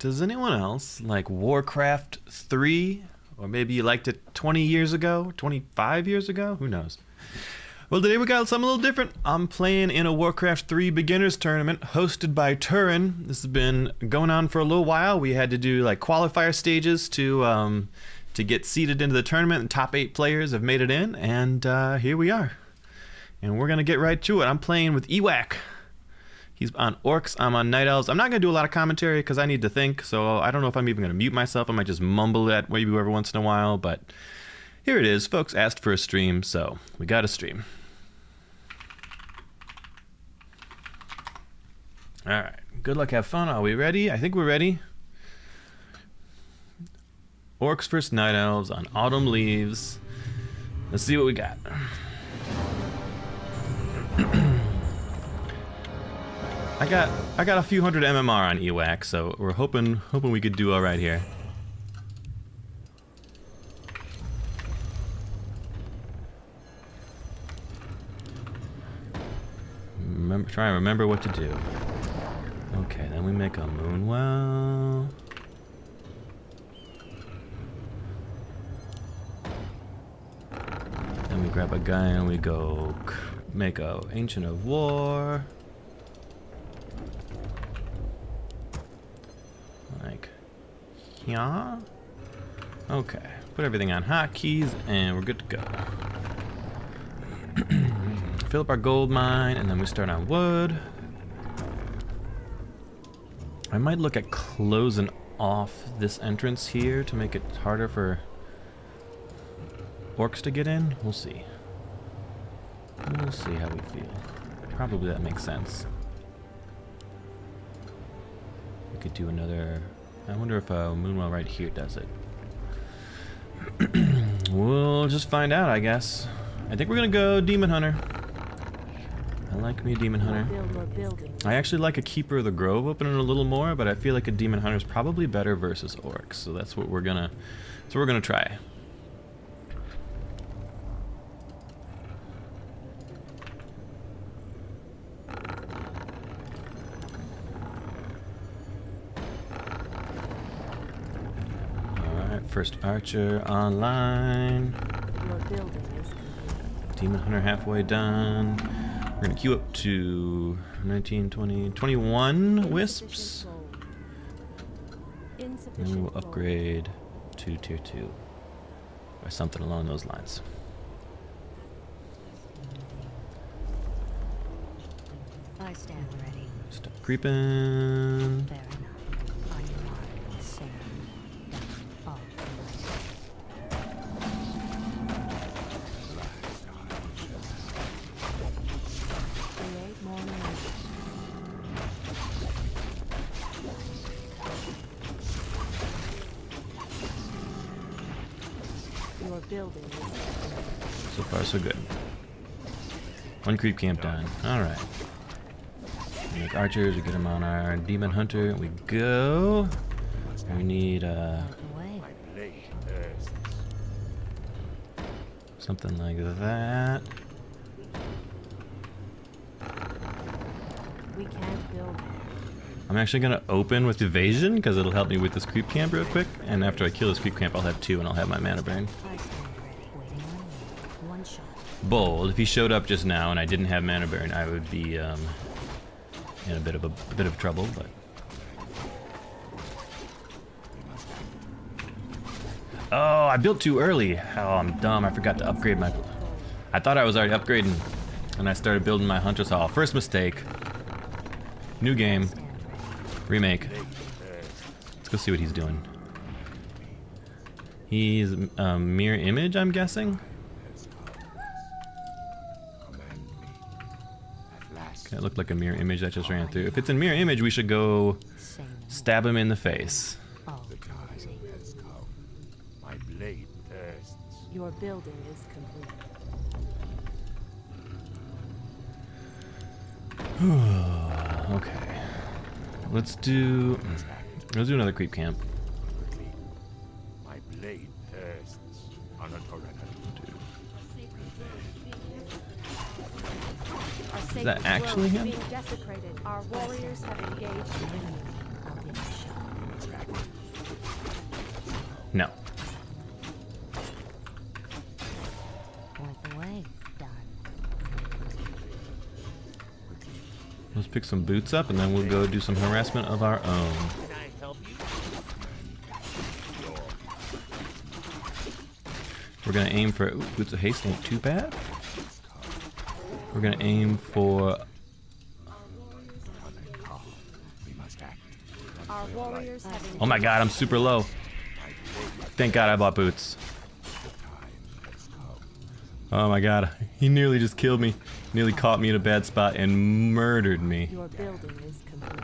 Does anyone else like Warcraft 3? Or maybe you liked it 20 years ago? 25 years ago? Who knows? Well, today we got something a little different. I'm playing in a Warcraft 3 beginners tournament hosted by Turin. This has been going on for a little while. We had to do like qualifier stages to get seeded into the tournament, and top 8 players have made it in, and here we are. And we're gonna get right to it. I'm playing with Ewak. He's on Orcs, I'm on Night Elves. I'm not gonna do a lot of commentary because I need to think, so I don't know if I'm even gonna mute myself. I might just mumble it maybe every once in a while, but here it is. Folks asked for a stream, so we got a stream. Alright, good luck, have fun. Are we ready? I think we're ready. Orcs versus Night Elves on Autumn Leaves. Let's see what we got. I got a few hundred MMR on Ewak, so we're hoping we could do all right here. Try and remember what to do. Okay, then we make a Moonwell. Then we grab a guy and we go make a Ancient of War. Like, yeah. Okay, put everything on hotkeys and we're good to go. Fill up our gold mine and then we start on wood. I might look at closing off this entrance here to make it harder for Orcs to get in. We'll see. We'll see how we feel. Probably that makes sense. We could do another... I wonder if Moonwell right here does it. We'll just find out, I guess. I think we're gonna go Demon Hunter. I like me a Demon Hunter. I actually like a Keeper of the Grove opening a little more, but I feel like a Demon Hunter is probably better versus Orcs, so that's what we're gonna try. Alright, first Archer online. Demon Hunter halfway done. We're gonna queue up to 19, 20, 21 wisps. And we'll upgrade to tier 2. Or something along those lines. I stand ready. Stop creeping. Fair enough. On your mark, Sam. All create more noise. Your building is... So far, so good. One creep camp done. Alright. Make archers, we get them on our Demon Hunter. We go. We need something like that. We can't build. I'm actually gonna open with evasion because it'll help me with this creep camp real quick. And after I kill this creep camp, I'll have 2 and I'll have my mana burn. I stand ready. Waiting on you. One shot. Bold. If he showed up just now and I didn't have mana burn, I would be in a bit of trouble. But oh, I built too early. Oh, I'm dumb. I forgot to upgrade my. I thought I was already upgrading, and I started building my Huntress Hall. First mistake. New game. Remake. Let's go see what he's doing. He's a mirror image, I'm guessing. Okay, it looked like a mirror image that just ran through. If it's a mirror image, we should go stab him in the face. My blade thirsts. Your building is complete. Okay. Let's do another creep camp. My blade thirsts. Is that actually him? Our warriors have engaged the enemy. I'll give it a shot. No. Point the way. Done. Let's pick some boots up and then we'll go do some harassment of our own. Can I help you? We're gonna aim for boots of haste, ain't too bad. We're gonna aim for. We must act. Our warriors have Oh my god, I'm super low. Thank god I bought boots. Oh my god, he nearly just killed me. Nearly caught me in a bad spot and murdered me. Your building is complete.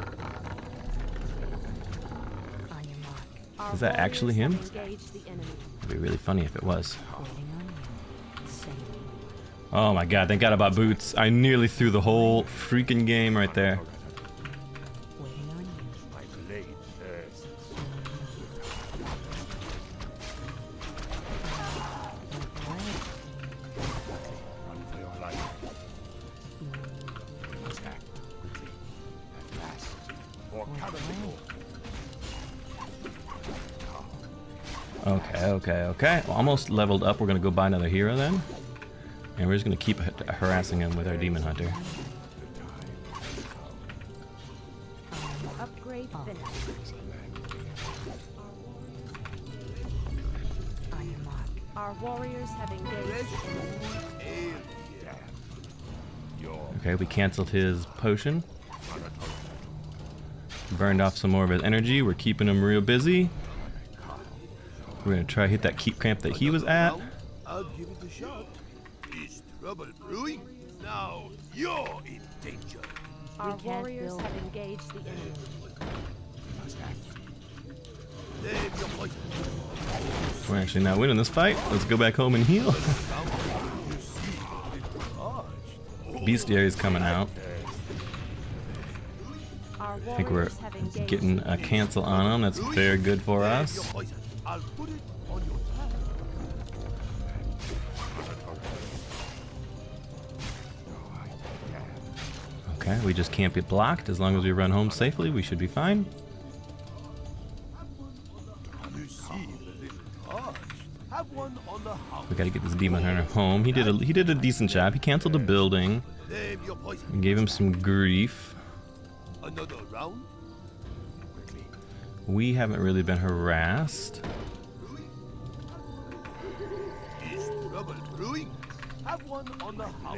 On your mark. Our Is that actually him? warriors have engaged the enemy. It'd be really funny if it was. Waiting on you. Sending. Oh my god, thank god I bought boots. I nearly threw the whole freaking game right there. Waiting on you. My blade thirsts. Point the way. Run for your life. We must act quickly. At last. Or cover the door. Okay. Well, almost leveled up. We're gonna go buy another hero then. And we're just gonna keep harassing him with our demon hunter. Upgrade finished. On your mark. Our warriors have engaged the enemy. Okay, we canceled his potion. Burned off some more of his energy. We're keeping him real busy. We're gonna try to hit that keep cramp that he was at. I'll give it a shot. Is trouble brewing? Now you're in danger. Our warriors have engaged the enemy. We must act. Name your poison. We're actually not winning this fight. Let's go back home and heal. Bestiary's coming out. Our I think we're warriors have engaged getting a cancel on him. That's very good for us. Poison. I'll put it on your tab. Okay, we just can't be blocked. As long as we run home safely, we should be fine. You see the little arch. Have one on the house. We gotta get this demon hunter home. He did a decent job. He canceled the building. Name your poison. We gave him some grief. Another round. Quickly. We haven't really been harassed. Is trouble brewing? Have one on the house.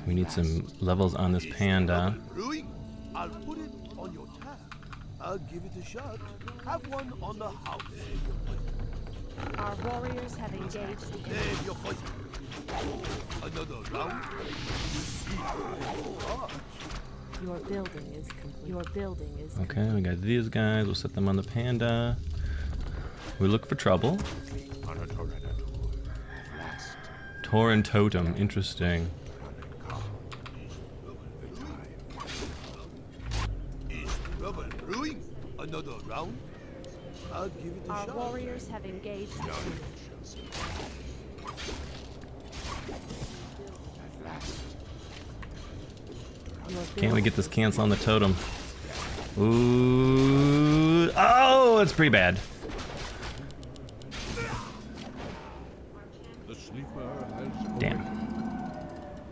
We need some levels on this panda. Brewing? I'll put it on your tab. I'll give it a shot. Have one on the house. Our warriors have engaged the enemy. Name your poison. Another round. Your building is complete. Your building is Okay, we got these guys. We'll set them on the panda. We look for trouble. Tauren Totem, interesting. Is trouble brewing? Another round. I'll give it a Our shot. warriors have engaged the enemy. Your Can't we building get this cancel on the totem? Ooh. Oh, it's pretty bad. Damn.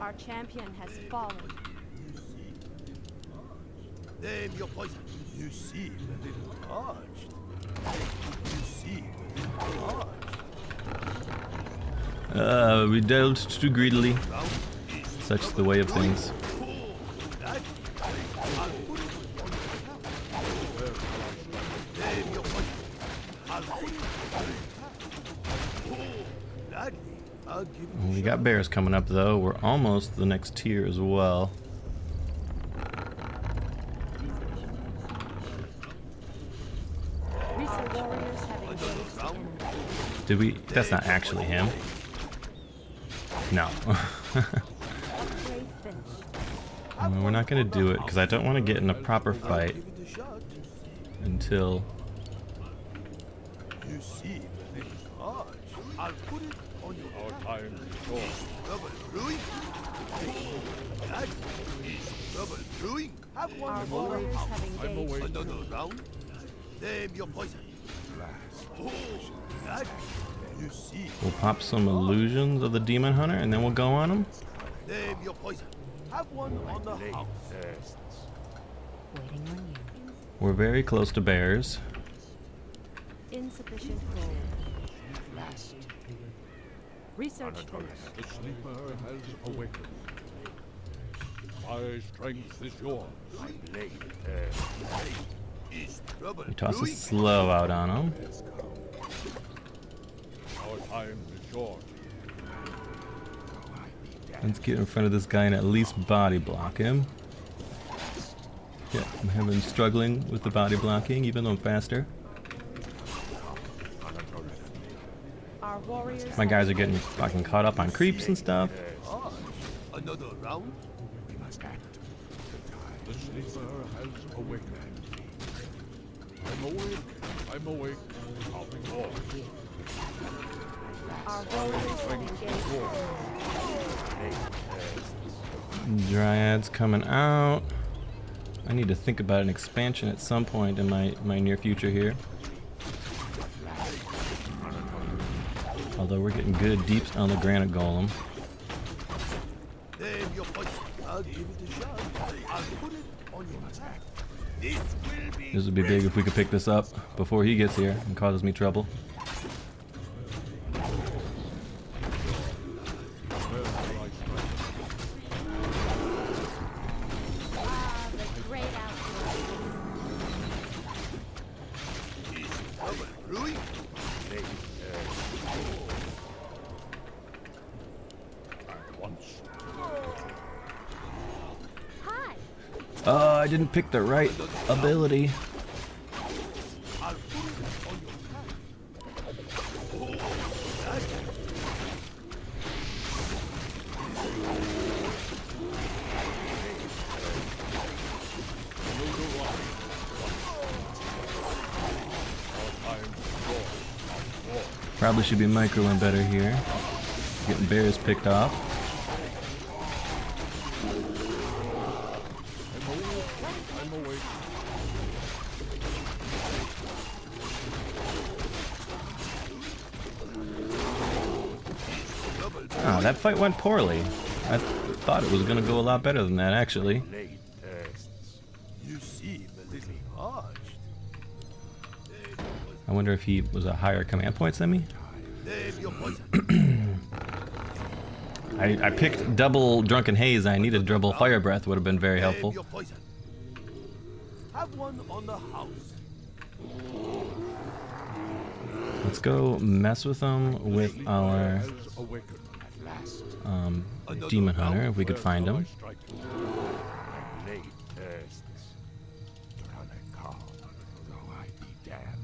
Our champion has fallen. Name your poison. You seem a little parched. You seem a little parched. We dealt too greedily. Round is Such the way of things. that. I'll put it on your tab. Name your poison. I'll put it on your tab. Gladly. I'll give it a We shot. got bears coming up though. We're almost the next tier as well. Recent warriors have engaged the enemy. Did we? That's not actually him. No. Upgrade finished. We're not gonna do it because I don't want to get in a proper fight Give it a shot. until. You seem a little harsh. I'll put it on your time is short. Trouble brewing? That is trouble brewing. Have one Our on the warriors house. have engaged the Another enemy. round. Name your poison. That you see. We'll pop some illusions of the demon hunter, and then we'll go on him. Name your poison. Have one on the house. Waiting on you. We're very close to bears. Insufficient gold. Research finished. The sleeper has awakened. My strength is yours. Is trouble We toss a brewing? slow out on him. Our time is short. Let's get in front of this guy and at least body block him. Yeah, I'm having struggling with the body blocking, even though I'm faster. Our warriors. My guys are getting fucking caught up on creeps and stuff. Another round? We must act. The sleeper has awakened. I'm awake. I'm awake. Coming on. Our warriors have engaged. Dryads coming out. I need to think about an expansion at some point in my near future here. Although we're getting good deeps on the granite golem. Name your poison. I'll give it a shot. I'll put it on your attack. This will be. This would be big if we could pick this up before he gets here and causes me trouble. Ah, the great outdoors. Is trouble brewing? Once. Hi. Oh, I didn't pick the right ability. I'll put it on your attack. Oh, that. Probably should be microing better here. Getting bears picked off. I'm awake. Ah, that fight went poorly. I thought it was gonna go a lot better than that, actually. You seem a little parched. I wonder if he was a higher command points than me. Name your poison. I picked double Drunken Haze. I needed double Fire Breath. Would have been very Name helpful. your poison. Have one on the house. Let's go mess with them with our Has awakened. At last. Demon Hunter, if we could find him. Strike. Blade tests. Tyrannical, though I be damned.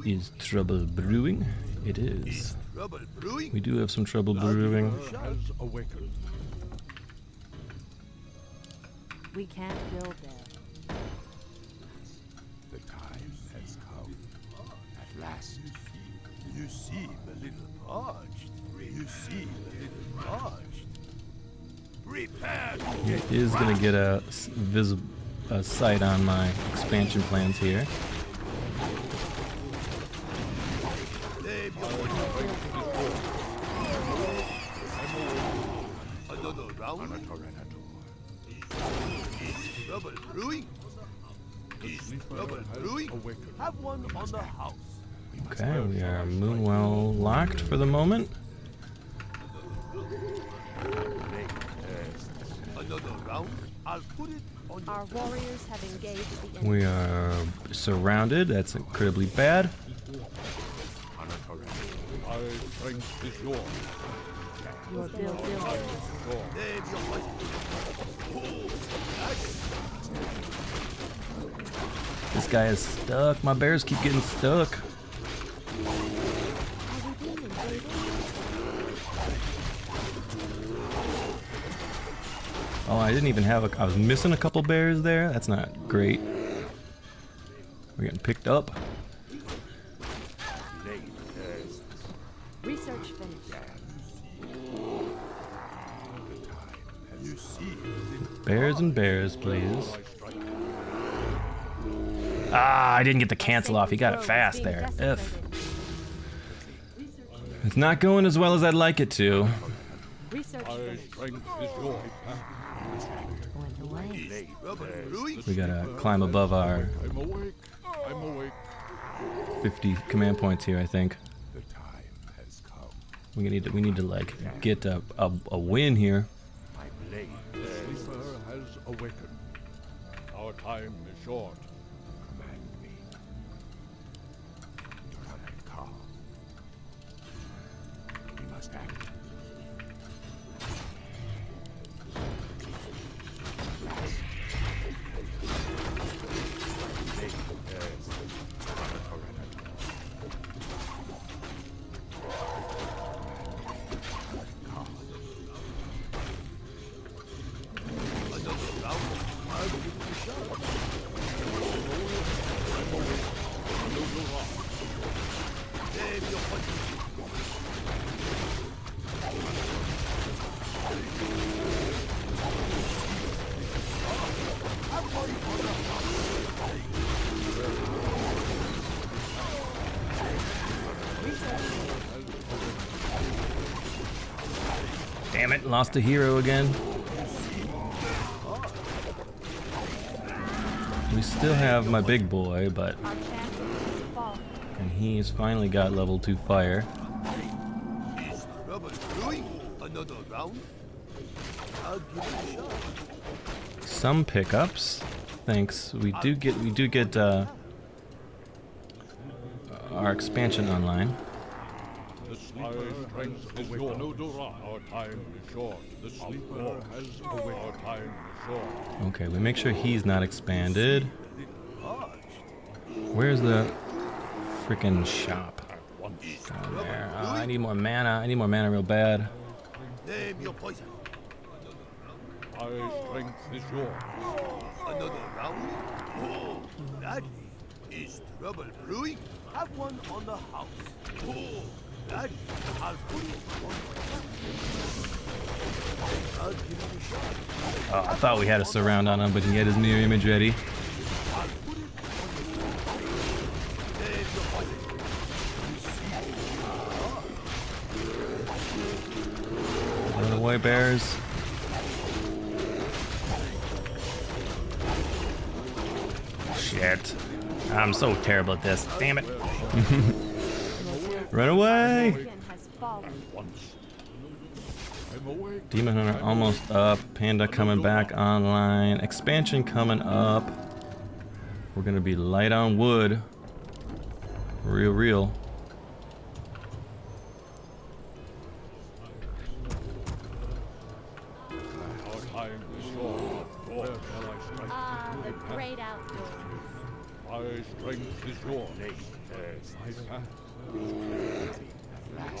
Is trouble brewing? It is. Trouble brewing? We do have some trouble brewing. Has awakened. We can't build there. The time has come. At last. You seem a little parched. You seem a little parched. Prepare to He is gonna get a sight on my expansion plans here. name your poison. Another round? Is trouble brewing? Is trouble brewing? Awakened. Have one on the house. Okay, we are Moonwell locked for the moment. Another round? I'll put it on your Our warriors have engaged the enemy. We are surrounded. That's incredibly bad. My strength is yours. Your build name your poison. This guy is stuck. My bears keep getting stuck. Oh, I didn't even have a... I was missing a couple bears there. That's not great. We're getting picked up. Research finished. You see, Bears and bears, please. Ah, I didn't get the cancel off. He got it fast there. It's not going as well as I'd like it to. Research My finished. strength is your Went away. We gotta climb above our I'm awake. I'm awake. 50 command points here, I think. The time has come. We need to like get a win here. The sleeper has awakened. Our time is short. Command me. Come. We must act. Damn it, lost a hero again. We still have my big boy, but Our chances is fall. and he's finally got level 2 fire. Is trouble brewing? Another round? I'll give it a shot. Some pickups. Thanks. We do get our expansion online. The sleeper strength is your Our time is short. The sleeper has awakened. Our time is short. Okay, we make sure he's not expanded. Where's the freaking shop? Down there. I need more mana. I need more mana real bad. Name your poison. My strength is yours. Another round? Oh, gladly. Is trouble brewing? Have one on the house. Oh, gladly. I'll put it on the top. I'll give it a shot. Oh, I thought we had a surround on him, but he had his mirror image ready. I'll put it on the top. Name your poison. Run away, bears. Shit. I'm so terrible at this. Damn it. Run away! Again has fallen. I'm awake. Demon Hunter almost up. Panda coming back online. Expansion coming up. We're gonna be light on wood. Real. Our time is short. Where shall I strike? Ah, the great outdoors. My strength is yours. My path.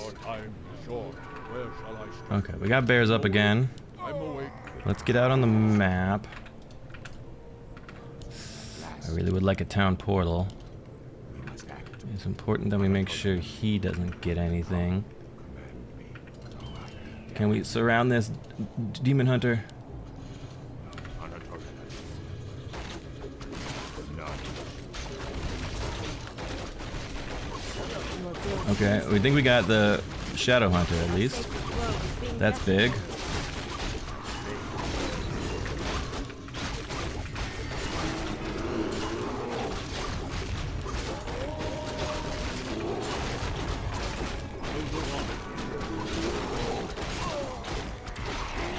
Our time is short. Where shall I strike? Okay, we got bears up again. I'm awake. Let's get out on the map. I really would like a town portal. It's important that we make sure he doesn't get anything. Can we surround this demon hunter? Okay, we think we got the shadow hunter at least. That's big.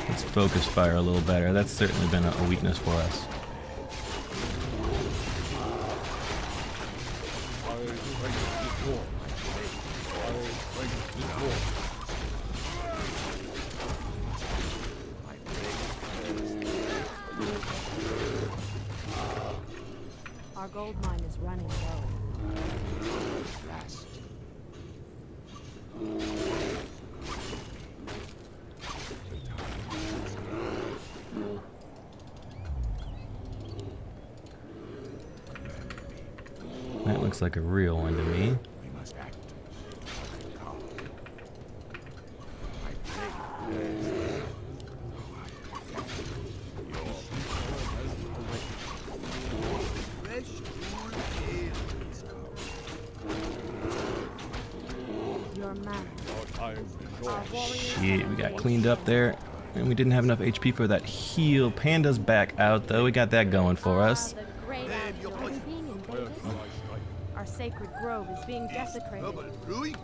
Let's focus fire a little better. That's certainly been a weakness for us. My strength is yours. My strength is yours. Our gold mine is running low. That looks like a real one to me. We must act. Fresh, cool Your mana. Our time is Our yours. warriors Shit, we got cleaned up there. And we didn't have enough HP for that heal. Panda's back out though. We got that going for us. The great outdoors are being invaded. Our sacred grove is being desecrated. Trouble brewing.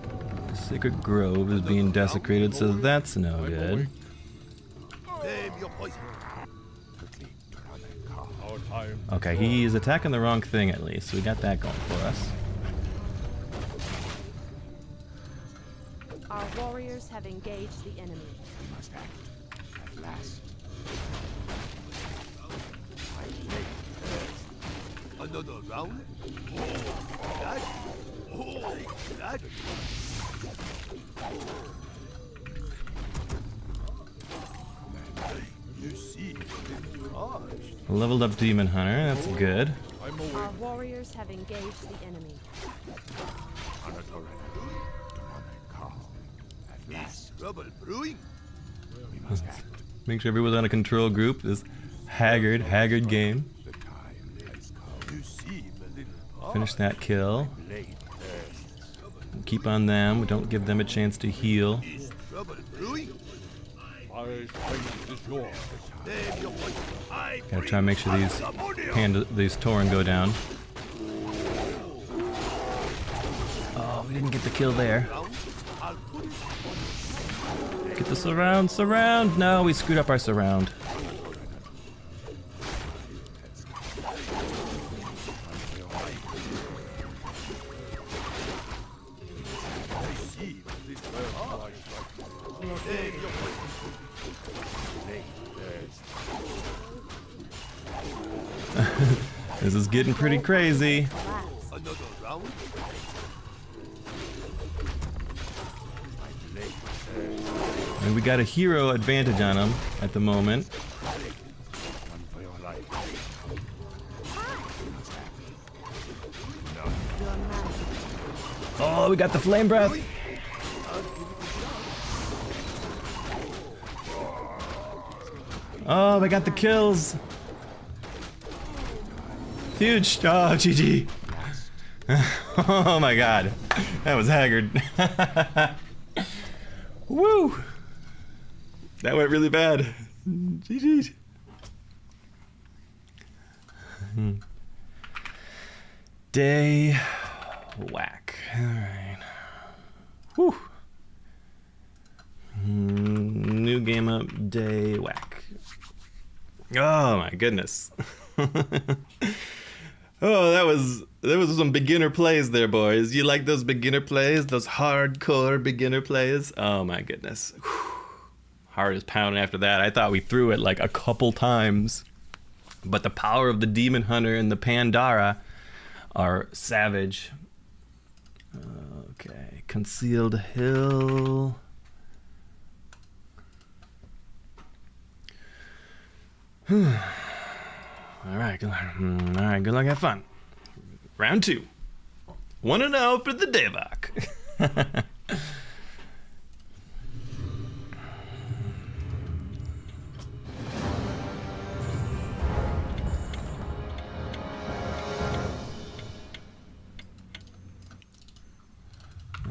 The Sacred Grove is being desecrated, so that's no good. Name your poison. Our time. Okay, he's attacking the wrong thing at least, so we got that going for us. Our warriors have engaged the enemy. We must act. At last. Another round. That. That. You see, A leveled up Demon Hunter, that's good. I'm Our awake. warriors have engaged the enemy. At last. trouble brewing. We must act. Make sure everyone's on a control group. This haggard game. The time has come. You seem a little Finish that kill. Late. Keep on them. Don't give them a chance to heal. Is trouble brewing? My strength is yours. Name your poison. I Gotta try and make sure these Tauren go down. Oh, we didn't get the kill there. round. I'll put it Get the surround. No, we screwed up our surround. see a little Name your poison. This is getting pretty crazy. Collapse. Another round. And we got a hero advantage on him at the moment. One for your life. Your mana. Oh, we got the flame breath. Oh, we got the kills. Huge. Oh, GG. Oh my god. That was haggard. Woo. That went really bad. GG. Day whack. Alright. Whew. New game up, day whack. Oh my goodness. Oh, there was some beginner plays there, boys. You like those beginner plays? Those hardcore beginner plays? Oh my goodness. Whew. Heart is pounding after that. I thought we threw it like a couple times. But the power of the Demon Hunter and the Pandara are savage. Okay, Concealed Hill. Alright, good luck, have fun. Round 2. 1-0 for the Devok.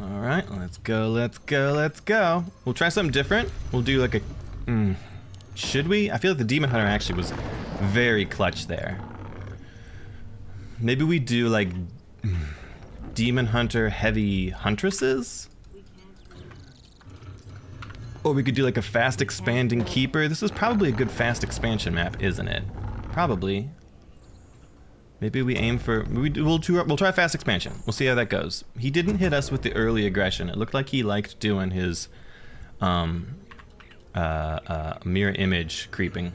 Alright, let's go. We'll try something different. We'll do like a... should we? I feel like the Demon Hunter actually was very clutch there. Maybe we do like Demon Hunter heavy Huntresses? Or we could do like a fast expanding keeper. This is probably a good fast expansion map, isn't it? Probably. Maybe we aim for... We'll try fast expansion. We'll see how that goes. He didn't hit us with the early aggression. It looked like he liked doing his mirror image creeping.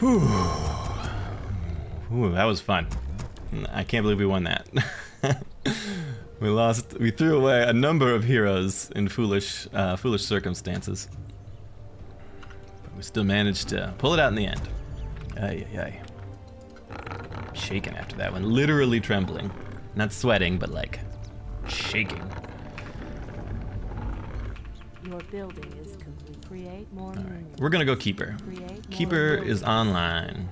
Whew. Ooh, that was fun. I can't believe we won that. We threw away a number of heroes in foolish circumstances. But we still managed to pull it out in the end. Ay, ay, ay. Shaking after that one, literally trembling. Not sweating, but like shaking. Your building is complete. Create more. All right, we're gonna go Keeper. Keeper is online.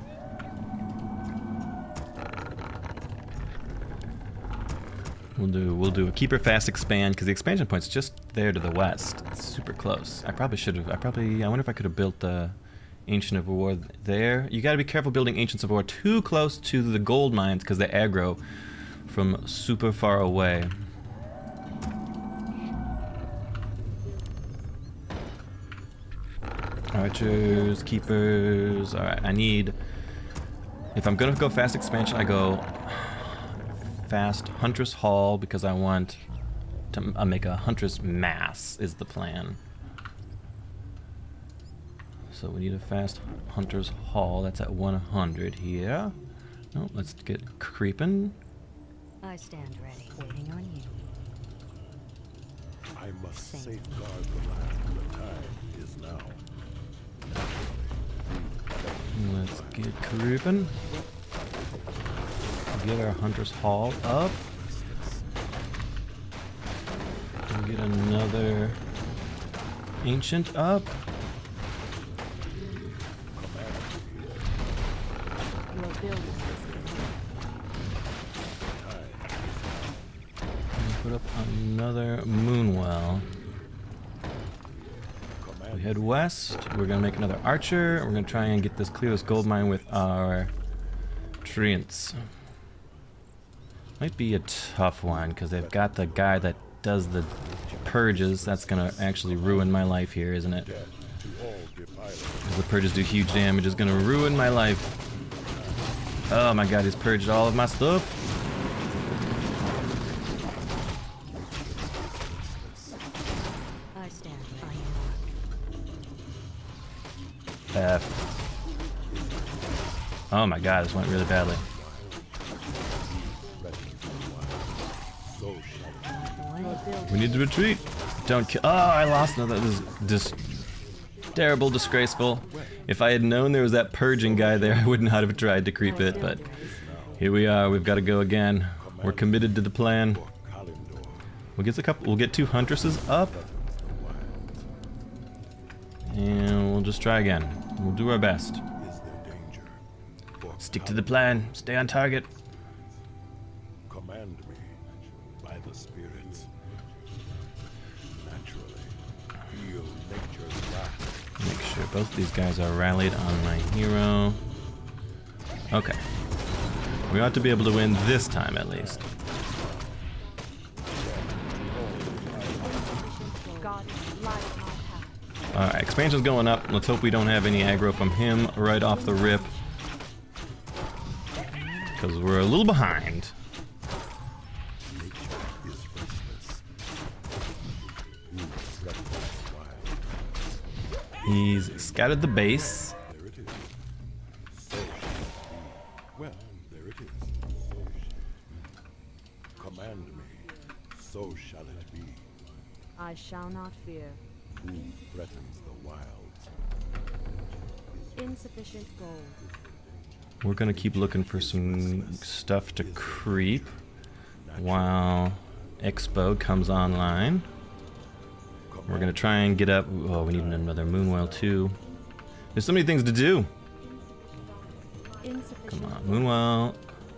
We'll do a keeper fast expand because the expansion point's just there to the west. It's super close. I wonder if I could have built the Ancient of War there. You got to be careful building Ancients of War too close to the gold mines because they aggro from super far away. Archers, keepers. All right, I need. If I'm gonna go fast expansion, I go fast Huntress Hall because I want to make a Huntress mass is the plan. So we need a fast Huntress Hall. That's at 100 here. No, let's get creeping. I stand ready, waiting on you. I must safeguard the land. The time is now. Let's get creeping. Get our Huntress Hall up. And get another Ancient up. Your building And put up another Moonwell. We head west. We're gonna make another archer. We're gonna try and get clear this gold mine with our treants. Might be a tough one because they've got the guy that does the purges. That's gonna actually ruin my life here, isn't it? Because the purges do huge damage. It's gonna ruin my life. Oh my god, he's purged all of my stuff. I stand ready. F. Oh my god, this went really badly. We need to retreat. Don't kill. Oh, I lost another. This is just terrible, disgraceful. If I had known there was that purging guy there, I would not have tried to creep it, but here we are. We've got to go again. We're committed to the plan. We'll get 2 Huntresses up. And we'll just try again. We'll do our best. Stick to the plan. Stay on target. Command me by the spirits. Naturally, feel nature's wrath. Make sure both these guys are rallied on my hero. Okay. We ought to be able to win this time at least. Alright, expansion's going up. Let's hope we don't have any aggro from him right off the rip. Because we're a little behind. He's scouted the base. There it is. So well, there it is. Command me, so shall it be. I shall not fear. Who threatens the wilds? Insufficient gold. We're gonna keep looking for some stuff to creep while Expo comes online. We're gonna try and get up. Oh, we need another Moonwell too. There's so many things to do. Come on, Moonwell.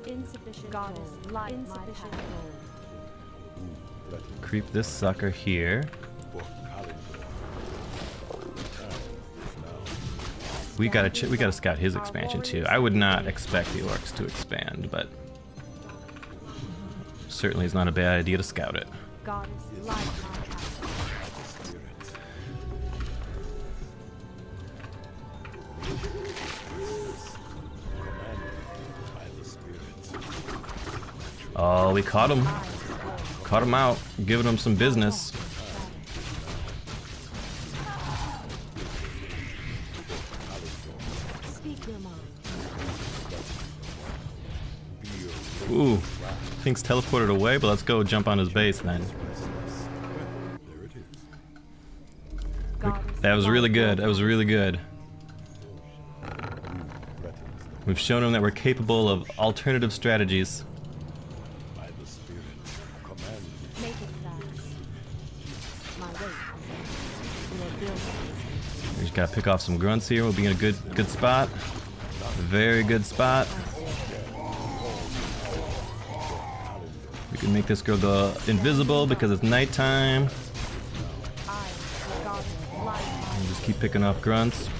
Insufficient goddess, light insufficient gold. Creep this sucker here. We gotta scout his expansion too. I would not expect the Orcs to expand, but certainly it's not a bad idea to scout it. Goddess, light Oh, we caught him. Caught him out, giving him some business. Ooh, things teleported away, but let's go jump on his base then. That was really good. That was really good. We've shown him that we're capable of alternative strategies. We just gotta pick off some grunts here. We'll be in a good spot. Very good spot. We can make this girl go invisible because it's nighttime. I, the goddess, light my And just keep picking off grunts.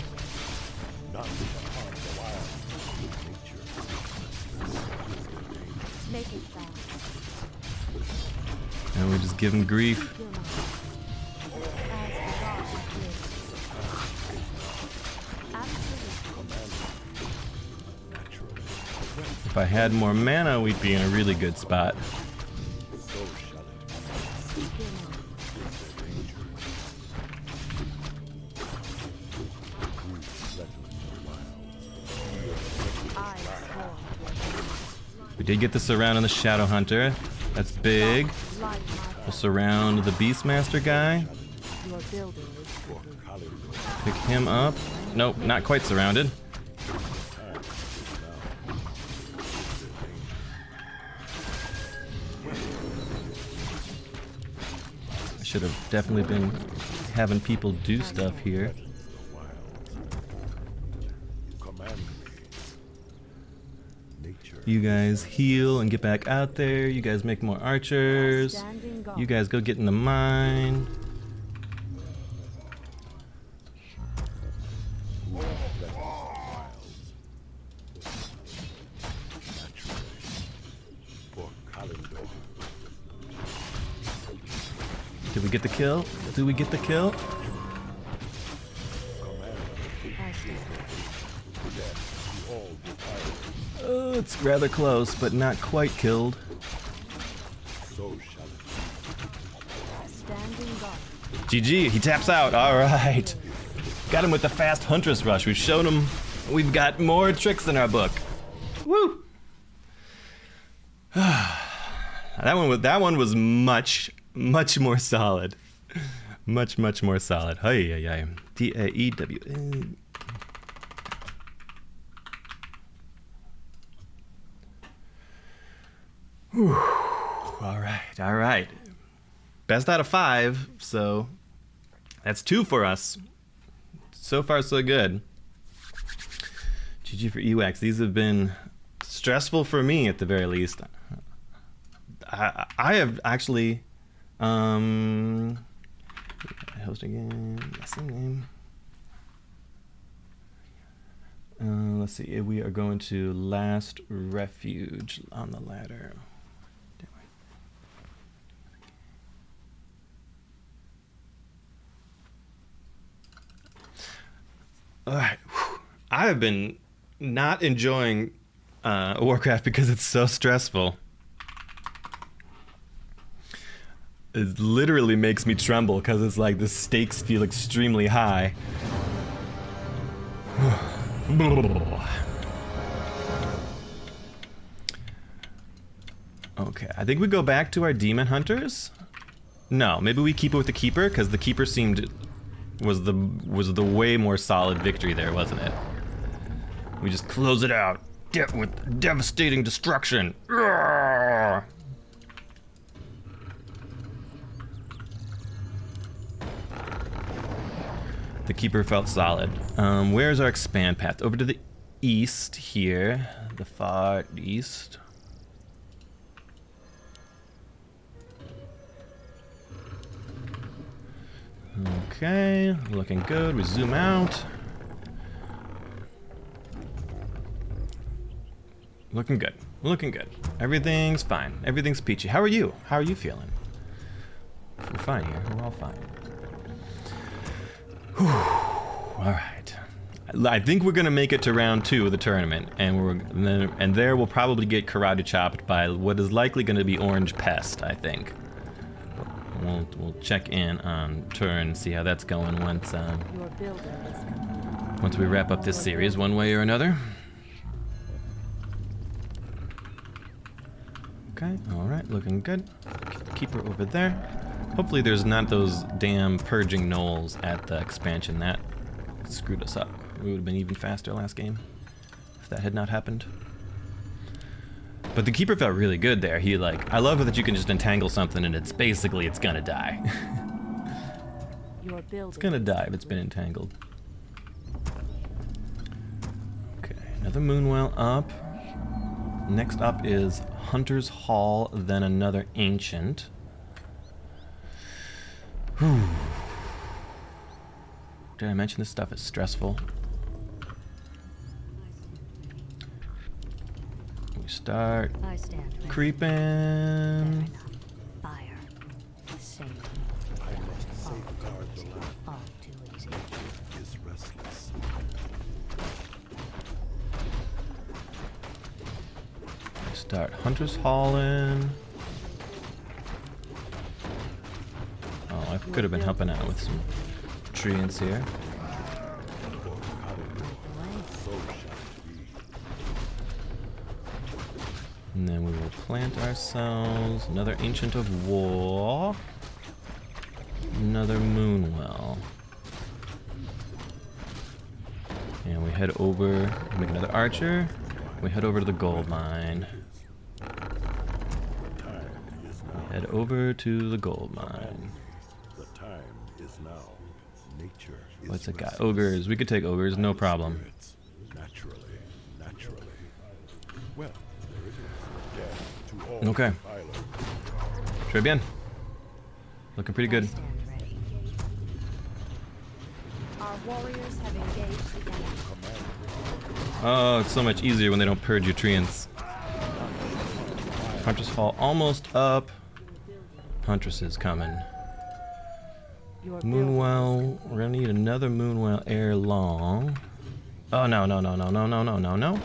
make it fast. And we just give him grief. Kill me. As the goddess lives. Absolutely. If I had more mana, we'd be in a really good spot. Speak your mind. I sworn. We did get the surround on the Shadow Hunter. That's big. Light We'll surround the Beastmaster guy. my your building is complete. Pick him up. Nope, not quite surrounded. I should have definitely been having people do stuff here. You guys heal and get back out there. You guys make more archers. Standing guard. You guys go get in the mine. Did we get the kill? Did we get the kill? I stand. Oh, it's rather close, but not quite killed. Standing guard. GG, he taps out. All right. Got him with the fast Huntress rush. We've shown him we've got more tricks in our book. Woo! that one was much more solid. Much more solid. Hey. DAEW. All right. Best out of 5, so that's 2 for us. So far, so good. GG for EWAX. These have been stressful for me, at the very least. I have actually, host again, lesson name. Let's see. We are going to Last Refuge on the ladder. Alright, I have been not enjoying Warcraft because it's so stressful. It literally makes me tremble because it's like the stakes feel extremely high. Okay, I think we go back to our Demon Hunters. No, maybe we keep it with the Keeper because the Keeper was the way more solid victory there, wasn't it? We just close it out with devastating destruction. Urgh! The Keeper felt solid. Where's our expand path? Over to the east here, the far east. Okay, looking good. We zoom out. Looking good. Looking good. Everything's fine. Everything's peachy. How are you? How are you feeling? We're fine here. We're all fine. Whew. All right. I think we're gonna make it to round 2 of the tournament, and there we'll probably get karate chopped by what is likely going to be Orange Pest. I think. We'll check in on turn, see how that's going once Your building is complete. once we wrap up this series one way or another. Okay, all right, looking good. Keeper over there. Hopefully there's not those damn purging gnolls at the expansion. That screwed us up. We would have been even faster last game if that had not happened. But the Keeper felt really good there. I love that you can just entangle something and it's gonna die. Your building. It's gonna die if it's been entangled. Okay, another Moonwell up. Next up is Hunter's Hall, then another Ancient. Whew. Did I mention this stuff is stressful? We start I stand ready. creeping. Enough. Fire. Same. I must safeguard the land. All too easy. Is restless. Start Hunter's Hall in. Oh, I could have been helping out with some treants here. So shall it be. And then we will plant ourselves another Ancient of War. Another Moonwell. And we head over, make another Archer. We head over to the gold mine. Head over to the gold mine. The time is now. Nature is What's it got? restless. Ogres. We could take ogres, no problem. Spirits. Naturally. Well, there it is. Death to all Okay. defilers. Très bien. Looking pretty good. I stand ready. Our warriors have engaged the enemy. Oh, it's so much easier when they don't purge your treants. Huntress Hall almost up. Huntress is coming. Your Moonwell. We're gonna need another Moonwell ere long. Oh no.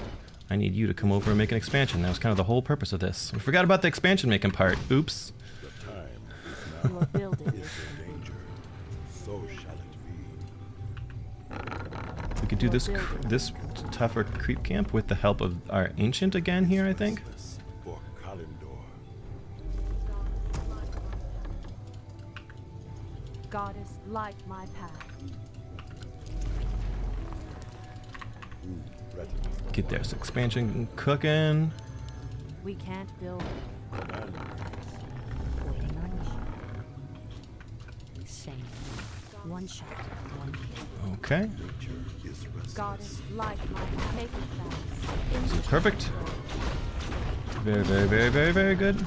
I need you to come over and make an expansion. That was kind of the whole purpose of this. We forgot about the expansion making part. Oops. The time is now. Your building Is is in danger. So shall it be. We could do this tougher creep camp with the help of our Ancient again here, I think. Restless for Kalendor. goddess, light my path. Ooh, retinue. Get this expansion cooking. We can't build. Command me. Waiting on you. Same. One shot, one kill. Okay. Nature is restless. Goddess, light my path. Make it fast. Perfect. Very, very, very, very, very good.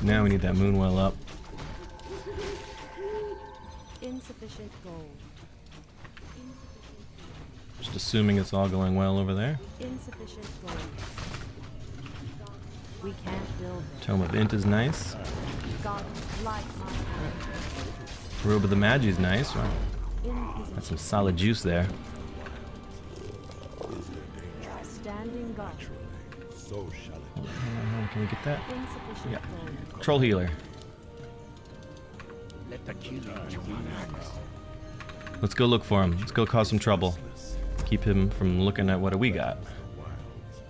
Now we need that Moonwell up. Insufficient gold. Just assuming it's all going well over there. Insufficient gold. We can't build them. Tome of Int is nice. Goddess, light my path. Robe of the Magi's nice. Wow. In That's position. some solid juice there. Standing guard. So shall it be. Can we get that? Insufficient Yeah. gold. Troll healer. Let the killing begin. Let's go look for him. Let's go cause some trouble. Keep him from looking at what we got. Wilds.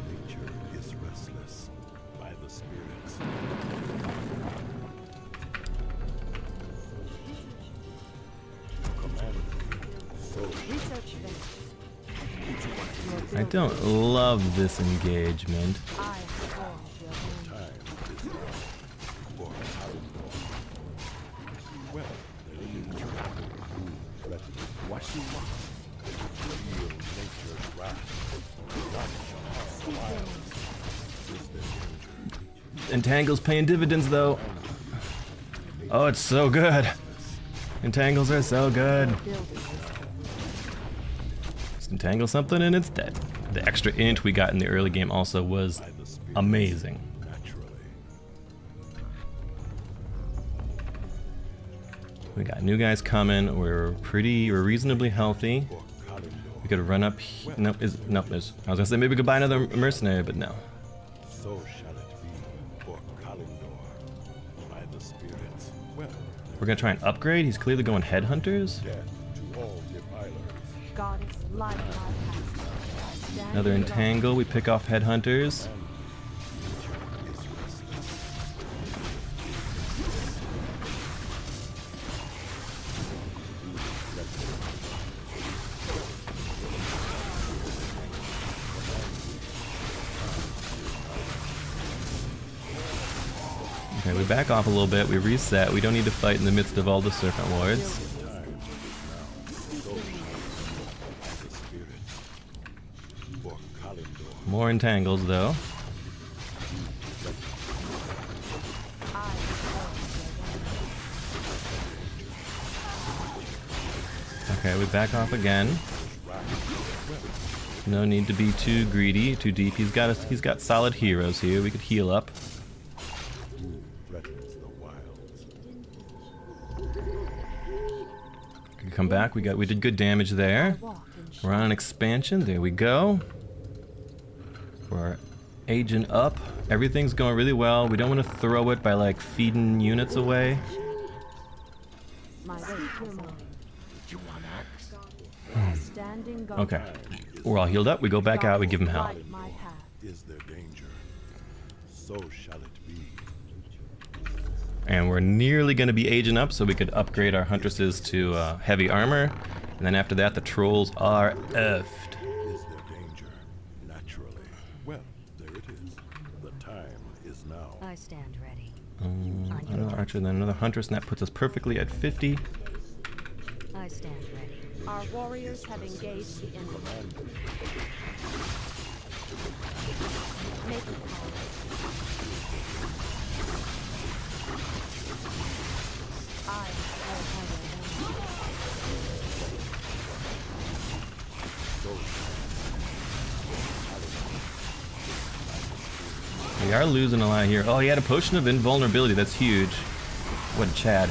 Nature is restless by the spirits. Command me. So Research finished. I don't love this engagement. I forge your own. time is now for Kalendor. Well, there it is. Ooh, retinue. What you want? Feel nature's wrath. Not shall have wilds. Is there danger? Entangle's paying dividends though. Oh, it's so good. Entangles are so good. Building is Just entangle something and it's dead. The extra int we got in the early game also was By the spirits. amazing. Naturally. We got new guys coming. We're reasonably healthy. For Kalendor. We could run up. Nope, I was gonna say maybe we could buy another mercenary, but no. So shall it be for Kalendor. By the spirits. Well, We're gonna try and upgrade. He's clearly going headhunters. death to all defilers. goddess, light my path. Standing Another guard. entangle. We pick off headhunters. Is restless. Okay, we back off a little bit. We reset. We don't need to fight in the midst of all the Serpent Lords. More entangles, though. Okay, we back off again. No need to be too greedy, too deep. He's got solid heroes here. We could heal up. Come back. We did good damage there. We're on an expansion. There we go. We're aging up. Everything's going really well. We don't want to throw it by like feeding units away. Okay. We're all healed up. We go back out. We give him hell. Is there danger? So shall it be. And we're nearly going to be aging up, so we could upgrade our Huntresses to heavy armor. And then after that, the trolls are effed. Is there danger? Naturally. Well, there it is. The time is now. I stand ready. Another archer, then another Huntress, and that puts us perfectly at 50. I stand ready. Our warriors have engaged the enemy. Make it call. We are losing a lot here. Oh, he had a potion of invulnerability. That's huge. What a Chad.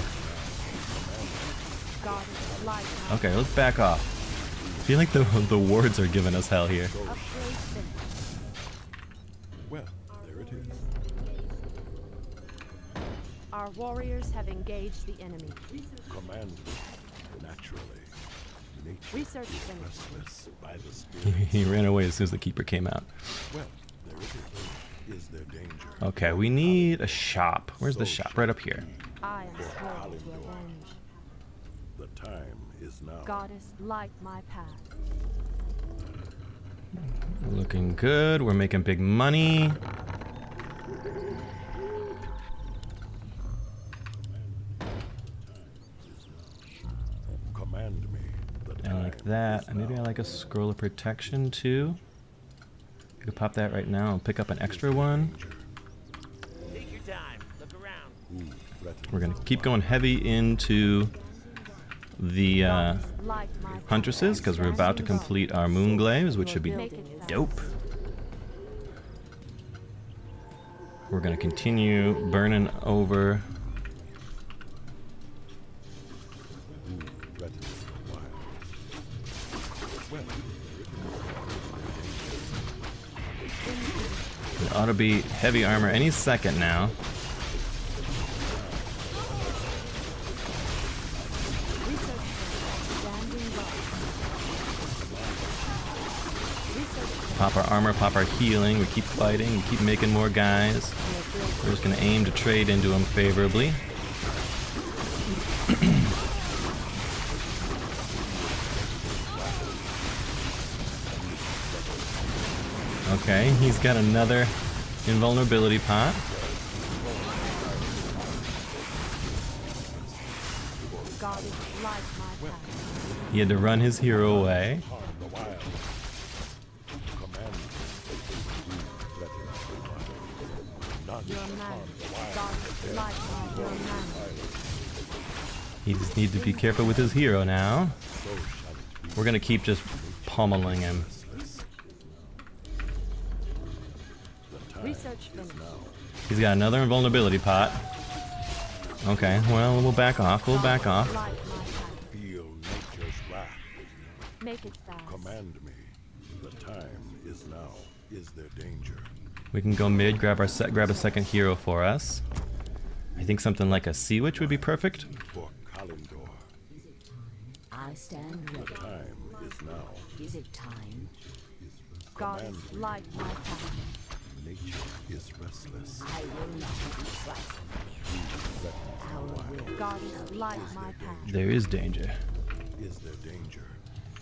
Okay, let's back off. I feel like the wards are giving us hell here. Well, there it is. Our warriors have engaged the enemy. Command me. Naturally. Nature Research is finished. restless by the spirit. He ran away as soon as the keeper came out. Well, there it is. Is there danger? Okay, we need a shop. Where's the shop? Right up here. I am slow to revenge. The time is now. Goddess, light my path. Looking good. We're making big money. Command me. The I like that. And maybe I like a scroll of protection too. You could pop that right now and pick up an extra one. Take your time. Look around. We're gonna keep going heavy into the Light my path. Huntresses because we're about to complete our Moonglaves, which should be dope. We're gonna continue burning over. It ought to be heavy armor any second now. Pop our armor, pop our healing. We keep fighting, we keep making more guys. We're just gonna aim to trade into them favorably. Okay, he's got another invulnerability pot. Goddess, light my path. He had to run his hero away. Your man. Goddess, light my your man. He just needs to be careful with his hero now. We're gonna keep just pummeling him. Research finished. He's got another invulnerability pot. Okay, well, we'll back off. We'll back off. Light my path. Feel nature's wrath. Make it fast. Command me. The time is now. Is there danger? We can go mid, grab a second hero for us. I think something like a Sea Witch would be perfect. For Kalendor. I stand ready. The time is now. Is it time? Goddess, light my path. Nature is restless. I will not be frightened. Our will. Goddess, light my path. There is danger. Is there danger?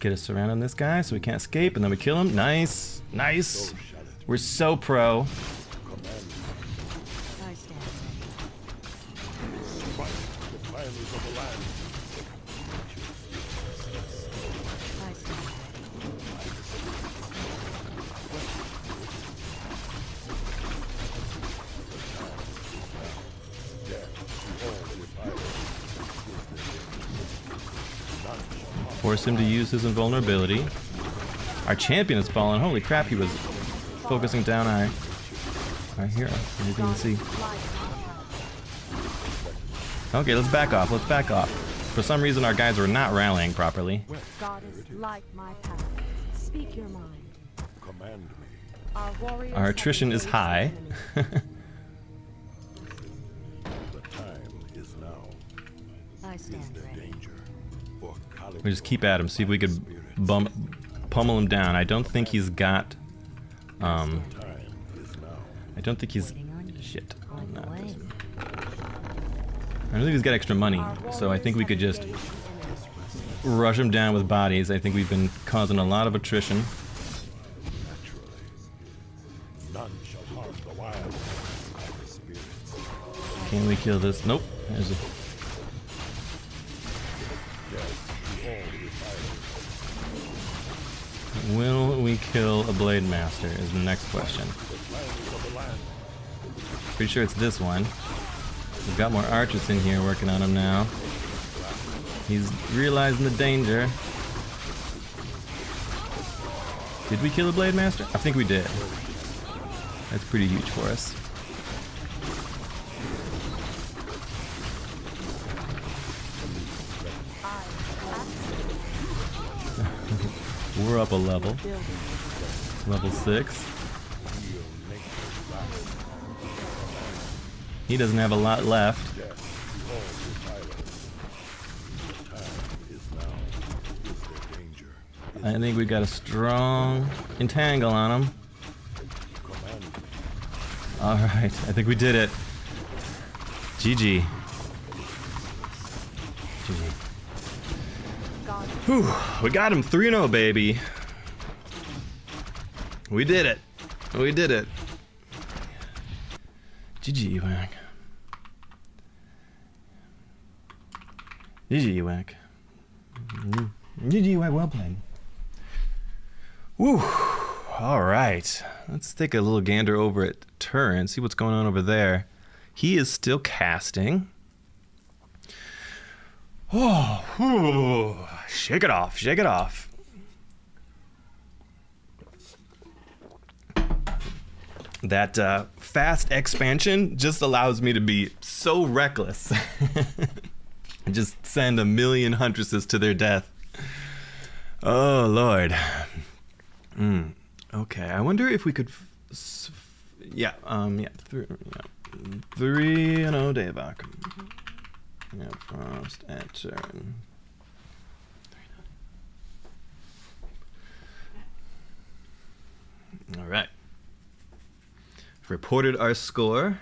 Get us surrounded this guy so we can't escape, and then we kill him. Nice. Nice. So shall it. We're so pro. Command me. I stand ready. I stand ready. Force him to use his invulnerability. Our champion has fallen. Holy crap, he was focusing down our hero. As you can see. Okay, let's back off. Let's back off. For some reason, our guys were not rallying properly. Goddess, light my path. Speak your mind. Command me. Our warriors Our have attrition is engaged high. the enemy. The time is now. I Is stand there ready. danger? For Calibur We just keep at him. See if we could spirits. pummel him down. I don't think he's got. Time is now. I don't think he's. Waiting on you. Shit. On No, the way. doesn't. I don't think he's got extra money, Our so I think we warriors could have just engaged the enemy. rush him down with bodies. I think we've been causing a lot of attrition. Naturally. None shall harm the wild. By the spirits. Can we kill this? Nope. There's a. Will we kill a Blade Master is the next question. Pretty sure it's this one. We've got more archers in here working on him now. He's realizing the danger. Did we kill a Blade Master? I think we did. That's pretty huge for us. We're up a level. Level 6. He doesn't have a lot left. I think we got a strong entangle on him. Alright, I think we did it. GG. GG. Whew, we got him 3-0, baby. We did it. We did it. GG, Ewak. GG, Ewak. GG, Ewak, well played. Woo. All right. Let's take a little gander over at Turin, see what's going on over there. He is still casting. Oh, whew. Shake it off, shake it off. That fast expansion just allows me to be so reckless. Just send 1,000,000 Huntresses to their death. Oh, Lord. Okay, I wonder if we could... 3-0 Davok. Yeah, Frost at turn. All right. Reported our score.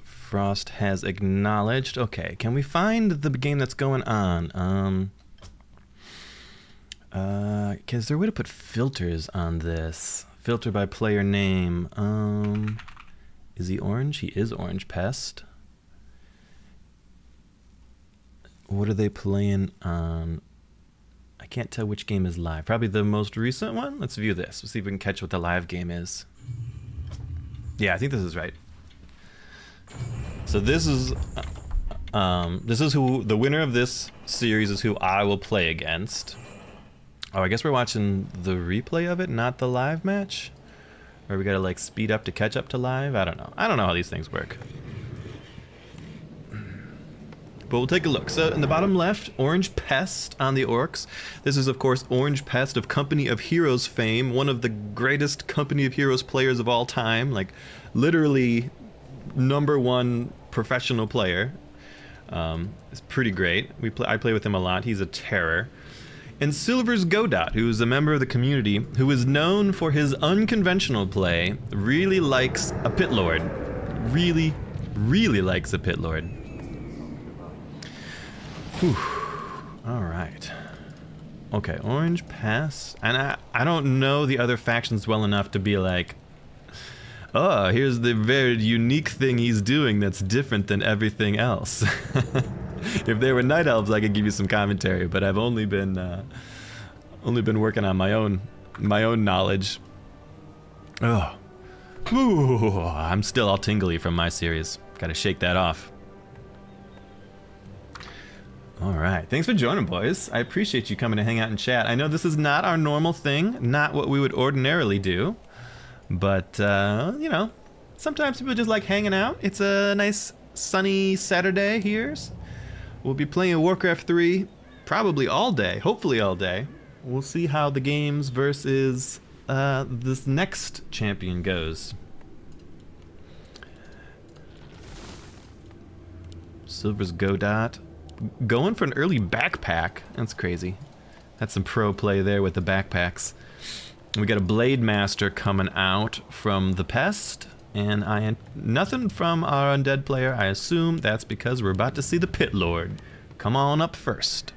Frost has acknowledged. Okay, can we find the game that's going on? Is there a way to put filters on this? Filter by player name. Is he orange? He is orange. Pest. What are they playing on? I can't tell which game is live. Probably the most recent one. Let's view this. Let's see if we can catch what the live game is. Yeah, I think this is right. So this is who the winner of this series is who I will play against. Oh, I guess we're watching the replay of it, not the live match? Or we gotta like speed up to catch up to live? I don't know. I don't know how these things work. But we'll take a look. So in the bottom left, Orange Pest on the Orcs. This is of course Orange Pest of Company of Heroes fame, one of the greatest Company of Heroes players of all time, like literally #1 professional player. It's pretty great. I play with him a lot. He's a terror. And Silver's Godot, who is a member of the community, who is known for his unconventional play, really likes a Pit Lord. Really, really likes a Pit Lord. Whew. All right. Okay, Orange Pass. And I don't know the other factions well enough to be like, Oh, here's the very unique thing he's doing that's different than everything else. If they were night elves, I could give you some commentary, but I've only been working on my own knowledge. Oh, ooh, I'm still all tingly from my series. Got to shake that off. All right, thanks for joining, boys. I appreciate you coming to hang out and chat. I know this is not our normal thing, not what we would ordinarily do. But, you know, sometimes people just like hanging out. It's a nice sunny Saturday here. We'll be playing Warcraft 3 probably all day, hopefully all day. We'll see how the games versus this next champion goes. Silver's Godot. Going for an early backpack. That's crazy. That's some pro play there with the backpacks. We got a Blade Master coming out from the Pest, and nothing from our undead player. I assume that's because we're about to see the Pit Lord. Come on up first.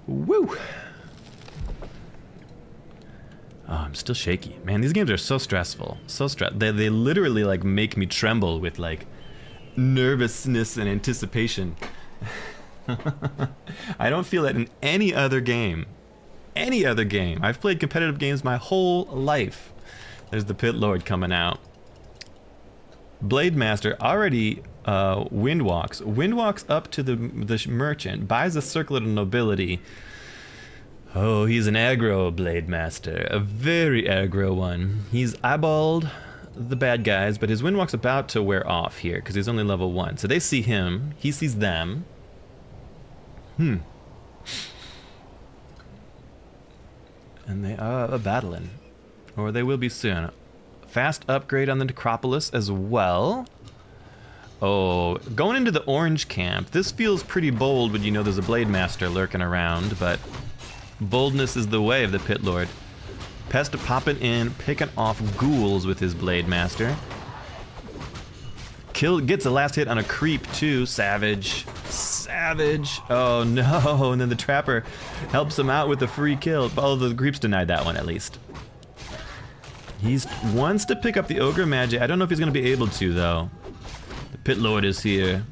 Woo! Oh, I'm still shaky. Man, these games are so stressful. They literally like make me tremble with like nervousness and anticipation. I don't feel that in any other game. I've played competitive games my whole life. There's the Pit Lord coming out. Blade Master already windwalks up to the merchant, buys a circlet of nobility. Oh, he's an aggro Blade Master, a very aggro one. He's eyeballed the bad guys, but his windwalk's about to wear off here because he's only level 1. So they see him, he sees them. And they are battling. Or they will be soon. Fast upgrade on the Necropolis as well. Oh, going into the orange camp. This feels pretty bold when you know there's a Blade Master lurking around, but boldness is the way of the Pit Lord. Pest popping in, picking off ghouls with his Blade Master. Gets a last hit on a creep too. Savage. Oh no, and then the Trapper helps him out with a free kill. All of the creeps denied that one at least. He wants to pick up the Ogre Magic. I don't know if he's going to be able to though. The Pit Lord is here.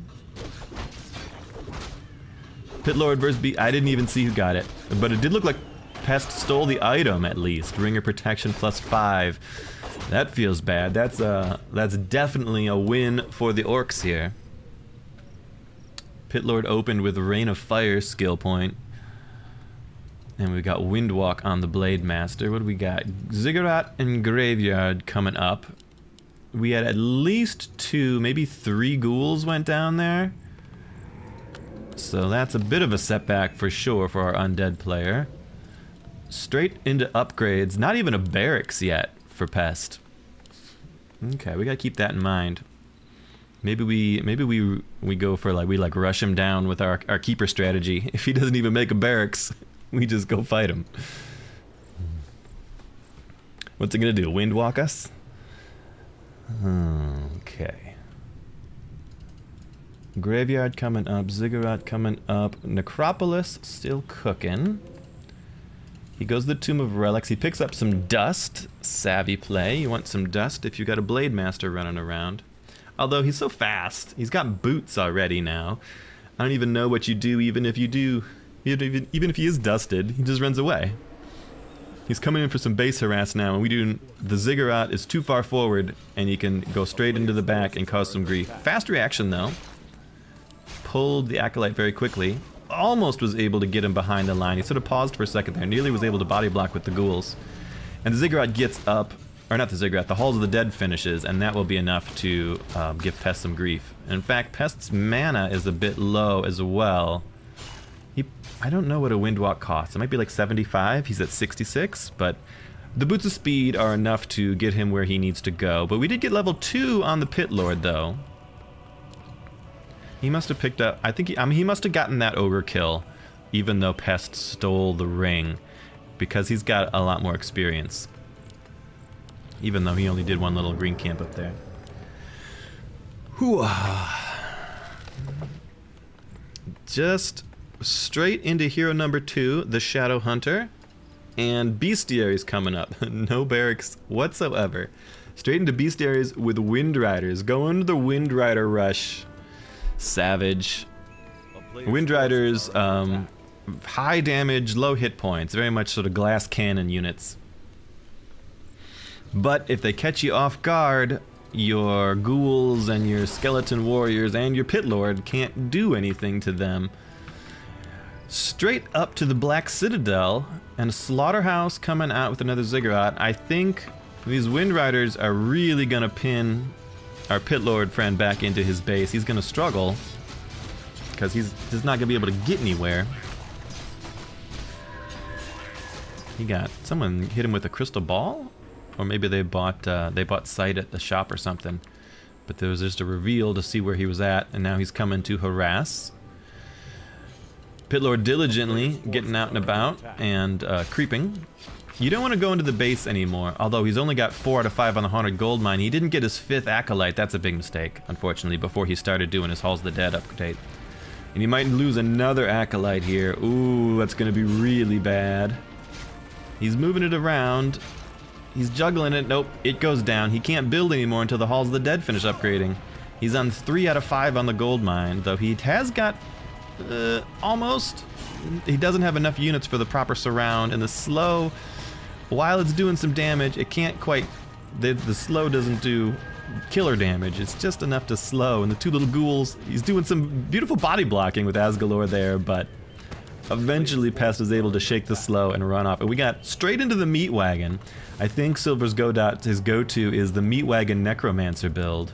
Pit Lord versus B. I didn't even see who got it, but it did look like Pest stole the item at least. Ringer Protection +5. That feels bad. That's definitely a win for the Orcs here. Pit Lord opened with Rain of Fire skill point. And we got Windwalk on the Blade Master. What do we got? Ziggurat and Graveyard coming up. We had at least 2, maybe 3 ghouls went down there. So that's a bit of a setback for sure for our undead player. Straight into upgrades. Not even a barracks yet for Pest. Okay, we gotta keep that in mind. Maybe we go for we rush him down with our keeper strategy. If he doesn't even make a barracks, we just go fight him. What's it gonna do? Windwalk us? Okay. Graveyard coming up, Ziggurat coming up, Necropolis still cooking. He goes to the Tomb of Relics. He picks up some dust. Savvy play. You want some dust if you got a Blade Master running around. Although he's so fast. He's got boots already now. I don't even know what you do even if you do. Even if he is dusted, he just runs away. He's coming in for some base harass now, and the Ziggurat is too far forward, and he can go straight into the back and cause some grief. Fast reaction though. Pulled the Acolyte very quickly. Almost was able to get him behind the line. He sort of paused for a second there. Nearly was able to body block with the ghouls. And the Ziggurat gets up, or not the Ziggurat, the Halls of the Dead finishes, and that will be enough to give Pest some grief. In fact, Pest's mana is a bit low as well. I don't know what a Windwalk costs. It might be like 75. He's at 66, but the Boots of Speed are enough to get him where he needs to go. But we did get level 2 on the Pit Lord, though. He must have picked up... he must have gotten that Ogre kill, even though Pest stole the ring, because he's got a lot more experience. Even though he only did one little green camp up there. Just straight into hero number 2, the Shadow Hunter. And bestiaries coming up. No barracks whatsoever. Straight into bestiaries with Wind Riders. Go into the Wind Rider rush. Savage. Wind Riders, high damage, low hit points. Very much sort of glass cannon units. But if they catch you off guard, your ghouls and your skeleton warriors and your pit lord can't do anything to them. Straight up to the Black Citadel, and a slaughterhouse coming out with another ziggurat. I think these Wind Riders are really gonna pin our pit lord friend back into his base. He's gonna struggle because he's just not gonna be able to get anywhere. He got someone hit him with a crystal ball, or maybe they bought sight at the shop or something. But there was just a reveal to see where he was at, and now he's coming to harass. Pitlord diligently getting out and about and creeping. You don't want to go into the base anymore, although he's only got 4 out of 5 on the Haunted Gold Mine. He didn't get his 5th Acolyte. That's a big mistake, unfortunately, before he started doing his Halls of the Dead update. And he might lose another Acolyte here. Ooh, that's going to be really bad. He's moving it around. He's juggling it. Nope, it goes down. He can't build anymore until the Halls of the Dead finish upgrading. He's on 3 out of 5 on the Gold Mine, though he has got almost. He doesn't have enough units for the proper surround, and the slow, while it's doing some damage, it can't quite, the slow doesn't do killer damage. It's just enough to slow, and the 2 little ghouls, he's doing some beautiful body blocking with Asgalore there, but eventually Pest is able to shake the slow and run off. And we got straight into the meat wagon. I think Silver's his go-to is the meat wagon Necromancer build.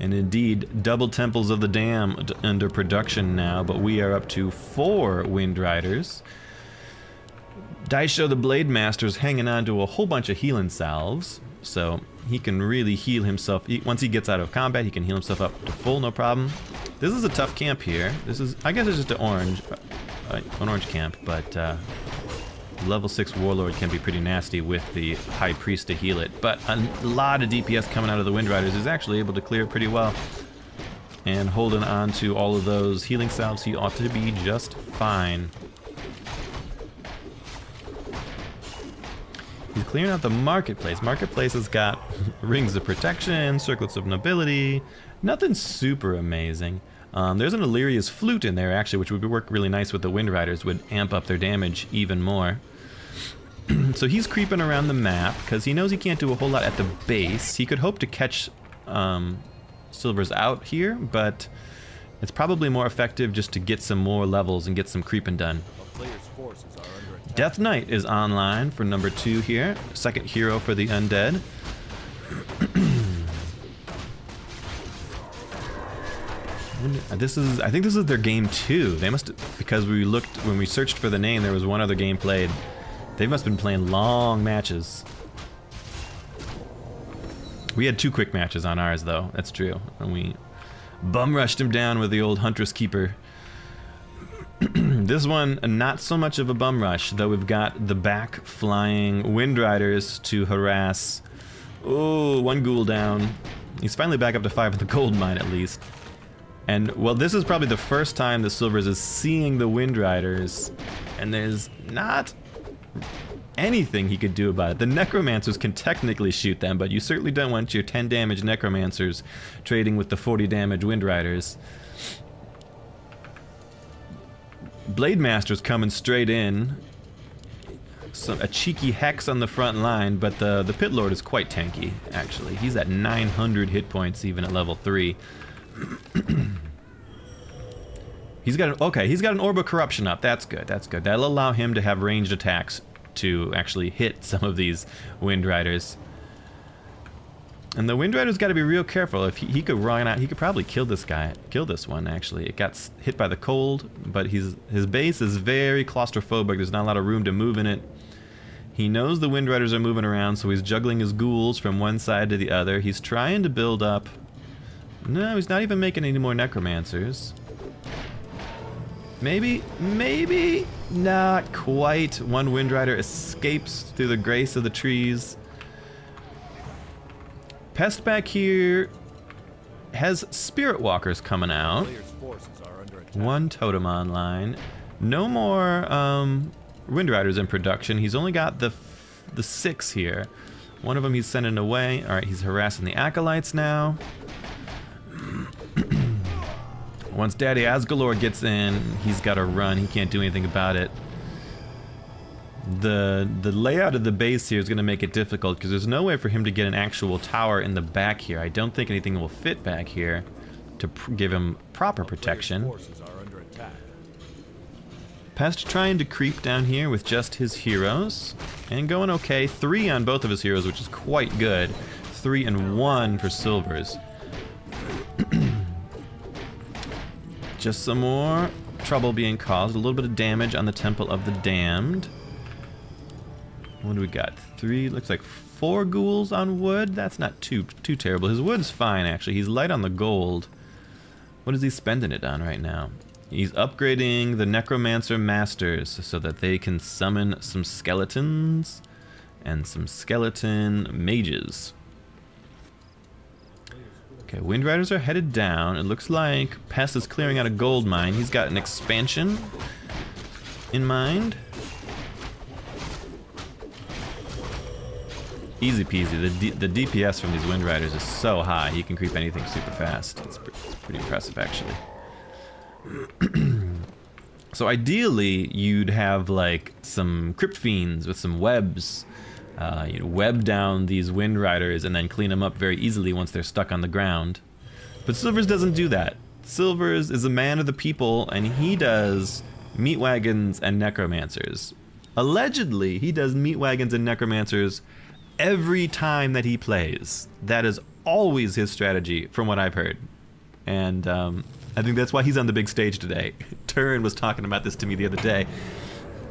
And indeed, double Temples of the Damned under production now, but we are up to 4 Wind Riders. Daisho the Blade Master's hanging on to a whole bunch of healing salves, so he can really heal himself. Once he gets out of combat, he can heal himself up to full, no problem. This is a tough camp here. This is, I guess it's just an orange camp, but level 6 Warlord can be pretty nasty with the High Priest to heal it. But a lot of DPS coming out of the Wind Riders is actually able to clear it pretty well. And holding on to all of those healing salves, he ought to be just fine. He's clearing out the Marketplace. Marketplace has got Rings of Protection, Circlets of Nobility, nothing super amazing. There's an Illyria's Flute in there, actually, which would work really nice with the Wind Riders, would amp up their damage even more. So he's creeping around the map, because he knows he can't do a whole lot at the base. He could hope to catch Silver's out here, but it's probably more effective just to get some more levels and get some creeping done. Death Knight is online for number 2 here, second hero for the undead. I think this is their game 2. They must, because when we searched for the name, there was one other game played. They must have been playing long matches. We had 2 quick matches on ours, though. That's true. And we bum rushed him down with the old Huntress Keeper. This one, not so much of a bum rush, though we've got the back flying Wind Riders to harass. Oh, 1 ghoul down. He's finally back up to 5 at the gold mine, at least. And, well, this is probably the first time the Silvers is seeing the Wind Riders, and there's not anything he could do about it. The Necromancers can technically shoot them, but you certainly don't want your 10 damage Necromancers trading with the 40 damage Wind Riders. Blade Master's coming straight in. A cheeky Hex on the front line, but the Pit Lord is quite tanky, actually. He's at 900 hit points even at level 3. He's got an Orb of Corruption up. That's good. That's good. That'll allow him to have ranged attacks to actually hit some of these Wind Riders. And the Wind Rider's got to be real careful. If he could run out, he could probably kill this one. Actually, it got hit by the cold, but his base is very claustrophobic. There's not a lot of room to move in it. He knows the Wind Riders are moving around, so he's juggling his ghouls from one side to the other. He's trying to build up. No, he's not even making any more Necromancers. Maybe not quite. 1 Wind Rider escapes through the grace of the trees. Pest back here has Spirit Walkers coming out. 1 Totem online. No more Wind Riders in production. He's only got the 6 here. One of them he's sending away. All right, he's harassing the Acolytes now. Once Daddy Asgalor gets in, he's got to run. He can't do anything about it. The layout of the base here is going to make it difficult because there's no way for him to get an actual tower in the back here. I don't think anything will fit back here to give him proper protection. Forces are under attack. Pest trying to creep down here with just his heroes and going okay. 3 on both of his heroes, which is quite good. 3 and 1 for Silvers. Just some more trouble being caused. A little bit of damage on the Temple of the Damned. What do we got? 3, looks like 4 ghouls on wood. That's not too terrible. His wood's fine, actually. He's light on the gold. What is he spending it on right now? He's upgrading the Necromancer Masters so that they can summon some skeletons and some skeleton mages. Okay, Wind Riders are headed down. It looks like Pest is clearing out a gold mine. He's got an expansion in mind. Easy peasy. The DPS from these Wind Riders is so high, he can creep anything super fast. It's pretty impressive, actually. So ideally, you'd have like some Crypt Fiends with some webs. You'd web down these Wind Riders and then clean them up very easily once they're stuck on the ground. But Silvers doesn't do that. Silvers is a man of the people, and he does meat wagons and necromancers. Allegedly, he does meat wagons and necromancers every time that he plays. That is always his strategy, from what I've heard. And I think that's why he's on the big stage today. Turin was talking about this to me the other day.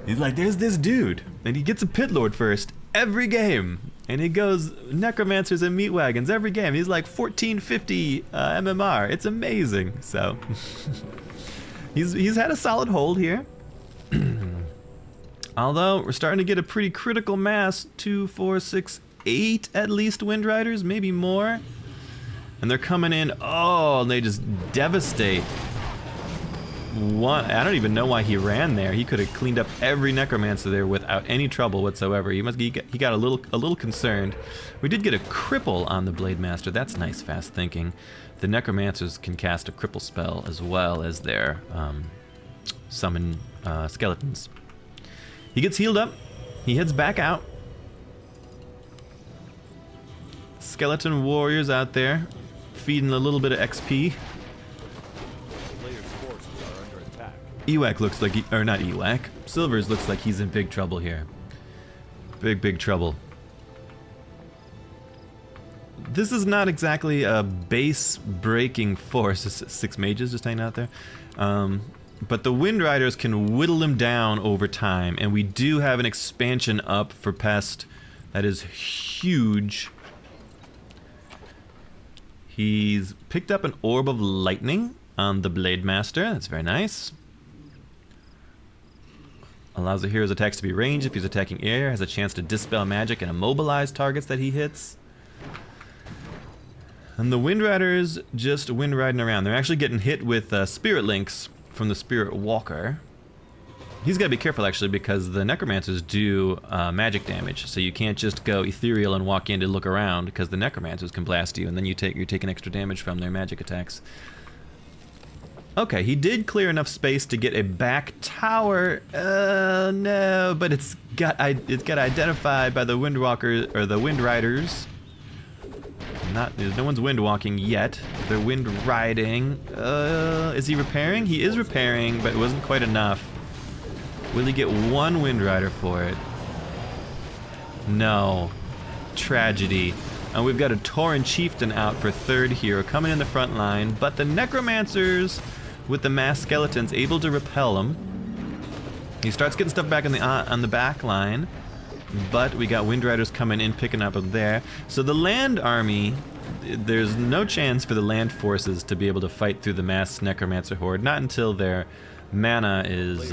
He's like, there's this dude, and he gets a Pit Lord first every game. And he goes necromancers and meat wagons every game. He's like 1450 MMR. It's amazing. So he's had a solid hold here. Although we're starting to get a pretty critical mass, 2, 4, 6, 8 at least Wind Riders, maybe more. And they're coming in, oh, and they just devastate. I don't even know why he ran there. He could have cleaned up every necromancer there without any trouble whatsoever. He got a little concerned. We did get a cripple on the Blade Master. That's nice, fast thinking. The necromancers can cast a cripple spell as well as their summon skeletons. He gets healed up. He heads back out. Skeleton warriors out there feeding a little bit of XP. Ewak looks like or not Ewak. Silvers looks like he's in big trouble here. Big trouble. This is not exactly a base breaking force. 6 mages just hanging out there. But the Wind Riders can whittle them down over time, and we do have an expansion up for Pest that is huge. He's picked up an Orb of Lightning on the Blade Master. That's very nice. Allows the hero's attacks to be ranged if he's attacking air. Has a chance to dispel magic and immobilize targets that he hits. And the Wind Riders just wind riding around. They're actually getting hit with Spirit Links from the Spirit Walker. He's got to be careful actually because the Necromancers do magic damage, so you can't just go ethereal and walk in to look around because the Necromancers can blast you and then you're taking extra damage from their magic attacks. Okay, he did clear enough space to get a back tower. No, but it's got identified by the Windwalker or the Wind Riders. No one's wind walking yet. They're wind riding. Is he repairing? He is repairing, but it wasn't quite enough. Will he get 1 Wind Rider for it? No. Tragedy. And we've got a Tauren Chieftain out for 3rd hero coming in the front line, but the Necromancers with the mass skeletons able to repel him. He starts getting stuff back on the back line, but we got Wind Riders coming in, picking up them there. So the land army, there's no chance for the land forces to be able to fight through the mass Necromancer horde, not until their mana is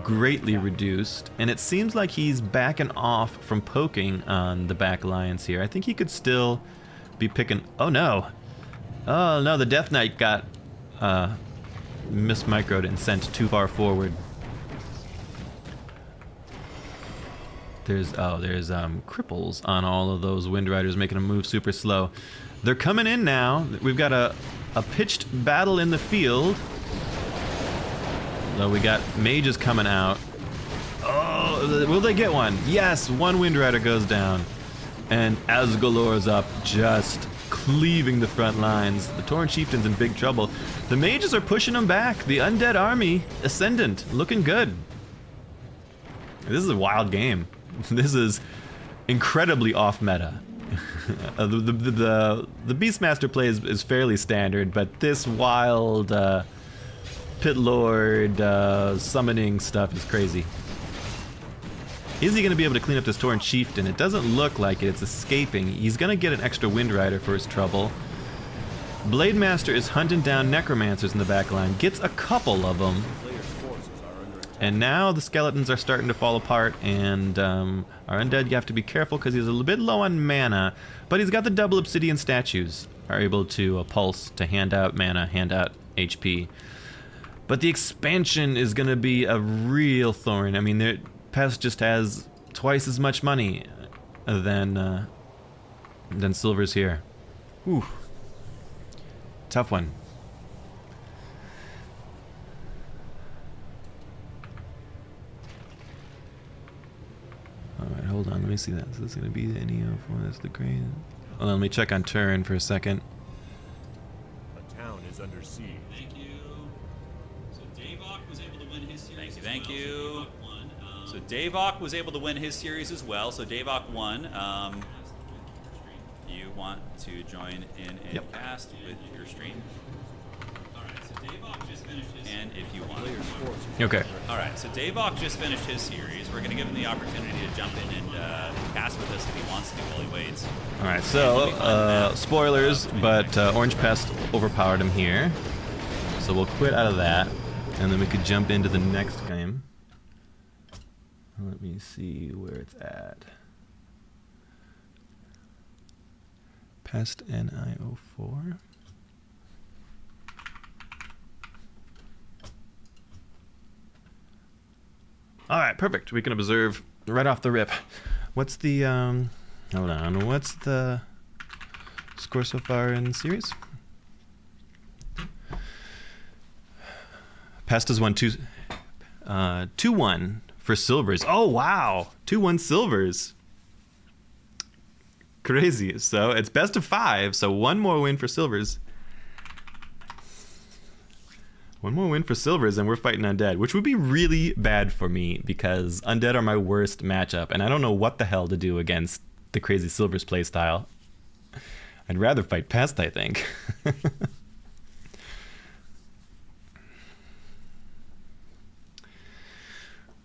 greatly reduced. And it seems like he's backing off from poking on the back lines here. I think he could still be picking... Oh no! Oh no, the Death Knight got mismicroed and sent too far forward. There's cripples on all of those Wind Riders, making them move super slow. They're coming in now. We've got a pitched battle in the field. Though we got mages coming out. Oh, will they get one? Yes, one Wind Rider goes down. And Asgalore's up, just cleaving the front lines. The Tauren Chieftain's in big trouble. The mages are pushing them back. The undead army, ascendant, looking good. This is a wild game. This is incredibly off meta. The Beastmaster play is fairly standard, but this wild Pit Lord summoning stuff is crazy. Is he going to be able to clean up this Tauren Chieftain? It doesn't look like it. It's escaping. He's going to get an extra Wind Rider for his trouble. Blade Master is hunting down Necromancers in the back line. Gets a couple of them. And now the skeletons are starting to fall apart, and our undead, you have to be careful because he's a little bit low on mana, but he's got the double obsidian statues, are able to pulse to hand out mana, hand out HP. But the expansion is going to be a real thorn. I mean, Pest just has twice as much money than Silver's here. Whew. Tough one. Alright, hold on, let me see that. So this is going to be the NEO4, that's the crane. Hold on, let me check on Turin for a second. The town is under siege. Thank you. So Davok was able to win his series. Thank you. So Davok was able to win his series as well. So Davok won. You want to join in a cast with your stream? All right. So Davok just finished his. And if you want. Okay. All right. So Davok just finished his series. We're going to give him the opportunity to jump in and cast with us if he wants to while he waits. All right. So spoilers, but Orange Pest overpowered him here. So we'll quit out of that, and then we could jump into the next game. Let me see where it's at. Pest NIO4. All right, perfect. We can observe right off the rip. What's the hold on. What's the score so far in the series? Pest has won 2-1 for Silvers. Oh wow, 2-1 Silvers. Crazy. So it's best of 5. So one more win for Silvers. One more win for Silvers, and we're fighting Undead, which would be really bad for me because Undead are my worst matchup, and I don't know what the hell to do against the crazy Silvers playstyle. I'd rather fight Pest, I think.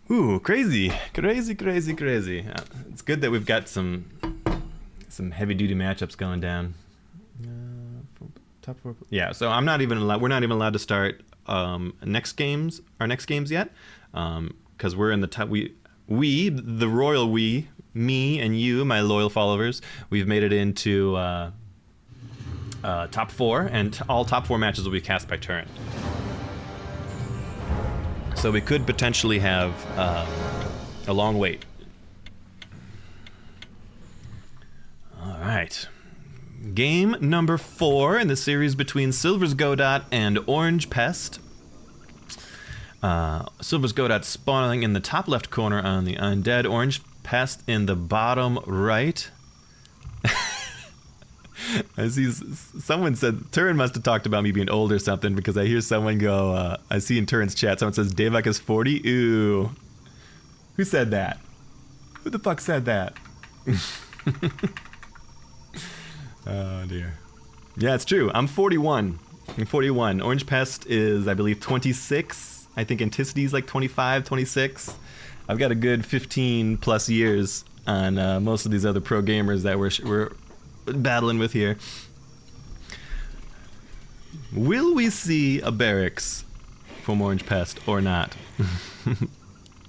Ooh, crazy. Crazy, crazy, crazy. It's good that we've got some heavy-duty matchups going down. Top 4. Yeah, so we're not even allowed to start our next games yet, because we're in the top. The royal me and you, my loyal followers, we've made it into top 4, and all top 4 matches will be cast by turn. So we could potentially have a long wait. All right. Game number 4 in the series between Silver's Godot and Orange Pest. Silver's Godot spawning in the top left corner on the Undead. Orange Pest in the bottom right. I see someone said, Turin must have talked about me being old or something, because I hear someone go, I see in Turin's chat, someone says, Davok is 40? Ooh. Who said that? Who the fuck said that? Oh dear. Yeah, it's true. I'm 41. I'm 41. Orange Pest is, I believe, 26. I think Anticity's like 25, 26. I've got a good 15 plus years on most of these other pro gamers that we're battling with here. Will we see a barracks from Orange Pest or not?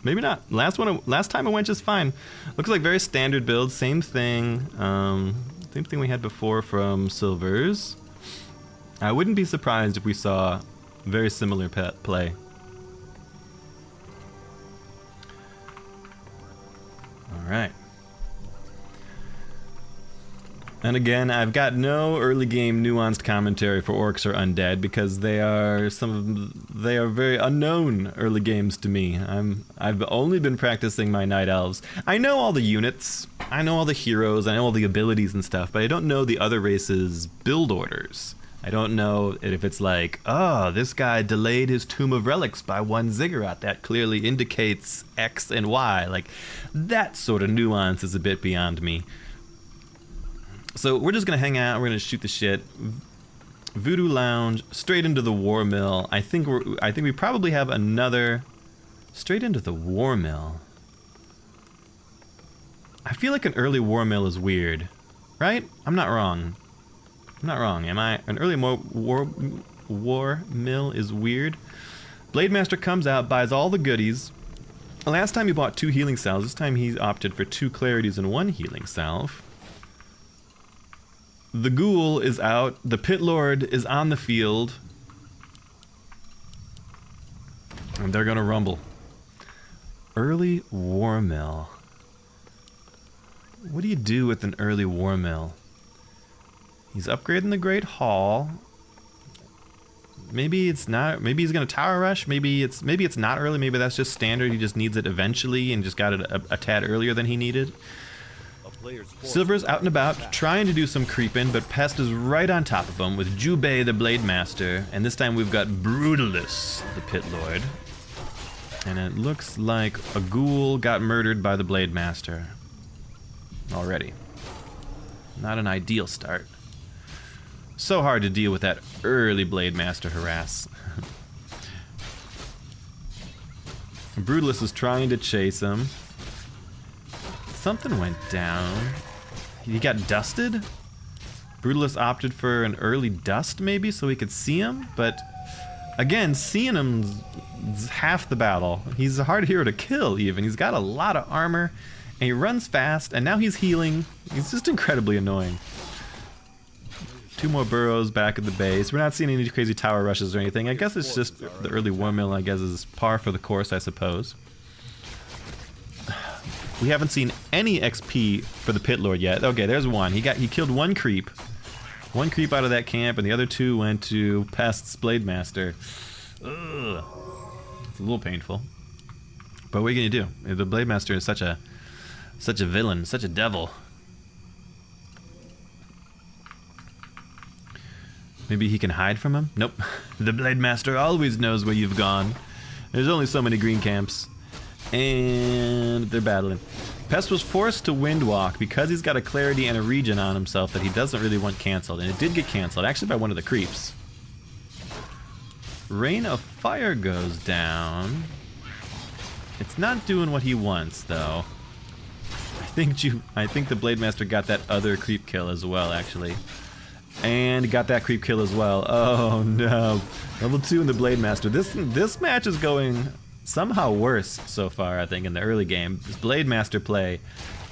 Maybe not. Last time it went just fine. Looks like very standard build. Same thing. Same thing we had before from Silvers. I wouldn't be surprised if we saw very similar play. All Alright. And again, I've got no early game nuanced commentary for Orcs or Undead because they are very unknown early games to me. I've only been practicing my Night Elves. I know all the units, I know all the heroes, I know all the abilities and stuff, but I don't know the other races' build orders. I don't know if it's like, oh, this guy delayed his Tomb of Relics by 1 ziggurat. That clearly indicates X and Y. Like, that sort of nuance is a bit beyond me. So we're just gonna hang out. We're gonna shoot the shit. Voodoo Lounge, straight into the War Mill. I think we probably have another straight into the War Mill. I feel like an early War Mill is weird, right? I'm not wrong. I'm not wrong, am I? An early war mill is weird. Blade Master comes out, buys all the goodies. Last time he bought 2 healing salves. This time he opted for 2 clarities and 1 healing salve. The ghoul is out. The pit lord is on the field. And they're gonna rumble. Early war mill. What do you do with an early war mill? He's upgrading the Great Hall. Maybe it's not. Maybe he's gonna tower rush. Maybe it's not early. Maybe that's just standard. He just needs it eventually and just got it a tad earlier than he needed. Silver's out and about, trying to do some creeping, but Pest is right on top of him with Jubei the Blade Master, and this time we've got Brutalus the Pit Lord. And it looks like a ghoul got murdered by the Blade Master already. Not an ideal start. So hard to deal with that early Blade Master harass. Brutalus is trying to chase him. Something went down. He got dusted? Brutalus opted for an early dust maybe so we could see him, but again, seeing him's half the battle. He's a hard hero to kill even. He's got a lot of armor and he runs fast and now he's healing. He's just incredibly annoying. 2 more burrows back at the base. We're not seeing any crazy tower rushes or anything. I guess it's just the early war mill, I guess, is par for the course, I suppose. We haven't seen any XP for the Pit Lord yet. Okay, there's one. He killed 1 creep. 1 creep out of that camp, and the other 2 went to Pest's Blade Master. Ugh. It's a little painful. But what are you gonna do? The Blade Master is such a villain, such a devil. Maybe he can hide from him? Nope. The Blade Master always knows where you've gone. There's only so many green camps. And they're battling. Pest was forced to Windwalk because he's got a clarity and a regen on himself that he doesn't really want canceled. And it did get canceled, actually by one of the creeps. Rain of Fire goes down. It's not doing what he wants, though. I think the Blade Master got that other creep kill as well, actually. And got that creep kill as well. Oh no. Level 2 in the Blade Master. This match is going somehow worse so far, I think, in the early game. This Blade Master play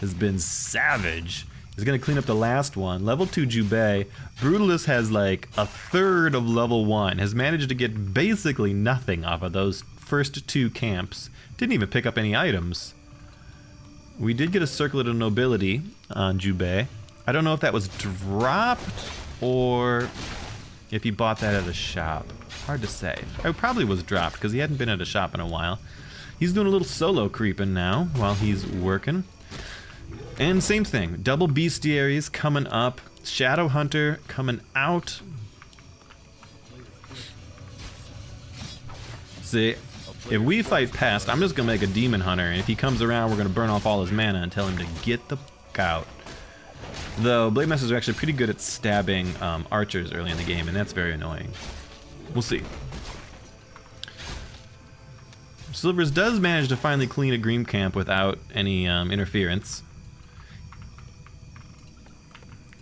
has been savage. He's gonna clean up the last one. Level 2 Jubei. Brutalus has like a third of level 1. Has managed to get basically nothing off of those first 2 camps. Didn't even pick up any items. We did get a Circlet of Nobility on Jubei. I don't know if that was dropped or if he bought that at a shop. Hard to say. It probably was dropped because he hadn't been at a shop in a while. He's doing a little solo creeping now while he's working. And same thing. Double bestiaries coming up. Shadow Hunter coming out. See, if we fight Pest, I'm just going to make a Demon Hunter. And if he comes around, we're going to burn off all his mana and tell him to get the fuck out. Though Blade Masters are actually pretty good at stabbing archers early in the game, and that's very annoying. We'll see. Silvers does manage to finally clean a green camp without any interference.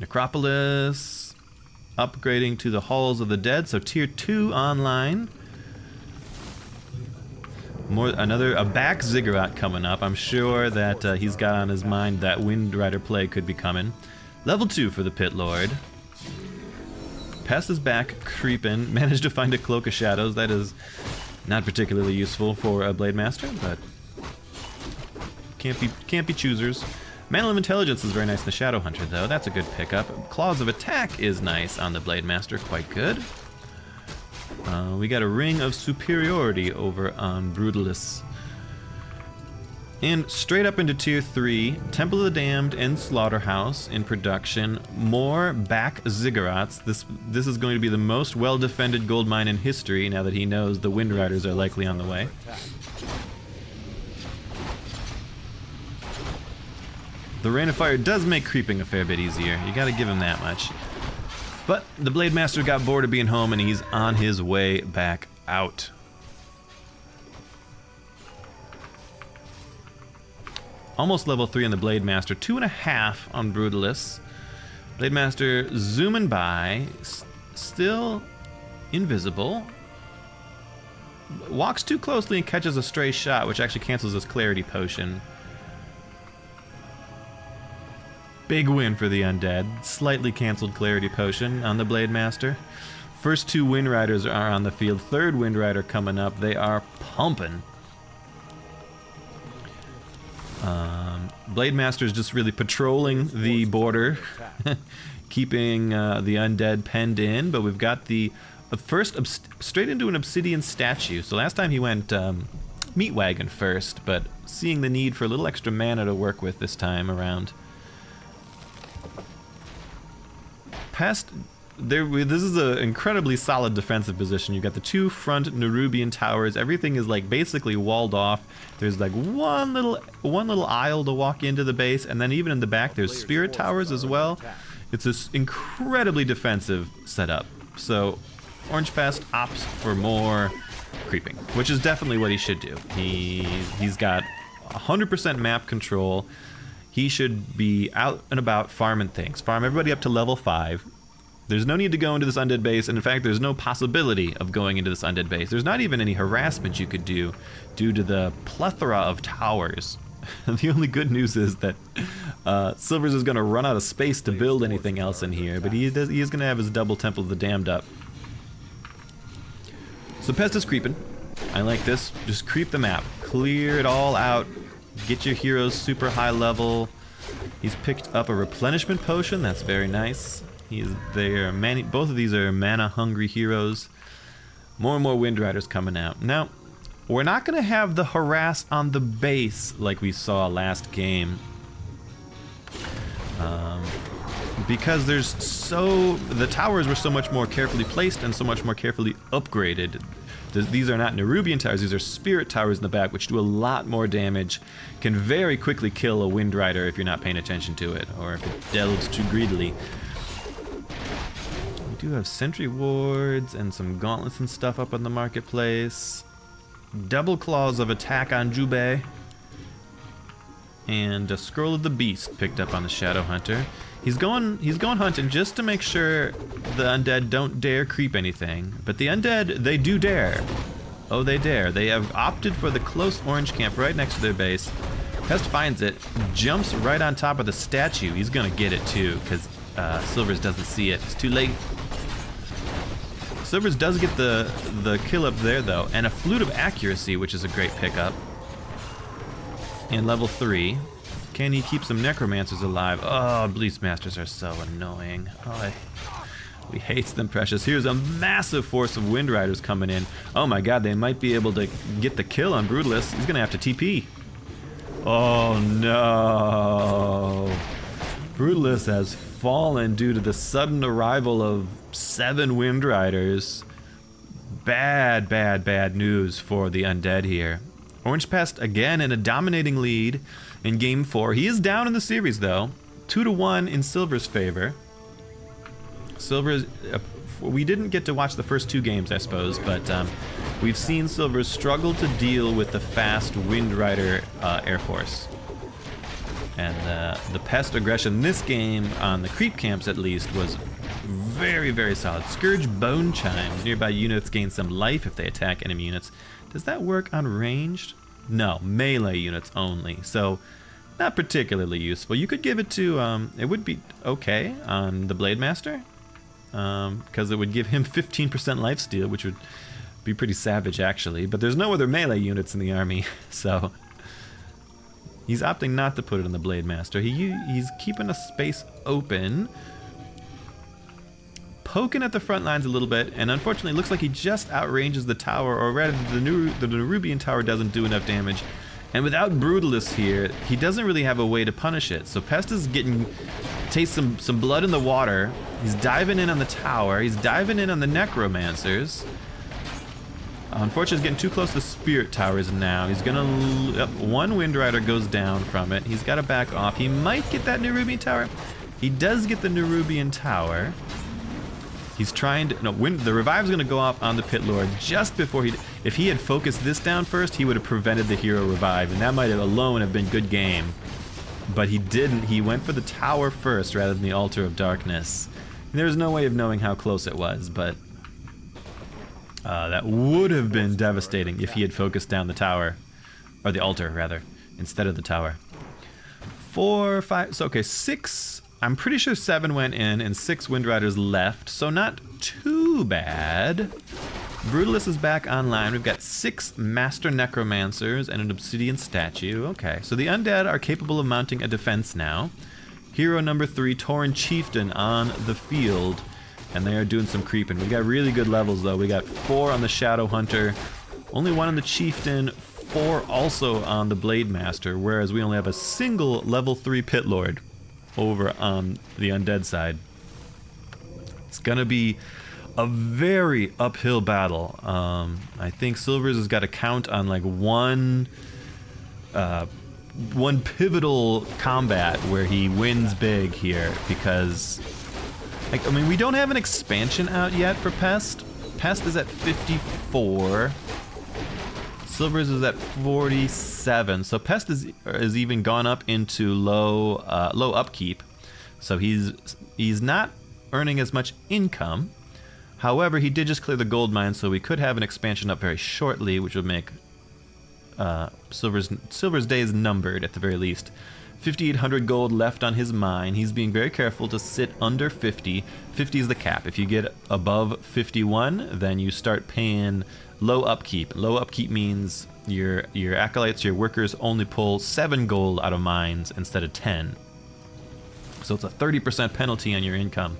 Necropolis upgrading to the Halls of the Dead, so tier 2 online. A back ziggurat coming up. I'm sure that he's got on his mind that Wind Rider play could be coming. Level 2 for the Pit Lord. Pest is back creeping. Managed to find a Cloak of Shadows. That is not particularly useful for a Blade Master, but Can't be choosers. Mantle of Intelligence is very nice in the Shadow Hunter, though. That's a good pickup. Claws of Attack is nice on the Blade Master. Quite good. We got a Ring of Superiority over on Brutalis. And straight up into Tier 3, Temple of the Damned and Slaughterhouse in production. More back ziggurats. This is going to be the most well-defended gold mine in history now that he knows the Wind Riders are likely on the way. The Rain of Fire does make creeping a fair bit easier. You gotta give him that much. But the Blade Master got bored of being home and he's on his way back out. Almost level 3 on the Blade Master, 2.5 on Brutalis. Blade Master zooming by, still invisible. Walks too closely and catches a stray shot, which actually cancels his Clarity Potion. Big win for the Undead. Slightly canceled Clarity Potion on the Blade Master. First 2 Wind Riders are on the field. Third Wind Rider coming up. They are pumping. Blade Master is just really patrolling the border, keeping the Undead penned in. But we've got the first straight into an Obsidian statue. So last time he went Meat Wagon first, but seeing the need for a little extra mana to work with this time around. This is an incredibly solid defensive position. You've got the 2 front Nerubian towers. Everything is like basically walled off. There's like one little aisle to walk into the base, and then even in the back there's spirit towers as well. It's this incredibly defensive setup. So Orange Pest opts for more creeping, which is definitely what he should do. He's got 100% map control. He should be out and about farming things. Farm everybody up to level 5. There's no need to go into this undead base, and in fact, there's no possibility of going into this undead base. There's not even any harassment you could do due to the plethora of towers. The only good news is that Silvers is going to run out of space to build anything else in here, but he is going to have his double Temple of the Damned up. So Pest is creeping. I like this. Just creep the map. Clear it all out. Get your heroes super high level. He's picked up a replenishment potion. That's very nice. Both of these are mana hungry heroes. More and more Wind Riders coming out. Now, we're not going to have the harass on the base like we saw last game. Because the towers were so much more carefully placed and so much more carefully upgraded. These are not Nerubian towers, these are spirit towers in the back, which do a lot more damage, can very quickly kill a Wind Rider if you're not paying attention to it, or if it delves too greedily. We do have sentry wards and some gauntlets and stuff up on the marketplace. Double claws of attack on Jubei. And a Scroll of the Beast picked up on the Shadow Hunter. He's going hunting just to make sure the undead don't dare creep anything. But the undead, they do dare. Oh, they dare. They have opted for the close orange camp right next to their base. Pest finds it, jumps right on top of the statue. He's gonna get it too, because Silvers doesn't see it. It's too late. Silvers does get the kill up there though, and a Flute of Accuracy, which is a great pickup. And level 3. Can he keep some Necromancers alive? Oh, Beastmasters are so annoying. Oh, we hate them precious. Here's a massive force of Wind Riders coming in. Oh my god, they might be able to get the kill on Brutalis. He's gonna have to TP. Oh no. Brutalis has fallen due to the sudden arrival of 7 Wind Riders. Bad, bad, bad news for the undead here. Orange Pest again in a dominating lead in Game 4. He is down in the series though, 2-1 in Silver's favor. Silver's, we didn't get to watch the first 2 games, I suppose, but we've seen Silver struggle to deal with the fast Wind Rider Air Force. And the Pest aggression this game, on the creep camps at least, was very, very solid. Scourge Bone Chimes. Nearby units gain some life if they attack enemy units. Does that work on ranged? No, melee units only. So, not particularly useful. You could give it to, it would be okay on the Blade Master. Because it would give him 15% lifesteal, which would be pretty savage actually. But there's no other melee units in the army, so He's opting not to put it on the Blade Master. He's keeping a space open. Poking at the front lines a little bit, and unfortunately it looks like he just outranges the tower, or rather the Nerubian tower doesn't do enough damage. And without Brutalist here, he doesn't really have a way to punish it. So Pest is tastes some blood in the water. He's diving in on the tower. He's diving in on the Necromancers. Unfortunately, he's getting too close to the Spirit Towers now. He's gonna... one Wind Rider goes down from it. He's got to back off. He might get that Nerubian tower. He does get the Nerubian tower. He's trying to... No, the Revive's going to go off on the Pit Lord just before he... If he had focused this down first, he would have prevented the Hero Revive, and that might have alone have been good game. But he didn't. He went for the tower first rather than the Altar of Darkness. And there's no way of knowing how close it was, but... that would have been devastating if he had focused down the tower. Or the altar, rather, instead of the tower. 4, 5... So, okay, 6... I'm pretty sure 7 went in and 6 Wind Riders left, so not too bad. Brutalist is back online. We've got 6 Master Necromancers and an Obsidian Statue. Okay, so the Undead are capable of mounting a defense now. Hero number 3, Tauren Chieftain on the field. And they are doing some creeping. We got really good levels though. We got 4 on the Shadow Hunter, only 1 on the Chieftain, 4 also on the Blade Master, whereas we only have a single level 3 Pit Lord over on the Undead side. It's gonna be a very uphill battle. I think Silvers has got to count on like one pivotal combat where he wins big here, because I mean, we don't have an expansion out yet for Pest. Pest is at 54. Silvers is at 47. So Pest is even gone up into low upkeep. So he's not earning as much income. However, he did just clear the gold mine, so we could have an expansion up very shortly, which would make Silver's days numbered at the very least. 5,800 gold left on his mine. He's being very careful to sit under 50. 50 is the cap. If you get above 51, then you start paying low upkeep. Low upkeep means your acolytes, your workers only pull 7 gold out of mines instead of 10. So it's a 30% penalty on your income.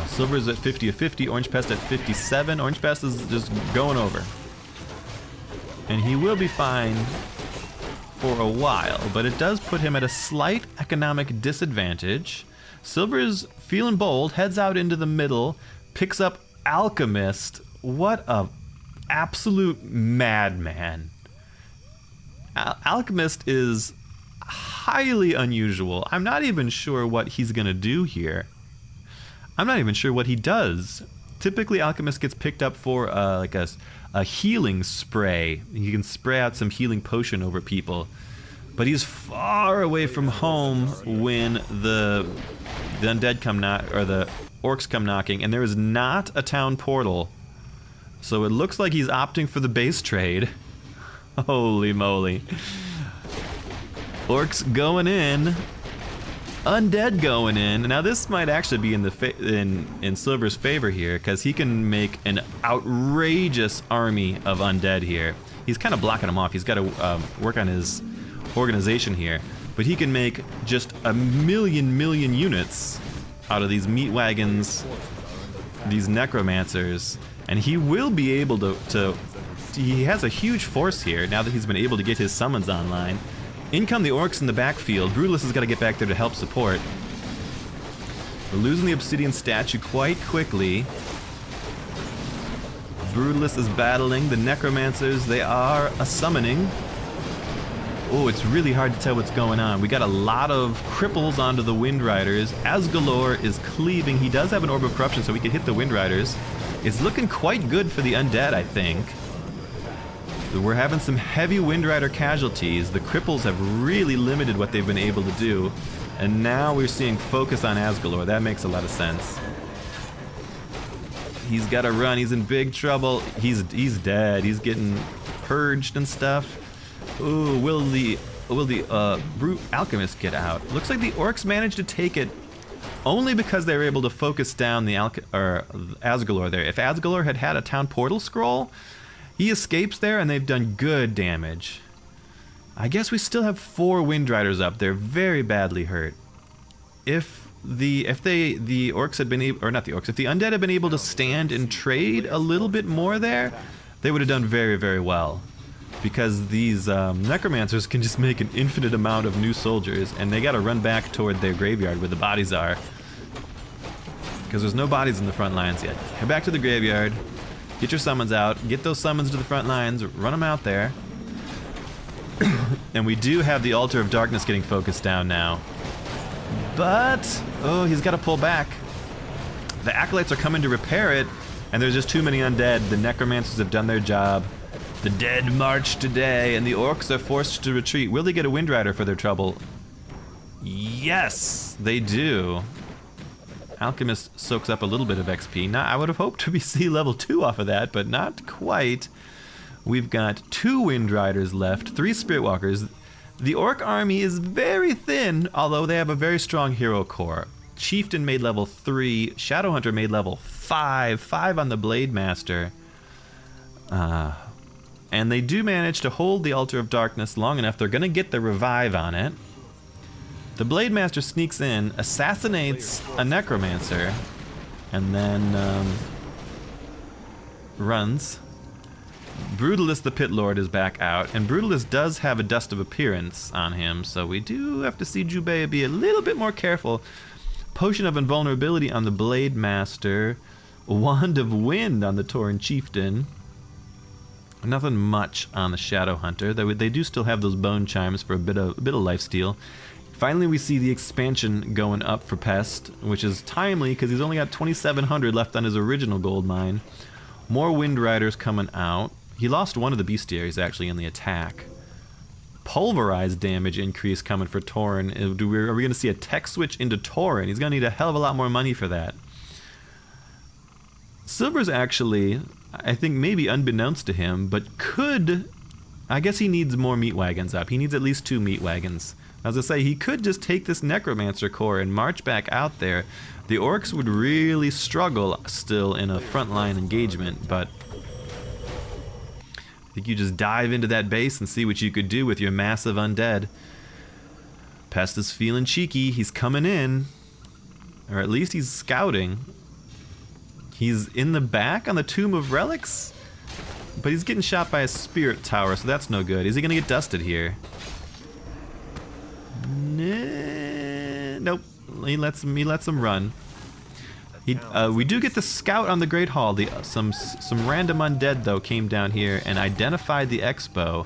Silver's at 50 of 50. Orange Pest at 57. Orange Pest is just going over. And he will be fine for a while, but it does put him at a slight economic disadvantage. Silver's feeling bold, heads out into the middle, picks up Alchemist. What a absolute madman. Alchemist is highly unusual. I'm not even sure what he's gonna do here. I'm not even sure what he does. Typically Alchemist gets picked up for like a healing spray. You can spray out some healing potion over people. But he's far away from home when the undead come or the orcs come knocking, and there is not a town portal. So it looks like he's opting for the base trade. Holy moly. Orcs going in. Undead going in. Now this might actually be in Silver's favor here, because he can make an outrageous army of undead here. He's kind of blocking them off. He's got to work on his organization here, but he can make just a million units out of these meat wagons, these necromancers, and he will be able to he has a huge force here now that he's been able to get his summons online. In come the orcs in the backfield. Brutalist has got to get back there to help support. We're losing the Obsidian Statue quite quickly. Brutalist is battling the Necromancers. They are a summoning. Oh, it's really hard to tell what's going on. We got a lot of cripples onto the Wind Riders. Asgalore is cleaving. He does have an Orb of Corruption, so we can hit the Wind Riders. It's looking quite good for the Undead, I think. We're having some heavy Wind Rider casualties. The cripples have really limited what they've been able to do. And now we're seeing focus on Asgalore. That makes a lot of sense. He's got to run. He's in big trouble. He's dead. He's getting purged and stuff. Ooh, will the Brute Alchemist get out? Looks like the Orcs managed to take it only because they were able to focus down the Asgalore there. If Asgalore had a town portal scroll, he escapes there and they've done good damage. I guess we still have 4 Wind Riders up. They're very badly hurt. If the orcs had been able, or not the orcs, if the undead had been able to stand and trade a little bit more there, they would have done very, very well. Because these necromancers can just make an infinite amount of new soldiers, and they gotta run back toward their graveyard where the bodies are. Because there's no bodies in the front lines yet. Head back to the graveyard, get your summons out, get those summons to the front lines, run them out there. And we do have the Altar of Darkness getting focused down now. But, oh, he's gotta pull back. The Acolytes are coming to repair it, and there's just too many undead. The necromancers have done their job. The dead march today, and the orcs are forced to retreat. Will they get a Wind Rider for their trouble? Yes, they do. Alchemist soaks up a little bit of XP. Now, I would have hoped to be sea level 2 off of that, but not quite. We've got 2 Wind Riders left, 3 Spirit Walkers. The Orc army is very thin, although they have a very strong hero core. Chieftain made level 3, Shadowhunter made level 5, 5 on the Blade Master. And they do manage to hold the Altar of Darkness long enough. They're gonna get the revive on it. The Blade Master sneaks in, assassinates a Necromancer, and then runs. Brutalist the Pit Lord is back out, and Brutalist does have a Dust of Appearance on him, so we do have to see Jubei be a little bit more careful. Potion of Invulnerability on the Blade Master, Wand of Wind on the Tauren Chieftain. Nothing much on the Shadowhunter. They do still have those bone chimes for a bit of lifesteal. Finally, we see the expansion going up for Pest, which is timely because he's only got 2,700 left on his original gold mine. More Wind Riders coming out. He lost one of the bestiaries actually in the attack. Pulverized damage increase coming for Tauren. Are we going to see a tech switch into Tauren? He's going to need a hell of a lot more money for that. Silver's actually, I think maybe unbeknownst to him, but could, I guess he needs more meat wagons up. He needs at least 2 meat wagons. As I say, he could just take this Necromancer core and march back out there. The Orcs would really struggle still in a frontline engagement, but I think you just dive into that base and see what you could do with your massive undead. Pest is feeling cheeky. He's coming in, or at least he's scouting. He's in the back on the Tomb of Relics, but he's getting shot by a Spirit Tower, so that's no good. Is he gonna get dusted here? Nope. He lets him run. We do get the scout on the Great Hall. Some random undead though came down here and identified the Expo,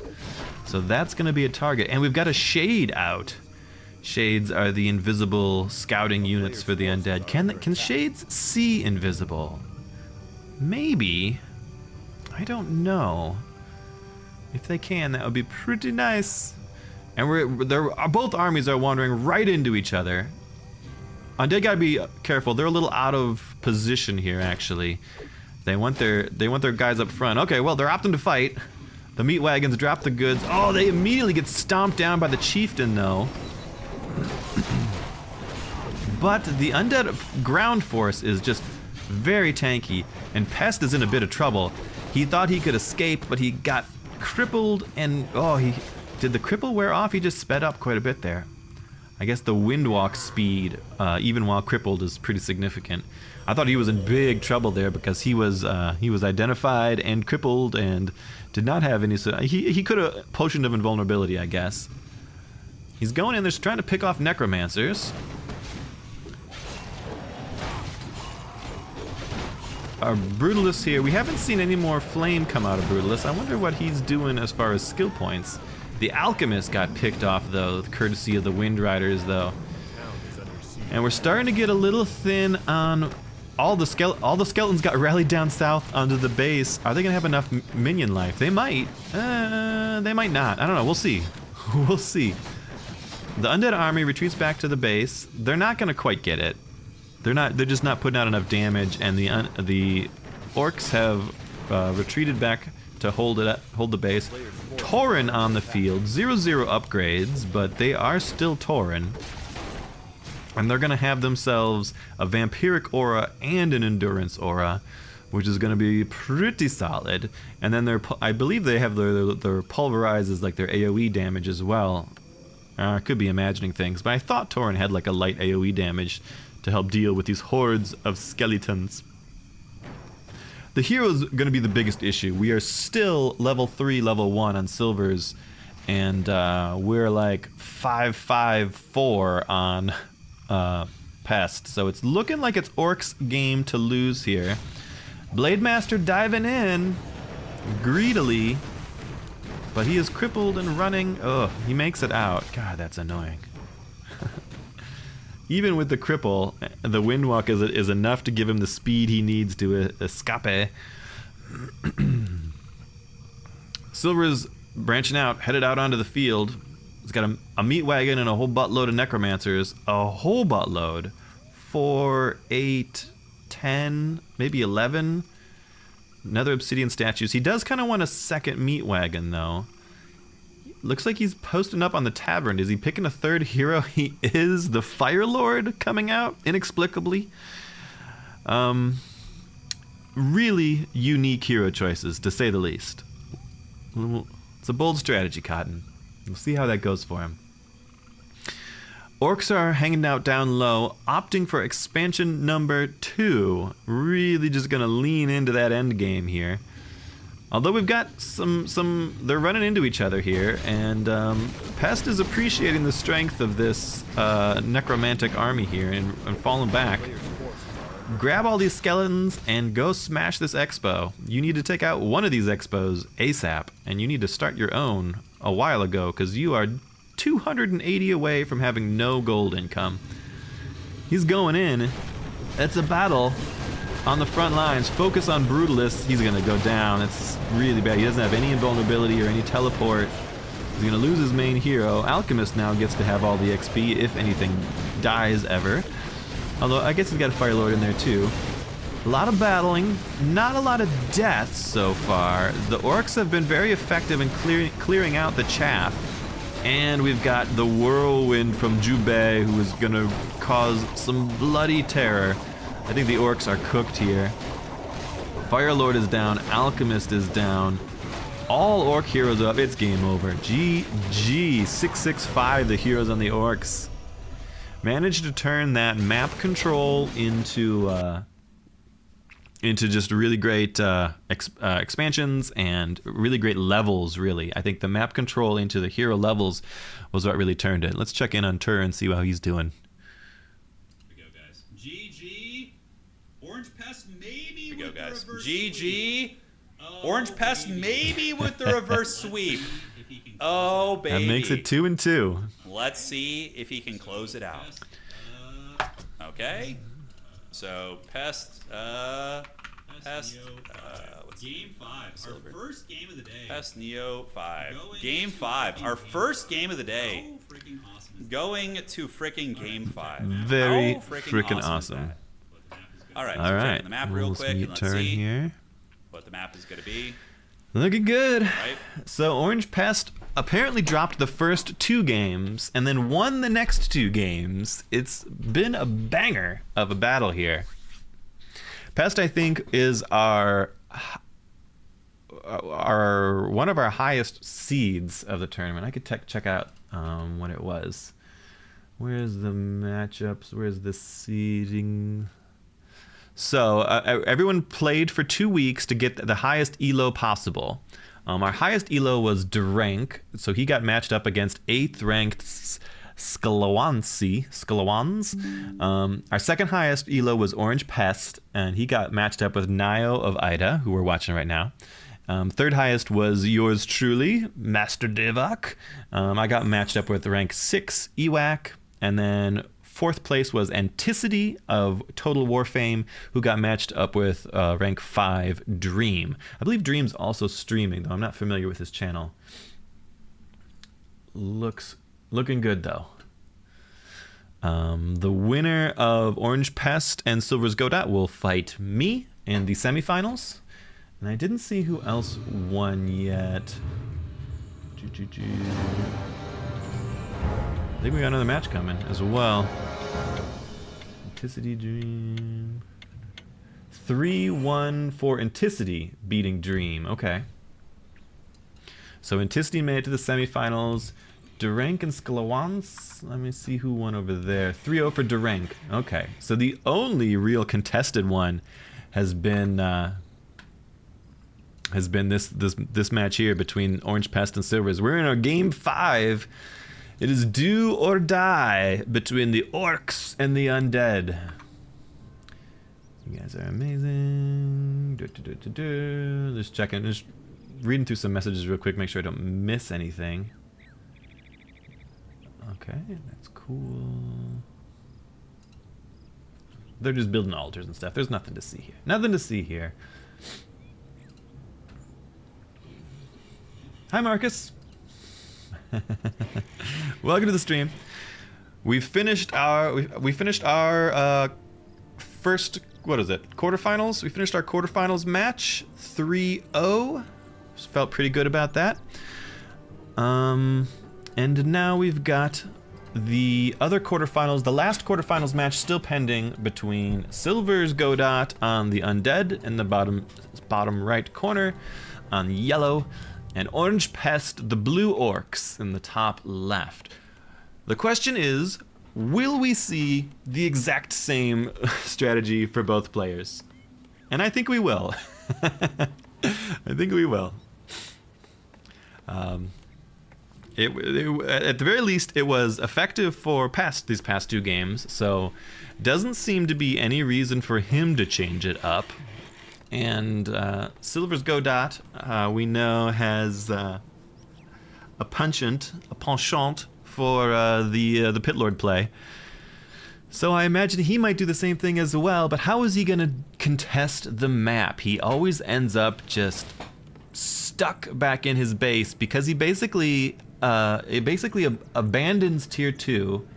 so that's gonna be a target. And we've got a Shade out. Shades are the invisible scouting units for the undead. Can Shades see invisible? Maybe. I don't know. If they can, that would be pretty nice. And both armies are wandering right into each other. Undead gotta be careful. They're a little out of position here, actually. They want their guys up front. Okay, well, they're opting to fight. The meat wagons drop the goods. Oh, they immediately get stomped down by the chieftain, though. But the undead ground force is just very tanky, and Pest is in a bit of trouble. He thought he could escape, but he got crippled, and did the cripple wear off? He just sped up quite a bit there. I guess the windwalk speed, even while crippled, is pretty significant. I thought he was in big trouble there because he was identified and crippled and did not have any. He could have Potion of Invulnerability, I guess. He's going in there trying to pick off necromancers. Our Brutalist here, we haven't seen any more flame come out of Brutalist. I wonder what he's doing as far as skill points. The Alchemist got picked off though, courtesy of the Wind Riders though. And we're starting to get a little thin on all the skeletons got rallied down south onto the base. Are they gonna have enough minion life? They might. They might not. I don't know. We'll see. We'll see. The undead army retreats back to the base. They're not gonna quite get it. They're just not putting out enough damage, and the orcs have retreated back to hold the base. Tauren on the field, 0/0 upgrades, but they are still Tauren. And they're gonna have themselves a vampiric aura and an endurance aura, which is going to be pretty solid. And then I believe they have their pulverize as like their AoE damage as well. I could be imagining things, but I thought Tauren had like a light AoE damage to help deal with these hordes of skeletons. The hero's going to be the biggest issue. We are still level 3, level 1 on silvers, and we're like 5-5-4 on Pest. So it's looking like it's Orcs' game to lose here. Blademaster diving in greedily, but he is crippled and running. Ugh, he makes it out. God, that's annoying. Even with the cripple, the Windwalk is enough to give him the speed he needs to escape. Silver's branching out, headed out onto the field. He's got a meat wagon and a whole buttload of necromancers. A whole buttload. 4, 8, 10, maybe 11. Another obsidian statues. He does kind of want a second meat wagon, though. Looks like he's posting up on the tavern. Is he picking a third hero? He is. The Fire Lord coming out inexplicably. Really unique hero choices, to say the least. It's a bold strategy, Cotton. We'll see how that goes for him. Orcs are hanging out down low, opting for expansion number 2. Really just gonna lean into that end game here. Although we've got they're running into each other here, and Pest is appreciating the strength of this necromantic army here and falling back. Grab all these skeletons and go smash this expo. You need to take out one of these expos ASAP, and you need to start your own a while ago, because you are 280 away from having no gold income. He's going in. It's a battle on the front lines. Focus on Brutalist. He's gonna go down. It's really bad. He doesn't have any invulnerability or any teleport. He's gonna lose his main hero. Alchemist now gets to have all the XP, if anything dies ever. Although I guess he's got a Fire Lord in there too. A lot of battling, not a lot of deaths so far. The Orcs have been very effective in clearing out the chaff. And we've got the Whirlwind from Jubei, who is gonna cause some bloody terror. I think the Orcs are cooked here. Fire Lord is down, Alchemist is down. All Orc heroes up, it's game over. GG, 665 the heroes on the Orcs. Managed to turn that map control into just really great expansions and really great levels, really. I think the map control into the hero levels was what really turned it. Let's check in on Tur and see how he's doing. Here we go, guys. GG. Orange Pest maybe with the reverse GG. Orange Pest maybe with the reverse sweep. Oh, baby. That makes it 2-2. Let's see if he can close it out. Okay. So, Pest, Game 5, our first game of the day. Pest Neo 5. Game 5, our first game of the day. Going to freaking Game 5. Very freaking awesome. Alright, all right. The map real quick and let's see here. What the map is going to be. Looking good. Right. So Orange Pest apparently dropped the first 2 games and then won the next 2 games. It's been a banger of a battle here. Pest, I think, is our one of our highest seeds of the tournament. I could check out what it was. Where's the matchups? Where's the seeding? So everyone played for 2 weeks to get the highest elo possible. Our highest elo was Drank, so he got matched up against 8th ranked Scalawans. Our second highest elo was Orange Pest, and he got matched up with Nio of Ida, who we're watching right now. Third highest was yours truly, Master Devok. I got matched up with rank 6 Ewak, and then 4th place was Anticity of Total War fame, who got matched up with rank 5 Dream. I believe Dream's also streaming, though I'm not familiar with his channel. Looking good, though. The winner of Orange Pest and Silver's Godot will fight me in the semifinals. And I didn't see who else won yet. I think we got another match coming as well. Anticity Dream. 3-1 for Anticity, beating Dream. Okay. So Anticity made it to the semifinals. Durank and Sklawans. Let me see who won over there. 3-0 for Durank. Okay. So the only real contested one has been this match here between Orange Pest and Silvers. We're in our game 5. It is do or die between the Orcs and the Undead. You guys are amazing. Just checking, just reading through some messages real quick, make sure I don't miss anything. Okay, that's cool. They're just building altars and stuff. There's nothing to see here. Nothing to see here. Hi, Marcus. Welcome to the stream. We finished our first, what is it, quarterfinals? We finished our quarterfinals match 3-0. Felt pretty good about that. And now we've got the other quarterfinals, the last quarterfinals match still pending between Silver's Godot on the Undead in the bottom right corner on yellow, and Orange Pest, the blue Orcs, in the top left. The question is, will we see the exact same strategy for both players? And I think we will. I think we will. At the very least, it was effective for these past 2 games, so doesn't seem to be any reason for him to change it up. And Silver's Godot, we know, has a penchant for the Pit Lord play. So I imagine he might do the same thing as well, but how is he going to contest the map? He always ends up just stuck back in his base because he basically abandons tier 2.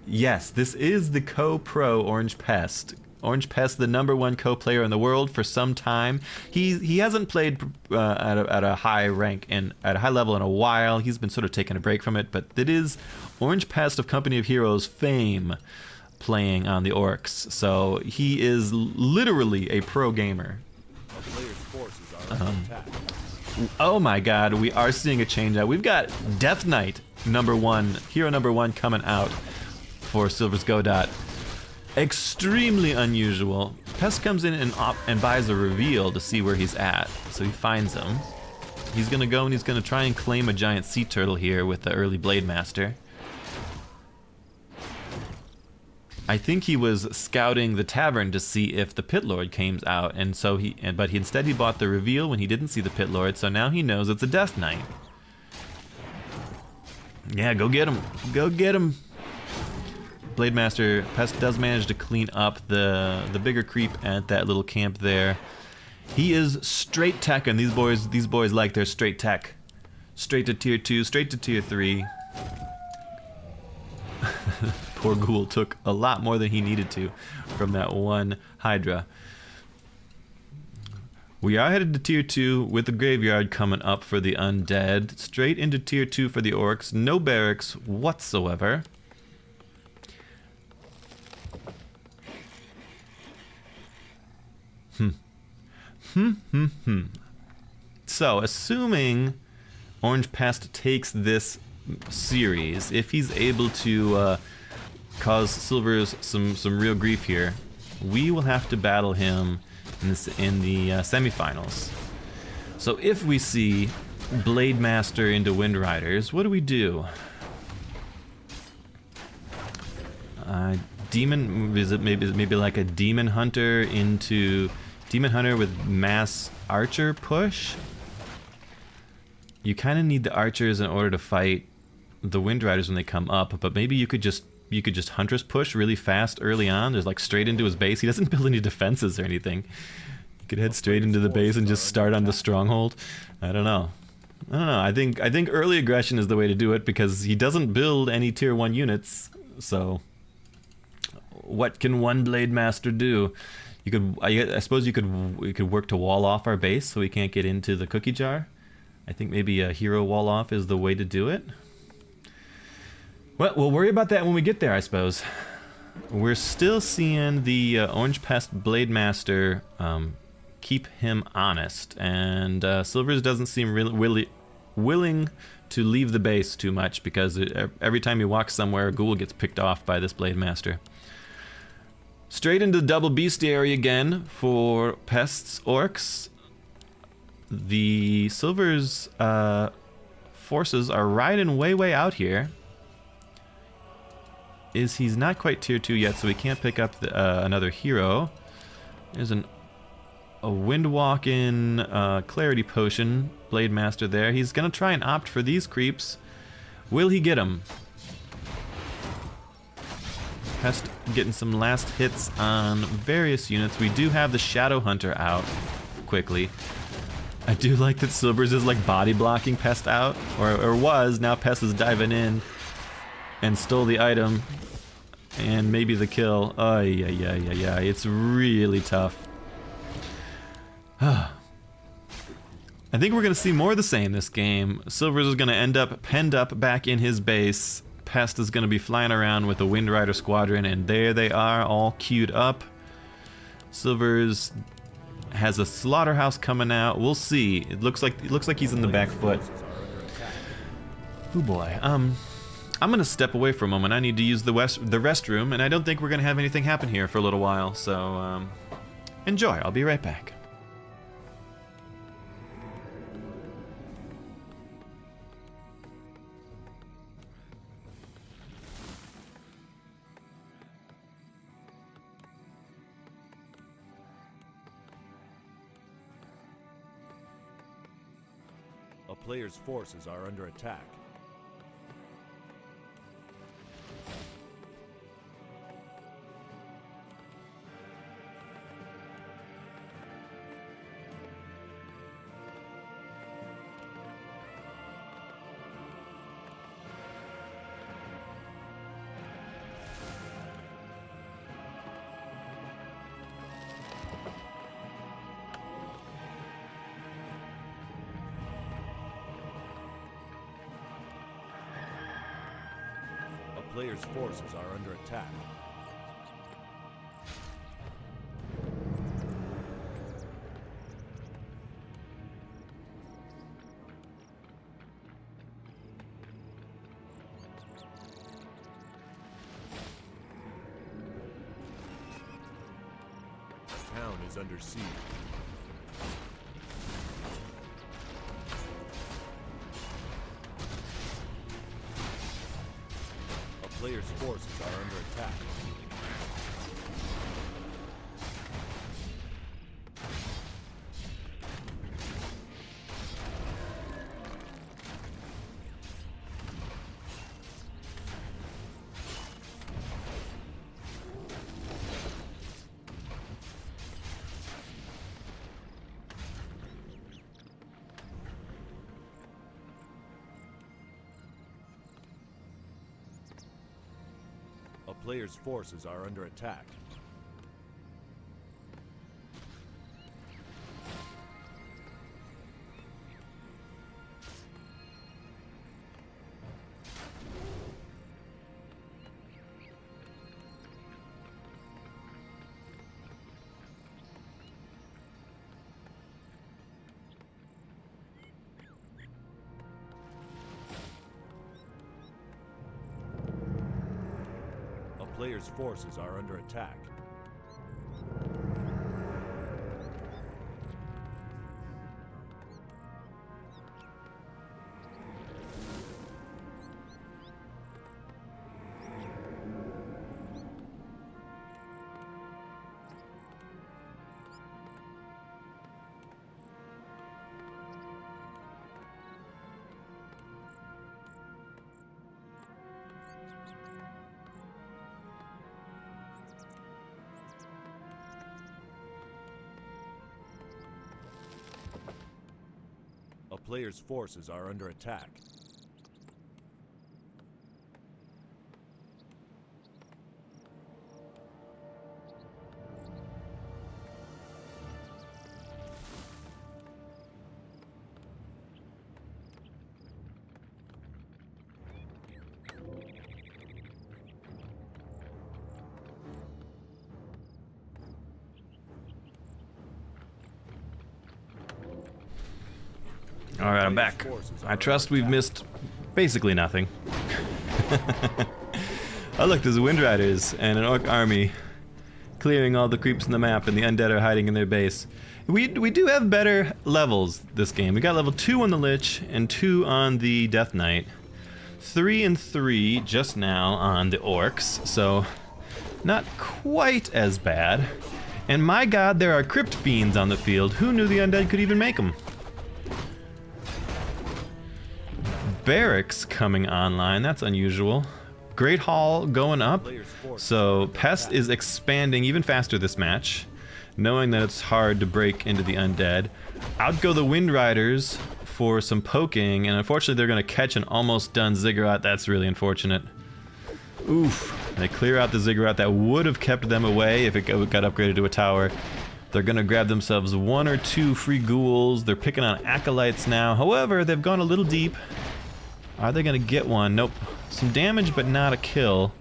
Yes, this is the co-pro Orange Pest. Orange Pest, the #1 co-player in the world for some time. He hasn't played at a high rank and at a high level in a while. He's been sort of taking a break from it, but it is Orange Pest of Company of Heroes fame playing on the Orcs. So he is literally a pro gamer. Oh my god, we are seeing a change out. We've got Death Knight #1, hero #1 coming out for Silver's Godot. Extremely unusual. Pest comes in and buys a reveal to see where he's at. So he finds him. He's gonna go and he's gonna try and claim a giant sea turtle here with the early Blade Master. I think he was scouting the tavern to see if the Pit Lord came out, and so instead he bought the reveal when he didn't see the Pit Lord, so now he knows it's a Death Knight. Yeah, go get him. Go get him. Blade Master Pest does manage to clean up the bigger creep at that little camp there. He is straight tech, and these boys like their straight tech. Straight to tier 2, straight to tier 3. Poor Ghoul took a lot more than he needed to from that one Hydra. We are headed to tier 2 with the graveyard coming up for the Undead. Straight into tier 2 for the Orcs. No barracks whatsoever. So, assuming Orange Pest takes this series, if he's able to cause Silver's some real grief here, we will have to battle him in the semifinals. So if we see Blade Master into Wind Riders, what do we do? Demon, is it maybe like a Demon Hunter into Demon Hunter with mass archer push? You kind of need the archers in order to fight the Wind Riders when they come up, but maybe you could just Huntress push really fast early on. There's like straight into his base. He doesn't build any defenses or anything. You could head straight into the base and just start on the stronghold. I don't know. I think early aggression is the way to do it because he doesn't build any tier 1 units. So what can one Blade Master do? You could, I suppose we could work to wall off our base so we can't get into the cookie jar. I think maybe a hero wall off is the way to do it. Well, we'll worry about that when we get there, I suppose. we're still seeing the Orange Pest Blade Master keep him honest, and Silvers doesn't seem really willing to leave the base too much, because every time he walks somewhere, a ghoul gets picked off by this Blade Master. Straight into the double bestiary again for Pest's Orcs. The Silvers forces are riding way out here. He's not quite tier 2 yet, so we can't pick up another hero. There's a Windwalking Clarity Potion Blade Master there. He's gonna try and opt for these creeps. Will he get them? Pest getting some last hits on various units. We do have the Shadow Hunter out quickly. I do like that Silvers is like body blocking Pest out, or was. Now Pest is diving in and stole the item and maybe the kill. Oh yeah. It's really tough. I think we're gonna see more of the same this game. Silvers is gonna end up penned up back in his base. Pest is gonna be flying around with the Wind Rider Squadron, and there they are, all queued up. Silvers has a slaughterhouse coming out. We'll see. It looks like he's in the back foot. Oh boy. I'm gonna step away for a moment. I need to use the restroom, and I don't think we're gonna have anything happen here for a little while. So enjoy. I'll be right back. A player's forces are under attack. Player's forces are under attack. The town is under siege. Player's forces are under attack. A player's forces are under attack. Player's forces are under attack. A player's forces are under attack. Alright, I'm back. I trust we've missed basically nothing. Oh look, there's Wind Riders and an Orc army clearing all the creeps in the map, and the undead are hiding in their base. We do have better levels this game. We got level 2 on the Lich and 2 on the Death Knight. 3 and 3 just now on the Orcs, so not quite as bad. And my god, there are Crypt Fiends on the field. Who knew the undead could even make them? Barracks coming online, that's unusual. Great Hall going up, so Pest is expanding even faster this match, knowing that it's hard to break into the undead. Out go the Wind Riders for some poking, and unfortunately they're going to catch an almost done Ziggurat. That's really unfortunate. Oof. They clear out the Ziggurat. That would have kept them away if it got upgraded to a tower. They're going to grab themselves 1 or 2 free ghouls. They're picking on Acolytes now. However, they've gone a little deep. Are they going to get one? Nope. Some damage, but not a kill.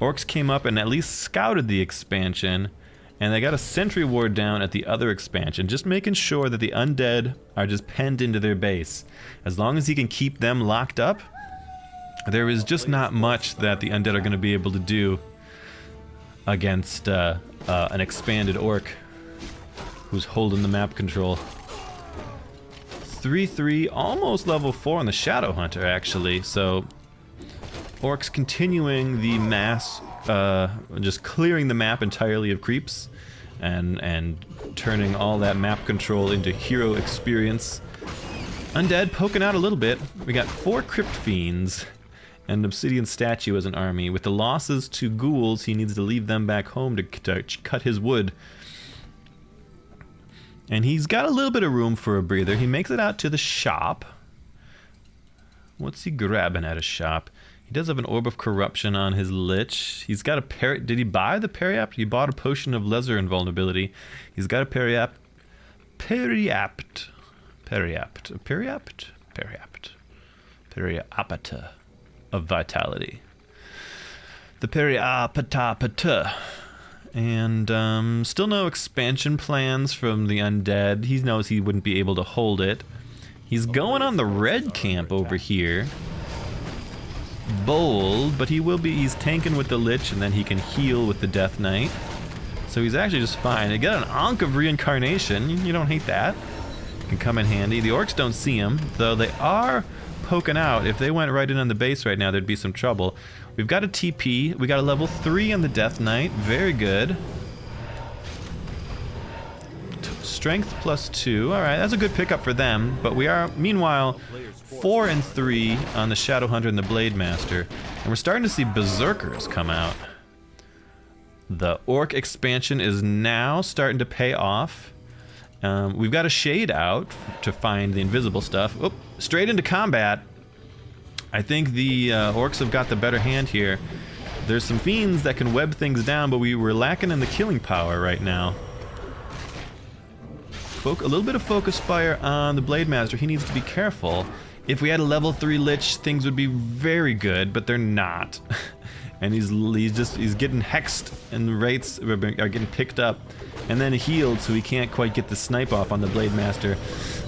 Orcs came up and at least scouted the expansion, and they got a sentry ward down at the other expansion, just making sure that the undead are just penned into their base. As long as he can keep them locked up, there is just not much that the undead are going to be able to do against an expanded orc who's holding the map control. 3-3, almost level 4 on the Shadow Hunter, actually, so Orcs continuing the mass, just clearing the map entirely of creeps and turning all that map control into hero experience. Undead poking out a little bit. We got 4 Crypt Fiends and Obsidian Statue as an army. With the losses to ghouls, he needs to leave them back home to cut his wood. And he's got a little bit of room for a breather. He makes it out to the shop. What's he grabbing at a shop? He does have an Orb of Corruption on his Lich. He's got a did he buy the Periapt? He bought a Potion of Lesser Invulnerability. He's got a Periapt. Periapta of Vitality. The Periapta. And still no expansion plans from the undead. He knows he wouldn't be able to hold it. He's going on the red camp over here. Bold, but he's tanking with the Lich, and then he can heal with the Death Knight. So he's actually just fine. They got an Ankh of Reincarnation. You don't hate that. Can come in handy. The Orcs don't see him, though they are poking out. If they went right in on the base right now, there'd be some trouble. We've got a TP. We got a level 3 on the Death Knight. Very good. Strength +2. Alright, that's a good pickup for them. But we are, meanwhile, 4 and 3 on the Shadow Hunter and the Blade Master. And we're starting to see Berserkers come out. The Orc expansion is now starting to pay off. We've got a Shade out to find the invisible stuff. Oop, straight into combat. I think the Orcs have got the better hand here. There's some Fiends that can web things down, but we were lacking in the killing power right now. A little bit of Focus Fire on the Blade Master. He needs to be careful. If we had a level 3 Lich, things would be very good, but they're not. And he's getting hexed, and rates are getting picked up, and then healed, so he can't quite get the snipe off on the Blade Master.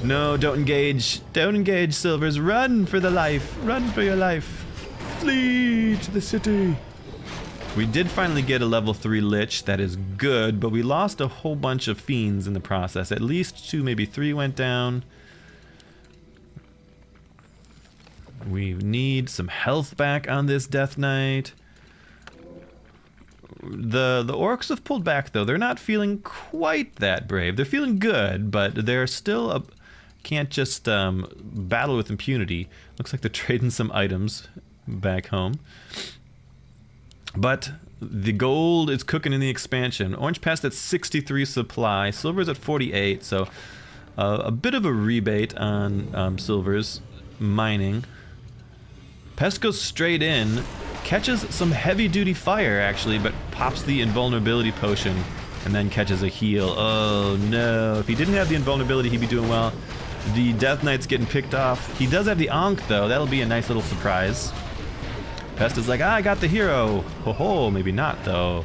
No, don't engage. Don't engage, Silvers. Run for the life. Run for your life. Flee to the city. We did finally get a level 3 Lich. That is good, but we lost a whole bunch of Fiends in the process. At least 2, maybe 3 went down. We need some health back on this Death Knight. The Orcs have pulled back, though. They're not feeling quite that brave. They're feeling good, but they're still can't just battle with impunity. Looks like they're trading some items back home. But the gold is cooking in the expansion. Orange Pest at 63 supply. Silver's at 48, so a bit of a rebate on Silver's mining. Pest goes straight in, catches some heavy-duty fire, actually, but pops the invulnerability potion and then catches a heal. Oh, no. If he didn't have the invulnerability, he'd be doing well. The Death Knight's getting picked off. He does have the Ankh, though. That'll be a nice little surprise. Pest is like, I got the hero. Ho-ho, maybe not, though.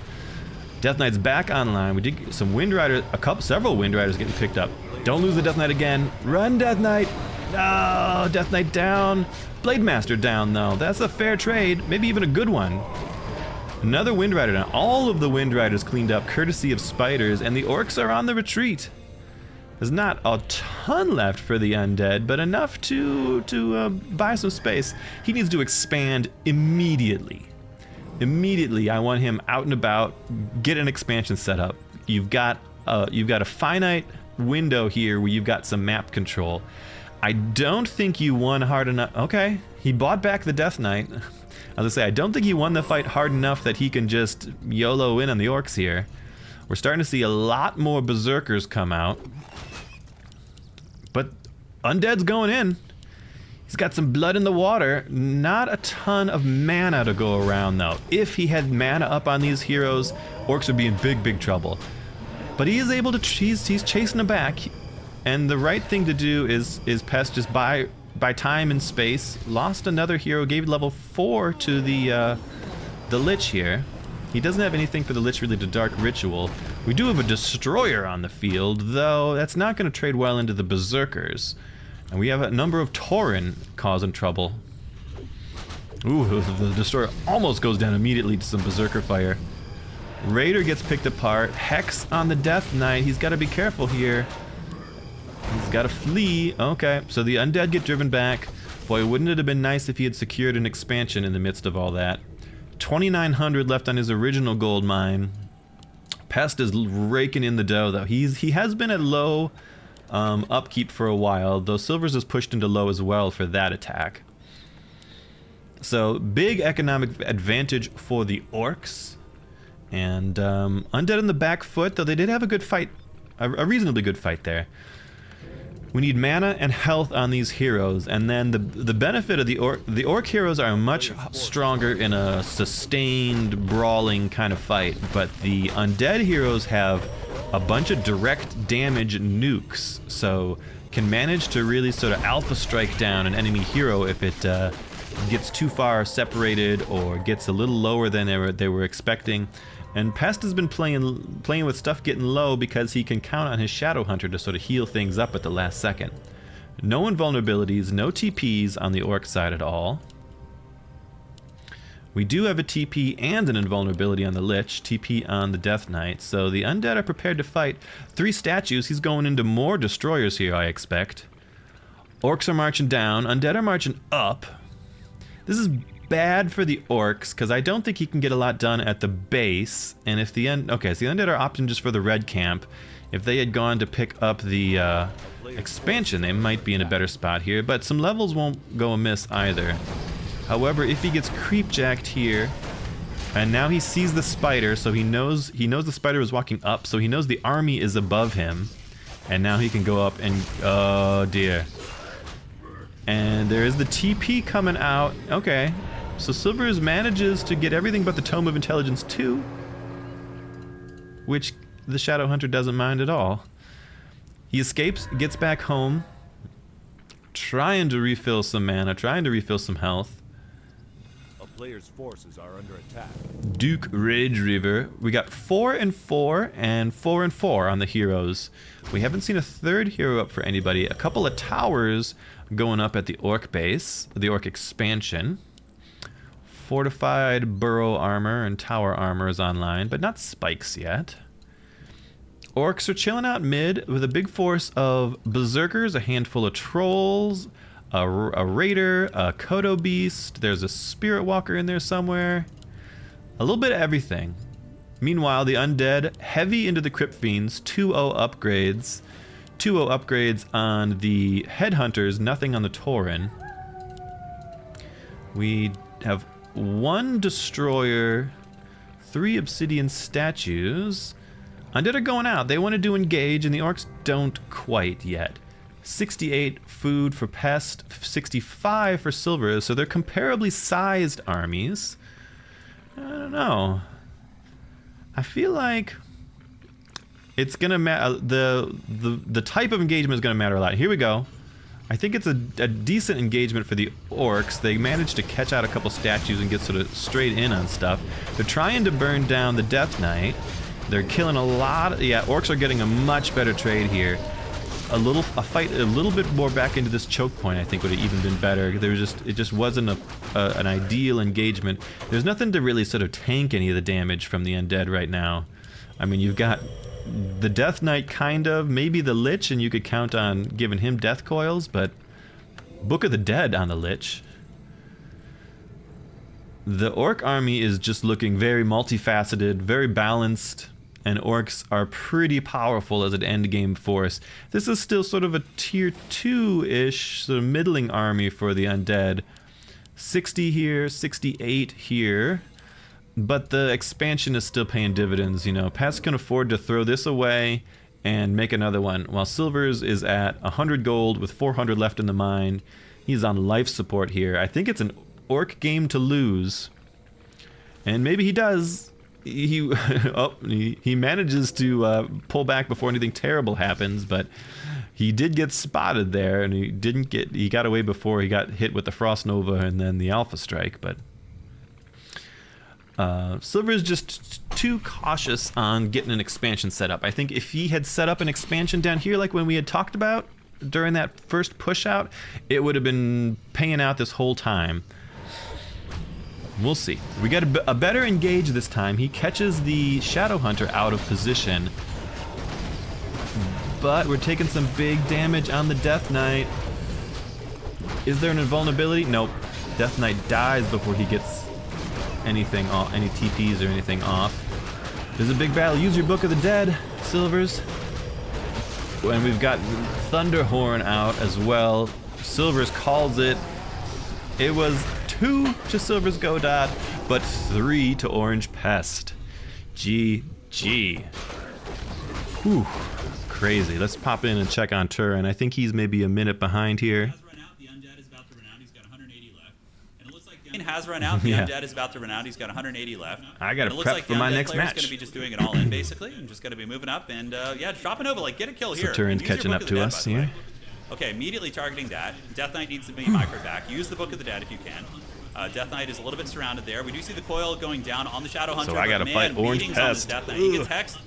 Death Knight's back online. We did get some Wind Riders, several Wind Riders getting picked up. Don't lose the Death Knight again. Run, Death Knight. No, Death Knight down. Blade Master down, though. That's a fair trade, maybe even a good one. Another Wind Rider down. All of the Wind Riders cleaned up, courtesy of spiders, and the Orcs are on the retreat. There's not a ton left for the undead, but enough to buy some space. He needs to expand immediately. Immediately, I want him out and about. Get an expansion set up. You've got a finite window here where you've got some map control. I don't think you won hard enough. Okay, he bought back the Death Knight. As I say, I don't think he won the fight hard enough that he can just YOLO in on the Orcs here. We're starting to see a lot more Berserkers come out. But Undead's going in. He's got some blood in the water. Not a ton of mana to go around, though. If he had mana up on these heroes, Orcs would be in big, big trouble. But he is able to, he's chasing them back. And the right thing to do is Pest just buy time and space. Lost another hero, gave level 4 to the Lich here. He doesn't have anything for the Lich related to Dark Ritual. We do have a Destroyer on the field, though that's not going to trade well into the Berserkers. And we have a number of Tauren causing trouble. Ooh, the Destroyer almost goes down immediately to some Berserker fire. Raider gets picked apart. Hex on the Death Knight. He's got to be careful here. He's got to flee. Okay, so the Undead get driven back. Boy, wouldn't it have been nice if he had secured an expansion in the midst of all that. 2,900 left on his original gold mine. Pest is raking in the dough, though. He has been at low upkeep for a while, though Silvers is pushed into low as well for that attack. So, big economic advantage for the Orcs. And Undead on the back foot, though they did have a good fight, a reasonably good fight there. We need mana and health on these heroes, and then the benefit of the Orc heroes are much stronger in a sustained, brawling kind of fight, but the Undead heroes have a bunch of direct damage nukes, so can manage to really sort of alpha strike down an enemy hero if it gets too far separated or gets a little lower than they were expecting. And Pest has been playing with stuff getting low because he can count on his Shadow Hunter to sort of heal things up at the last second. No invulnerabilities, no TPs on the Orc side at all. We do have a TP and an invulnerability on the Lich, TP on the Death Knight, so the Undead are prepared to fight. 3 statues, he's going into more Destroyers here, I expect. Orcs are marching down, Undead are marching up. This is bad for the Orcs, because I don't think he can get a lot done at the base, and if the okay, so the Undead are opting just for the red camp. If they had gone to pick up the expansion, they might be in a better spot here, but some levels won't go amiss either. However, if he gets creep-jacked here, and now he sees the spider, so he knows the spider is walking up, so he knows the army is above him, and now he can go up and, oh dear. And there is the TP coming out. Okay, so Silvers manages to get everything but the Tome of Intelligence 2, which the Shadow Hunter doesn't mind at all. He escapes, gets back home, trying to refill some mana, trying to refill some health. A player's forces are under attack. Duke Rage Reaver. We got 4 and 4 and 4 and 4 on the heroes. We haven't seen a third hero up for anybody. A couple of towers going up at the Orc base, the Orc expansion. Fortified burrow armor and tower armor is online, but not spikes yet. Orcs are chilling out mid with a big force of berserkers, a handful of trolls, a raider, a Kodo beast, there's a spirit walker in there somewhere. A little bit of everything. Meanwhile, the undead heavy into the crypt fiends, 2-0 upgrades. 2-0 upgrades on the headhunters, nothing on the Tauren. We have 1 destroyer, 3 obsidian statues. Undead are going out. They wanted to engage, and the Orcs don't quite yet. 68 food for Pest, 65 for Silver, so they're comparably sized armies. I don't know. I feel like it's gonna matter. The type of engagement is gonna matter a lot. Here we go. I think it's a decent engagement for the Orcs. They managed to catch out a couple statues and get sort of straight in on stuff. They're trying to burn down the Death Knight. They're killing a lot. Yeah, Orcs are getting a much better trade here. a fight a little bit more back into this choke point, I think would have even been better. It just wasn't an ideal engagement. There's nothing to really sort of tank any of the damage from the undead right now. I mean, you've got the Death Knight kind of, maybe the Lich, and you could count on giving him death coils, but Book of the Dead on the Lich. The Orc army is just looking very multifaceted, very balanced, and Orcs are pretty powerful as an endgame force. This is still sort of a tier 2-ish, sort of middling army for the undead. 60 here, 68 here. But the expansion is still paying dividends, you know. Pest can afford to throw this away and make another one, while Silvers is at 100 gold with 400 left in the mine. He's on life support here. I think it's an Orc game to lose. And maybe he does. He manages to pull back before anything terrible happens, but he did get spotted there, and he got away before he got hit with the Frost Nova and then the Alpha Strike, but Silver is just too cautious on getting an expansion set up. I think if he had set up an expansion down here like when we had talked about during that first push out, it would have been paying out this whole time. We'll see. We get a better engage this time. He catches the Shadow Hunter out of position, but we're taking some big damage on the Death Knight. Is there an invulnerability? Nope. Death Knight dies before he gets anything off, any TPs or anything off. There's a big battle. Use your Book of the Dead, Silvers. And we've got Thunderhorn out as well. Silvers calls it. It was 2 to Silver's Godot, but 3 to Orange Pest. GG. Whew. Crazy. Let's pop in and check on Turin. I think he's maybe a minute behind here. Has run out. The undead is about to run out. He's got 180 left. I got to prep for my next match. He's going to be just doing it all in, basically. I'm just going to be moving up and, yeah, dropping over. Like, get a kill here. So Turin's catching up to us here. Okay, immediately targeting that. Death Knight needs to be microed back. Use the Book of the Dead if you can. Death Knight is a little bit surrounded there. We do see the coil going down on the Shadow Hunter. So I got to fight Orange Pest. Death Knight. He gets hexed.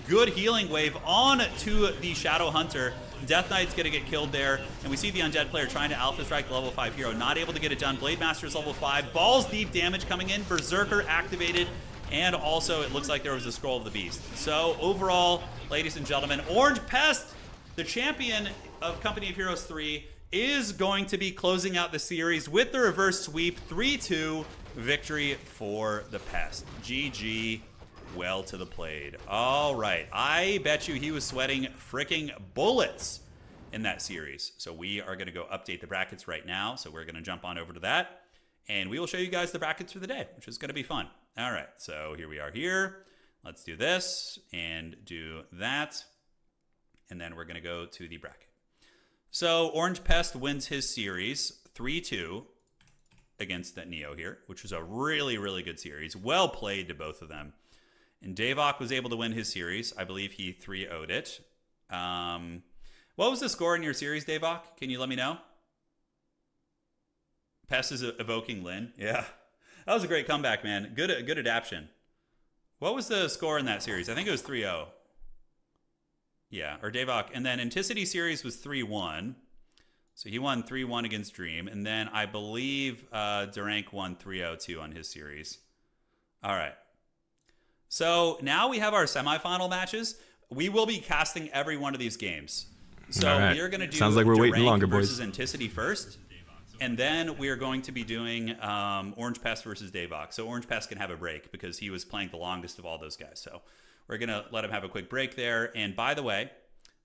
Good healing wave on to the Shadow Hunter. Death Knight's going to get killed there, and we see the undead player trying to Alpha Strike the level 5 hero, not able to get it done. Blade Master's level 5, balls deep damage coming in, Berserker activated, and also it looks like there was a Scroll of the Beast. So overall, ladies and gentlemen, Orange Pest, the champion of Company of Heroes 3, is going to be closing out the series with the reverse sweep, 3-2 victory for the Pest. GG. Well to the played. All right. I bet you he was sweating freaking bullets in that series. So we are going to go update the brackets right now. So we're going to jump on over to that. And we will show you guys the brackets for the day, which is going to be fun. All right. So here we are here. Let's do this and do that. And then we're going to go to the bracket. So Orange Pest wins his series 3-2 against that Neo here, which was a really, really good series. Well played to both of them. And Davok was able to win his series. I believe he 3-0'd it. What was the score in your series, Davok? Can you let me know? Pest is evoking Lynn. Yeah. That was a great comeback, man. Good adaptation. What was the score in that series? I think it was 3-0. Yeah, or Davok. And then Anticity series was 3-1. So he won 3-1 against Dream. And then I believe Durank won 3-0 too on his series. All right. So now we have our semifinal matches. We will be casting every one of these games. So right. We are going to do Sounds like we're waiting longer, versus boys. Anticity first. And then we are going to be doing Orange Pest versus Davok. So Orange Pest can have a break because he was playing the longest of all those guys. So we're going to let him have a quick break there. And by the way,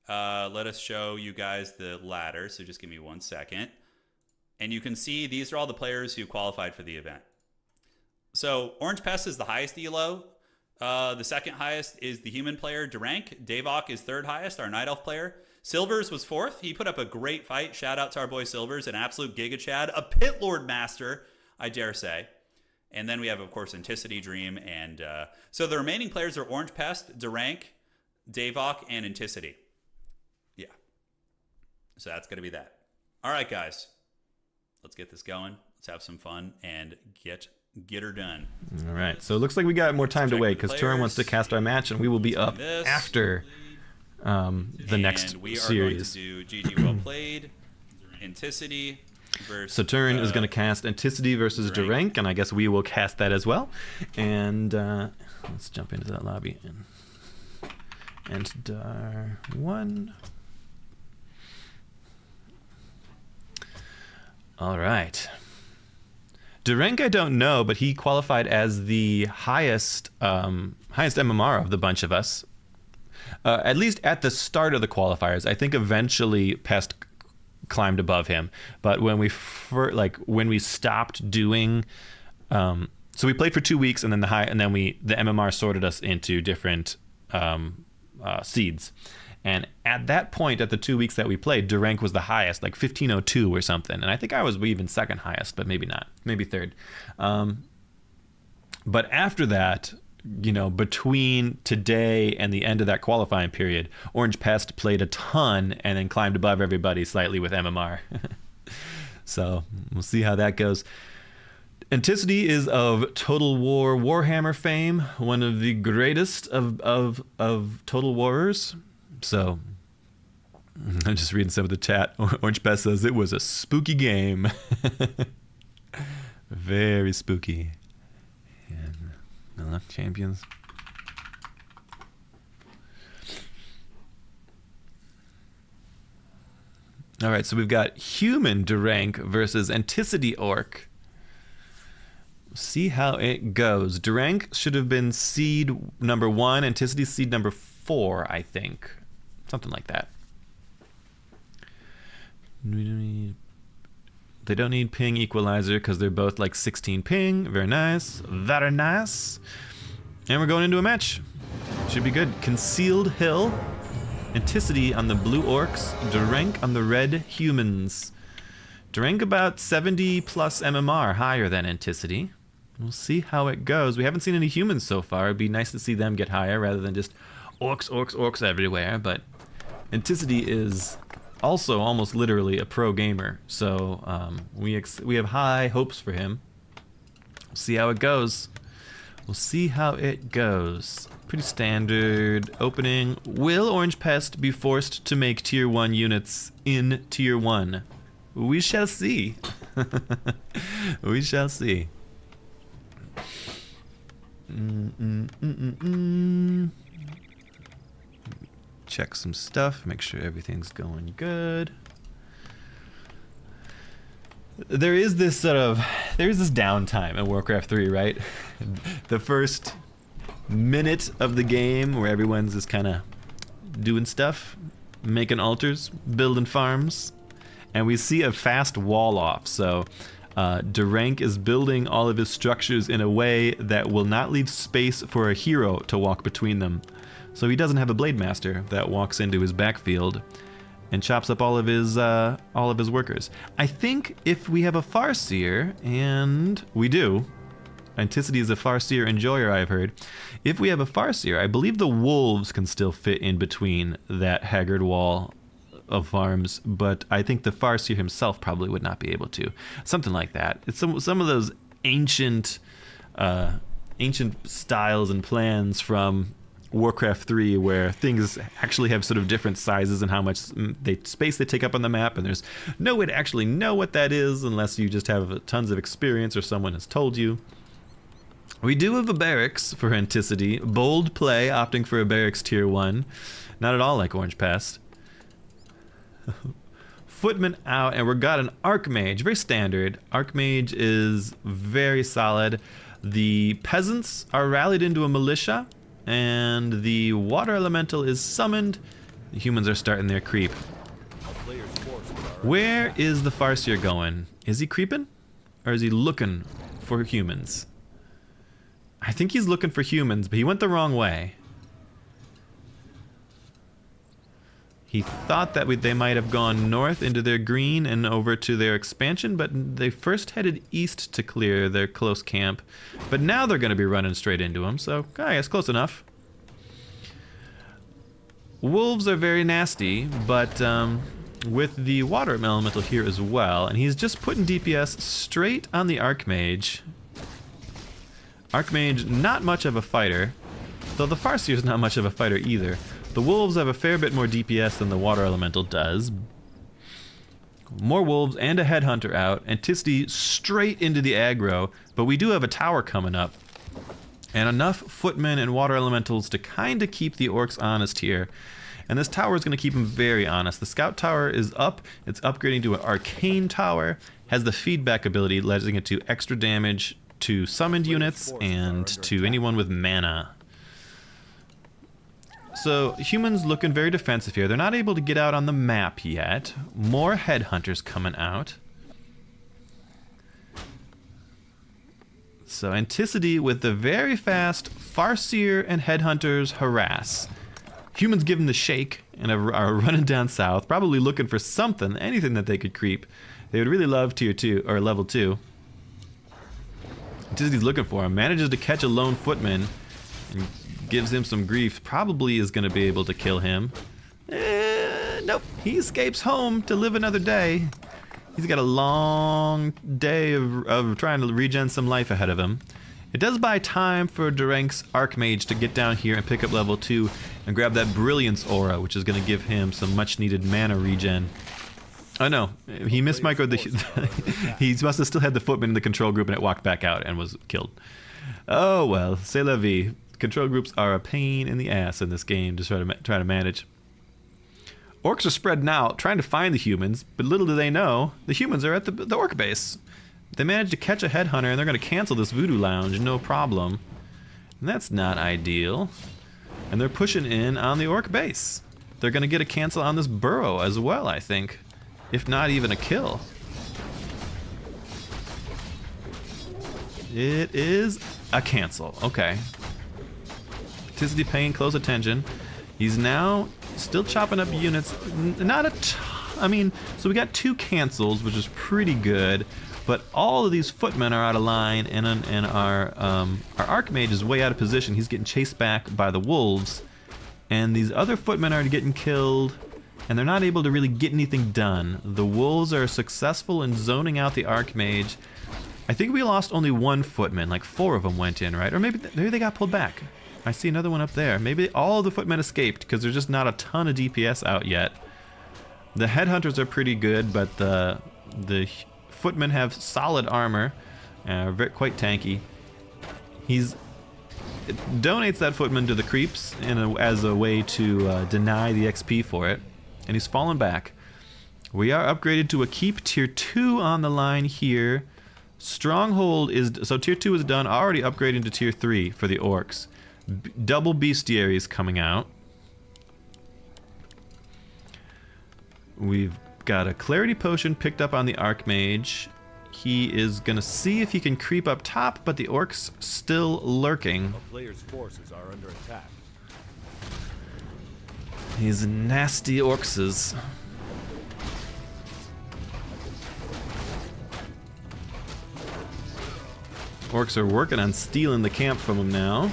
let us show you guys the ladder. So just give me 1 second. And you can see these are all the players who qualified for the event. So Orange Pest is the highest elo. The second highest is the human player, Durank. Davok is third highest, our Night Elf player. Silvers was fourth. He put up a great fight. Shout out to our boy Silvers, an absolute Giga Chad, a Pit Lord master, I dare say. And then we have, of course, Anticity, Dream, and so the remaining players are Orange Pest, Durank, Davok, and Anticity. Yeah. So that's going to be that. All right, guys. Let's get this going. Let's have some fun and get her done. All right, so it looks like we got more time to wait because Turin wants to cast our match, and we will be up after the next And we are series. going to do GG well played, Anticity versus... So Turn is going to cast Anticity versus Durank, and I guess we will cast that as well. And let's jump into that lobby. And Dar 1. All right. Durank I don't know, but he qualified as the highest MMR of the bunch of us. At least at the start of the qualifiers. I think eventually Pest climbed above him, but when we stopped doing, so we played for 2 weeks, and then the MMR sorted us into different seeds, and at that point, at the 2 weeks that we played, Durank was the highest, like 1502 or something, and I think I was even second highest, but maybe not, maybe third. But after that, you know, between today and the end of that qualifying period, Orange Pest played a ton and then climbed above everybody slightly with MMR. So we'll see how that goes. Anticity is of Total War Warhammer fame, one of the greatest of Total Warers. So I'm just reading some of the chat. Orange Pest says it was a spooky game. Very spooky. And champions. All right, so we've got Human Durank versus Anticity Orc. See how it goes. Durank should have been seed number 1, Anticity seed number 4, I think. Something like that. They don't need ping equalizer because they're both like 16 ping. Very nice. Very nice. And we're going into a match. Should be good. Concealed Hill. Anticity on the blue orcs. Durank on the red humans. Durank about 70 plus MMR, higher than Anticity. We'll see how it goes. We haven't seen any humans so far. It'd be nice to see them get higher rather than just orcs, orcs, orcs everywhere. But Anticity is also almost literally a pro gamer, so we have high hopes for him. We'll see how it goes. We'll see how it goes. Pretty standard opening. Will Orange Pest be forced to make tier 1 units in tier 1? We shall see. We shall see. Check some stuff, make sure everything's going good. There is this downtime in Warcraft 3, right? The first minute of the game where everyone's just kind of doing stuff, making altars, building farms, and we see a fast wall off. So Durank is building all of his structures in a way that will not leave space for a hero to walk between them. So he doesn't have a Blade Master that walks into his backfield and chops up all of his workers. I think if we have a Farseer, and we do, Anticity is a Farseer enjoyer, I've heard. If we have a Farseer, I believe the wolves can still fit in between that haggard wall of farms, but I think the Farseer himself probably would not be able to. Something like that. It's some of those ancient styles and plans from Warcraft 3 where things actually have sort of different sizes and how much space they take up on the map, and there's no way to actually know what that is unless you just have tons of experience or someone has told you. We do have a barracks for Anticity. Bold play, opting for a barracks tier 1. Not at all like Orange Pest. Footman out, and we've got an Archmage. Very standard. Archmage is very solid. The peasants are rallied into a militia, and the water elemental is summoned. The humans are starting their creep. Where is the Farseer going? Is he creeping? Or is he looking for humans? I think he's looking for humans, but he went the wrong way. He thought that they might have gone north into their green and over to their expansion, but they first headed east to clear their close camp. But now they're going to be running straight into him, so I guess close enough. Wolves are very nasty, but with the water elemental here as well, and he's just putting DPS straight on the Archmage. Archmage, not much of a fighter, though the Farseer is not much of a fighter either. The wolves have a fair bit more DPS than the water elemental does. More wolves and a headhunter out. Anticity straight into the aggro, but we do have a tower coming up. And enough footmen and water elementals to kind of keep the orcs honest here. And this tower is going to keep them very honest. The scout tower is up. It's upgrading to an arcane tower. Has the feedback ability, letting it do extra damage to summoned units and to anyone with mana. So humans looking very defensive here. They're not able to get out on the map yet. More headhunters coming out. So Anticity with the very fast Farseer and headhunters harass. Humans give them the shake and are running down south, probably looking for something, anything that they could creep. They would really love tier 2 or level 2. Anticity's looking for him, manages to catch a lone footman and gives him some grief. Probably is going to be able to kill him. Nope, he escapes home to live another day. He's got a long day of trying to regen some life ahead of him. It does buy time for Durank's Archmage to get down here and pick up level 2 and grab that Brilliance Aura, which is going to give him some much needed mana regen. Oh no, he mismicroed the... he must have still had the footman in the control group and it walked back out and was killed. Oh well, c'est la vie. Control groups are a pain in the ass in this game to try to manage. Orcs are spreading out, trying to find the humans, but little do they know, the humans are at the orc base. They managed to catch a headhunter and they're going to cancel this voodoo lounge, no problem. And that's not ideal. And they're pushing in on the orc base. They're going to get a cancel on this burrow as well, I think. If not even a kill. It is a cancel. Okay. Anticity paying close attention. He's now still chopping up units. Not a ton. I mean, so we got 2 cancels, which is pretty good. But all of these footmen are out of line, and our Archmage is way out of position. He's getting chased back by the wolves. And these other footmen are getting killed, and they're not able to really get anything done. The wolves are successful in zoning out the Archmage. I think we lost only 1 footman, like 4 of them went in, right? Or maybe they got pulled back. I see another one up there. Maybe all of the footmen escaped because there's just not a ton of DPS out yet. The headhunters are pretty good, but the footmen have solid armor, quite tanky. It donates that footman to the creeps as a way to deny the XP for it, and he's fallen back. We are upgraded to a keep tier 2 on the line here. Stronghold so tier 2 is done, already upgrading to tier 3 for the orcs. Double bestiaries coming out. We've got a clarity potion picked up on the Archmage. He is gonna see if he can creep up top, but the orcs still lurking. A player's forces are under attack. These nasty orcses. Orcs are working on stealing the camp from him now.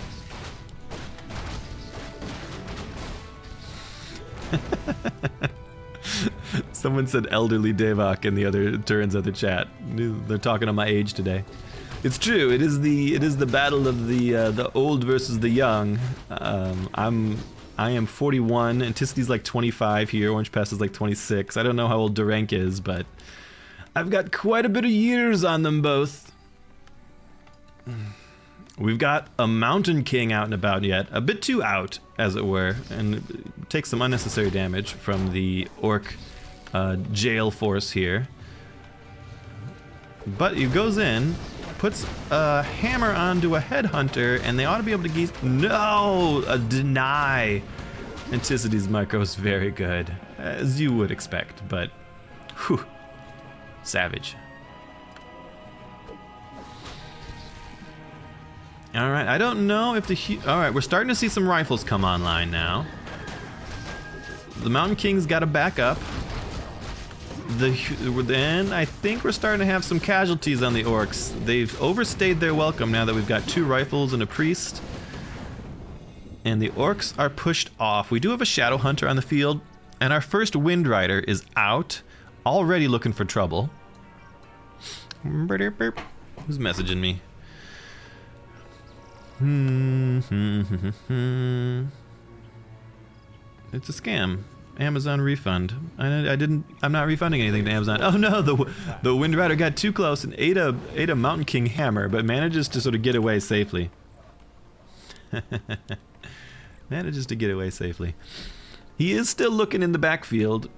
Someone said elderly Devok in the other Turin's other chat. They're talking on my age today. It's true. It is the battle of the old versus the young. I am 41. Anticity's like 25 here. Orange Pest is like 26. I don't know how old Durank is, but I've got quite a bit of years on them both. We've got a Mountain King out and about yet. A bit too out, as it were, and takes some unnecessary damage from the orc jail force here. But he goes in, puts a hammer onto a headhunter, and they ought to be able to No! A deny! Anticity's micro is very good, as you would expect, but whew, savage. Alright, I don't know if alright, we're starting to see some rifles come online now. The Mountain King's got to back up. Then I think we're starting to have some casualties on the orcs. They've overstayed their welcome now that we've got 2 rifles and a priest. And the orcs are pushed off. We do have a Shadow Hunter on the field, and our first Wind Rider is out, already looking for trouble. Who's messaging me? It's a scam. Amazon refund. I'm not refunding anything to Amazon. Oh no, the Wind Rider got too close and ate a Mountain King hammer, but manages to sort of get away safely. Manages to get away safely. He is still looking in the backfield.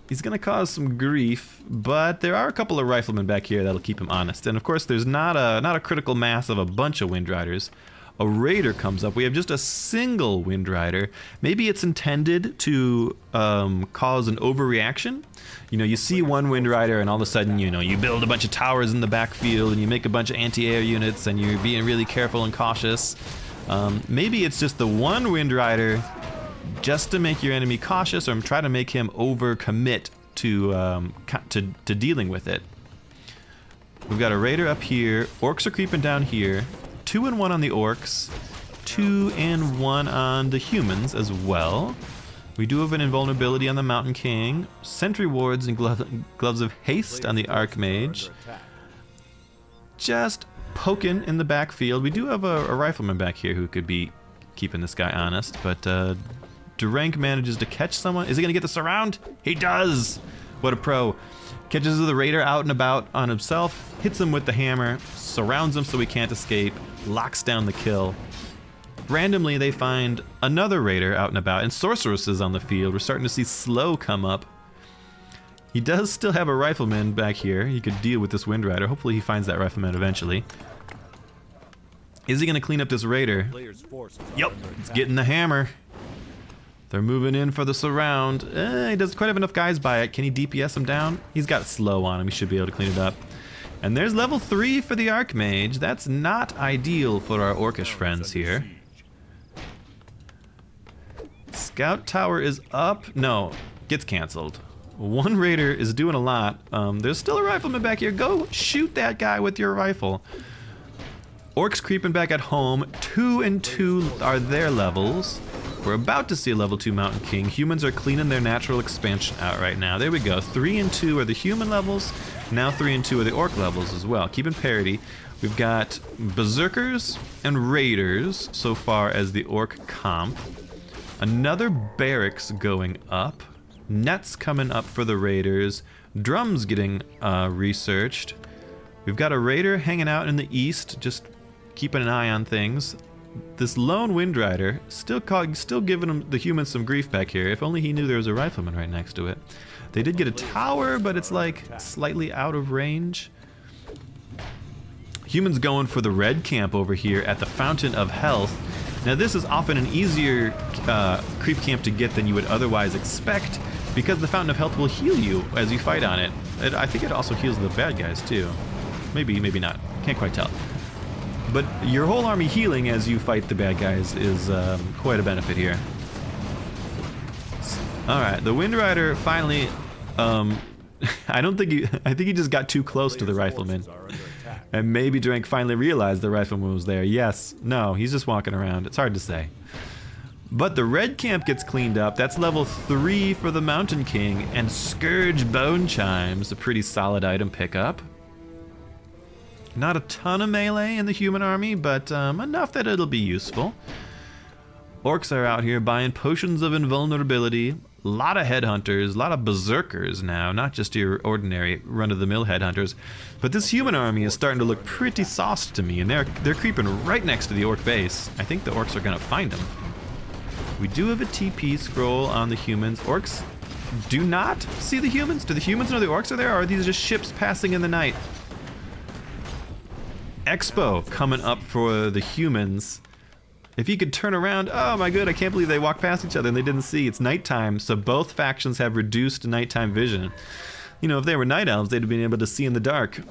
He's gonna cause some grief, but there are a couple of riflemen back here that'll keep him honest. And of course, there's not a critical mass of a bunch of Wind Riders. A raider comes up. We have just a single Wind Rider. Maybe it's intended to cause an overreaction. You know, you see one Wind Rider and all of a sudden, you know, you build a bunch of towers in the backfield and you make a bunch of anti-air units and you're being really careful and cautious. Maybe it's just the one Wind Rider just to make your enemy cautious or try to make him overcommit to dealing with it. We've got a raider up here. Orcs are creeping down here. 2 and 1 on the orcs, 2 and 1 on the humans as well. We do have an invulnerability on the Mountain King, sentry wards and gloves of haste on the Archmage. Just poking in the backfield. We do have a rifleman back here who could be keeping this guy honest, but Durank manages to catch someone. Is he gonna get the surround? He does! What a pro. Catches the raider out and about on himself, hits him with the hammer, surrounds him so he can't escape, locks down the kill. Randomly, they find another raider out and about, and sorceresses on the field. We're starting to see Slow come up. He does still have a rifleman back here. He could deal with this Wind Rider. Hopefully he finds that rifleman eventually. Is he going to clean up this raider? Yep, it's getting the hammer. They're moving in for the surround. He doesn't quite have enough guys by it. Can he DPS him down? He's got Slow on him. He should be able to clean it up. And there's level 3 for the Archmage. That's not ideal for our Orcish friends here. Scout Tower is up. No, gets canceled. One raider is doing a lot. There's still a rifleman back here. Go shoot that guy with your rifle. Orcs creeping back at home. 2 and 2 are their levels. We're about to see a level 2 Mountain King. Humans are cleaning their natural expansion out right now. There we go. 3 and 2 are the human levels. Now 3 and 2 are the orc levels as well. Keeping parity. We've got berserkers and raiders so far as the orc comp. Another barracks going up. Nets coming up for the raiders. Drums getting researched. We've got a raider hanging out in the east, just keeping an eye on things. This lone Wind Rider still giving the humans some grief back here. If only he knew there was a rifleman right next to it. They did get a tower, but it's like slightly out of range. Humans going for the red camp over here at the Fountain of Health. Now this is often an easier creep camp to get than you would otherwise expect, because the Fountain of Health will heal you as you fight on it. I think it also heals the bad guys too. Maybe, maybe not. Can't quite tell. But your whole army healing as you fight the bad guys is quite a benefit here. Alright, the Wind Rider finally, I think he just got too close to the rifleman. And maybe Drake finally realized the rifleman was there. Yes, no, he's just walking around. It's hard to say. But the red camp gets cleaned up. That's level 3 for the Mountain King. And Scourge Bone Chimes, a pretty solid item pickup. Not a ton of melee in the human army, but enough that it'll be useful. Orcs are out here buying potions of invulnerability. A lot of headhunters, a lot of berserkers now, not just your ordinary run-of-the-mill headhunters. But this human army is starting to look pretty sauced to me, and they're creeping right next to the orc base. I think the orcs are gonna find them. We do have a TP scroll on the humans. Orcs do not see the humans. Do the humans know the orcs are there, or are these just ships passing in the night? Expo coming up for the humans. If he could turn around, oh my god, I can't believe they walked past each other and they didn't see. It's nighttime, so both factions have reduced nighttime vision. You know, if they were night elves, they'd have been able to see in the dark.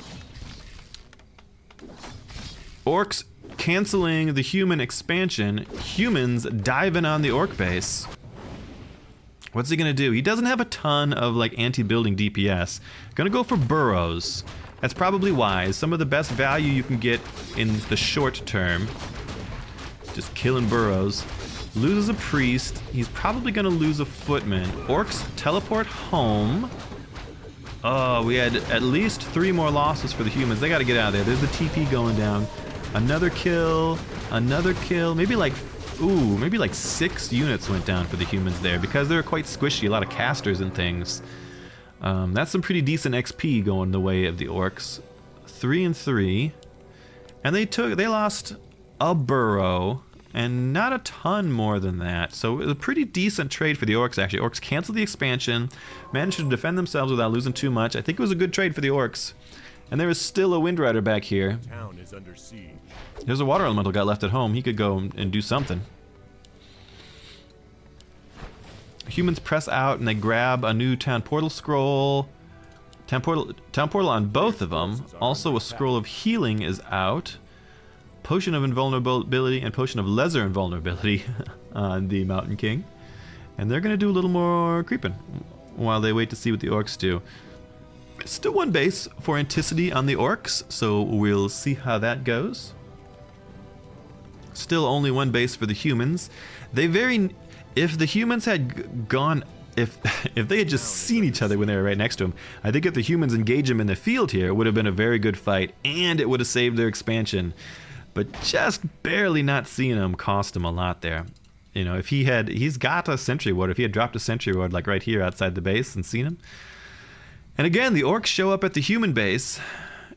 Orcs canceling the human expansion. Humans diving on the orc base. What's he gonna do? He doesn't have a ton of like anti-building DPS. Gonna go for burrows. That's probably wise. Some of the best value you can get in the short term. Just killing burrows. Loses a priest. He's probably gonna lose a footman. Orcs teleport home. Oh, we had at least 3 more losses for the humans. They gotta get out of there. There's the TP going down. Another kill. Maybe like Ooh, maybe like 6 units went down for the humans there because they're quite squishy, a lot of casters and things. That's some pretty decent XP going the way of the orcs. 3 and 3. And they lost a burrow and not a ton more than that. So it was a pretty decent trade for the orcs actually. Orcs canceled the expansion, managed to defend themselves without losing too much. I think it was a good trade for the orcs. And there is still a Wind Rider back here. Town is under siege. There's a water elemental guy left at home. He could go and do something. Humans press out and they grab a new town portal scroll. Town portal on both of them. Also a scroll of healing is out. Potion of invulnerability and potion of lesser invulnerability on the Mountain King. And they're going to do a little more creeping while they wait to see what the orcs do. Still 1 base for Anticity on the orcs, so we'll see how that goes. Still only 1 base for the humans. If the humans had gone, if they had just seen each other when they were right next to them, I think if the humans engage them in the field here, it would have been a very good fight, and it would have saved their expansion. But just barely not seeing him cost him a lot there. You know, if he's got a sentry ward. If he had dropped a sentry ward like right here outside the base and seen him. And again, the orcs show up at the human base.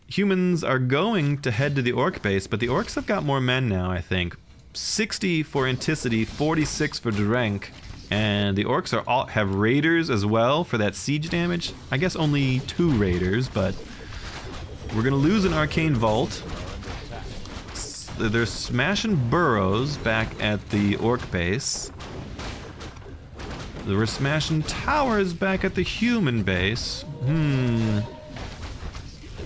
Humans are going to head to the orc base, but the orcs have got more men now, I think. 60 for Anticity, 46 for Drank, and the orcs have raiders as well for that siege damage. I guess only 2 raiders, but we're gonna lose an arcane vault. They're smashing burrows back at the orc base. They were smashing towers back at the human base. We're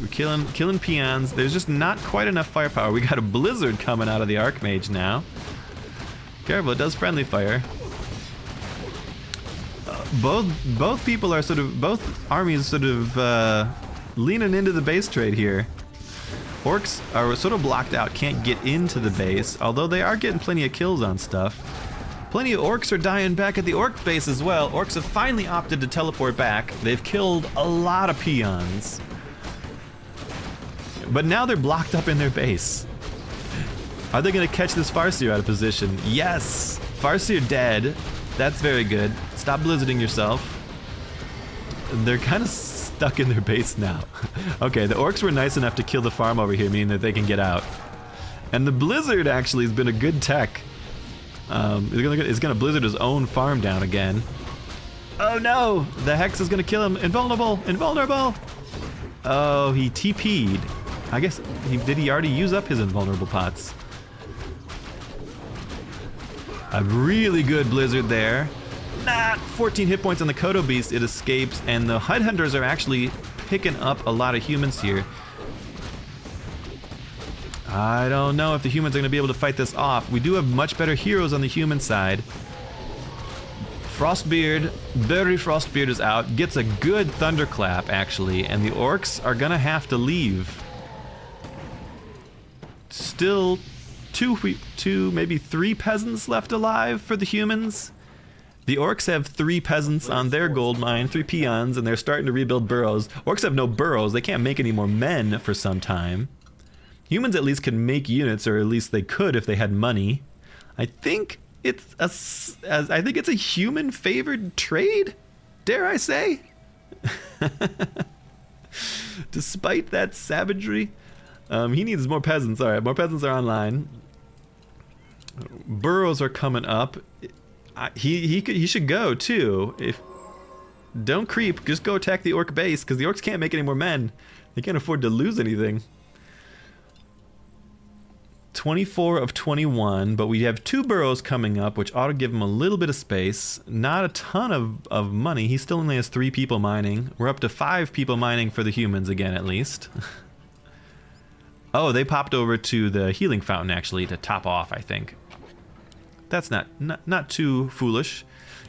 killing peons. There's just not quite enough firepower. We got a blizzard coming out of the Archmage now. Careful, it does friendly fire. Both people are both armies sort of leaning into the base trade here. Orcs are sort of blocked out, can't get into the base, although they are getting plenty of kills on stuff. Plenty of orcs are dying back at the orc base as well. Orcs have finally opted to teleport back. They've killed a lot of peons. But now they're blocked up in their base. Are they going to catch this Farseer out of position? Yes! Farseer dead. That's very good. Stop blizzarding yourself. They're kind of stuck in their base now. Okay, the orcs were nice enough to kill the farm over here, meaning that they can get out. And the blizzard actually has been a good tech. It's gonna blizzard his own farm down again. Oh no! The Hex is gonna kill him. Invulnerable! Invulnerable! Oh, he TP'd. I guess, did he already use up his invulnerable pots? A really good blizzard there. 14 hit points on the Kodo Beast, it escapes, and the Headhunters are actually picking up a lot of humans here. I don't know if the humans are going to be able to fight this off. We do have much better heroes on the human side. Frostbeard, Berry Frostbeard is out, gets a good thunderclap actually, and the orcs are going to have to leave. Still two, maybe 3 peasants left alive for the humans. The orcs have 3 peasants on their gold mine, 3 peons, and they're starting to rebuild burrows. Orcs have no burrows, they can't make any more men for some time. Humans at least can make units, or at least they could if they had money. I think it's a human-favored trade, dare I say? Despite that savagery. He needs more peasants. Alright, more peasants are online. Burrows are coming up. He should go too. Don't creep, just go attack the orc base, because the orcs can't make any more men. They can't afford to lose anything. 24 of 21, but we have 2 burrows coming up, which ought to give him a little bit of space. Not a ton of money. He still only has 3 people mining. We're up to 5 people mining for the humans again, at least. Oh, they popped over to the healing fountain, actually, to top off, I think. That's not too foolish.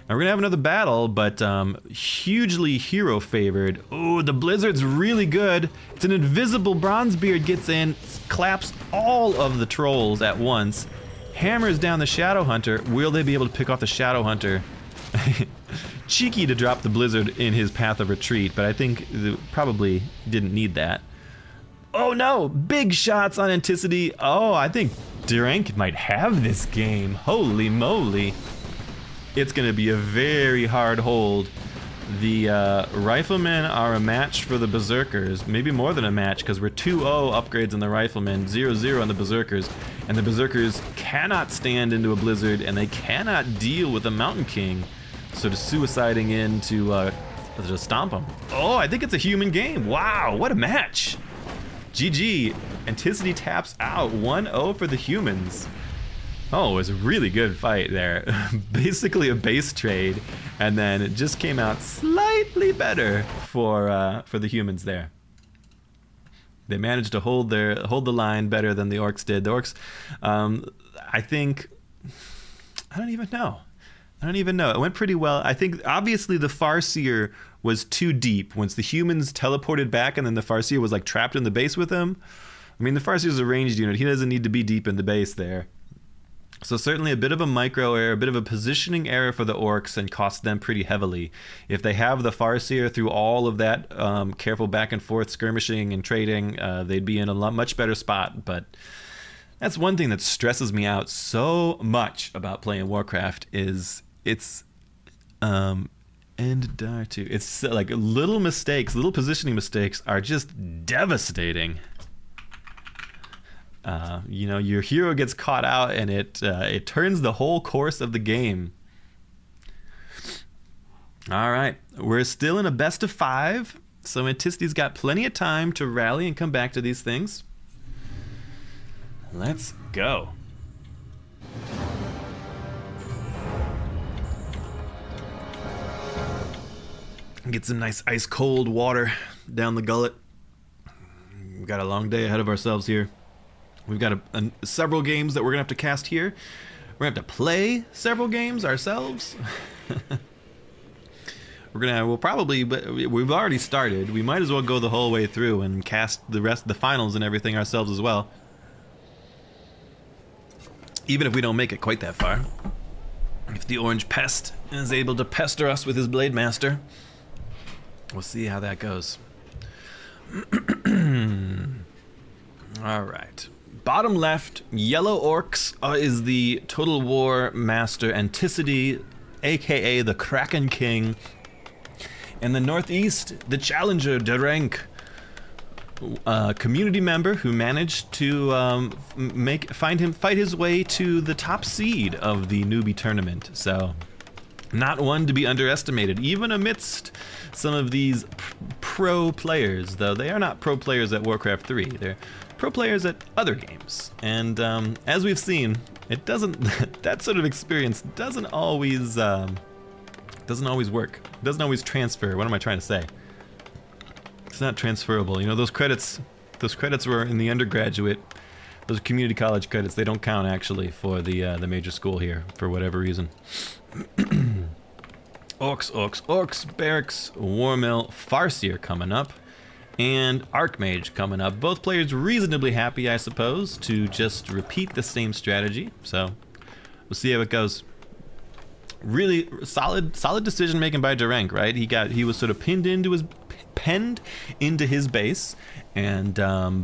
And we're gonna have another battle, but hugely hero favored. Oh, the blizzard's really good. It's an invisible Bronzebeard gets in, claps all of the trolls at once, hammers down the Shadow Hunter. Will they be able to pick off the Shadow Hunter? Cheeky to drop the blizzard in his path of retreat, but I think probably didn't need that. Oh no, big shots on Anticity. Oh, I think Durank might have this game. Holy moly. It's going to be a very hard hold. The Riflemen are a match for the Berserkers. Maybe more than a match, because we're 2-0 upgrades on the Riflemen, 0-0 on the Berserkers. And the Berserkers cannot stand into a Blizzard, and they cannot deal with the Mountain King. Sort of suiciding in to stomp him. Oh, I think it's a human game. Wow, what a match. GG. Anticity taps out. 1-0 for the humans. Oh, it was a really good fight there. Basically a base trade, and then it just came out slightly better for the humans there. They managed to hold the line better than the Orcs did. The Orcs, I think, I don't even know. It went pretty well. I think obviously the Farseer was too deep. Once the humans teleported back, and then the Farseer was like trapped in the base with him. I mean, the Farseer's a ranged unit. He doesn't need to be deep in the base there. So certainly a bit of a micro error, a bit of a positioning error for the Orcs, and cost them pretty heavily. If they have the Farseer through all of that careful back and forth skirmishing and trading, they'd be in a much better spot. But that's one thing that stresses me out so much about playing Warcraft is it's it's like little mistakes, little positioning mistakes are just devastating. You know, your hero gets caught out, and it turns the whole course of the game. All right, we're still in a best of 5, so Anticity's got plenty of time to rally and come back to these things. Let's go. Get some nice ice cold water down the gullet. We've got a long day ahead of ourselves here. We've got several games that we're gonna have to cast here. We're gonna have to play several games ourselves. We'll probably, but we've already started. We might as well go the whole way through and cast the rest of the finals and everything ourselves as well. Even if we don't make it quite that far. If the Orange Pest is able to pester us with his Blade Master, we'll see how that goes. All right. Bottom left, Yellow Orcs is the Total War Master Anticity, aka the Kraken King. In the northeast, the Challenger Durank, a community member who managed to fight his way to the top seed of the newbie tournament. So, not one to be underestimated, even amidst some of these pro players, though they are not pro players at Warcraft 3. They're pro players at other games. And as we've seen, it doesn't that sort of experience doesn't always work. Doesn't always transfer. What am I trying to say? It's not transferable. You know, those credits were in the undergraduate. Those community college credits, they don't count actually for the major school here for whatever reason. Orcs, Barracks, Warmill, Farseer coming up, and Archmage coming up. Both players reasonably happy, I suppose, to just repeat the same strategy. So we'll see how it goes. Really solid decision making by Durank, right? He was sort of penned into his base, and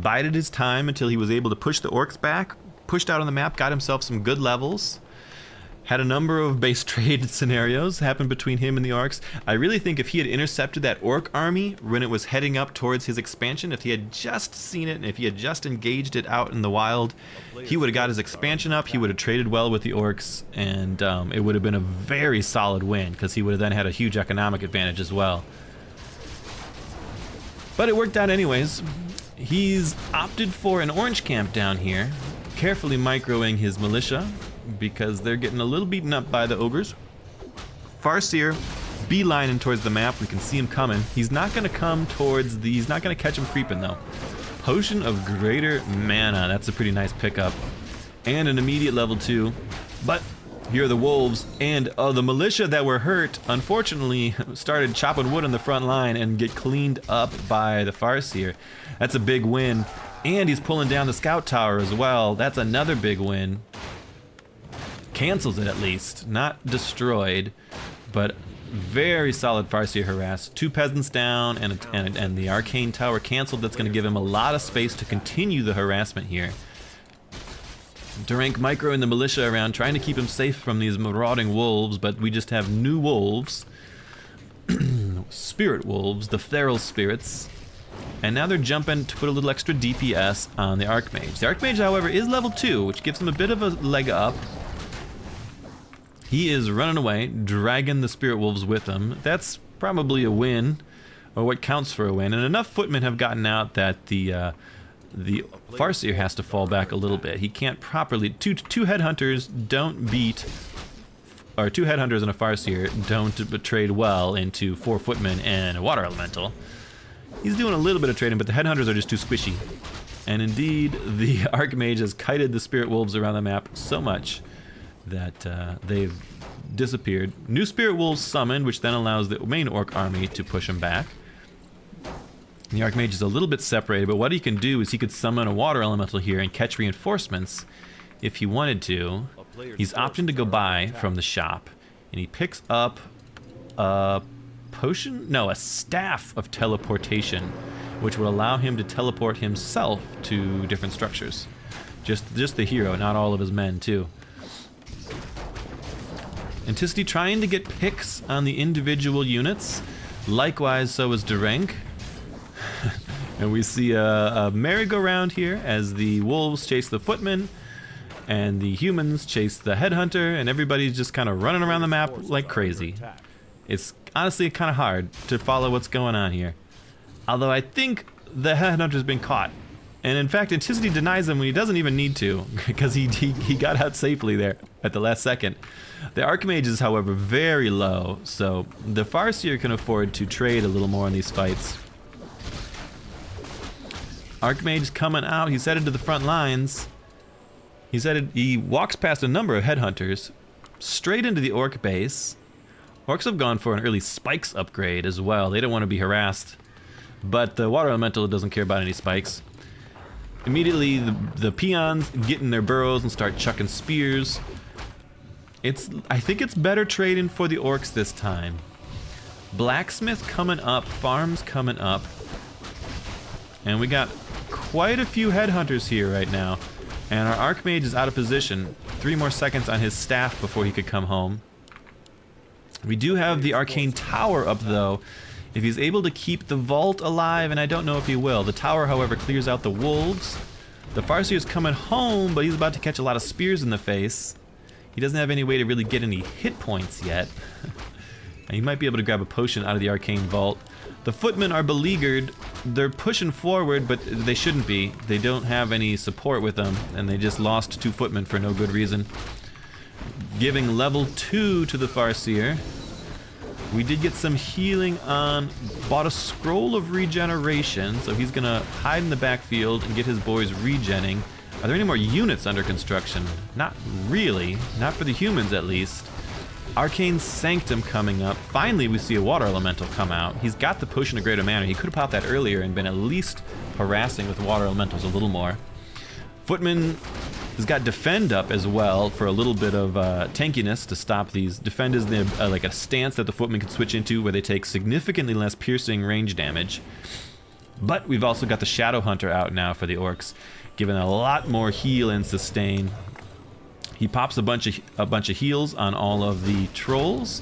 bided his time until he was able to push the Orcs back, pushed out on the map, got himself some good levels. Had a number of base trade scenarios happen between him and the Orcs. I really think if he had intercepted that Orc army when it was heading up towards his expansion, if he had just seen it and if he had just engaged it out in the wild, he would have got his expansion up, he would have traded well with the Orcs, and it would have been a very solid win, because he would have then had a huge economic advantage as well. But it worked out anyways. He's opted for an orange camp down here, carefully microing his militia, because they're getting a little beaten up by the ogres. Farseer beelining towards the map. We can see him coming. He's not going to come towards the... He's not going to catch him creeping, though. Potion of Greater Mana. That's a pretty nice pickup. And an immediate level 2. But here are the wolves. And the militia that were hurt, unfortunately, started chopping wood on the front line and get cleaned up by the Farseer. That's a big win. And he's pulling down the scout tower as well. That's another big win. Cancels it at least, not destroyed, but very solid Farseer harass. 2 peasants down, and the arcane tower canceled. That's going to give him a lot of space to continue the harassment here. Durank micro and the militia around trying to keep him safe from these marauding wolves, but we just have new wolves. Spirit wolves, the feral spirits. And now they're jumping to put a little extra DPS on the Archmage. The Archmage, however, is level 2, which gives him a bit of a leg up. He is running away, dragging the Spirit Wolves with him. That's probably a win, or what counts for a win. And enough footmen have gotten out that the Farseer has to fall back a little bit. He can't properly... Two headhunters don't beat... Or 2 headhunters and a Farseer don't trade well into 4 footmen and a water elemental. He's doing a little bit of trading, but the headhunters are just too squishy. And indeed, the Archmage has kited the Spirit Wolves around the map so much that they've disappeared. New Spirit Wolves summoned, which then allows the main Orc army to push them back. The Archmage is a little bit separated, but what he can do is he could summon a water elemental here and catch reinforcements if he wanted to. He's optioned to go buy from the shop, and he picks up a potion? No, a staff of teleportation, which will allow him to teleport himself to different structures. Just the hero, not all of his men, too. Anticity trying to get picks on the individual units. Likewise, so is Durank. And we see a merry-go-round here as the wolves chase the footmen and the humans chase the headhunter, and everybody's just kind of running around the map like crazy. It's honestly kind of hard to follow what's going on here. Although I think the headhunter's been caught. And in fact, Anticity denies him when he doesn't even need to, because he got out safely there at the last second. The Archmage is, however, very low, so the Farseer can afford to trade a little more in these fights. Archmage's coming out. He's headed to the front lines. He walks past a number of headhunters, straight into the Orc base. Orcs have gone for an early spikes upgrade as well. They don't want to be harassed. But the Water Elemental doesn't care about any spikes. Immediately, the peons get in their burrows and start chucking spears. I think it's better trading for the Orcs this time. Blacksmith coming up, farms coming up. And we got quite a few headhunters here right now. And our Archmage is out of position. 3 more seconds on his staff before he could come home. We do have the Arcane Tower up, though. If he's able to keep the vault alive, and I don't know if he will. The tower, however, clears out the wolves. The Farseer is coming home, but he's about to catch a lot of spears in the face. He doesn't have any way to really get any hit points yet. And he might be able to grab a potion out of the Arcane Vault. The footmen are beleaguered. They're pushing forward, but they shouldn't be. They don't have any support with them, and they just lost 2 footmen for no good reason. Giving level 2 to the Farseer. We did get some healing on, bought a scroll of regeneration, so he's gonna hide in the backfield and get his boys regenning. Are there any more units under construction? Not really, not for the humans at least. Arcane Sanctum coming up. Finally, we see a water elemental come out. He's got the Potion of Greater Mana. He could have popped that earlier and been at least harassing with water elementals a little more. Footman has got Defend up as well for a little bit of tankiness to stop these. Defend is like a stance that the Footman can switch into where they take significantly less piercing range damage. But we've also got the Shadow Hunter out now for the Orcs, giving a lot more heal and sustain. He pops a bunch of heals on all of the trolls,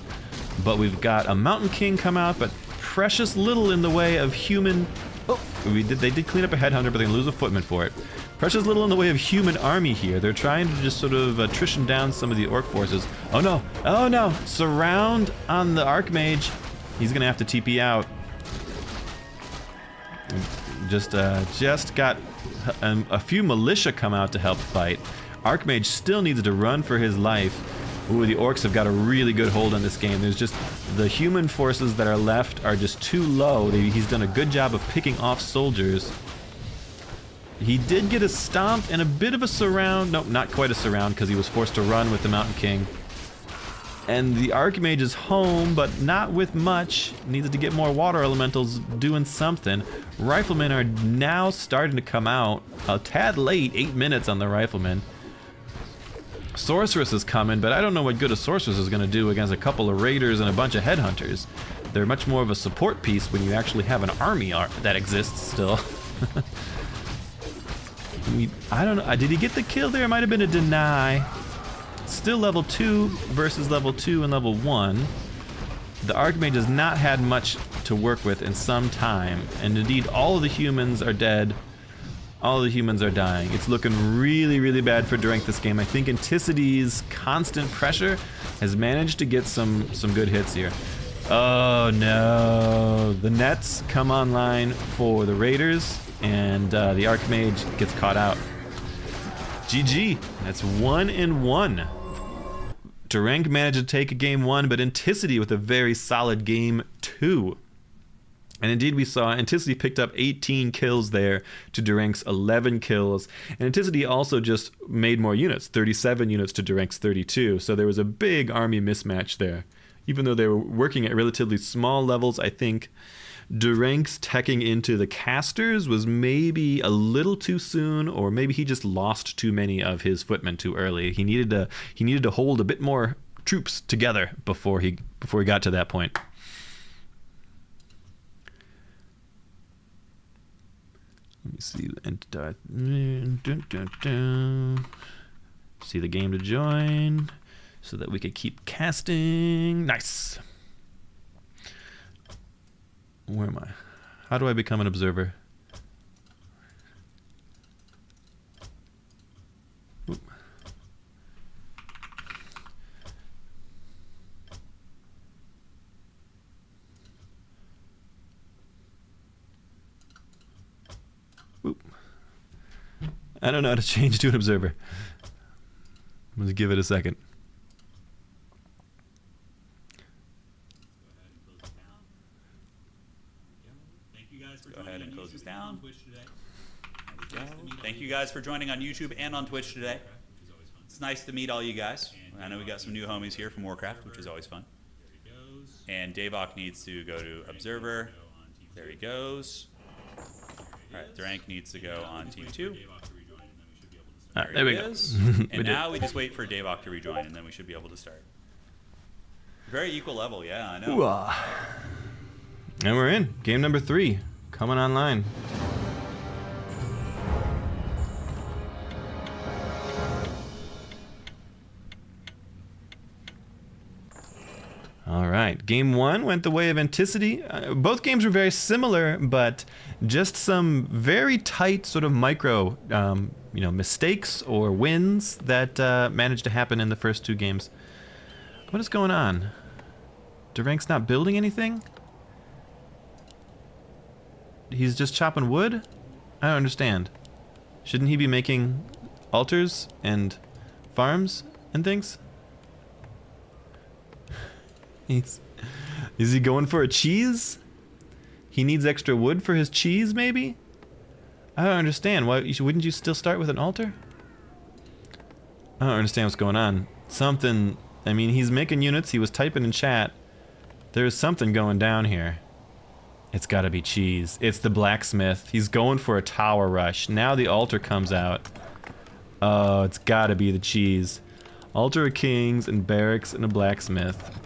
but we've got a Mountain King come out, but precious little in the way of human... Oh, they did clean up a headhunter, but they're gonna lose a footman for it. Precious little in the way of human army here. They're trying to just sort of attrition down some of the Orc forces. Oh no! Oh no! Surround on the Archmage. He's gonna have to TP out. Just got a few militia come out to help fight. Archmage still needs to run for his life. Ooh, the Orcs have got a really good hold on this game. There's just the human forces that are left are just too low. He's done a good job of picking off soldiers. He did get a stomp and a bit of a surround. Nope, not quite a surround because he was forced to run with the Mountain King. And the Archmage is home, but not with much. Needs to get more water elementals doing something. Riflemen are now starting to come out. A tad late, 8 minutes on the Riflemen. Sorceress is coming, but I don't know what good a Sorceress is going to do against a couple of Raiders and a bunch of Headhunters. They're much more of a support piece when you actually have an army that exists still. I don't know. Did he get the kill there? It might have been a deny. Still level 2 versus level 2 and level 1. The Archmage has not had much to work with in some time, and indeed all of the humans are dead. All the humans are dying. It's looking really, really bad for Drink this game. I think Anticity's constant pressure has managed to get some good hits here. Oh no, the nets come online for the Raiders, and the Archmage gets caught out. GG, that's 1-1. Durank managed to take a game 1, but Anticity with a very solid game 2. And indeed we saw Anticity picked up 18 kills there to Durank's 11 kills. And Anticity also just made more units, 37 units to Durank's 32. So there was a big army mismatch there. Even though they were working at relatively small levels, I think Durank's teching into the casters was maybe a little too soon, or maybe he just lost too many of his footmen too early. He needed to hold a bit more troops together before he got to that point. Let me see see the game to join so that we could keep casting. Nice. Where am I? How do I become an observer? Oop. Oop. I don't know how to change to an observer. Let's give it a second. Go ahead and close this down. Thank you guys for joining on YouTube and on Twitch today. It's nice to meet all you guys. I know we got some new homies here from Warcraft, which is always fun. And Davok needs to go to Observer. There he goes. Alright, Durank needs to go on Team 2. There we go. And now we just wait for Davok to rejoin, and then we should be able to start. Very equal level, yeah, I know. Ooh-ah. And we're in. Game number 3. Coming online. All right, game 1 went the way of Anticity. Both games were very similar, but just some very tight sort of micro, mistakes or wins that managed to happen in the first 2 games. What is going on? Durank's not building anything? He's just chopping wood? I don't understand. Shouldn't he be making altars and farms and things? Is he going for a cheese? He needs extra wood for his cheese, maybe? I don't understand. Why wouldn't you still start with an altar? I don't understand what's going on. Something... I mean, he's making units. He was typing in chat. There's something going down here. It's gotta be cheese. It's the blacksmith. He's going for a tower rush. Now the altar comes out. Oh, it's gotta be the cheese. Altar of kings and barracks and a blacksmith.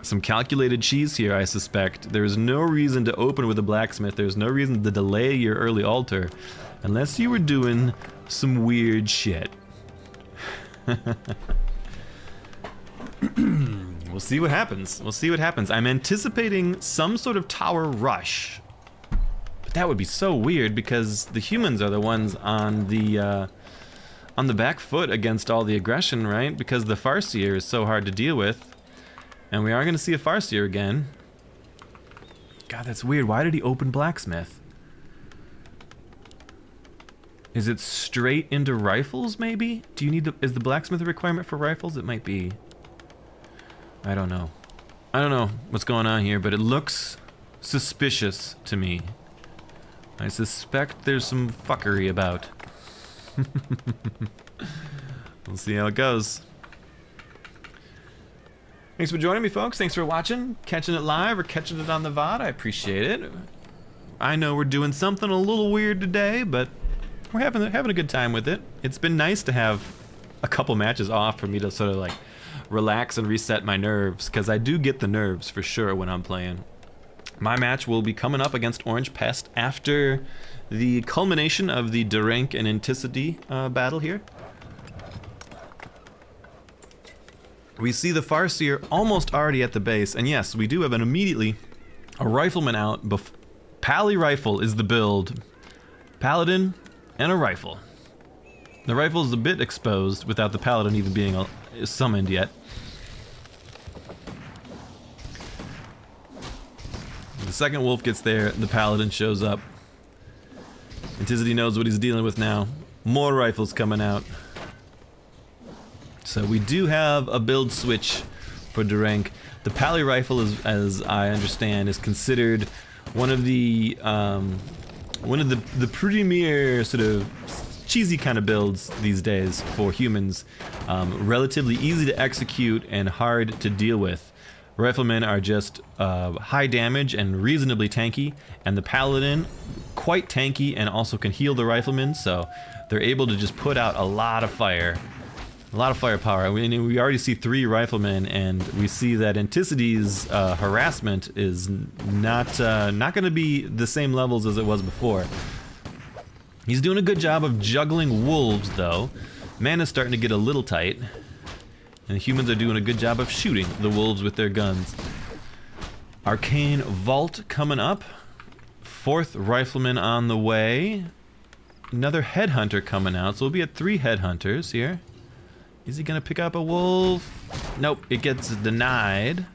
Some calculated cheese here, I suspect. There's no reason to open with a blacksmith. There's no reason to delay your early altar. Unless you were doing some weird shit. We'll see what happens. We'll see what happens. I'm anticipating some sort of tower rush. But that would be so weird because the humans are the ones on the back foot against all the aggression, right? Because the Farseer is so hard to deal with. And we are going to see a Farseer again. God, that's weird. Why did he open blacksmith? Is it straight into rifles, maybe? Do you need is the blacksmith a requirement for rifles? It might be. I don't know. I don't know what's going on here, but it looks suspicious to me. I suspect there's some fuckery about. We'll see how it goes. Thanks for joining me, folks. Thanks for watching, catching it live or catching it on the VOD. I appreciate it. I know we're doing something a little weird today, but we're having a good time with it. It's been nice to have a couple matches off for me to sort of like relax and reset my nerves, because I do get the nerves for sure when I'm playing. My match will be coming up against Orange Pest after the culmination of the Durank and Anticity battle here. We see the Farseer almost already at the base, and yes, we do have a rifleman out. Pally rifle is the build. Paladin and a rifle. The rifle is a bit exposed without the Paladin even being summoned yet. The second wolf gets there, the Paladin shows up. Anticity knows what he's dealing with now. More rifles coming out. So we do have a build switch for Durank. The Pally rifle, as I understand, is considered one of the premier sort of cheesy kind of builds these days for humans. Relatively easy to execute and hard to deal with. Riflemen are just high damage and reasonably tanky, and the Paladin quite tanky and also can heal the riflemen, so they're able to just put out a lot of fire. A lot of firepower. We already see 3 riflemen, and we see that Anticity's harassment is not going to be the same levels as it was before. He's doing a good job of juggling wolves, though. Mana's starting to get a little tight, and the humans are doing a good job of shooting the wolves with their guns. Arcane Vault coming up. 4th rifleman on the way. Another headhunter coming out, so we'll be at 3 headhunters here. Is he gonna pick up a wolf? Nope, it gets denied.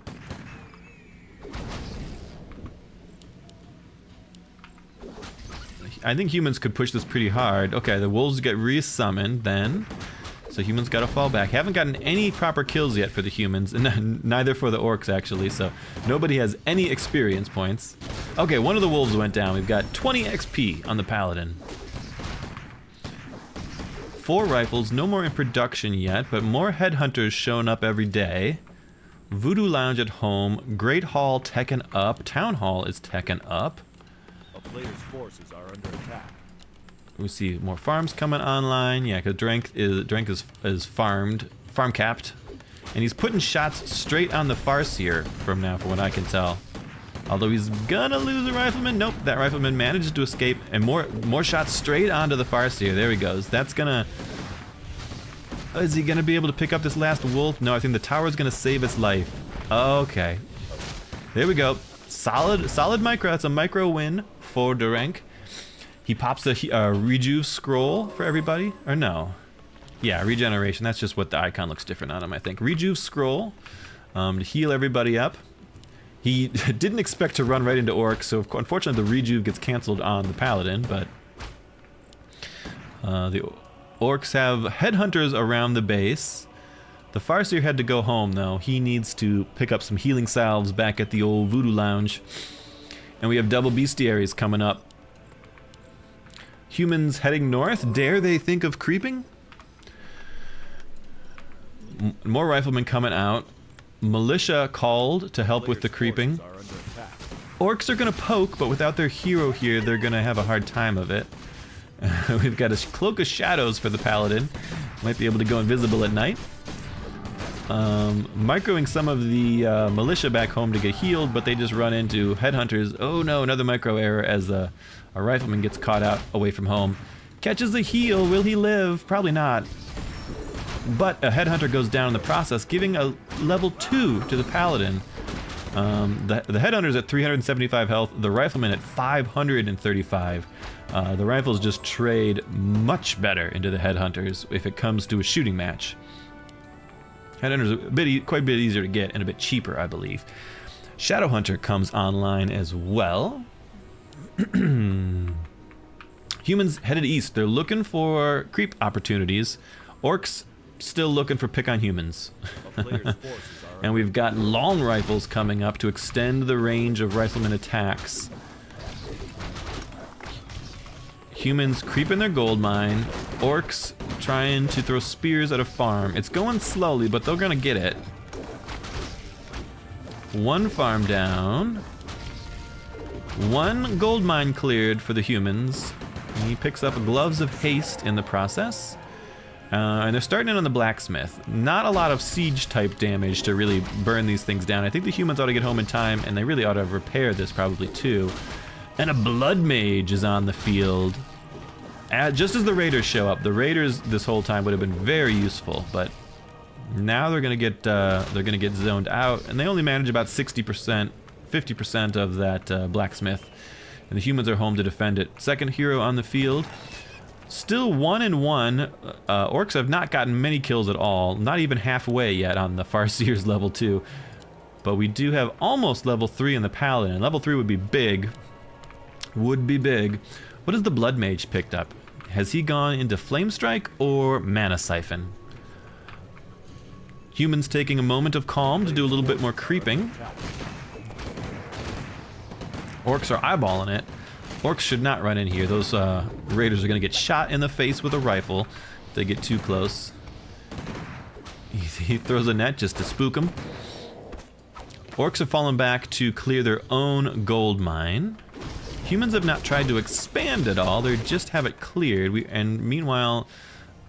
I think humans could push this pretty hard. Okay, the wolves get re-summoned then. So humans gotta fall back. Haven't gotten any proper kills yet for the humans, and neither for the orcs actually, so nobody has any experience points. Okay, one of the wolves went down. We've got 20 XP on the Paladin. 4 rifles, no more in production yet, but more headhunters showing up every day. Voodoo Lounge at home, Great Hall taken up, Town Hall is taken up. A player's forces are under attack. We see more farms coming online. Yeah, because Drank is farm capped, and he's putting shots straight on the Farseer from now, from what I can tell. Although he's gonna lose a rifleman. Nope, that rifleman managed to escape, and more shots straight onto the Farseer. There he goes. That's gonna. Is he gonna be able to pick up this last wolf? No, I think the tower's gonna save its life. Okay, there we go. Solid micro. That's a micro win for Durank. He pops a rejuve scroll for everybody, or no? Yeah, regeneration. That's just what the icon looks different on him, I think. Rejuve scroll to heal everybody up. He didn't expect to run right into Orcs, so unfortunately the rejuve gets canceled on the Paladin, but the Orcs have headhunters around the base. The Farseer had to go home, though. He needs to pick up some healing salves back at the old Voodoo Lounge. And we have double bestiaries coming up. Humans heading north. Dare they think of creeping? More riflemen coming out. Militia called to help with the creeping. Orcs are gonna poke, but without their hero here, they're gonna have a hard time of it. We've got a cloak of shadows for the Paladin. Might be able to go invisible at night. Microing some of the militia back home to get healed, but they just run into headhunters. Oh no, another micro error as a rifleman gets caught out away from home. Catches the heal. Will he live? Probably not. But a headhunter goes down in the process, giving a level 2 to the Paladin. The headhunter's at 375 health, the rifleman at 535. The rifles just trade much better into the headhunters if it comes to a shooting match. Headhunter's quite a bit easier to get and a bit cheaper, I believe. Shadowhunter comes online as well. Humans headed east. They're looking for creep opportunities. Orcs still looking for pick on humans. And we've got long rifles coming up to extend the range of rifleman attacks. Humans creeping their gold mine. Orcs trying to throw spears at a farm. It's going slowly, but they're gonna get it. One farm down. One gold mine cleared for the humans. He picks up gloves of haste in the process. And they're starting in on the blacksmith. Not a lot of siege type damage to really burn these things down. I think the humans ought to get home in time, and they really ought to repair this probably too. And a blood mage is on the field. Just as the raiders show up. The raiders this whole time would have been very useful, but now they're gonna get zoned out, and they only manage about 60%, 50% of that blacksmith. And the humans are home to defend it. Second hero on the field. Still 1-1. Orcs have not gotten many kills at all. Not even halfway yet on the Farseer's level 2. But we do have almost level 3 in the Paladin. And level 3 would be big. Would be big. What has the Blood Mage picked up? Has he gone into Flame Strike or Mana Siphon? Humans taking a moment of calm to do a little bit more creeping. Orcs are eyeballing it. Orcs should not run in here. Those raiders are going to get shot in the face with a rifle if they get too close. He throws a net just to spook them. Orcs have fallen back to clear their own gold mine. Humans have not tried to expand at all. They just have it cleared. And meanwhile,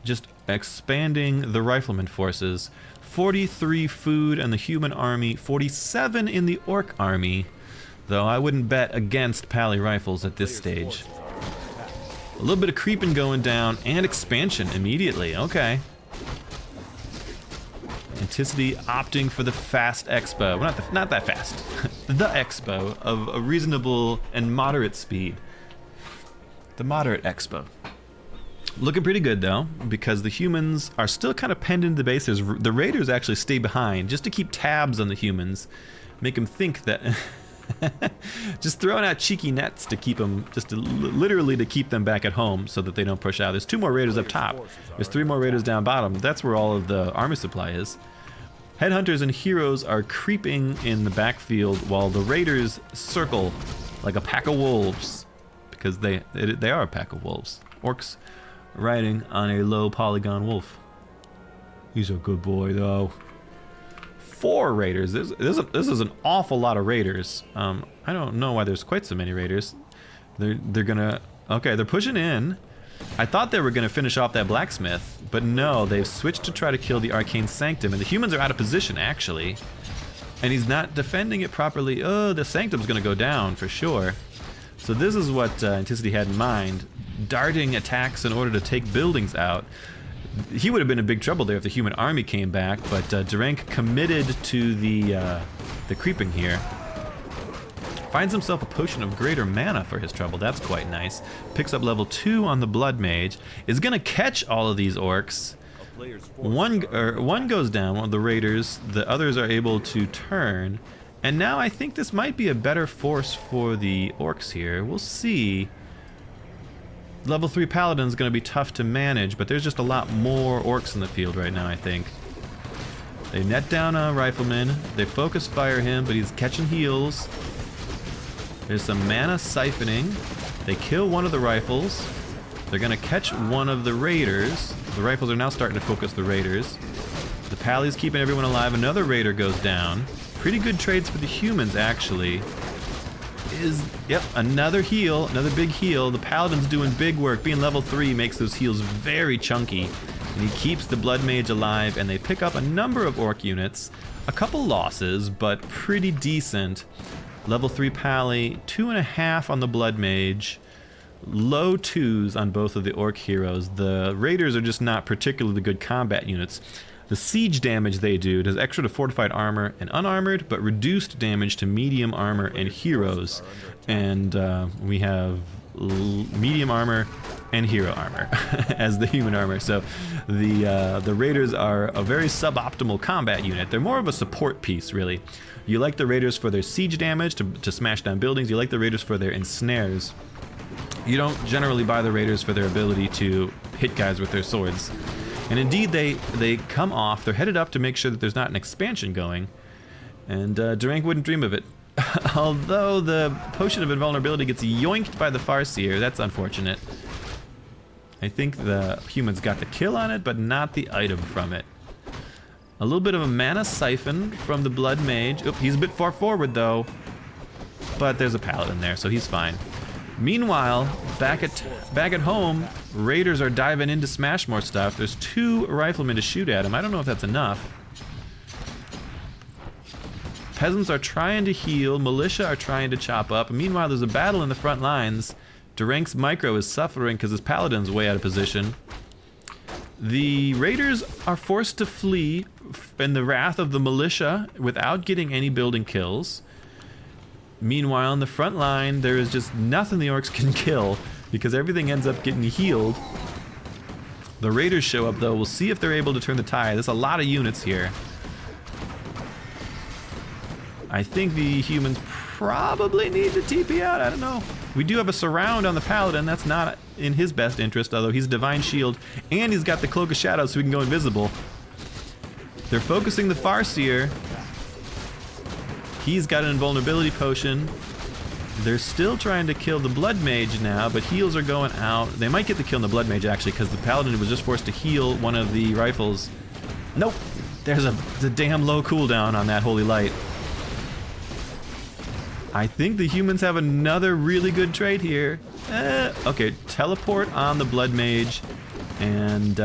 just expanding the rifleman forces. 43 food in the human army, 47 in the orc army. Though I wouldn't bet against Pally rifles at this stage. A little bit of creeping going down and expansion immediately. Okay. Anticity opting for the fast expo. Well, not that fast. The expo of a reasonable and moderate speed. The moderate expo. Looking pretty good though, because the humans are still kind of penned into the base. The raiders actually stay behind just to keep tabs on the humans. Make them think that... just throwing out cheeky nets to keep them, literally to keep them back at home so that they don't push out. There's 2 more raiders up top. There's 3 more raiders down bottom. That's where all of the army supply is. Headhunters and heroes are creeping in the backfield while the raiders circle like a pack of wolves, because they are a pack of wolves. Orcs riding on a low polygon wolf. He's a good boy though. 4 raiders. This is an awful lot of raiders. I don't know why there's quite so many raiders. They're gonna... Okay, they're pushing in. I thought they were gonna finish off that blacksmith, but no, they've switched to try to kill the Arcane Sanctum, and the humans are out of position, actually. And he's not defending it properly. Oh, the Sanctum's gonna go down, for sure. So this is what Anticity had in mind. Darting attacks in order to take buildings out. He would have been in big trouble there if the human army came back, but Durank committed to the creeping here. Finds himself a potion of greater mana for his trouble. That's quite nice. Picks up level 2 on the Blood Mage. Is gonna catch all of these orcs. One goes down, one of the raiders. The others are able to turn. And now I think this might be a better force for the orcs here. We'll see. Level 3 Paladin's gonna be tough to manage, but there's just a lot more orcs in the field right now, I think. They net down a rifleman, they focus fire him, but he's catching heals. There's some mana siphoning. They kill one of the rifles. They're gonna catch one of the raiders. The rifles are now starting to focus the raiders. The Pally's keeping everyone alive. Another raider goes down. Pretty good trades for the humans, actually. Yep, another heal, another big heal. The Paladin's doing big work. Being level 3 makes those heals very chunky. And he keeps the Blood Mage alive, and they pick up a number of Orc units. A couple losses, but pretty decent. Level 3 Pally, 2.5 on the Blood Mage. Low 2s on both of the Orc heroes. The Raiders are just not particularly good combat units. The siege damage they do does extra to fortified armor and unarmored, but reduced damage to medium armor and heroes. And we have medium armor and hero armor as the human armor. So the Raiders are a very suboptimal combat unit. They're more of a support piece, really. You like the Raiders for their siege damage to smash down buildings. You like the Raiders for their ensnares. You don't generally buy the Raiders for their ability to hit guys with their swords. And indeed, they come off. They're headed up to make sure that there's not an expansion going. And Durank wouldn't dream of it. Although the Potion of Invulnerability gets yoinked by the Farseer. That's unfortunate. I think the humans got the kill on it, but not the item from it. A little bit of a mana siphon from the Blood Mage. Oop, he's a bit far forward, though. But there's a Paladin there, so he's fine. Meanwhile, back at home, raiders are diving in to smash more stuff. There's 2 riflemen to shoot at him. I don't know if that's enough. Peasants are trying to heal. Militia are trying to chop up. Meanwhile, there's a battle in the front lines. Durank's micro is suffering because his paladin's way out of position. The raiders are forced to flee in the wrath of the militia without getting any building kills. Meanwhile, in the front line, there is just nothing the orcs can kill because everything ends up getting healed. The raiders show up though. We'll see if they're able to turn the tide. There's a lot of units here. I think the humans probably need to TP out. I don't know. We do have a surround on the paladin. That's not in his best interest, although he's Divine Shield and he's got the Cloak of Shadows so he can go invisible. They're focusing the Farseer. He's got an invulnerability potion. They're still trying to kill the Blood Mage now, but heals are going out. They might get the kill on the Blood Mage actually, because the Paladin was just forced to heal one of the rifles. Nope. There's a damn low cooldown on that Holy Light. I think the humans have another really good trade here. Okay, teleport on the Blood Mage, and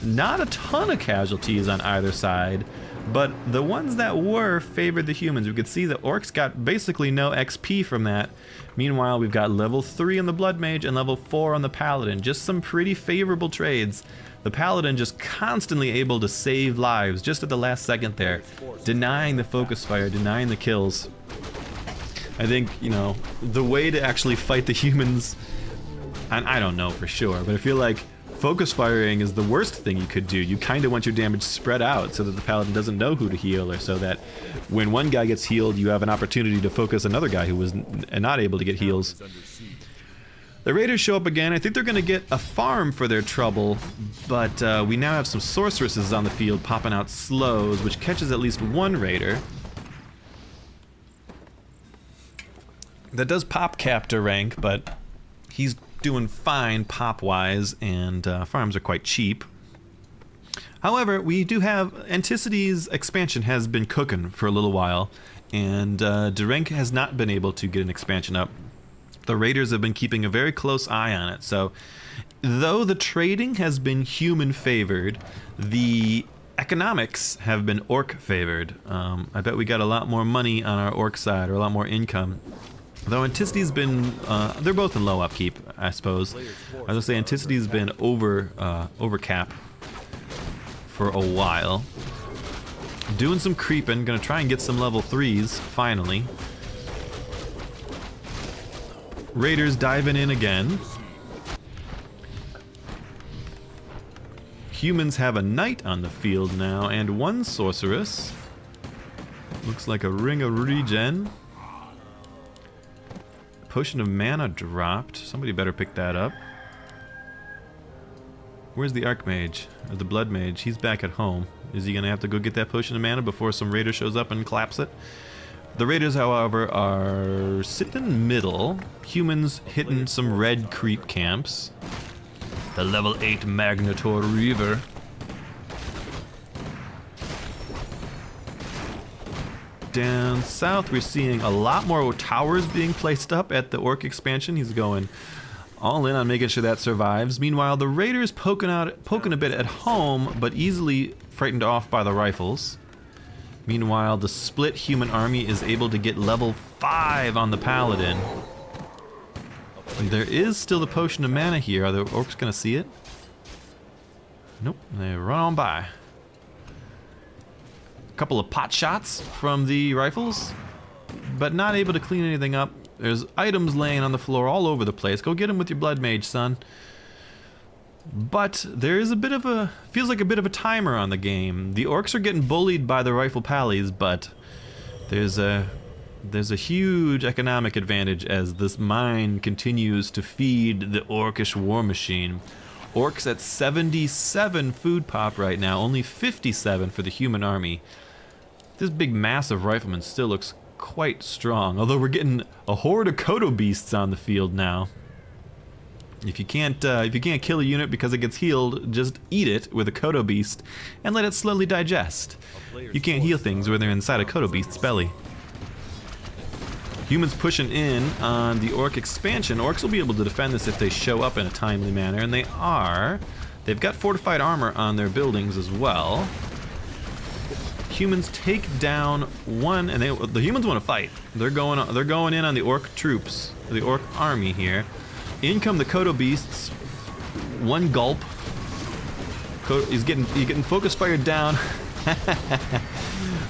not a ton of casualties on either side. But the ones that were favored the humans. We could see the orcs got basically no XP from that. Meanwhile, we've got level 3 on the Blood Mage and level 4 on the Paladin. Just some pretty favorable trades. The Paladin just constantly able to save lives just at the last second there. Denying the focus fire, denying the kills. I think, you know, the way to actually fight the humans, and I don't know for sure, but I feel like focus firing is the worst thing you could do. You kind of want your damage spread out so that the Paladin doesn't know who to heal, or so that when one guy gets healed, you have an opportunity to focus another guy who was not able to get heals. The raiders show up again. I think they're going to get a farm for their trouble, but we now have some sorceresses on the field popping out slows, which catches at least one raider. That does pop Captor rank, but he's doing fine pop-wise, and farms are quite cheap. However, we do have Anticity's expansion has been cooking for a little while, and Durenk has not been able to get an expansion up. The raiders have been keeping a very close eye on it, so though the trading has been human favored, the economics have been orc favored. I bet we got a lot more money on our orc side, or a lot more income. Though Anticity's been, they're both in low upkeep, I suppose. I was gonna say Anticity's been over cap for a while. Doing some creeping, gonna try and get some level 3s, finally. Raiders diving in again. Humans have a knight on the field now, and one sorceress. Looks like a ring of regen. Potion of mana dropped. Somebody better pick that up. Where's the Archmage? Or the Blood Mage? He's back at home. Is he gonna have to go get that potion of mana before some raider shows up and claps it? The raiders, however, are sitting in the middle. Humans hitting some red creep camps. The level 8 Magnator Reaver. Down south, we're seeing a lot more towers being placed up at the orc expansion. He's going all in on making sure that survives. Meanwhile, the raiders poking a bit at home, but easily frightened off by the rifles. Meanwhile, the split human army is able to get level 5 on the paladin. There is still the potion of mana here. Are the orcs gonna see it? Nope, they run on by. Couple of pot shots from the rifles, but not able to clean anything up. There's items laying on the floor all over the place. Go get them with your Blood Mage, son. But there is a bit of a, feels like a bit of a timer on the game. The orcs are getting bullied by the rifle pallies, but there's a huge economic advantage as this mine continues to feed the orcish war machine. Orcs at 77 food pop right now, only 57 for the human army. This big mass of riflemen still looks quite strong, although we're getting a horde of Kodo beasts on the field now. If you can't kill a unit because it gets healed, just eat it with a Kodo beast and let it slowly digest. You can't heal things when they're inside a Kodo beast's belly. Humans pushing in on the Orc expansion. Orcs will be able to defend this if they show up in a timely manner, and they are. They've got fortified armor on their buildings as well. Humans take down one, and the humans want to fight. They're going in on the Orc troops, the Orc army here. In come the Kodo beasts. One gulp. He's getting focus fired down.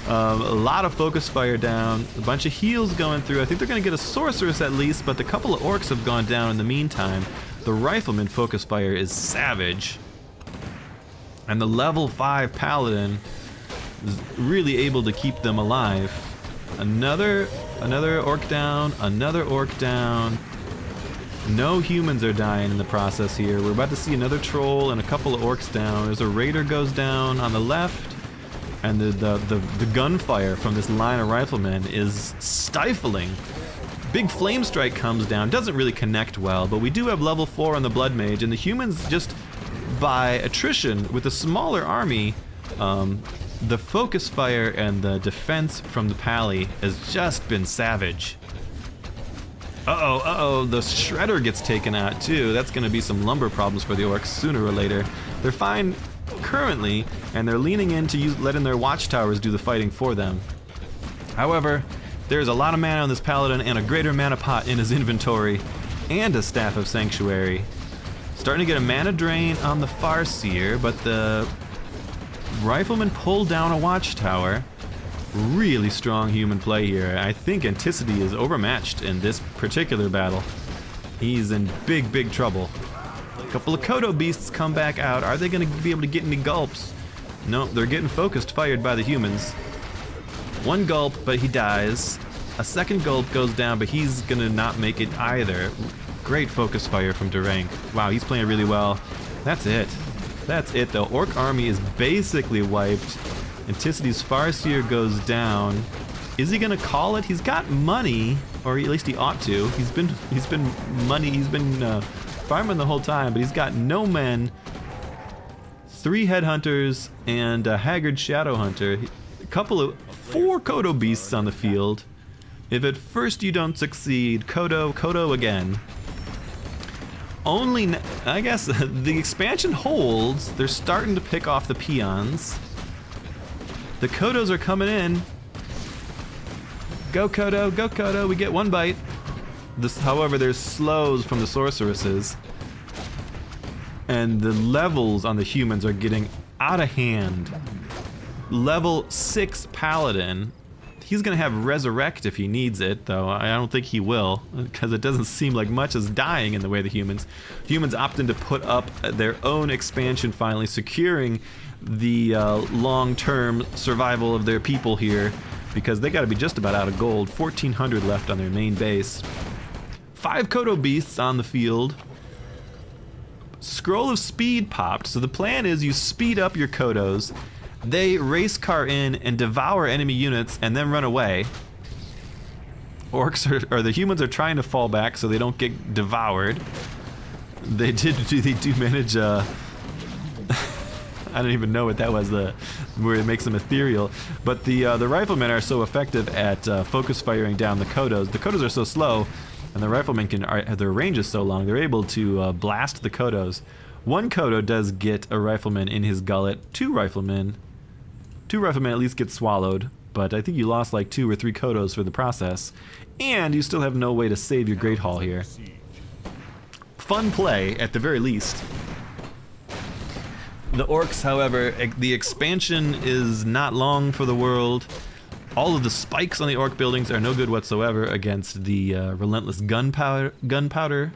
A lot of focus fire down. A bunch of heals going through. I think they're going to get a sorceress at least, but a couple of orcs have gone down in the meantime. The rifleman focus fire is savage. And the level 5 paladin is really able to keep them alive. Another orc down, another orc down. No humans are dying in the process here. We're about to see another troll and a couple of orcs down. There's a raider goes down on the left. And the gunfire from this line of riflemen is stifling. Big flame strike comes down. Doesn't really connect well, but we do have level 4 on the blood mage, and the humans just by attrition with a smaller army. The focus fire and the defense from the pally has just been savage. Uh-oh, the shredder gets taken out too. That's gonna be some lumber problems for the orcs sooner or later. They're fine currently, and they're leaning in to letting their watchtowers do the fighting for them. However, there's a lot of mana on this paladin and a greater mana pot in his inventory, and a staff of sanctuary. Starting to get a mana drain on the Farseer, but the rifleman pulled down a watchtower. Really strong human play here. I think Anticity is overmatched in this particular battle. He's in big trouble. A couple of Kodo beasts come back out. Are they going to be able to get any gulps? No, they're getting focused fired by the humans. One gulp, but he dies. A second gulp goes down, but he's going to not make it either. Great focus fire from Durank. Wow, he's playing really well. That's it. That's it. The Orc army is basically wiped. Anticity's Farseer goes down. Is he gonna call it? He's got money, or at least he ought to. He's been farming the whole time, but he's got no men, 3 headhunters, and a haggard shadow hunter. Four Kodo beasts on the field. If at first you don't succeed, Kodo again. I guess the expansion holds. They're starting to pick off the peons. The Kodos are coming in. Go Kodo, we get one bite. However, there's slows from the sorceresses. And the levels on the humans are getting out of hand. Level 6 paladin. He's gonna have resurrect if he needs it, though I don't think he will, because it doesn't seem like much is dying in the way the humans. Humans opting to put up their own expansion finally, securing the long-term survival of their people here, because they gotta be just about out of gold. 1,400 left on their main base. 5 Kodo beasts on the field. Scroll of speed popped, so the plan is you speed up your Kodos, they race car in and devour enemy units and then run away. The humans are trying to fall back so they don't get devoured. They do manage I don't even know what that was, where it makes them ethereal. But the riflemen are so effective at focus firing down the Kodos. The Kodos are so slow, and the riflemen their range is so long, they're able to blast the Kodos. One Kodo does get a rifleman in his gullet. Two riflemen at least get swallowed, but I think you lost like 2 or 3 Kodos for the process. And you still have no way to save your Great Hall here. Fun play, at the very least. The Orcs, however, the expansion is not long for the world. All of the spikes on the Orc buildings are no good whatsoever against the relentless gunpowder.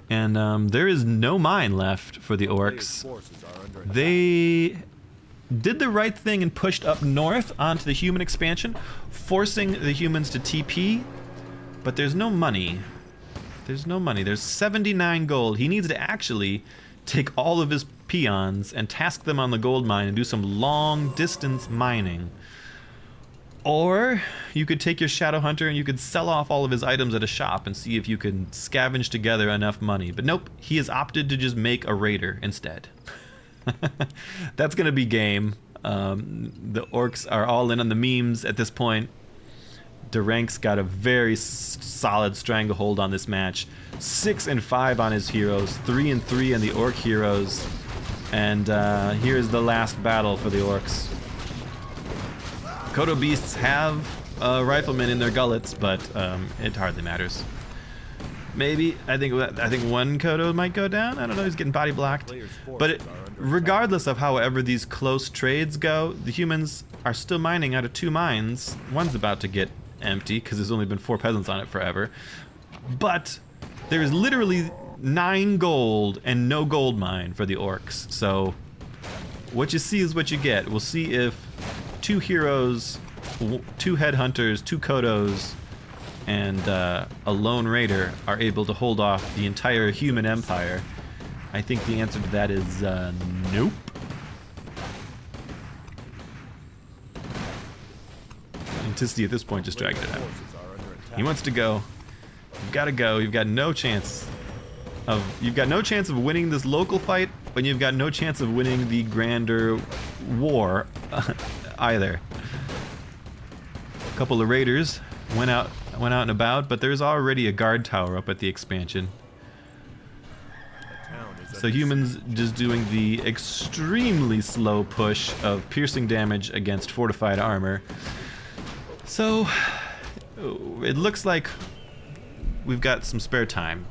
And there is no mine left for the Orcs. They did the right thing and pushed up north onto the human expansion, forcing the humans to TP, but there's no money. There's 79 gold. He needs to actually take all of his peons and task them on the gold mine and do some long distance mining. Or you could take your Shadow Hunter and you could sell off all of his items at a shop and see if you can scavenge together enough money. But nope, he has opted to just make a raider instead. That's gonna be game. The Orcs are all in on the memes at this point. Durank's got a very solid stranglehold on this match. 6-5 on his heroes, 3-3 on the Orc heroes. And here's the last battle for the Orcs. Kodo beasts have riflemen in their gullets, but it hardly matters. Maybe I think one Kodo might go down. I don't know. He's getting body blocked. But regardless of however these close trades go, the humans are still mining out of 2 mines. One's about to get empty because there's only been 4 peasants on it forever. But there is literally 9 gold and no gold mine for the Orcs. So what you see is what you get. We'll see if 2 heroes, 2 headhunters, 2 Kodos, and a lone raider are able to hold off the entire human empire. I think the answer to that is nope. Anticity at this point just dragging it out. He wants to go. You've got to go. You've got no chance of winning this local fight, but you've got no chance of winning the grander war either. A couple of raiders went out and about, but there's already a guard tower up at the expansion. So humans just doing the extremely slow push of piercing damage against fortified armor. So it looks like we've got some spare time,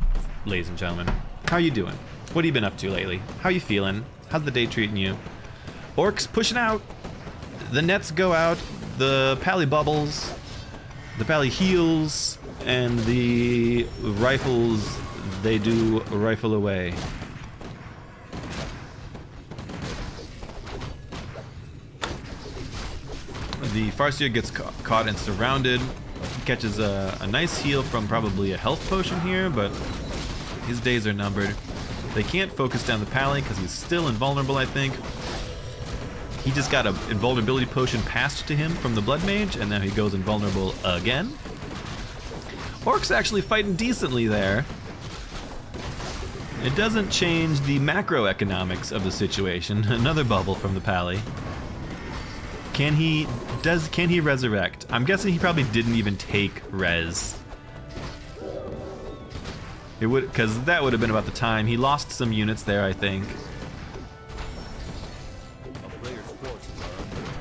ladies and gentlemen. How you doing? What have you been up to lately? How you feeling? How's the day treating you? Orcs pushing out. The nets go out. The pally bubbles. The pally heals. And the rifles, they do rifle away. The Farseer gets caught and surrounded. He catches a nice heal from probably a health potion here, but his days are numbered. They can't focus down the pally because he's still invulnerable, I think. He just got an invulnerability potion passed to him from the Blood Mage, and now he goes invulnerable again. Orcs actually fighting decently there. It doesn't change the macroeconomics of the situation. Another bubble from the pally. Can he resurrect? I'm guessing he probably didn't even take res. It would, because that would have been about the time. He lost some units there, I think.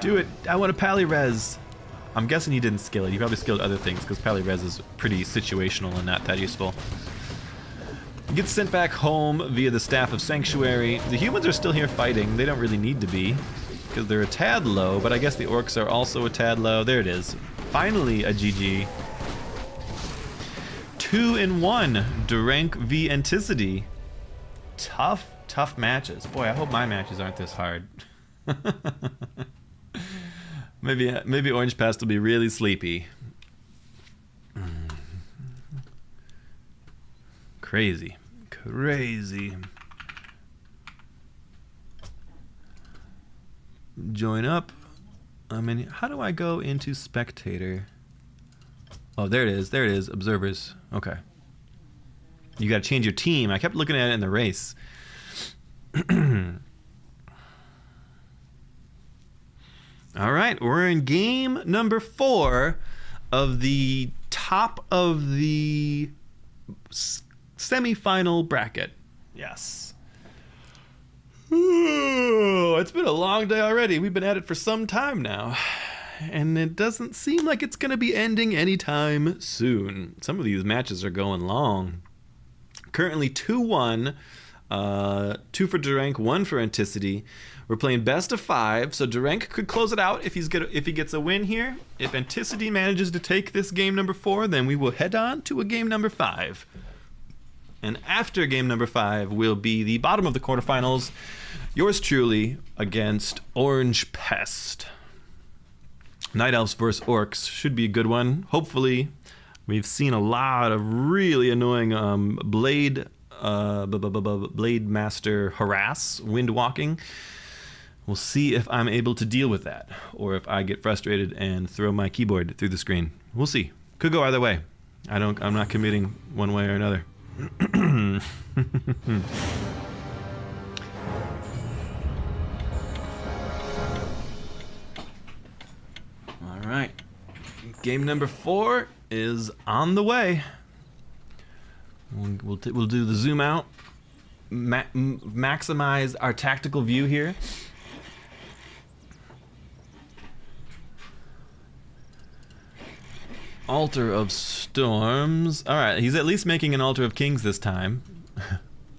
Do it! I want a pally res. I'm guessing he didn't skill it. He probably skilled other things because pally res is pretty situational and not that useful. He gets sent back home via the Staff of Sanctuary. The humans are still here fighting. They don't really need to be, because they're a tad low, but I guess the Orcs are also a tad low. There it is. Finally a GG. 2-1, Durank v Anticity. Tough matches. Boy, I hope my matches aren't this hard. Maybe Orange Pest will be really sleepy. Crazy. Join up. I mean, how do I go into spectator? Oh, there it is. Observers. Okay. You got to change your team. I kept looking at it in the race. All right, we're in game number 4 of the top of the semi-final bracket. Yes. Ooh, it's been a long day already. We've been at it for some time now. And it doesn't seem like it's going to be ending anytime soon. Some of these matches are going long. Currently 2-1. 2 for Durank, 1 for Anticity. We're playing best of 5, so Durank could close it out if he gets a win here. If Anticity manages to take this game number 4, then we will head on to a game number 5. And after game number 5 will be the bottom of the quarterfinals. Yours truly against Orange Pest. Night Elves versus Orcs should be a good one. Hopefully, we've seen a lot of really annoying Blade Master harass, wind walking. We'll see if I'm able to deal with that, or if I get frustrated and throw my keyboard through the screen. We'll see. Could go either way. I'm not committing one way or another. All right. Game number 4 is on the way. We'll do the zoom out, maximize our tactical view here. Altar of Storms. All right, he's at least making an Altar of Kings this time.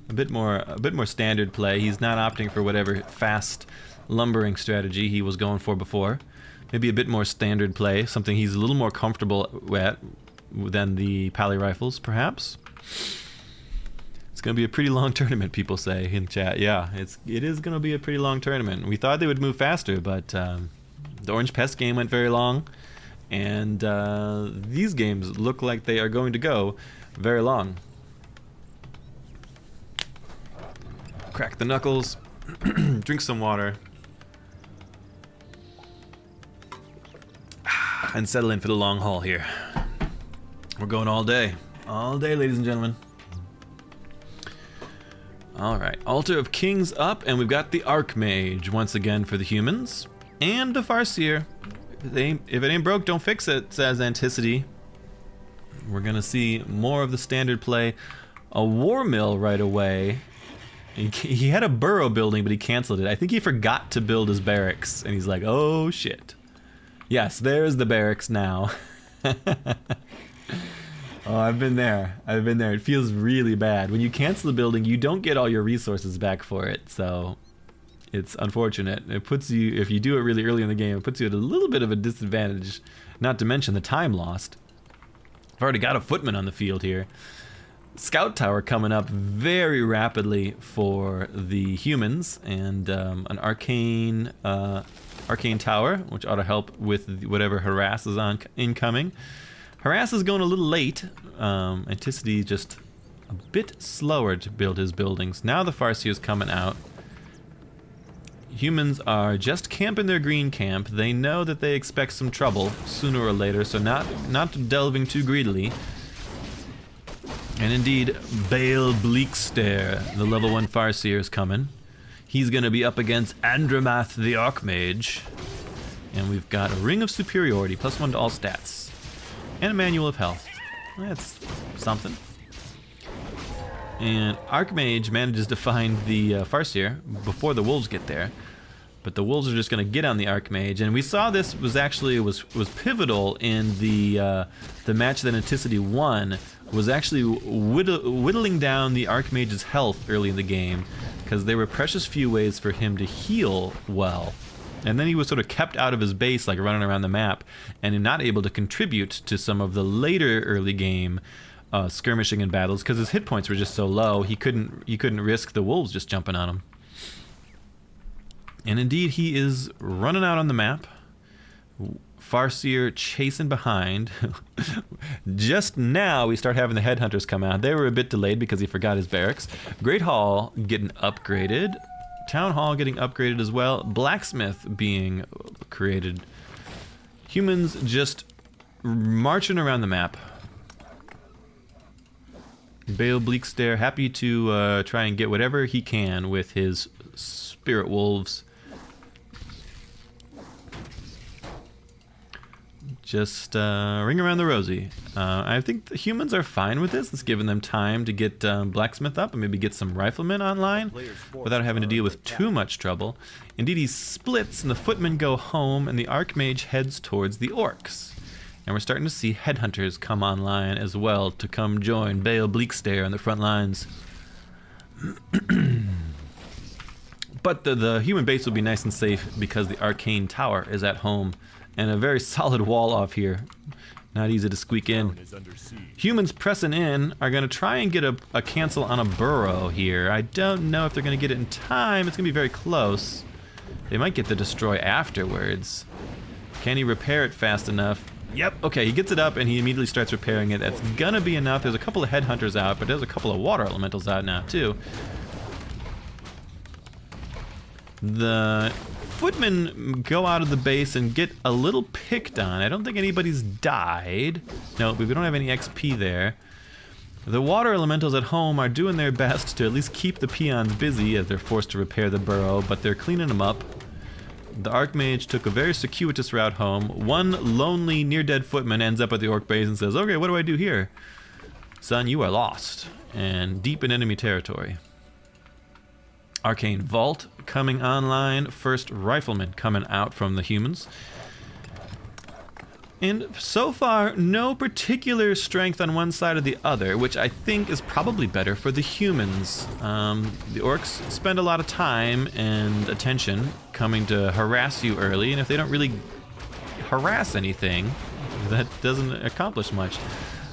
a bit more standard play. He's not opting for whatever fast lumbering strategy he was going for before. Maybe a bit more standard play, something he's a little more comfortable at than the Pally Rifles, perhaps. It's going to be a pretty long tournament, people say in chat. Yeah, it is going to be a pretty long tournament. We thought they would move faster, but the Orange Pest game went very long, and these games look like they are going to go very long. Crack the knuckles, drink some water, and settle in for the long haul here. We're going all day, ladies and gentlemen. Alright, Altar of Kings up, and we've got the Archmage once again for the humans, and the Farseer. If it ain't broke, don't fix it, says Anticity. We're gonna see more of the standard play. A War Mill right away. He had a burrow building, but he canceled it. I think he forgot to build his barracks, and he's like, oh shit. Yes, there's the barracks now. Oh, I've been there. It feels really bad. When you cancel the building, you don't get all your resources back for it, so it's unfortunate. It puts you, if you do it really early in the game, it puts you at a little bit of a disadvantage, not to mention the time lost. I've already got a footman on the field here. Scout tower coming up very rapidly for the humans, and an arcane tower, which ought to help with whatever harass is incoming. Harass is going a little late. Anticity just a bit slower to build his buildings. Now the Farseer is coming out. Humans are just camping their green camp. They know that they expect some trouble sooner or later, so not delving too greedily. And indeed, Bale Bleakstare, the level 1 Farseer, is coming. He's going to be up against Andromath the Archmage. And we've got a Ring of Superiority, +1 to all stats. And a Manual of Health. That's something. And Archmage manages to find the Farseer before the wolves get there. But the wolves are just going to get on the Archmage. And we saw this was actually was pivotal in the match that Anticity won. Was actually whittling down the Archmage's health early in the game, because there were precious few ways for him to heal well. And then he was sort of kept out of his base, like running around the map, and not able to contribute to some of the later early game skirmishing and battles, because his hit points were just so low. He couldn't risk the wolves just jumping on him. And indeed, he is running out on the map. Farseer chasing behind. Just now we start having the headhunters come out. They were a bit delayed because he forgot his barracks. Great Hall getting upgraded. Town Hall getting upgraded as well. Blacksmith being created. Humans just marching around the map. Bale Bleakstare happy to try and get whatever he can with his spirit wolves. Just ring around the rosy. I think the humans are fine with this. It's giving them time to get Blacksmith up and maybe get some Riflemen online without having to deal with too much trouble. Indeed, he splits and the Footmen go home and the Archmage heads towards the Orcs. And we're starting to see Headhunters come online as well to come join Bale Bleakstare on the front lines. But the human base will be nice and safe because the Arcane Tower is at home. And a very solid wall off here. Not easy to squeak in. Humans pressing in are going to try and get a cancel on a burrow here. I don't know if they're going to get it in time. It's going to be very close. They might get the destroy afterwards. Can he repair it fast enough? Yep, okay, he gets it up and he immediately starts repairing it. That's going to be enough. There's a couple of headhunters out, but there's a couple of water elementals out now too. The Footmen go out of the base and get a little picked on. I don't think anybody's died. No, we don't have any XP there. The water elementals at home are doing their best to at least keep the peons busy as they're forced to repair the burrow, but they're cleaning them up. The Archmage took a very circuitous route home. One lonely near-dead footman ends up at the Orc base and says, okay, what do I do here? Son, you are lost and deep in enemy territory. Arcane Vault coming online. First Rifleman coming out from the humans. And so far, no particular strength on one side or the other, which I think is probably better for the humans. The Orcs spend a lot of time and attention coming to harass you early, and if they don't really harass anything, that doesn't accomplish much.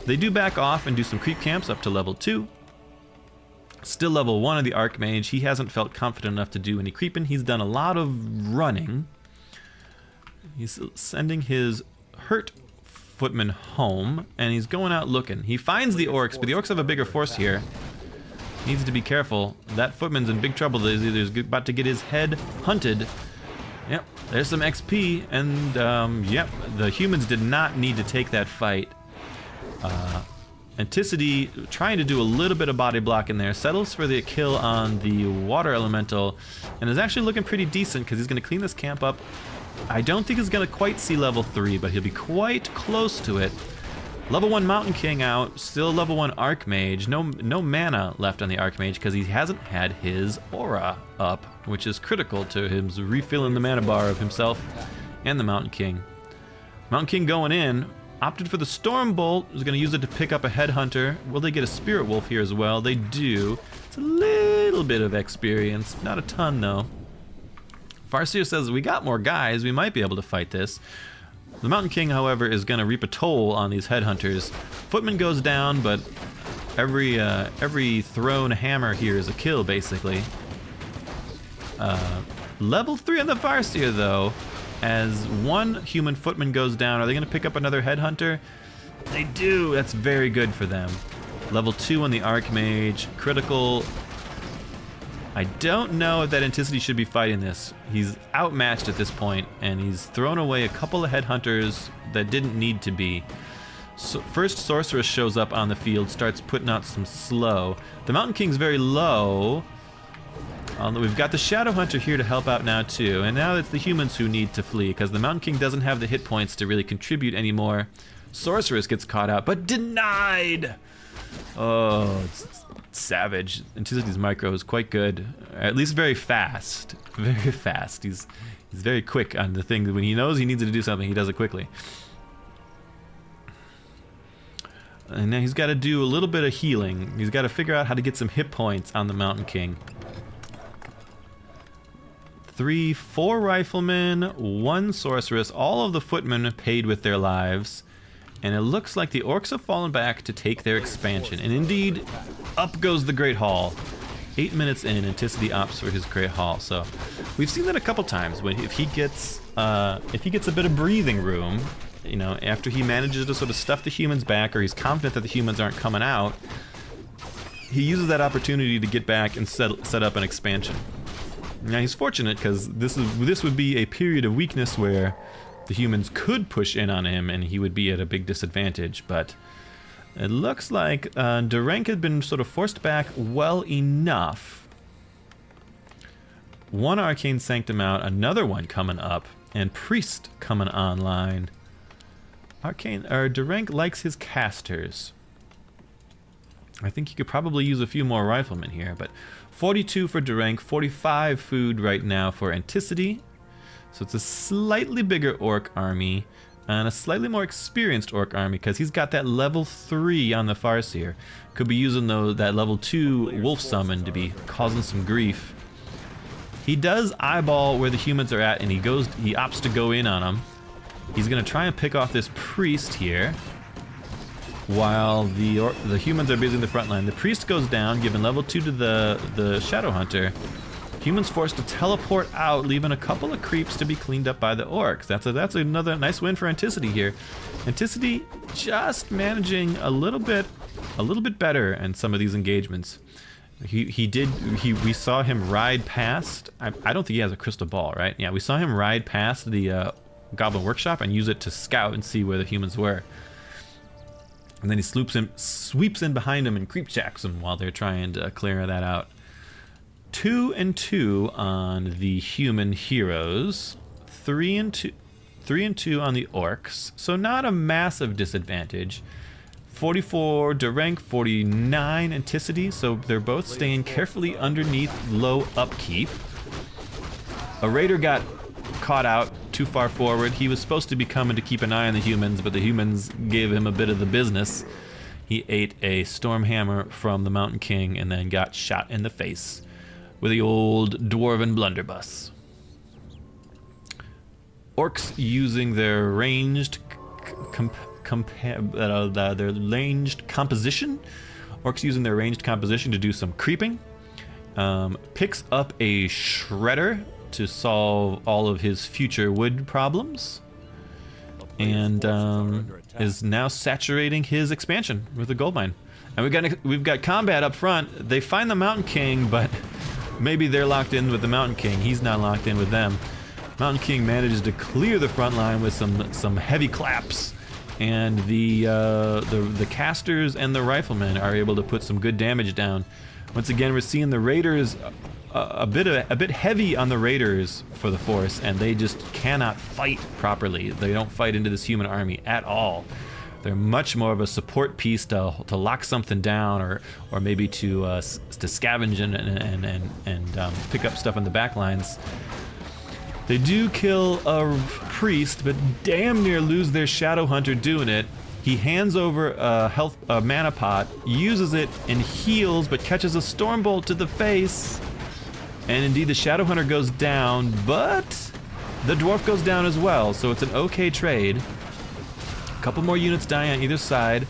They do back off and do some creep camps up to level 2. Still level 1 of the Archmage. He hasn't felt confident enough to do any creeping. He's done a lot of running. He's sending his hurt footman home, and he's going out looking. He finds the Orcs, but the Orcs have a bigger force here. Needs to be careful. That footman's in big trouble. He's either about to get his head hunted. Yep, there's some XP, and yep, the humans did not need to take that fight. Anticity trying to do a little bit of body block in there, settles for the kill on the water elemental, and is actually looking pretty decent because he's going to clean this camp up. I don't think he's going to quite see level 3, but he'll be quite close to it. Level 1 Mountain King out, still level 1 Archmage. No mana left on the Archmage because he hasn't had his aura up, which is critical to him refilling the mana bar of himself and the Mountain King. Mountain King going in, opted for the Storm Bolt, is going to use it to pick up a Headhunter. Will they get a Spirit Wolf here as well? They do. It's a little bit of experience, not a ton though. Farseer says, we got more guys, we might be able to fight this. The Mountain King, however, is going to reap a toll on these Headhunters. Footman goes down, but every thrown hammer here is a kill, basically. Level 3 on the Farseer, though. As one human footman goes down, are they going to pick up another Headhunter? They do! That's very good for them. Level 2 on the Archmage. Critical. I don't know if that Anticity should be fighting this. He's outmatched at this point, and he's thrown away a couple of Headhunters that didn't need to be. So first Sorceress shows up on the field, starts putting out some slow. The Mountain King's very low. We've got the Shadow Hunter here to help out now too, and now it's the humans who need to flee, because the Mountain King doesn't have the hit points to really contribute anymore. Sorceress gets caught out, but denied! Oh, it's savage. Anticity's micro is quite good, at least very fast. Very fast. He's very quick on the thing. When he knows he needs to do something, he does it quickly. And now he's got to do a little bit of healing. He's got to figure out how to get some hit points on the Mountain King. 4 riflemen, 1 sorceress, all of the footmen paid with their lives. And it looks like the Orcs have fallen back to take their expansion. And indeed, up goes the Great Hall. 8 minutes in, Anticity opts for his Great Hall. So we've seen that a couple times. If he gets a bit of breathing room, you know, after he manages to sort of stuff the humans back, or he's confident that the humans aren't coming out, he uses that opportunity to get back and set up an expansion. Now he's fortunate because this would be a period of weakness where the humans could push in on him and he would be at a big disadvantage, but it looks like Durank had been sort of forced back well enough. 1 Arcane Sanctum out, another one coming up, and Priest coming online. Durank likes his casters. I think he could probably use a few more riflemen here, but 42 for Durank, 45 food right now for Anticity. So it's a slightly bigger Orc army and a slightly more experienced Orc army because he's got that level 3 on the Farseer. Could be using that level 2 Wolf Summon to be causing some grief. He does eyeball where the humans are at and he opts to go in on them. He's going to try and pick off this Priest here while the humans are busy in the front line. The Priest goes down, giving level 2 to the Shadow Hunter. Humans forced to teleport out, leaving a couple of creeps to be cleaned up by the Orcs. That's another nice win for Anticity here. Anticity just managing a little bit better in some of these engagements. We saw him ride past. I don't think he has a crystal ball, right? Yeah, we saw him ride past the Goblin Workshop and use it to scout and see where the humans were. And then he sweeps in behind him and creep jacks them while they're trying to clear that out. 2 and 2 on the human heroes. 3 and 2 on the Orcs, so not a massive disadvantage. 44 Durrank, 49 Anticity, so they're both staying carefully underneath low upkeep. A Raider got caught out too far forward. He was supposed to be coming to keep an eye on the humans, but the humans gave him a bit of the business. He ate a Stormhammer from the Mountain King and then got shot in the face with the old Dwarven Blunderbuss. Orcs using their ranged their ranged composition. Orcs using their ranged composition to do some creeping. Picks up a Shredder to solve all of his future wood problems. And is now saturating his expansion with a gold mine. And we've got combat up front. They find the Mountain King, but maybe they're locked in with the Mountain King. He's not locked in with them. Mountain King manages to clear the front line with some heavy claps, and the casters and the riflemen are able to put some good damage down. Once again, we're seeing the Raiders a bit heavy on the Raiders for the Force, and they just cannot fight properly. They don't fight into this human army at all. They're much more of a support piece to lock something down, or maybe to scavenge and pick up stuff in the back lines. They do kill a priest, but damn near lose their Shadow Hunter doing it. He hands over a mana pot, uses it, and heals, but catches a Stormbolt to the face. And indeed, the Shadow Hunter goes down, but the Dwarf goes down as well, so it's an okay trade. A couple more units dying on either side.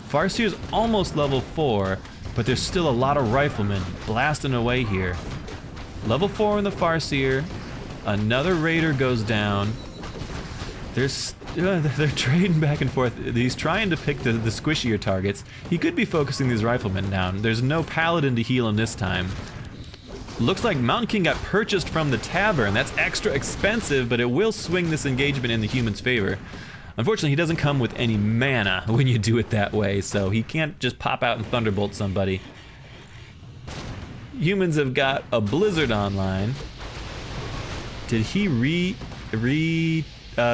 Farseer's almost level 4, but there's still a lot of riflemen blasting away here. Level 4 in the Farseer. Another Raider goes down. They're trading back and forth. He's trying to pick the squishier targets. He could be focusing these riflemen down. There's no Paladin to heal him this time. Looks like Mountain King got purchased from the Tavern. That's extra expensive, but it will swing this engagement in the human's favor. Unfortunately, he doesn't come with any mana when you do it that way, so he can't just pop out and Thunderbolt somebody. Humans have got a Blizzard online. Did he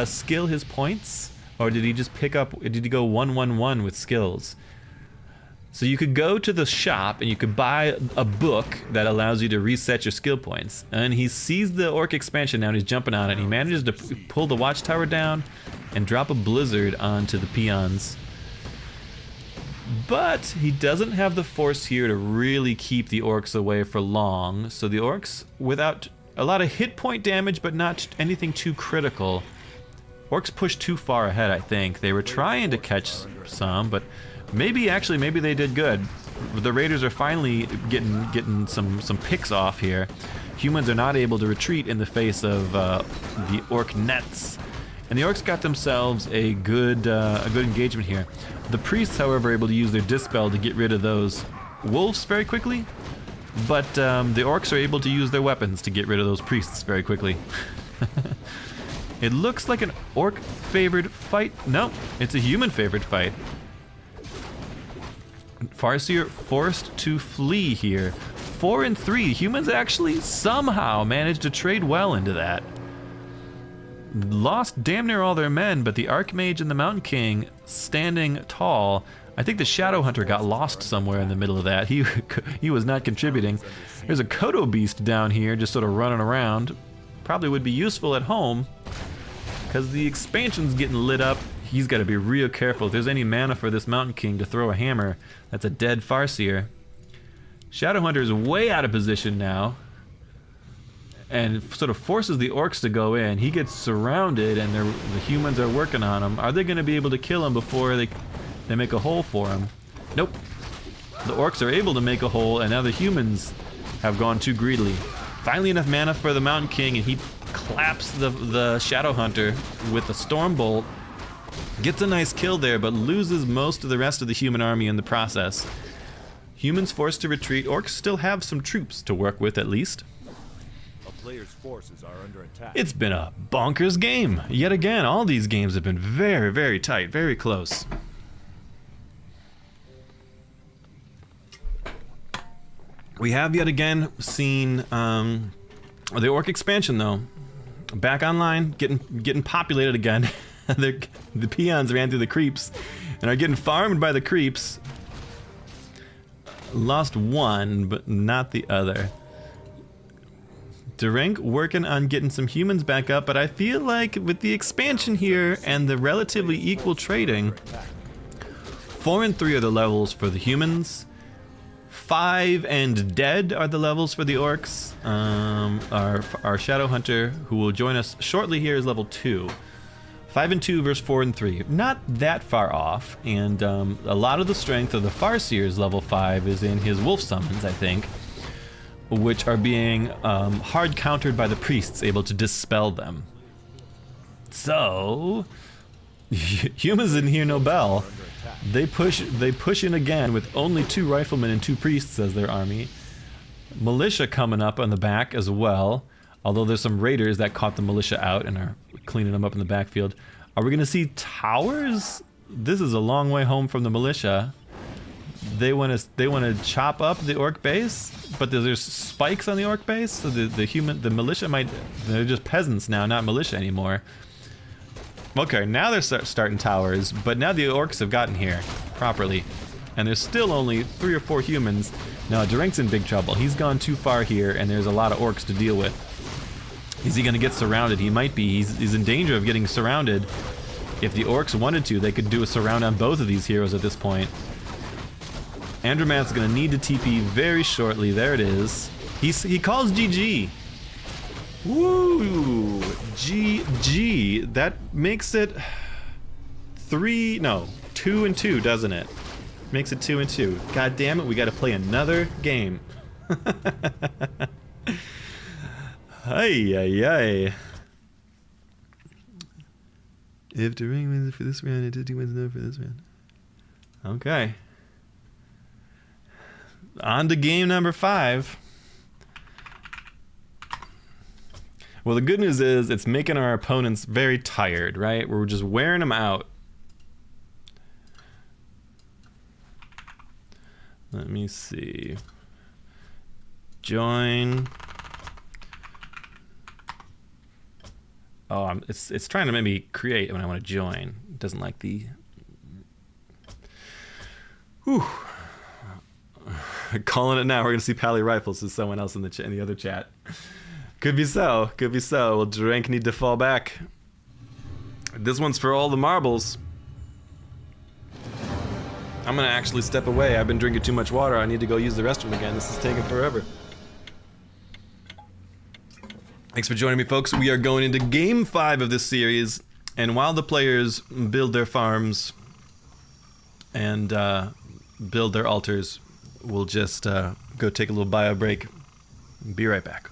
skill his points? Or did he just pick up, did he go 1-1-1 with skills? So you could go to the shop and you could buy a book that allows you to reset your skill points. And he sees the Orc expansion now and he's jumping on it. And he manages to pull the watchtower down and drop a Blizzard onto the peons. But he doesn't have the force here to really keep the Orcs away for long. So the Orcs, without a lot of hit point damage, but not anything too critical. Orcs pushed too far ahead, I think. They were trying to catch some, but maybe they did good. The Raiders are finally getting some picks off here. Humans are not able to retreat in the face of the Orc nets. And the Orcs got themselves a good engagement here. The priests, however, are able to use their Dispel to get rid of those wolves very quickly. But the Orcs are able to use their weapons to get rid of those priests very quickly. It looks like an Orc favored fight. No, it's a human favored fight. Farseer forced to flee here. 4 and 3. Humans actually somehow managed to trade well into that. Lost damn near all their men, but the Archmage and the Mountain King standing tall. I think the Shadow Hunter got lost somewhere in the middle of that. He was not contributing. There's a Kodo Beast down here just sort of running around. Probably would be useful at home because the expansion's getting lit up. He's got to be real careful. If there's any mana for this Mountain King to throw a hammer, that's a dead Farseer. Shadow Hunter is way out of position now and sort of forces the Orcs to go in. He gets surrounded and the humans are working on him. Are they going to be able to kill him before they make a hole for him? Nope. The Orcs are able to make a hole, and now the humans have gone too greedily. Finally enough mana for the Mountain King, and he claps the Shadow Hunter with a Stormbolt. Gets a nice kill there, but loses most of the rest of the human army in the process. Humans forced to retreat. Orcs still have some troops to work with, at least. A player's forces are under attack. It's been a bonkers game. Yet again, all these games have been very, very tight, very close. We have yet again seen the Orc expansion, though. back online, getting populated again. The peons ran through the creeps and are getting farmed by the creeps. Lost one, but not the other. Drink working on getting some humans back up, but I feel like with the expansion here and the relatively equal trading, 4 and 3 are the levels for the humans. 5 and dead are the levels for the orcs. Our Shadow Hunter, who will join us shortly here, is level 2. 5 and 2 versus 4 and 3. Not that far off, and a lot of the strength of the Farseer's level 5 is in his wolf summons, I think, which are being hard countered by the priests, able to dispel them. So, humans didn't hear no bell. They push in again with only 2 riflemen and 2 priests as their army. Militia coming up on the back as well, although there's some raiders that caught the militia out and are cleaning them up in the backfield. Are we gonna see towers? This is a long way home from the militia. They want to chop up the orc base, but there's spikes on the orc base, so the militia they're just peasants now, not militia anymore. Okay, now they're starting towers, but now the orcs have gotten here properly, and there's still only 3 or 4 humans. Now Durink's in big trouble. He's gone too far here, and there's a lot of orcs to deal with. Is he going to get surrounded? He might be. He's in danger of getting surrounded. If the orcs wanted to, they could do a surround on both of these heroes at this point. Andromath's going to need to TP very shortly. There it is. He calls GG. Woo! GG. That makes it 2 and 2, doesn't it? Makes it 2 and 2. God damn it, we got to play another game. Ay, ay, ay. If the ring wins for this round, entity wins no for this round. Okay. On to game number 5. Well, the good news is it's making our opponents very tired, right? We're just wearing them out. Let me see. Join. Oh, it's trying to make me create when I want to join. It doesn't like the... Whew. Calling it now. We're going to see Pally Rifles as someone else in the other chat. Could be so. Could be so. Will Drank need to fall back? This one's for all the marbles. I'm going to actually step away. I've been drinking too much water. I need to go use the restroom again. This is taking forever. Thanks for joining me, folks. We are going into game 5 of this series, and while the players build their farms and build their altars, we'll just go take a little bio break. Be right back.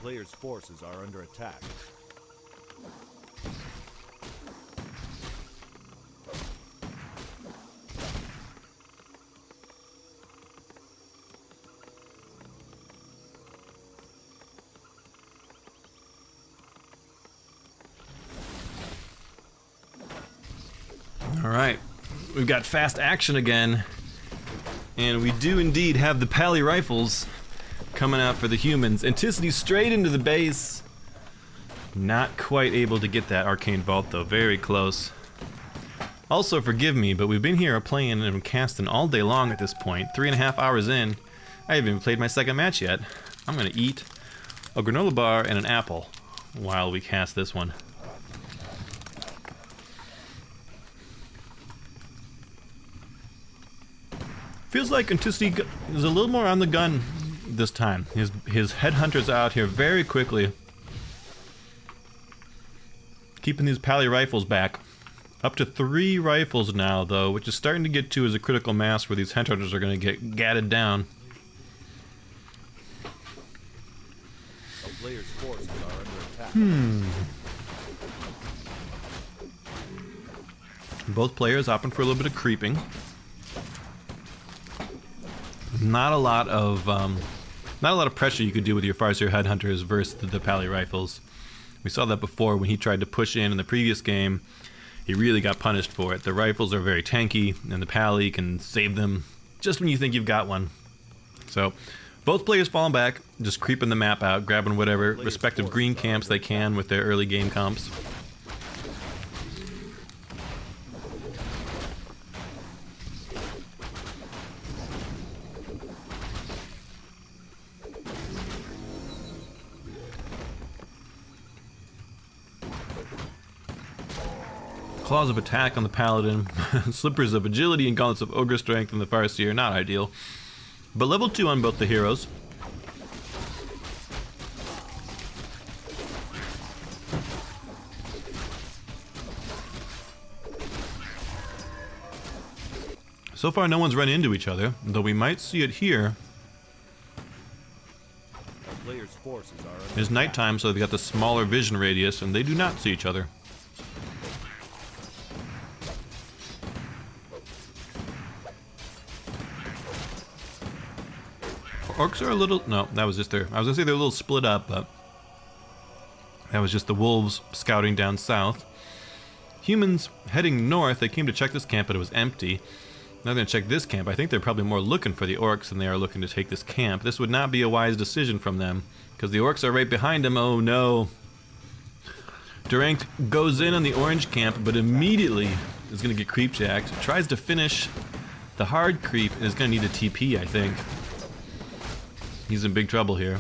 Player's forces are under attack. All right, we've got fast action again, and we do indeed have the pally rifles coming out for the humans. Anticity straight into the base. Not quite able to get that arcane vault though, very close. Also, forgive me, but we've been here playing and casting all day long at this point. 3.5 hours in. I haven't even played my second match yet. I'm gonna eat a granola bar and an apple while we cast this one. Feels like Anticity is a little more on the gun this time. His headhunters out here very quickly. Keeping these pally rifles back. Up to 3 rifles now, though, which is starting to get to as a critical mass where these headhunters are going to get gatted down. A player's forces are under attack. Both players opting for a little bit of creeping. Not a lot of pressure you could do with your Farseer headhunters versus the pally rifles. We saw that before when he tried to push in the previous game. He really got punished for it. The rifles are very tanky, and the pally can save them just when you think you've got one. So, both players falling back, just creeping the map out, grabbing whatever respective green camps they can with their early game comps. Claws of attack on the paladin, slippers of agility and gauntlets of ogre strength on the farseer, not ideal. But level 2 on both the heroes. So far no one's run into each other, though we might see it here. Player's forces are under It's nighttime, so they've got the smaller vision radius, and they do not see each other. Orcs are a little... No, that was just their... I was going to say they're a little split up, but... That was just the wolves scouting down south. Humans heading north. They came to check this camp, but it was empty. Now they're going to check this camp. I think they're probably more looking for the orcs than they are looking to take this camp. This would not be a wise decision from them, because the orcs are right behind them. Oh no. Durant goes in on the orange camp, but immediately is going to get creepjacked. Tries to finish the hard creep, and is going to need a TP, I think. He's in big trouble here.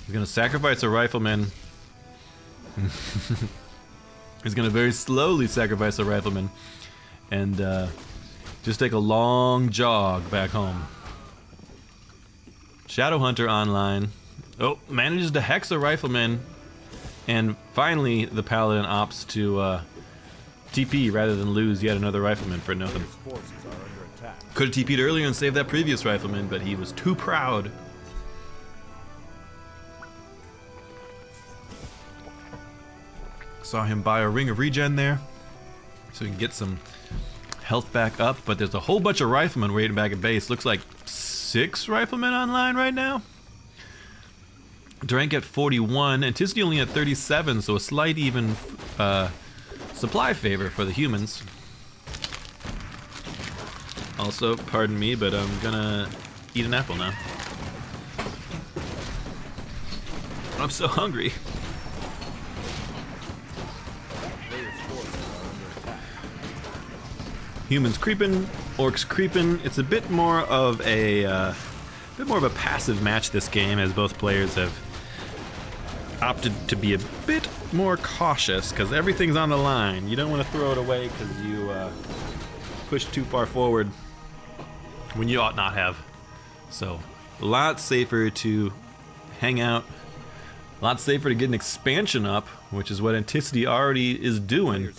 He's going to sacrifice a rifleman. He's going to very slowly sacrifice a rifleman. And just take a long jog back home. Shadowhunter online. Oh, manages to hex a rifleman. And finally, the paladin opts to TP rather than lose yet another rifleman for nothing. forces are under attack. Could have TP'd earlier and saved that previous rifleman, but he was too proud. Saw him buy a ring of regen there, so he can get some health back up, but there's a whole bunch of riflemen waiting back at base. Looks like 6 riflemen online right now. Durant at 41, Anticity only at 37, so a slight even supply favor for the humans. Also, pardon me, but I'm gonna eat an apple now. I'm so hungry. Humans creeping, orcs creeping. It's a bit more of a passive match this game, as both players have opted to be a bit more cautious because everything's on the line. You don't want to throw it away because you pushed too far forward when you ought not have. So, a lot safer to hang out. A lot safer to get an expansion up, which is what Anticity already is doing.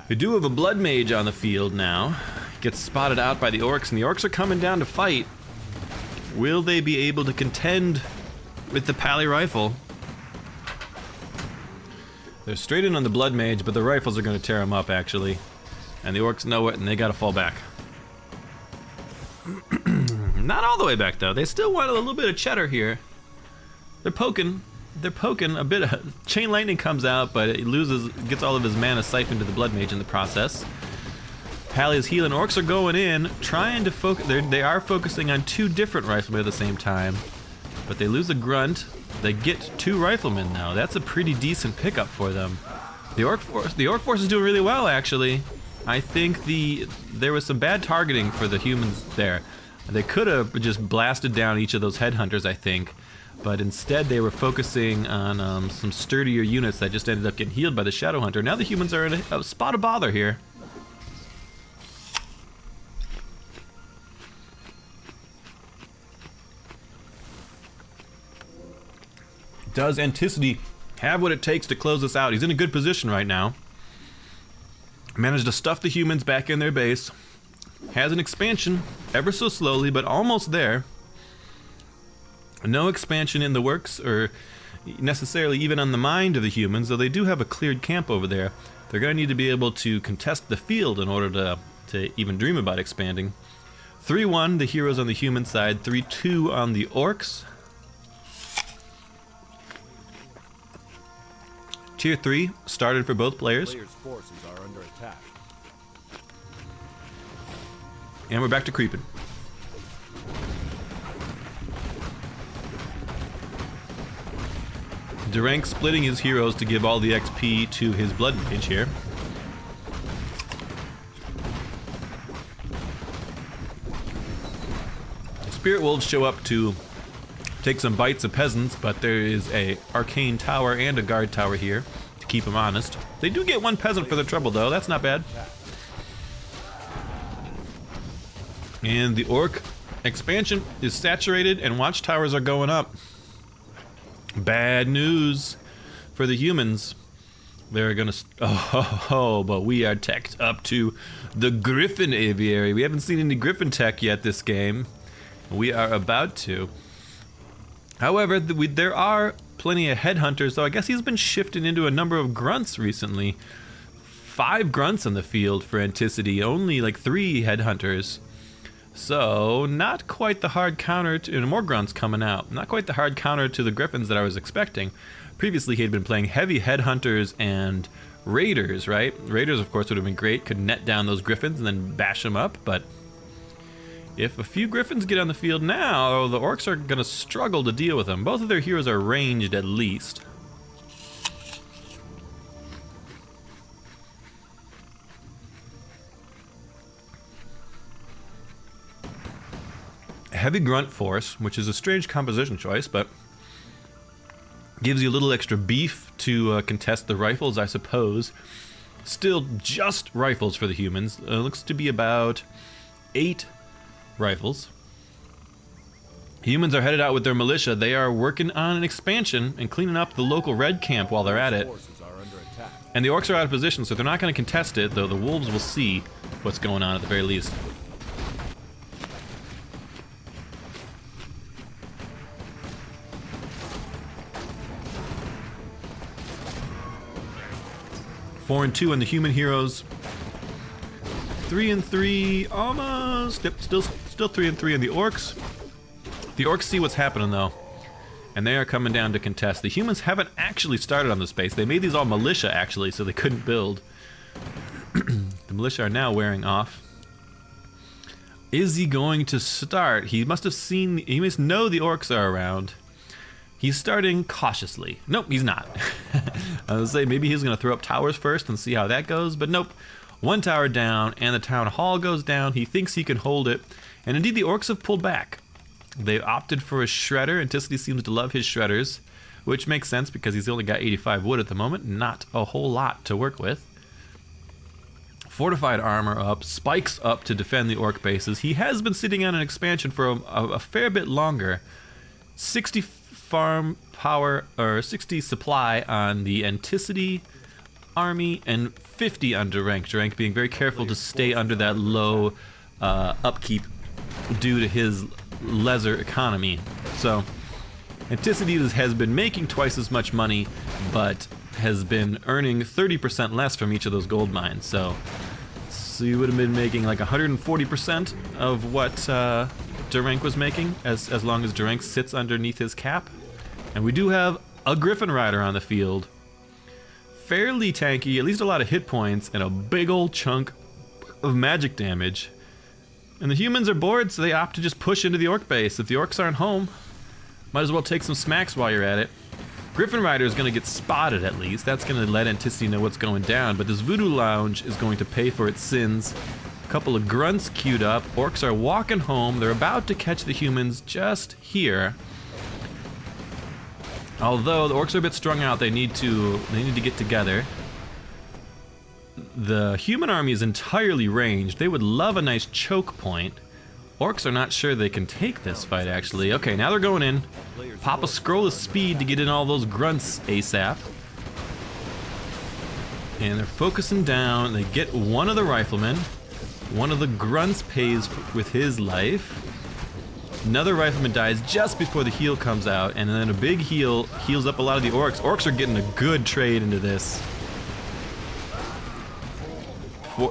We do have a blood mage on the field now. Gets spotted out by the orcs, and the orcs are coming down to fight. Will they be able to contend with the Pally rifle. They're straight in on the Blood Mage, but the rifles are going to tear them up, actually. And the Orcs know it, and they got to fall back. Not all the way back, though. They still want a little bit of cheddar here. They're poking. They're poking a bit. Chain Lightning comes out, but it gets all of his mana siphoned to the Blood Mage in the process. Pally is healing. Orcs are going in, trying to focus. They are focusing on two different riflemen at the same time, but they lose a grunt. They get two riflemen now. That's a pretty decent pickup for them. The Orc force is doing really well, actually. I think there was some bad targeting for the humans there. They could have just blasted down each of those headhunters, I think, but instead they were focusing on some sturdier units that just ended up getting healed by the Shadow Hunter. Now the humans are in a spot of bother here. Does Anticity have what it takes to close this out? He's in a good position right now. Managed to stuff the humans back in their base. Has an expansion, ever so slowly, but almost there. No expansion in the works, or necessarily even on the mind of the humans, though they do have a cleared camp over there. They're going to need to be able to contest the field in order to even dream about expanding. 3-1, the heroes on the human side. 3-2 on the Orcs. Tier 3 started for both players. Players' forces are under attack. And we're back to creeping. Durank splitting his heroes to give all the XP to his Blood Mage here. Spirit Wolves show up to take some bites of peasants, but there is a arcane tower and a guard tower here to keep them honest. They do get one peasant for their trouble, though. That's not bad. And the Orc expansion is saturated, and watchtowers are going up. Bad news for the humans. They're gonna... but we are teched up to the Griffin Aviary. We haven't seen any Griffin tech yet this game. We are about to. However, there are plenty of headhunters, though I guess he's been shifted into a number of grunts recently. 5 grunts on the field for Anticity, only like 3 headhunters. So, not quite the hard counter to, and more grunts coming out. Not quite the hard counter to the Griffins that I was expecting. Previously, he had been playing heavy headhunters and raiders, right? Raiders, of course, would have been great. Could net down those Griffins and then bash them up, but if a few Griffins get on the field now, the Orcs are going to struggle to deal with them. Both of their heroes are ranged at least. Heavy grunt force, which is a strange composition choice, but gives you a little extra beef to contest the rifles, I suppose. Still just rifles for the humans. Looks to be about 8 rifles. Humans are headed out with their militia. They are working on an expansion and cleaning up the local red camp while they're at it. And the Orcs are out of position, so they're not going to contest it, though the wolves will see what's going on at the very least. Four and 2 on the human heroes. 3 and 3, almost. Yep, still 3 and 3 on the Orcs. The Orcs see what's happening though, and they are coming down to contest. The humans haven't actually started on this base. They made these all militia actually, so they couldn't build. The militia are now wearing off. Is he going to start? He must have seen. He must know the Orcs are around. He's starting cautiously. Nope, he's not. I was say maybe he's going to throw up towers first and see how that goes, but nope. 1 tower down, and the town hall goes down. He thinks he can hold it, and indeed the Orcs have pulled back. They opted for a shredder. Anticity seems to love his shredders, which makes sense because he's only got 85 wood at the moment. Not a whole lot to work with. Fortified armor up, spikes up to defend the Orc bases. He has been sitting on an expansion for a fair bit longer. 60 farm power, or 60 supply on the Anticity army, and 50 on Durank. Durank being very careful to stay under that low upkeep due to his lesser economy. So Anticydes has been making twice as much money, but has been earning 30% less from each of those gold mines. So you would have been making like 140% of what Durank was making, as long as Durank sits underneath his cap. And we do have a Griffin Rider on the field. Fairly tanky, at least a lot of hit points, and a big old chunk of magic damage. And the humans are bored, so they opt to just push into the orc base. If the orcs aren't home, might as well take some smacks while you're at it. Griffin Rider is going to get spotted at least. That's going to let Anticity know what's going down, but this Voodoo Lounge is going to pay for its sins. A couple of grunts queued up. Orcs are walking home. They're about to catch the humans just here. Although the orcs are a bit strung out, they need to get together. The human army is entirely ranged. They would love a nice choke point. Orcs are not sure they can take this fight, actually. Okay, now they're going in. Pop a scroll of speed to get in all those grunts ASAP. And they're focusing down. They get one of the riflemen. One of the grunts pays with his life. Another rifleman dies just before the heal comes out, and then a big heal heals up a lot of the orcs. Orcs are getting a good trade into this.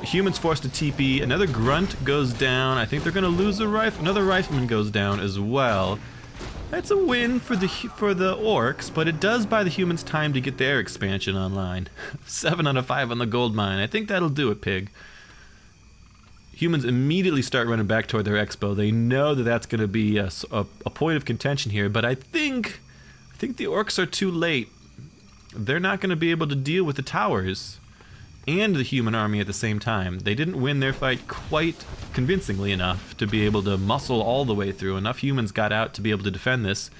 Humans forced to TP. Another grunt goes down. I think they're going to lose a rifle. Another rifleman goes down as well. That's a win for the orcs, but it does buy the humans time to get their expansion online. 7 out of 5 on the gold mine. I think that'll do it, Pig. Humans immediately start running back toward their expo. They know that that's going to be a point of contention here, but I think the orcs are too late. They're not going to be able to deal with the towers and the human army at the same time. They didn't win their fight quite convincingly enough to be able to muscle all the way through. Enough humans got out to be able to defend this.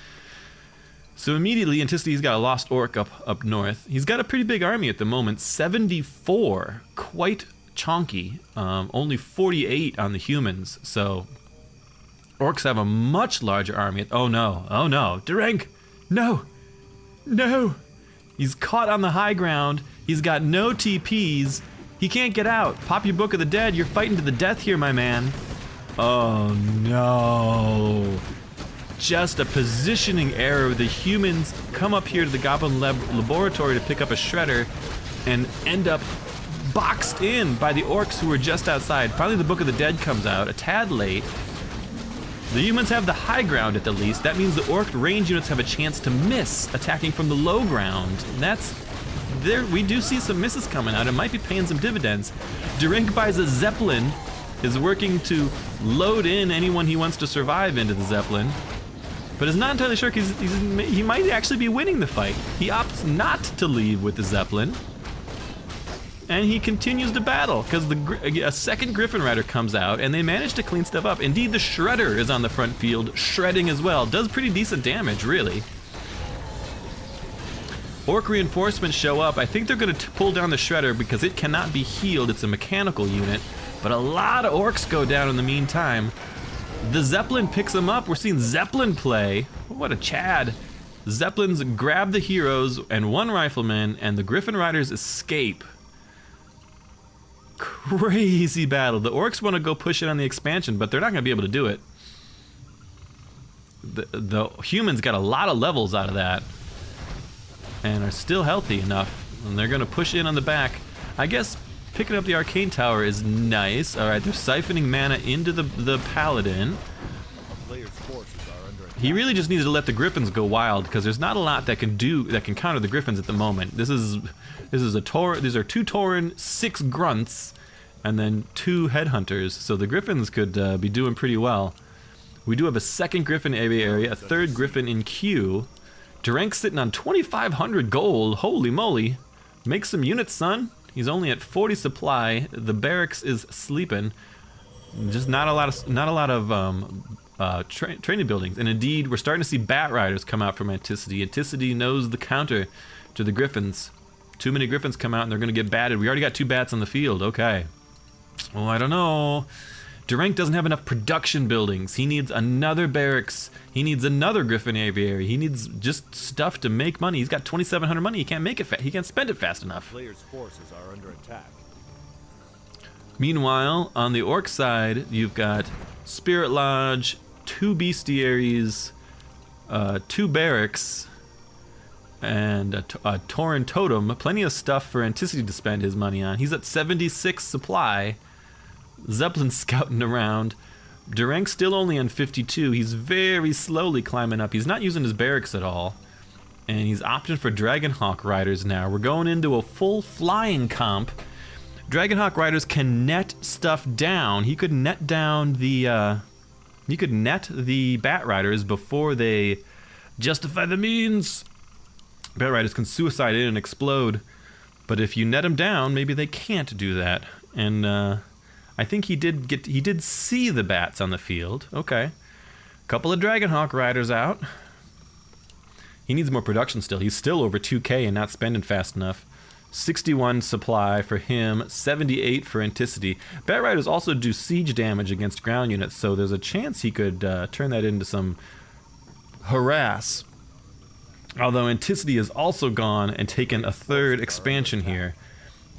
So immediately, Anticity's got a lost orc up north. He's got a pretty big army at the moment, 74, quite chonky. Only 48 on the humans, so orcs have a much larger army. Oh no, Durank, no. He's caught on the high ground. He's got no TPs. He can't get out. Pop your Book of the Dead. You're fighting to the death here, my man. Oh no. Just a positioning error. The humans come up here to the Goblin Laboratory to pick up a shredder and end up boxed in by the orcs who were just outside. Finally, the Book of the Dead comes out, a tad late. The humans have the high ground at the least. That means the orc range units have a chance to miss attacking from the low ground. And that's there. We do see some misses coming out. It might be paying some dividends. Durank buys a Zeppelin, is working to load in anyone he wants to survive into the Zeppelin, but is not entirely sure because he might actually be winning the fight. He opts not to leave with the Zeppelin, and he continues to battle because a second Griffin Rider comes out and they manage to clean stuff up. Indeed, the Shredder is on the front field, shredding as well. Does pretty decent damage, really. Orc reinforcements show up. I think they're going to pull down the Shredder because it cannot be healed. It's a mechanical unit, but a lot of orcs go down in the meantime. The Zeppelin picks them up. We're seeing Zeppelin play. What a Chad. Zeppelins grab the heroes and one rifleman, and the Griffin Riders escape. Crazy battle. The orcs want to go push it on the expansion, but they're not going to be able to do it. The humans got a lot of levels out of that and are still healthy enough, and they're going to push in on the back. I guess picking up the arcane tower is nice. All right, they're siphoning mana into the paladin. He really just needs to let the griffins go wild because there's not a lot that can counter the griffins at the moment. These are 2 Tauren, 6 grunts, and then 2 headhunters. So the griffins could be doing pretty well. We do have a second griffin area, a third griffin in queue. Durank's sitting on 2,500 gold. Holy moly! Make some units, son. He's only at 40 supply. The barracks is sleeping. Just not a lot of training buildings. And indeed, we're starting to see Bat Riders come out from Anticity. Anticity knows the counter to the Griffins. Too many Griffins come out and they're going to get batted. We already got 2 bats on the field. Okay. Well, I don't know. Durank doesn't have enough production buildings. He needs another barracks. He needs another Griffin aviary. He needs just stuff to make money. He's got 2,700 money. He can't make it. He can't spend it fast enough. Players' forces are under attack. Meanwhile, on the orc side, you've got Spirit Lodge, 2 bestiaries, 2 barracks, and a Tauren totem. Plenty of stuff for Anticity to spend his money on. He's at 76 supply. Zeppelin's scouting around. Durank's still only on 52. He's very slowly climbing up. He's not using his barracks at all. And he's opting for Dragonhawk Riders now. We're going into a full flying comp. Dragonhawk Riders can net stuff down. He could net down the Bat Riders before they justify the means. Bat Riders can suicide in and explode, but if you net them down, maybe they can't do that. And I think he did see the bats on the field. Okay, couple of Dragonhawk Riders out. He needs more production still. He's still over 2K and not spending fast enough. 61 supply for him, 78 for Anticity. Bat Riders also do siege damage against ground units, so there's a chance he could turn that into some harass. Although Anticity is also gone and taken a 3rd expansion here.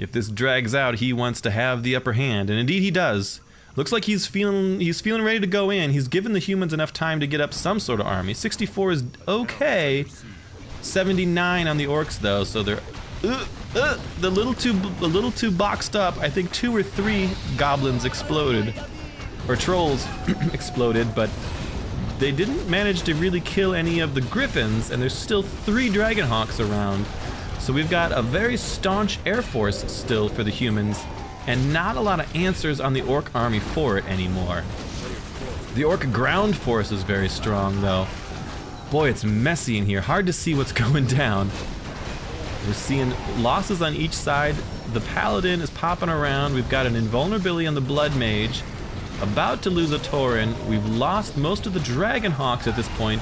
If this drags out, he wants to have the upper hand, and indeed he does. Looks like he's feeling ready to go in. He's given the humans enough time to get up some sort of army. 64 is okay. 79 on the Orcs though, so they're a little too boxed up. I think 2 or 3 goblins exploded, or trolls exploded, but they didn't manage to really kill any of the griffins, and there's still 3 Dragonhawks around. So we've got a very staunch air force still for the humans, and not a lot of answers on the Orc army for it anymore. The Orc ground force is very strong though. Boy, it's messy in here. Hard to see what's going down. We're seeing losses on each side. The Paladin is popping around. We've got an invulnerability on the Blood Mage. About to lose a Tauren. We've lost most of the Dragonhawks at this point,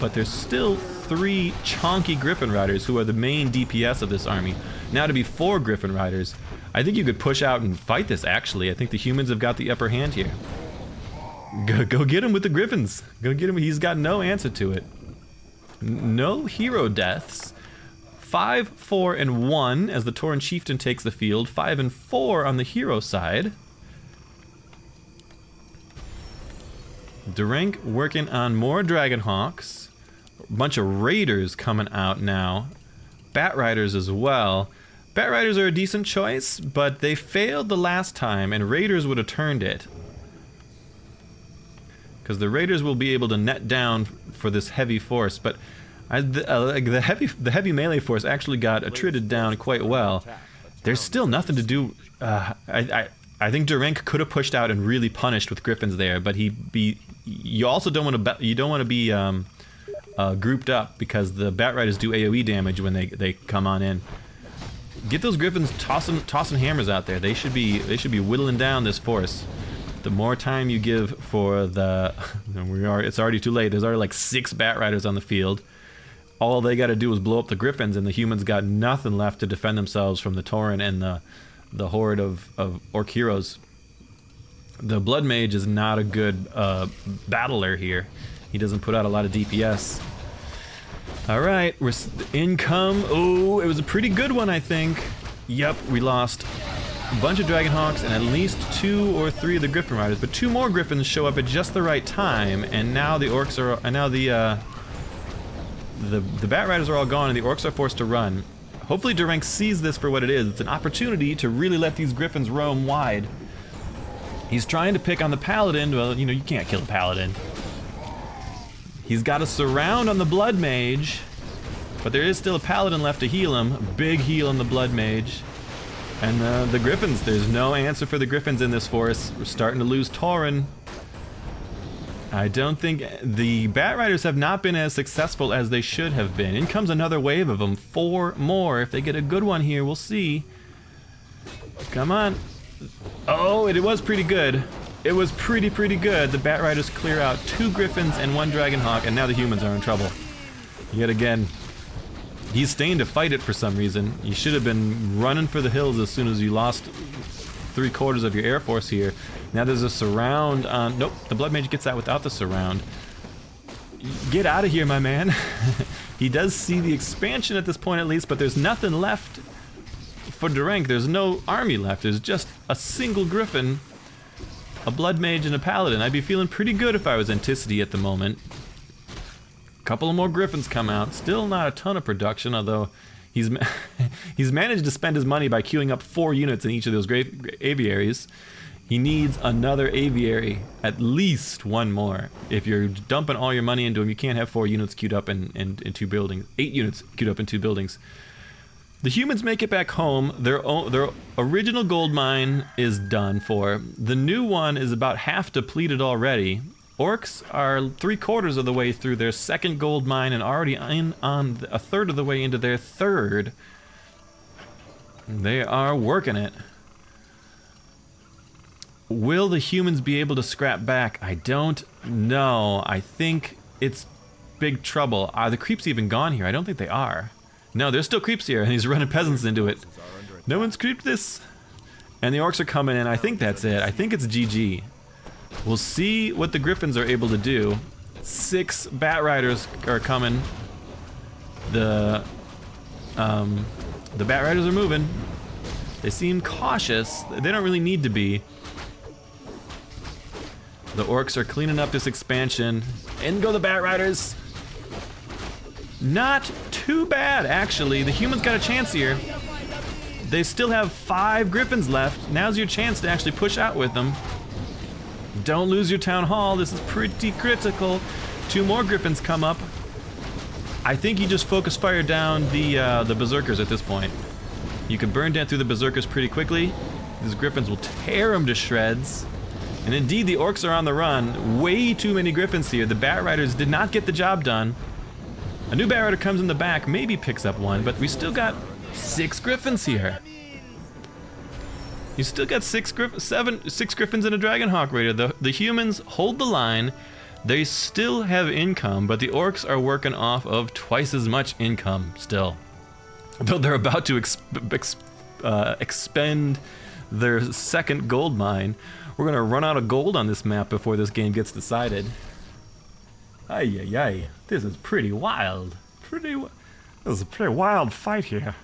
but there's still 3 chonky Griffin Riders who are the main DPS of this army. Now to be 4 Griffin Riders. I think you could push out and fight this actually. I think the humans have got the upper hand here. Go get him with the Griffins. Go get him. He's got no answer to it. No hero deaths. 5, 4, and 1 as the Tauren Chieftain takes the field. 5 and 4 on the hero side. Durank working on more Dragonhawks. A bunch of Raiders coming out now. Bat Riders as well. Bat Riders are a decent choice, but they failed the last time, and Raiders would have turned it. Because the Raiders will be able to net down for this heavy force, but the heavy melee force actually got attrited down quite well. There's still nothing to do. I think Durank could have pushed out and really punished with Griffins there, but you also don't want to be grouped up because the Bat Riders do AoE damage when they come on in. Get those Griffins tossing hammers out there. They should be whittling down this force. The more time you give for the, it's already too late. There's already like 6 Bat Riders on the field. All they got to do is blow up the Griffins, and the humans got nothing left to defend themselves from the Tauren and the horde of Orc heroes. The Blood Mage is not a good battler here. He doesn't put out a lot of DPS. All right, we're income. Oh, it was a pretty good one, I think. Yep, we lost a bunch of Dragonhawks and at least 2 or 3 of the Griffin Riders, but 2 more Griffins show up at just the right time, and now the Orcs are, and now the Bat Riders are all gone, and the Orcs are forced to run. Hopefully Durank sees this for what it is. It's an opportunity to really let these Griffins roam wide. He's trying to pick on the Paladin. Well, you know, you can't kill a Paladin. He's got a surround on the Blood Mage, but there is still a Paladin left to heal him. A big heal on the Blood Mage. And the Griffins, there's no answer for the Griffins in this force. We're starting to lose Tauren. I don't think the Bat Riders have not been as successful as they should have been. In comes another wave of them. 4 more. If they get a good one here, we'll see. Come on. Oh, it was pretty good. It was pretty good. The Bat Riders clear out 2 Griffins and 1 Dragonhawk, and now the humans are in trouble. Yet again. He's staying to fight it for some reason. You should have been running for the hills as soon as you lost 3/4 of your air force here. Now there's a surround on... Nope, the Blood Mage gets out without the surround. Get out of here, my man. He does see the expansion at this point at least, but there's nothing left for Durank. There's no army left. There's just a single Griffin, a Blood Mage, and a Paladin. I'd be feeling pretty good if I was Anticity at the moment. couple of more griffins come out. Still not a ton of production, although he's he's managed to spend his money by queuing up 4 units in each of those aviaries. He needs another aviary, at least one more. If you're dumping all your money into him, you can't have 4 units queued up in 2 buildings. 8 units queued up in 2 buildings. The humans make it back home. Their original gold mine is done for. The new one is about half depleted already. Orcs are 3/4 of the way through their 2nd gold mine and already on a 1/3 of the way into their 3rd. They are working it. Will the humans be able to scrap back? I don't know. I think it's big trouble. Are the creeps even gone here? I don't think they are. No, there's still creeps here, and he's running peasants into it. No one's creeped this. And the orcs are coming in. I think that's it. I think it's GG. We'll see what the griffins are able to do. 6 bat riders are coming. The bat riders are moving. They seem cautious. They don't really need to be. The orcs are cleaning up this expansion. In go the bat riders. Not too bad, actually. The humans got a chance here. They still have 5 griffins left. Now's your chance to actually push out with them. Don't lose your town hall. This is pretty critical. 2 more griffins come up. I think you just focus fire down the berserkers at this point. You can burn down through the berserkers pretty quickly. These griffins will tear them to shreds. And indeed, the orcs are on the run. Way too many griffins here. The bat riders did not get the job done. A new bat rider comes in the back, maybe picks up 1, but we still got 6 griffins here. You still got 6 griffins and a Dragonhawk Raider. The humans hold the line. They still have income, but the orcs are working off of twice as much income still. Though they're about to expend their 2nd gold mine. We're gonna run out of gold on this map before this game gets decided. Ay, ay, ay. This is pretty wild. This is a pretty wild fight here.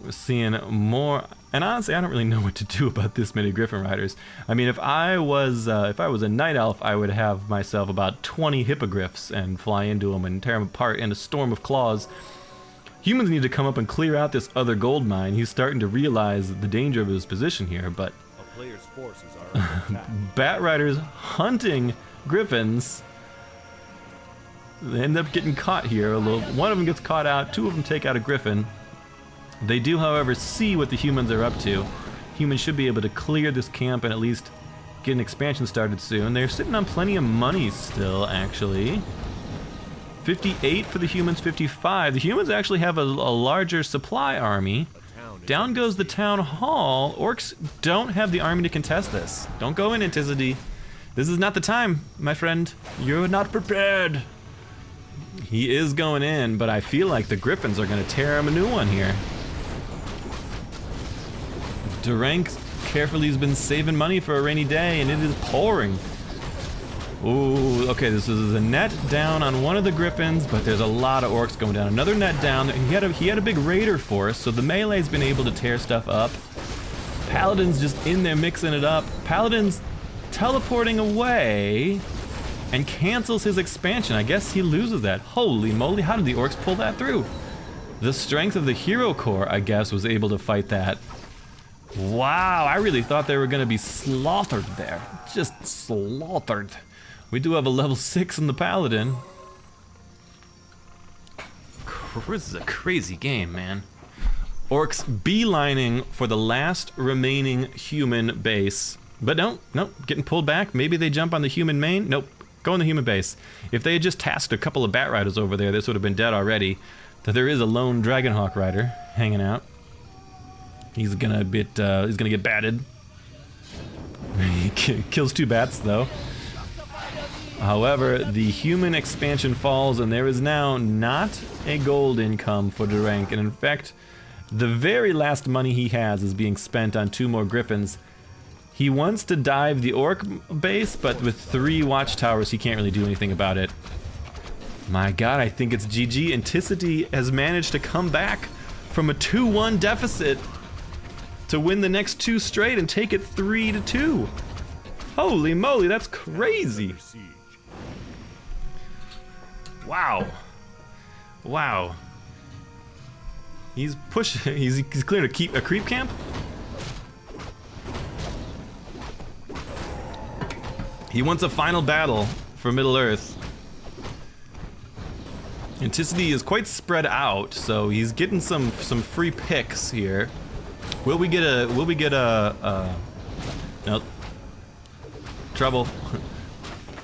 We're seeing more, and honestly, I don't really know what to do about this many Griffin Riders. I mean, if I was a Night Elf, I would have myself about 20 Hippogriffs and fly into them and tear them apart in a storm of claws. Humans need to come up and clear out this other gold mine. He's starting to realize the danger of his position here, but A player's forces are under attack. Bat Riders hunting Griffins. They end up getting caught here. One of them gets caught out, 2 of them take out a Griffin. They do, however, see what the humans are up to. Humans should be able to clear this camp and at least get an expansion started soon. They're sitting on plenty of money still, actually. 58 for the humans, 55. The humans actually have a larger supply army. Down goes the town hall. Orcs don't have the army to contest this. Don't go in, Anticity. This is not the time, my friend. You're not prepared. He is going in, but I feel like the Griffins are going to tear him a new one here. Durank carefully has been saving money for a rainy day, and it is pouring. Ooh, okay, this is a net down on one of the Griffins, but there's a lot of orcs going down. Another net down. He had a big raider force, so the melee's been able to tear stuff up. Paladin's just in there mixing it up. Paladin's teleporting away and cancels his expansion. I guess he loses that. Holy moly, how did the orcs pull that through? The strength of the hero core, I guess, was able to fight that. Wow, I really thought they were going to be slaughtered there. Just slaughtered. We do have a level 6 in the Paladin. This is a crazy game, man. Orcs beelining for the last remaining human base. But nope, getting pulled back. Maybe they jump on the human main. Nope, go on the human base. If they had just tasked a couple of Bat Riders over there, this would have been dead already. But there is a lone Dragonhawk Rider hanging out. He's gonna get batted. He kills 2 bats though. However, the human expansion falls, and there is now not a gold income for Durank. And in fact, the very last money he has is being spent on 2 more Griffins. He wants to dive the Orc base, but with 3 watchtowers, he can't really do anything about it. My god, I think it's GG. Anticity has managed to come back from a 2-1 deficit to win the next 2 straight and take it 3-2. Holy moly, that's crazy. Wow. Wow. He's pushing. He's cleared a creep camp. He wants a final battle for Middle Earth. Anticity is quite spread out, so he's getting some free picks here. Will we get a nope. Trouble.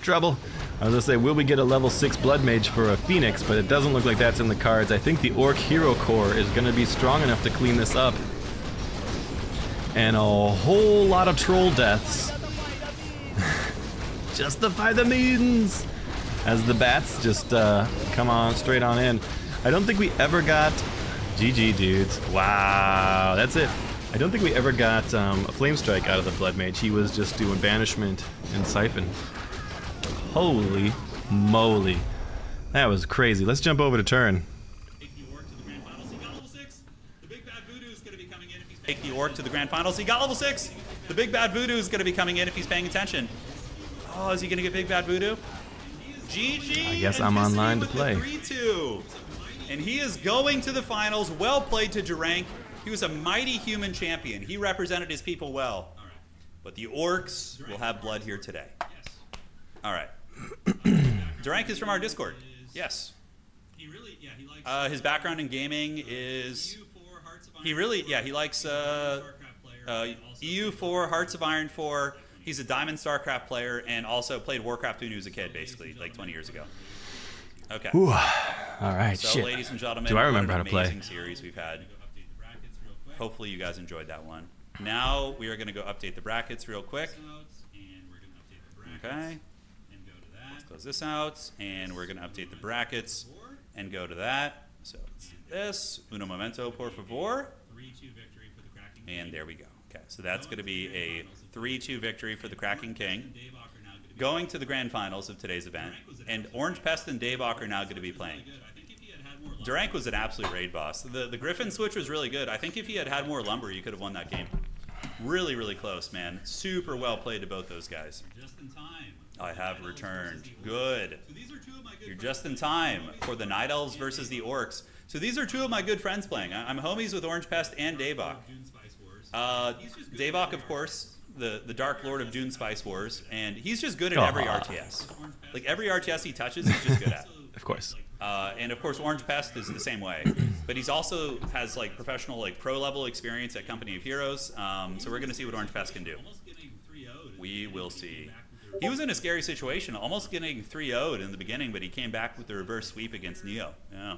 Trouble. I was gonna say, will we get a level 6 Blood Mage for a Phoenix, but it doesn't look like that's in the cards. I think the Orc Hero Core is gonna be strong enough to clean this up. And a whole lot of troll deaths. Justify the means! As the bats just come on straight on in. I don't think we ever got... GG, dudes. Wow, that's it. I don't think we ever got a Flame Strike out of the Blood Mage. He was just doing Banishment and Siphon. Holy moly. That was crazy. Let's jump over to turn. Take the Orc to the Grand Finals. He got level 6. The Big Bad Voodoo is going to be coming in if he's Take the Orc to the Grand Finals. He got level 6. The Big Bad Voodoo is going to be coming in if he's paying attention. Oh, is he going to get Big Bad Voodoo? GG. I guess I'm online to play. 3-2. And he is going to the finals. Well played to Durank. He was a mighty human champion. He represented his people well. But the Orcs will have blood here today. All right. Durank is from our Discord. Yes. His background in gaming is... He likes EU4, Hearts of Iron 4. He's a Diamond StarCraft player and also played Warcraft when he was a kid, basically, like 20 years ago. Okay. Ooh. All right, so, shit. ladies and gentlemen, do I remember what how an to play? amazing series we've had. Hopefully you guys enjoyed that one. Now we are going to go update the brackets real quick. Okay. Let's close this out, and we're going to update the brackets and go to that. So it's this. Uno momento, por favor. And there we go. Okay, so that's going to be a 3-2 victory for the Kraken King. Going to the grand finals of today's event. And Orange Pest and Davok are now going to be playing. Durank was an absolute raid boss. The Griffin switch was really good. I think if he had had more lumber, you could have won that game. Really, really close, man. Super well played to both those guys. I have returned. Good. You're just in time for the Night Elves versus the Orcs. So these are two of my good friends playing. I'm homies with Orange Pest and Davok. Davok, of course, the Dark Lord of Dune Spice Wars, and he's just good at every RTS. Like every RTS he touches, he's just good at. Of course. And of course, Orange Pest is the same way. But he's also has like professional, like pro level experience at Company of Heroes. So we're gonna see what Orange Pest can do. We will see. He was in a scary situation, almost getting 3-0'd in the beginning, but he came back with the reverse sweep against Neo. Yeah,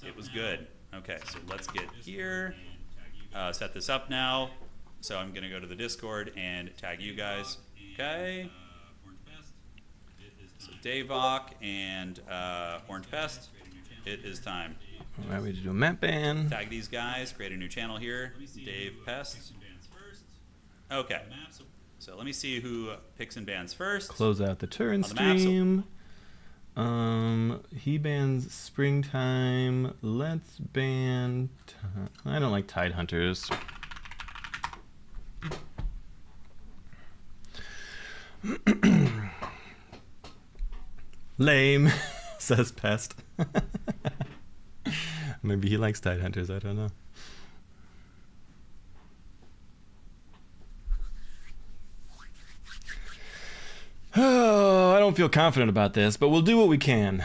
it was good. Okay, so let's get here. Set this up now. So I'm gonna go to the Discord and tag you guys. Okay. So Davok and Orange Pest, it is time. All right, we need to do a map ban. Tag these guys, create a new channel here. Dave Pest. Okay. So let me see who picks and bans first. Close out the turn stream. He bans Springtime. Let's ban... I don't like Tide Hunters. Lame, says Pest. Maybe he likes Tide Hunters, I don't know. Oh, I don't feel confident about this, but we'll do what we can.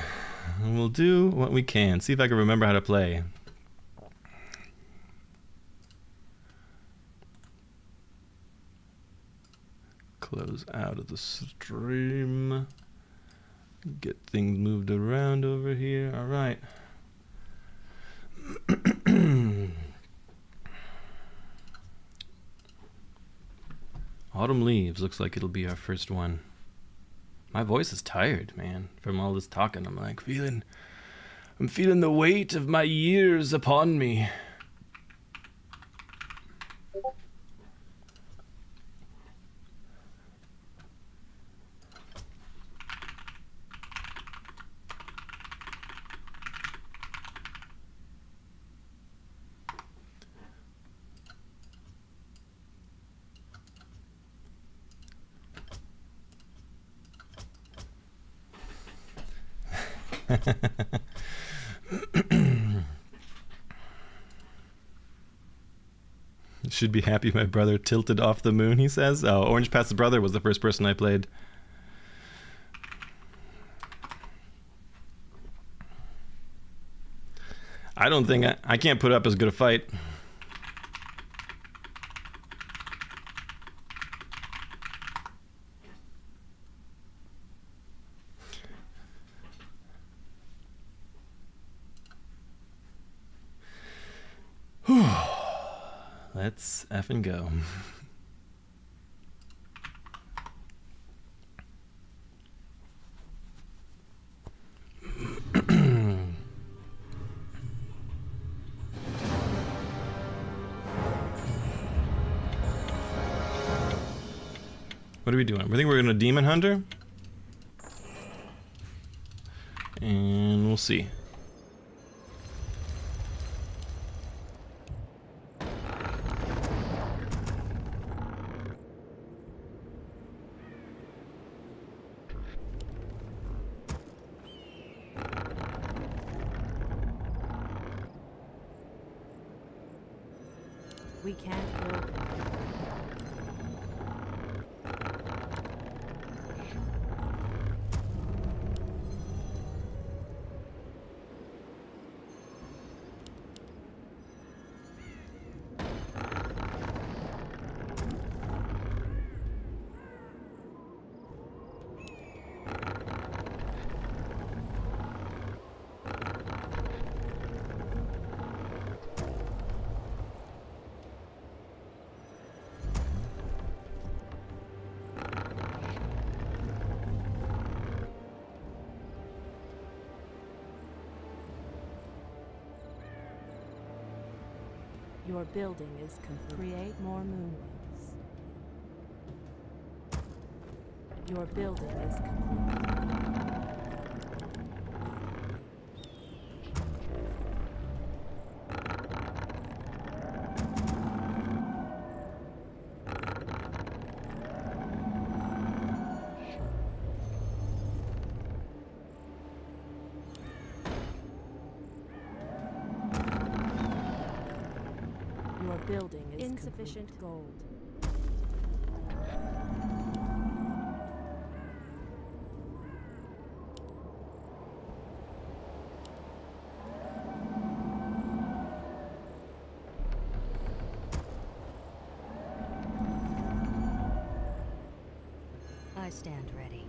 We'll do what we can. See if I can remember how to play. Close out of the stream. Get things moved around over here. All right. Autumn Leaves looks like it'll be our first one. My voice is tired, man, from all this talking. I'm like I'm feeling the weight of my years upon me. Should be happy my brother tilted off the moon, he says. Oh, Orange Path's brother was the first person I played. I don't think I can't put up as good a fight. Let's effing go. What are we doing? We think we're gonna Demon Hunter? And we'll see. We can't build. Your building is complete. Create more moon wings. Your building is complete. Your building is insufficient complete. Gold. I stand ready.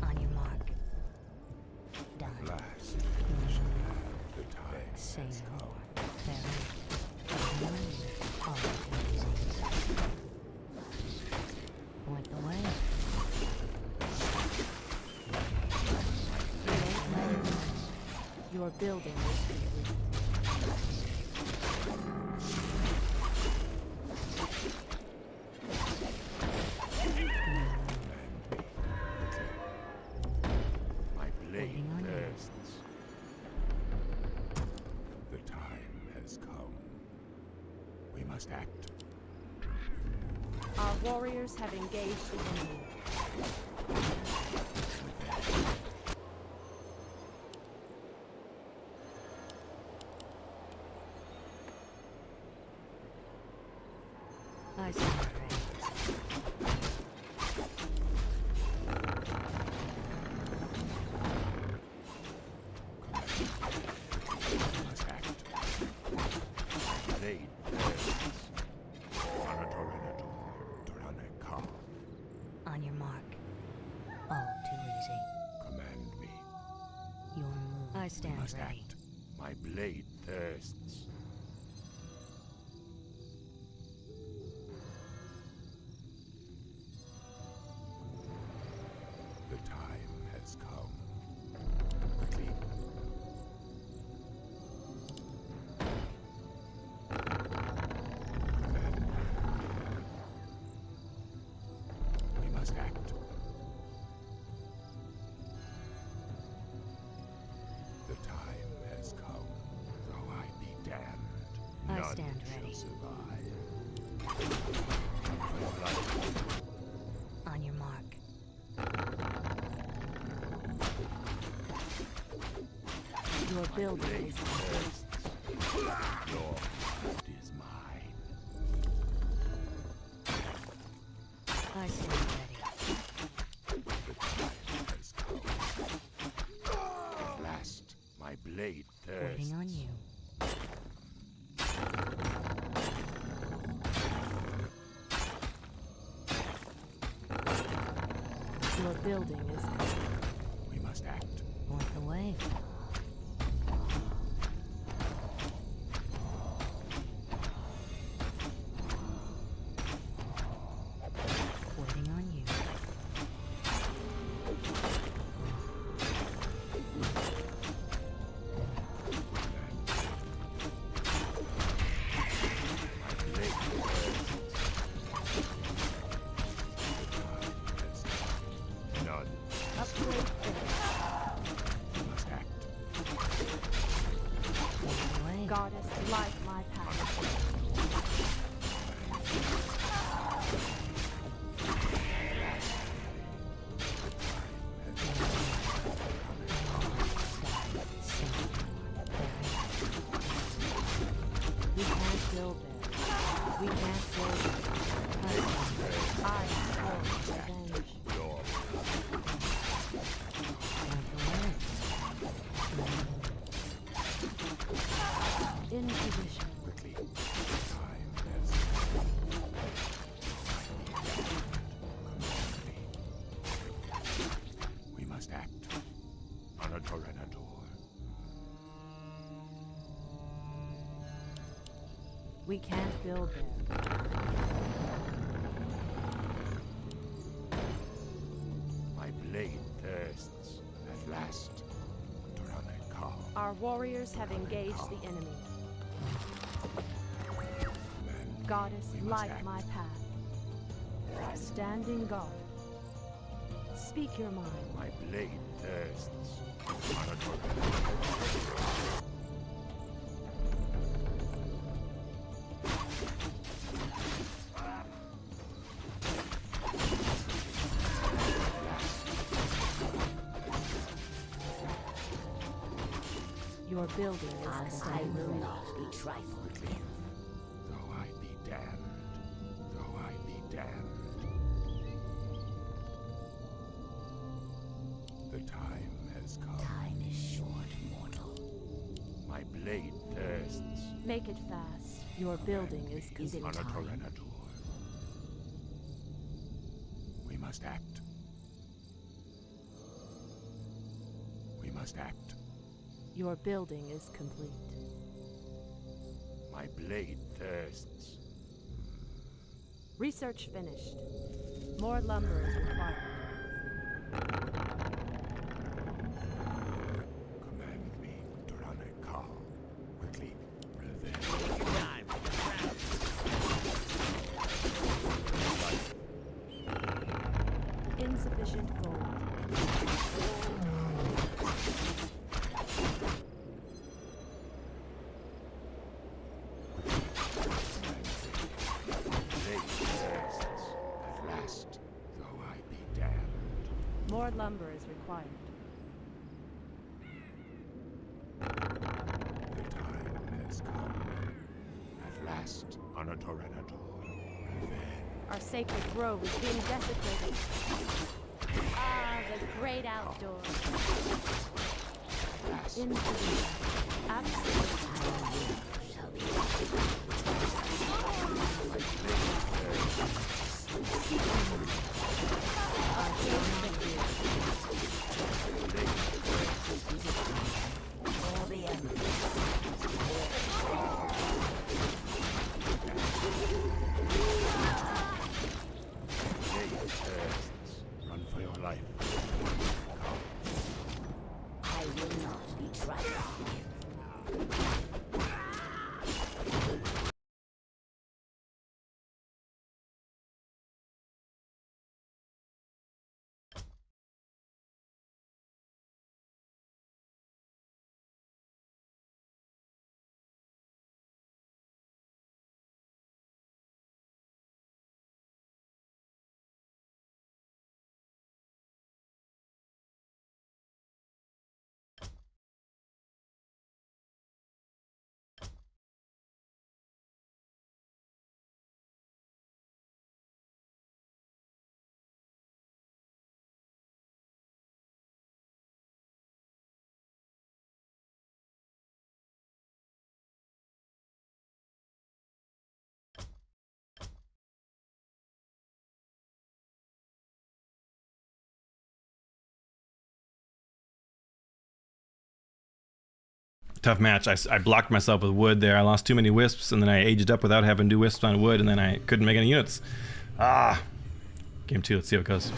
On your mark. Done. Last, the time Say has no come. more. Very. All easy. Point the way. Your building is complete. My blade Waiting on you. thirsts. The time has come. We must act. Our warriors have engaged the enemy. I stand ready. We must act. My blade thirsts. Duraneka. On your mark. All too easy. Command me. Your move. I We stand must ready. act. My blade thirsts. The time has come. Quickly. Command. We must act. The time has come. Though I be damned, I none stand shall ready. survive. For life Your building is thirsts. Your blood is mine. I stand ready. The time has come. At last, my blade thirsts. Waiting on you. Your building is We must act. on the way. Waiting on you. My blade thirsts. None. Upgrade finished. We must act. On the way. Goddess, light my path. We can't build there. We can't build there. I am revenge. Your In position. quickly. Time has come. We must act. On a Torrenador. We can't build there. My blade thirsts. At last. Torrenador. Our warriors have engaged the enemy. Goddess, We must light act. my path. Standing guard. Speak your mind. My blade thirsts. On a Torrenador. Your building is I will not be trifled with. Though I be damned. Though I be damned. The time has come. Time is short, mortal. My blade thirsts. Make it fast. Your building is Is it On a time? Torrenador. We must act. We must act. Your building is complete. My blade thirsts. Research finished. More lumber is required. Command me, Torrenador. Quickly. Revenge. Insufficient gold. Blade thirsts. At last, though I be damned. More lumber is required. The time has come. At last, on a Torrenador. Revenge. Our sacred grove is being desecrated. Ah, the great outdoors. At last, In position. Absolute. Shall be all the enemies. blade thirsts. Run for your life. I will not be trifled with. tough match. I blocked myself with wood there. I lost too many wisps, and then I aged up without having to do wisps on wood, and then I couldn't make any units. Game 2, let's see how it goes.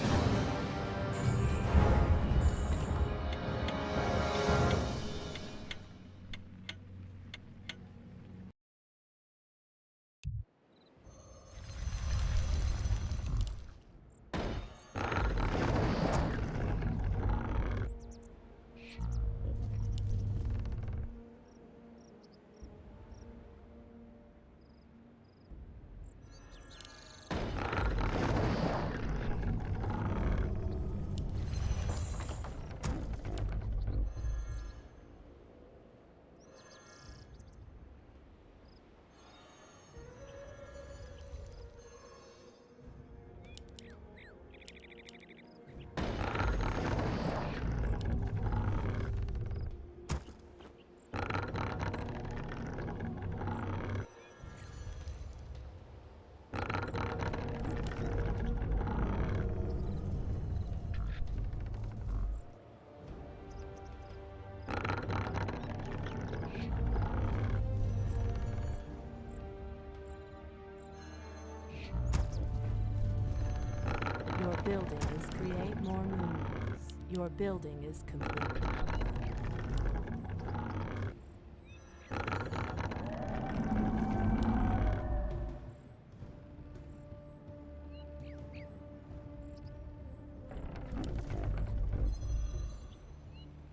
Your building is create more moons. Your building is complete.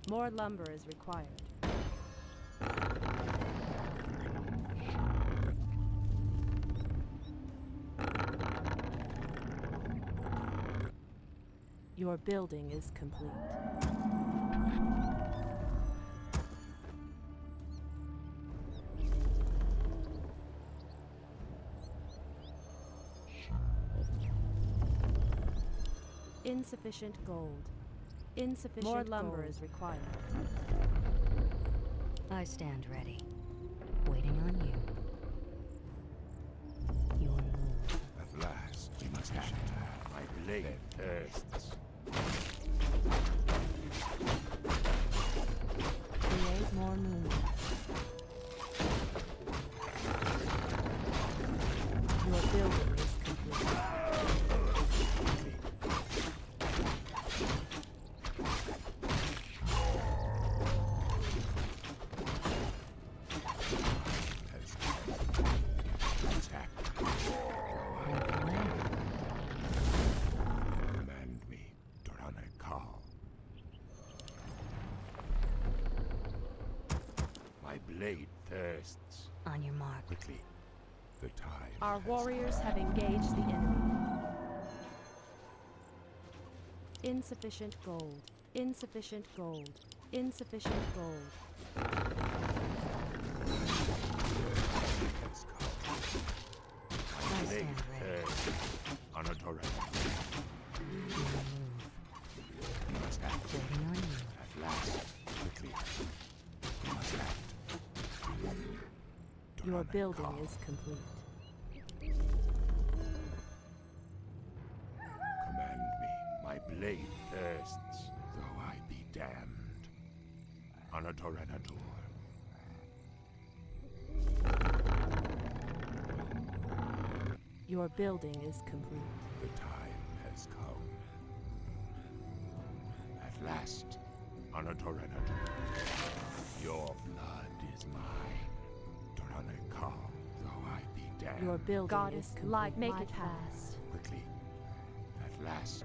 More lumber is required. Your building is complete. Insufficient gold. Insufficient more lumber gold is required. I stand ready, waiting on you. Your move. At last, we must act. My blade thirsts. Create more moons. Your building is complete. Blade thirsts. On your mark. Quickly. The time. Our warriors have engaged the enemy. Insufficient gold. Insufficient gold. Insufficient gold. I stand ready. On a torrent. You must act. Waiting on you. At last. Quickly. You must act. Your building is complete. Command me. My blade thirsts, though I be damned. On a Torrenator. Your building is complete. The time has come. At last, on a Torrenator. Your blood is mine. Though I be damned. Your building Goddess is complete. Light, make it fast. Quickly. At last.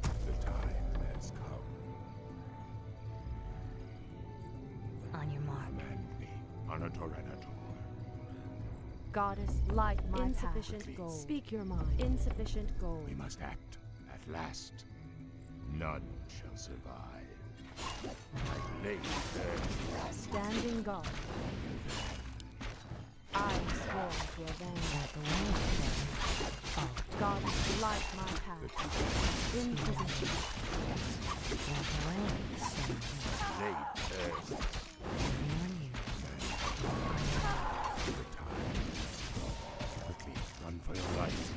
The time has come. On your mark. Command me. On a Torrenator. Goddess, light my insufficient path. gold. Speak your mind. Insufficient gold. We must act. At last. None shall survive. My blade thirsts. Standing guard. I sworn to avenge. God, light my path. In position. Blade thirsts. Quickly, run for your life.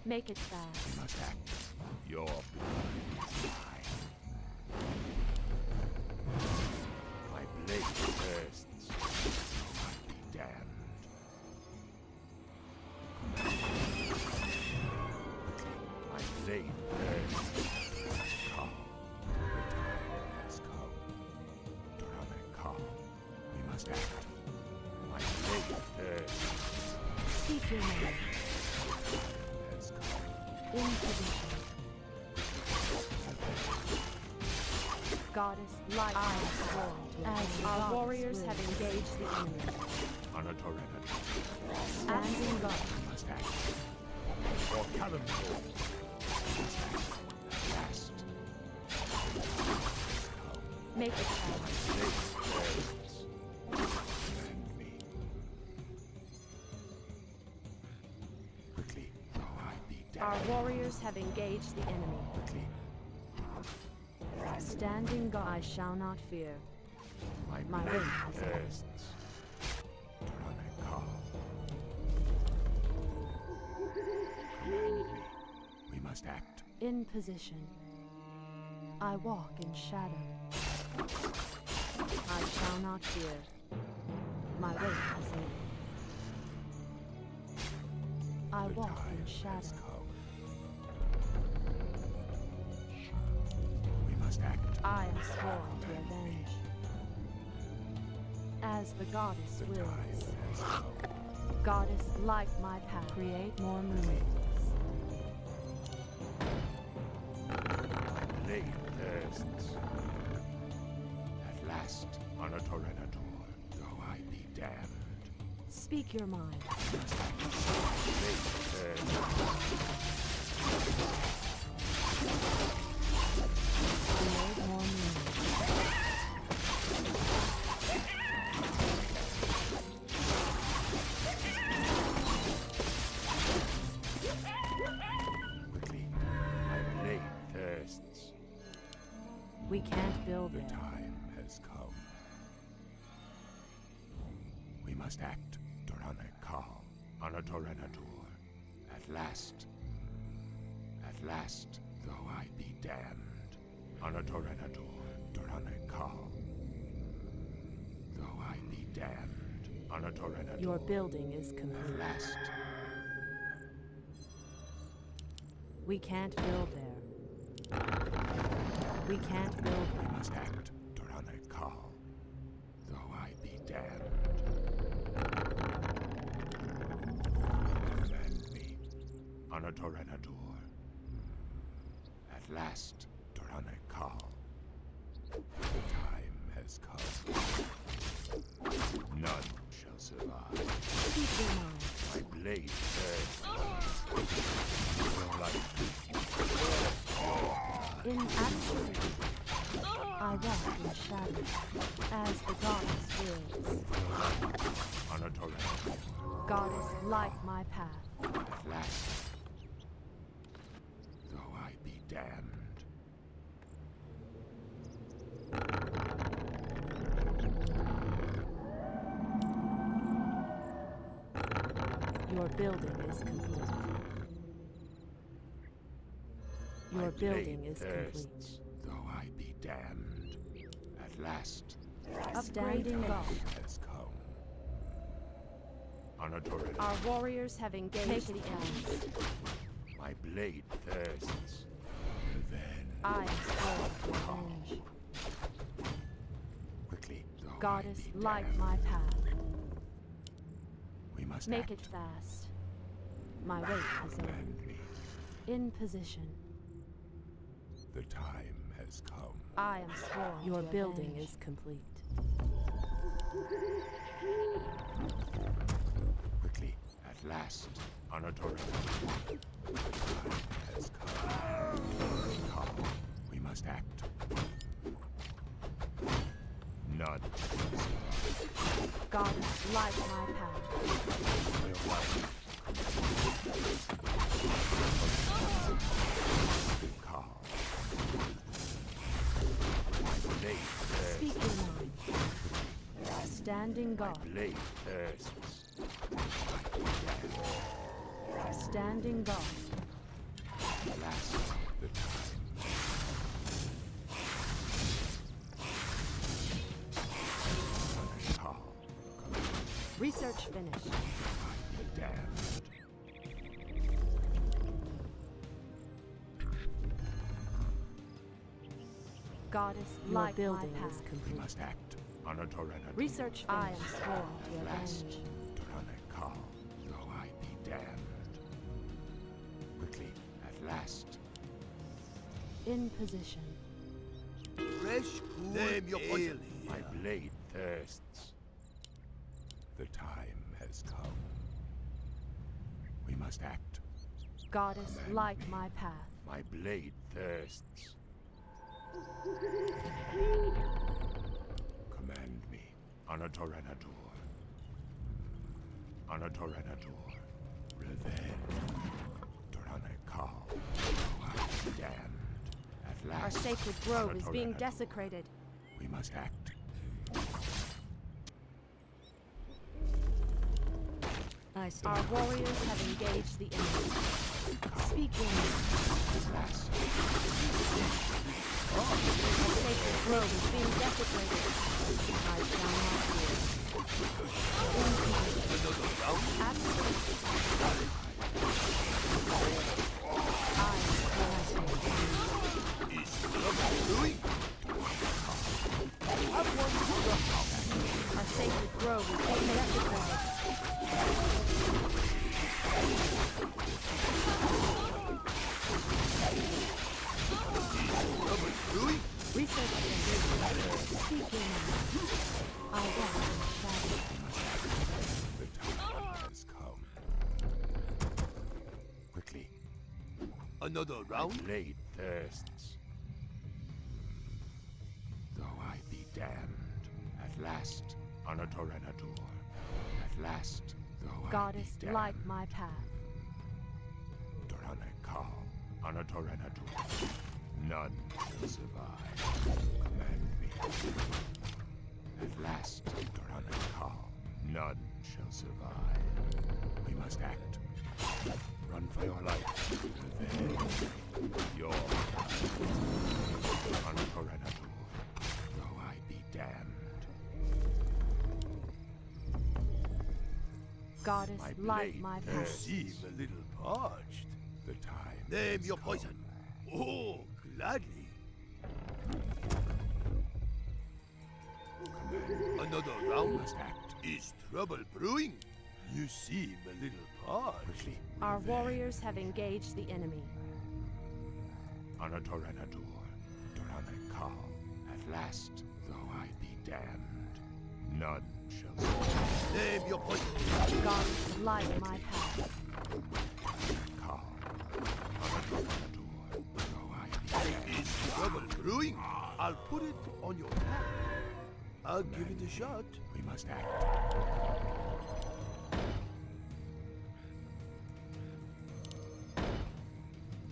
Make it fast. You must act. Your blood is mine. blade bursts. Come. The time has come. Durham come. We must act. My blade bursts. Speak your name. Has come. In position. Goddess, light, I am sworn to as our warriors have engaged the enemy. Anatorena. Standing guard. We must act. For Kalimdor. We must act. At last. Come. Make it count. Blade bursts. Command me. Quickly, though I be dead. Our warriors have engaged the enemy. Quickly. Standing guard. I shall not fear. My My blade wing is bursts. Durham come. Command me. We must act. In position. I walk in shadow. I shall not fear. My way is open. I The walk time in has shadow. come. We must act. I am sworn to avenge. As the goddess The time wills. has come. Goddess, light my path. Create more moons. Blade bursts. At last, Anatorrenador, though I be damned. Speak your mind. Blade bursts. Create more moons. Quickly, my blade thirsts. We can't build The there. time has come. We must act, Durham Kal, Anatorrenador. At last. At last, though I be damned. Anatorrenador, Durham Kal. Though I be damned. Anatorrenador. Your building is At complete. last. We can't build there. We can't build We there. must act, Durham Kal. Though I be damned. Command me, Anatorrenador. At last, Durham Kal. The time has come. None shall survive. Speak your mind. My blade burns. Your life. In absolute. I walk in shadow. As the goddess wills. Anatorrenador. Goddess, light my path. At last. Though I be damned. Your building is complete. Your My building blade is thirsts, complete. though I be damned. At last, Standing time guard. has come. Anatorrenador. Our warriors have engaged the enemy. My blade thirsts. Revenge. I am sworn to avenge. Quickly, though I Goddess, be light damned. my path. We must Make act. it fast. My wait is over. Command me. In position. The time has come. I am sworn. Your building is complete. Quickly, at last, Anatorrenador. The time has come. Come, we must act. None. Goddess, light my path. Calm. My blade thirsts. Speak your mind. Standing My guard. blade thirsts. Standing guard. Last the time. Calm. Research finished. Be damned. Goddess, Your light building my is path. We complete. must act. Anatorana. Research I am sworn to Last. avenge. Torana Kal, though I be damned. Quickly, at last. In position. Fresh, cool Name your ale My here. blade thirsts. The time has come. We must act. Goddess, Command light me. my path. My blade thirsts. Command me. Anatoranador. Anatoranador. Revenge. Doranakal. Damned. At last. Our sacred grove is being Anatoranador. desecrated. We must act. I Our stand. warriors have engaged the enemy. Speak in. At last. Our sacred grove is being desecrated. I shall not fear. Another round. Absolute. I Is trouble brewing? Have one for the house. Our sacred grove is being desecrated. Trouble brewing? Research and speak in. I walk in shadow. The time has come. Quickly. Another round? Blade thirsts. Though I be damned, at last, Anatoranador. At last, though Goddess, I be damned. light my path. Doranakal, Anatoranador. None shall survive. Command me. At last, Doranakal. None shall survive. We must act. Run for your life. Revenge. Your Anatoranador. Though I be damned. Goddess, My light blade my You path. seem a little parched. The time. Name has your come. poison. Oh, gladly. Another round? Must act. Is trouble brewing? You seem a little parched. Quickly. Our warriors have engaged the enemy. Anatoranador, Doranakal. At last, though I be damned, none shall survive. Name your poison. Goddess, light my path. Kal. Anatoranador, though I be damned. Is trouble brewing? I'll put it on your tab. I'll give it a shot. We must act.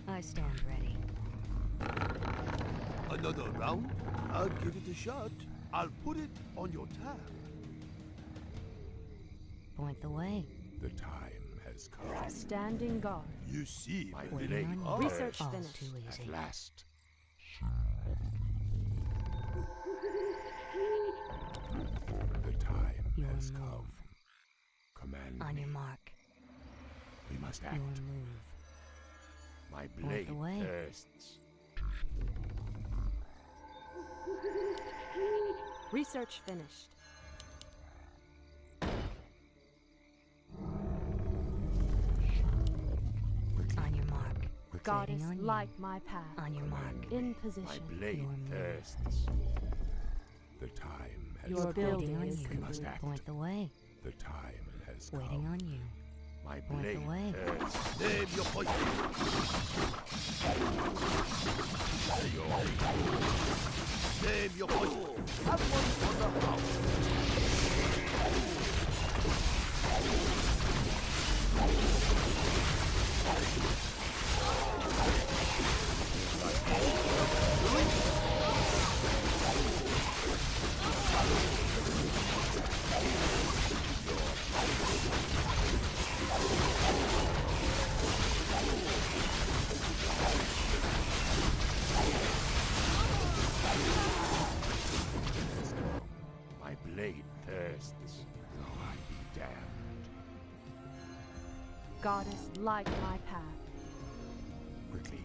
I stand ready. Another round? I'll give it a shot. I'll put it on your tab. Point the way. The time has come. Standing guard. You see, My Waiting blade on you. Oh. Research All finished. too At easy. last. The time Your has move. come. Command On me. your mark. We must Your act. move. My the blade way. thirsts. Research finished. On your mark. Goddess, Waiting on you. light my path. On your mark. In My position. blade Your move. thirsts. The time has Your come. building Waiting on is you. We must complete. act. Point the way. The time has come. Waiting on you. My Point the blade way. thirsts. Name your poison. Name your poison. Have one for the house. My blade thirsts, though I be damned. Goddess, light my path. Quickly.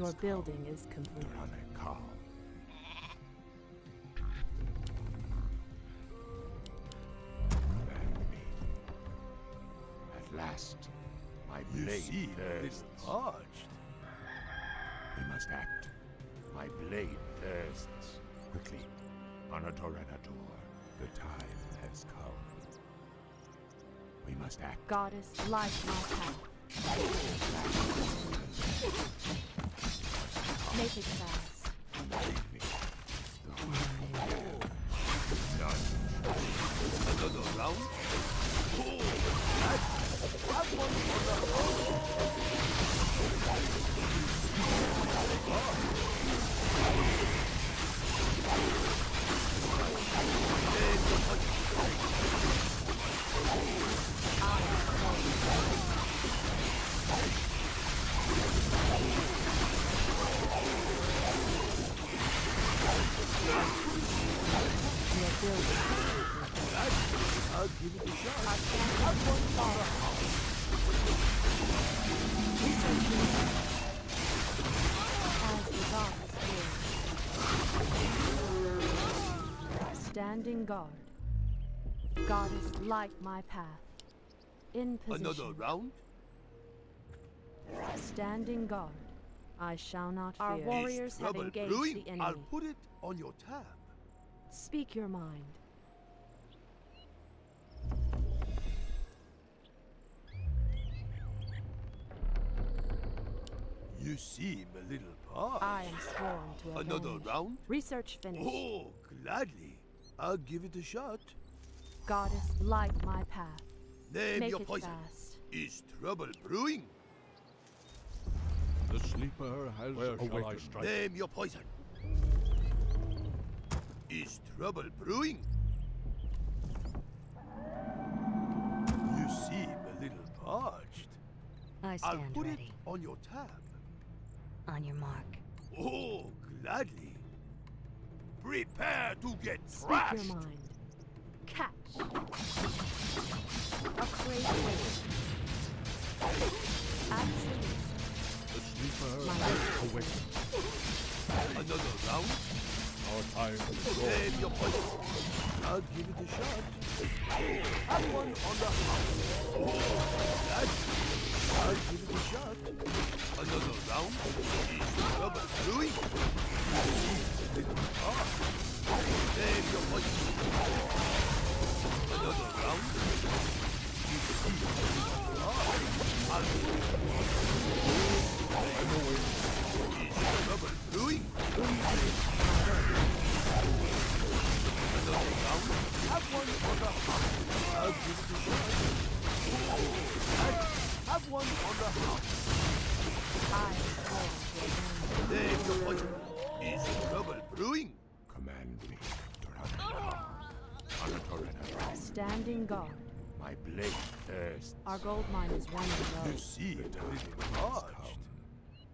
Your building is complete. Dorane Kal. Command me. At last, my blade thirsts. Parched. We must act. My blade thirsts. Quickly, Anatoranator, the time has come. We must act. Goddess, light my path. Make it fast. Leave me. None. Another round? I'll give it a shot. As the goddess wills. Standing guard. Goddess, light my path. In position. Another round? Standing guard. I shall not fear. Our Is warriors have trouble engaged brewing? the enemy. I'll put it on your tab. Speak your mind. You seem a little parched. I am sworn to avenge. Another round? Research finished. Oh, gladly. I'll give it a shot. Goddess, light my path. Name Make your it poison. fast. Is trouble brewing? The sleeper has Where shall I awakened. strike? Name your poison. Is trouble brewing? You seem a little parched. I I'll stand put ready. it on your tab. On your mark. Oh, gladly. Prepare to get Speak thrashed. your mind. Catch. A crazy wave. Absolute. The sleeper My has awakened. Another round? Our time is short. Name your poison. I'll give it a shot. Have one on the house. Oh, gladly. I'll give it a shot. Another round? Is trouble brewing? Name your poison. Another round? Is trouble brewing? Another round? Have one on the house. I'll give it a shot. Have one on the house. I am sworn to avenge. Name your poison. Is trouble brewing? Command me, Dorane Kal. Anatoranator. Standing guard. My blade thirsts. Our gold mine is running You low. see, The time little has parched. come.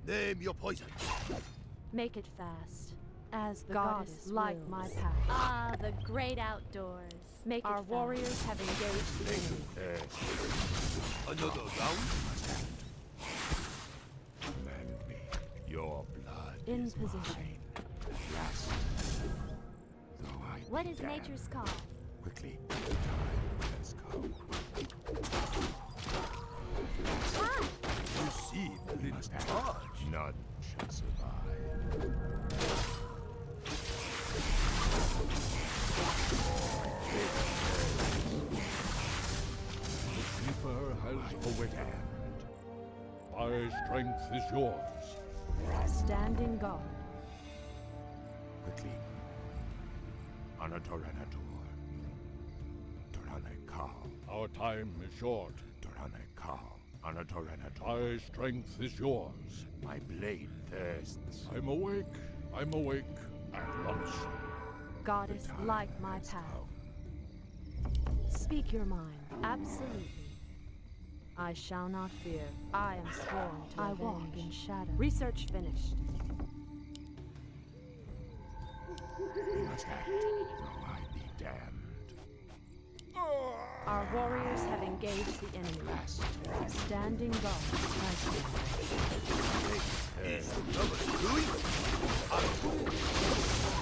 Name your poison. Make it fast. As the Goddess goddess light wills. my path. Ah, the great outdoors. Make Our it fast. warriors have engaged the enemy. Thirsts. Another round? Command me. Your blood In is position. mine. At last. Though I What be is damned. nature's call? Quickly, the time has come. You seem a We little must act. parched. None shall survive. The sleeper has awakened. My strength is yours. Standing guard. Quickly. Anatoranator. Dorane Kal. Our time is short. Dorane Kal. Anatoranator. My strength is yours. My blade thirsts. I'm awake at once. Goddess, The time light my has path. come. Speak your mind. Absolutely. I shall not fear. I am sworn to avenge. Walk in shadow. Research finished. We must act, though I be damned. Our warriors have engaged engaged the enemy. Standing guard.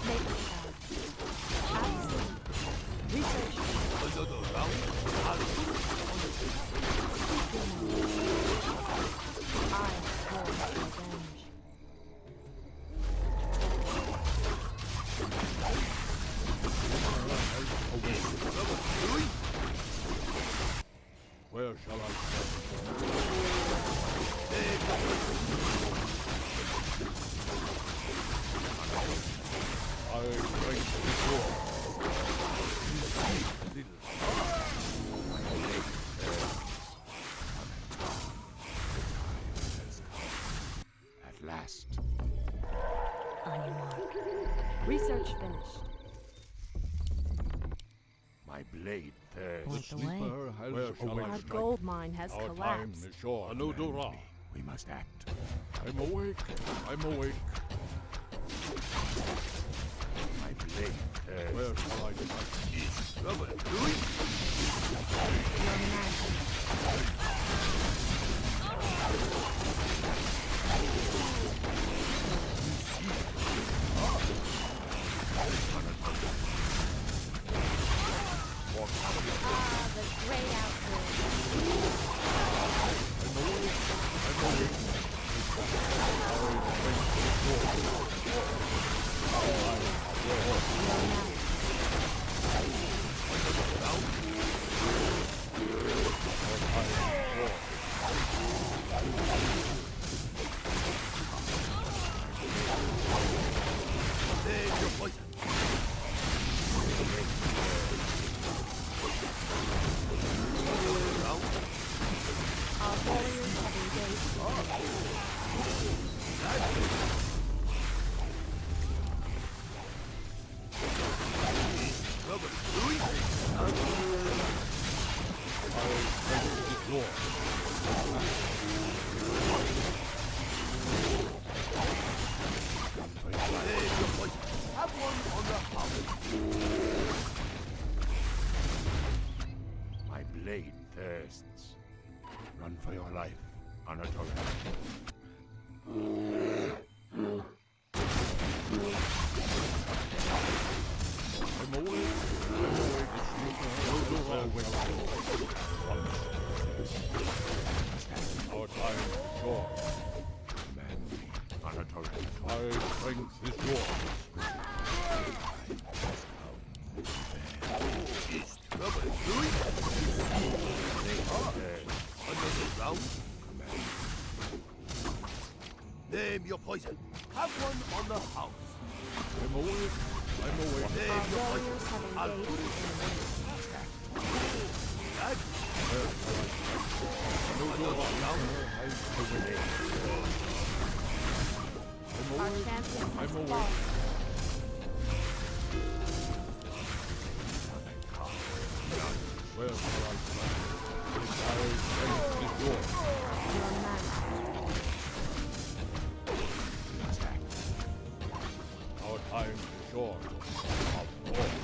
Make it sound. Absolute. Research. I swore revenge. Where shall I start? I break the door. At last. On your mark. Research finished. My blade thirsts. Point the way. Sleeper has Where shall I Our awakened. gold mine has Our time collapsed. is short. Anudura. We must act. I'm awake. I'm awake. My blade thirsts. Where shall I start? Your magic. Ah, the great outdoors. Our warriors have engaged. My blade thirsts. Run for your life, Anatolia. I'm awake. I'm awake. Our time is short. Command me, Anatolia. My strength is yours. Name your poison. Have one on the house. I'm awake. I'm awake. Name your Our poison. warriors have engaged. Our champion has I'm awake. fallen. Where shall I start? My strength is yours. Your magic. Our time is short. Of course.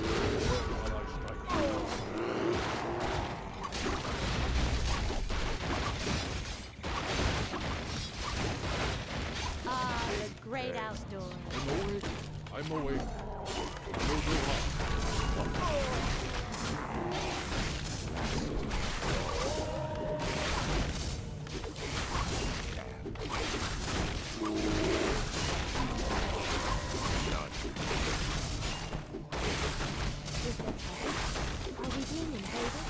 Where shall I strike? Ah, the great outdoors. I'm awake. I'm awake. No do harm. Is there trouble? Are we being invaded?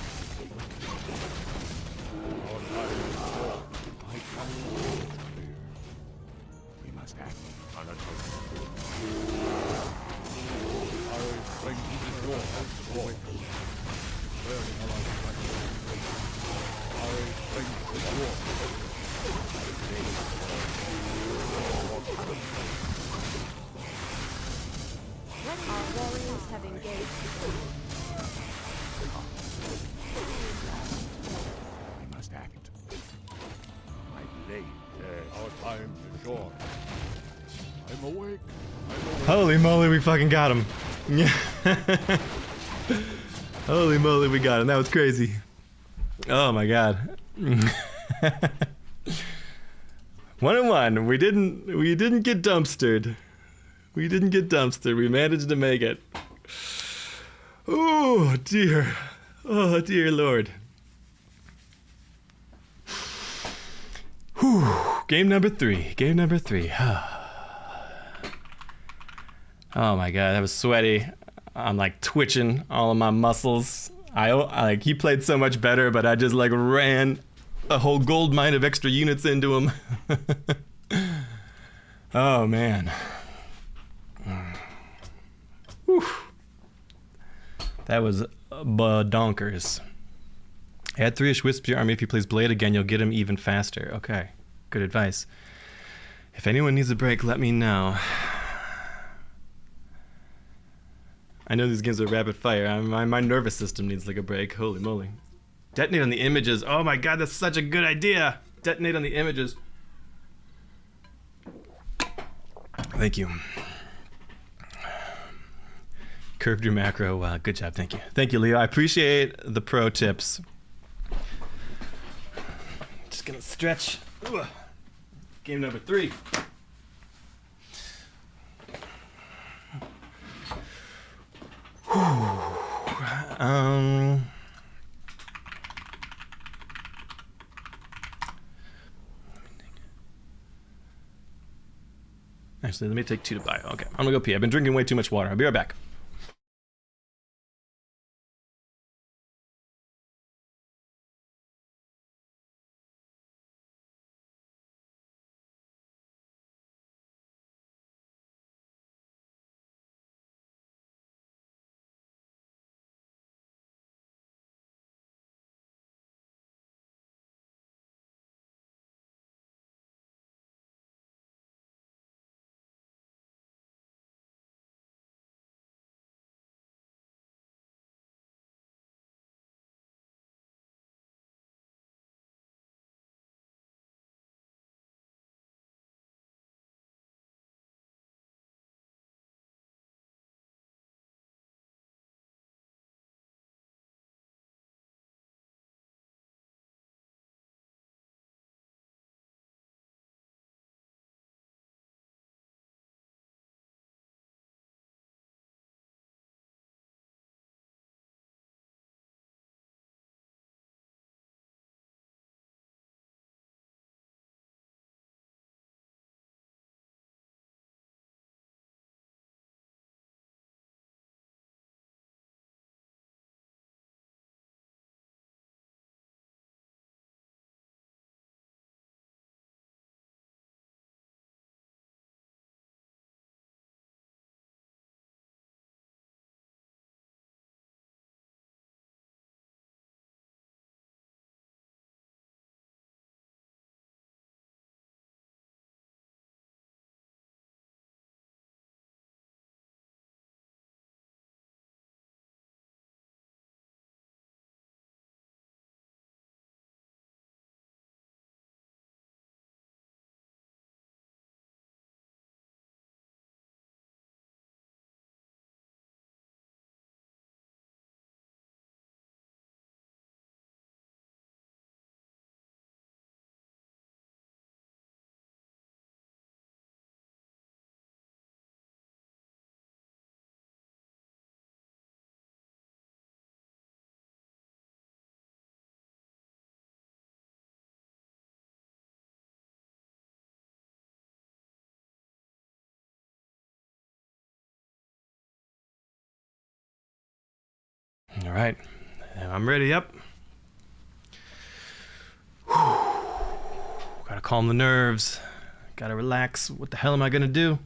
Our time is short. I can clear. We must act, Anatolia. Our strength is yours. Awake. Where shall I strike? Our strength is yours. Our warriors have engaged. We must act. My blade thirsts. Our time is short. I'm awake. I'm awake. Holy moly, we fucking got him. Yeah. Holy moly, we got him. That was crazy. Oh my god. 1-1. We didn't get dumpstered. We didn't get dumpstered. We managed to make it. Oh dear. Oh dear Lord. Whew. Game number 3. Game number 3. Oh my god, that was sweaty. I'm like twitching all of my muscles. I like he played so much better, but I just like ran a whole gold mine of extra units into him. Oh man. Whew. That was badonkers. Add 3-ish wisps to your army. If he plays Blade again, you'll get him even faster. Okay, good advice. If anyone needs a break, let me know. I know these games are rapid fire. My nervous system needs like a break. Holy moly. Detonate on the images. Oh my god, that's such a good idea. Detonate on the images. Thank you. Curved your macro. Wow, good job. Thank you. Thank you, Leo. I appreciate the pro tips. Just gonna stretch. Ugh. Game number 3. Actually, let me take 2 to bio. Okay, I'm gonna go pee. I've been drinking way too much water. I'll be right back. All right, I'm ready up. Gotta calm the nerves. Gotta relax. What the hell am I gonna do?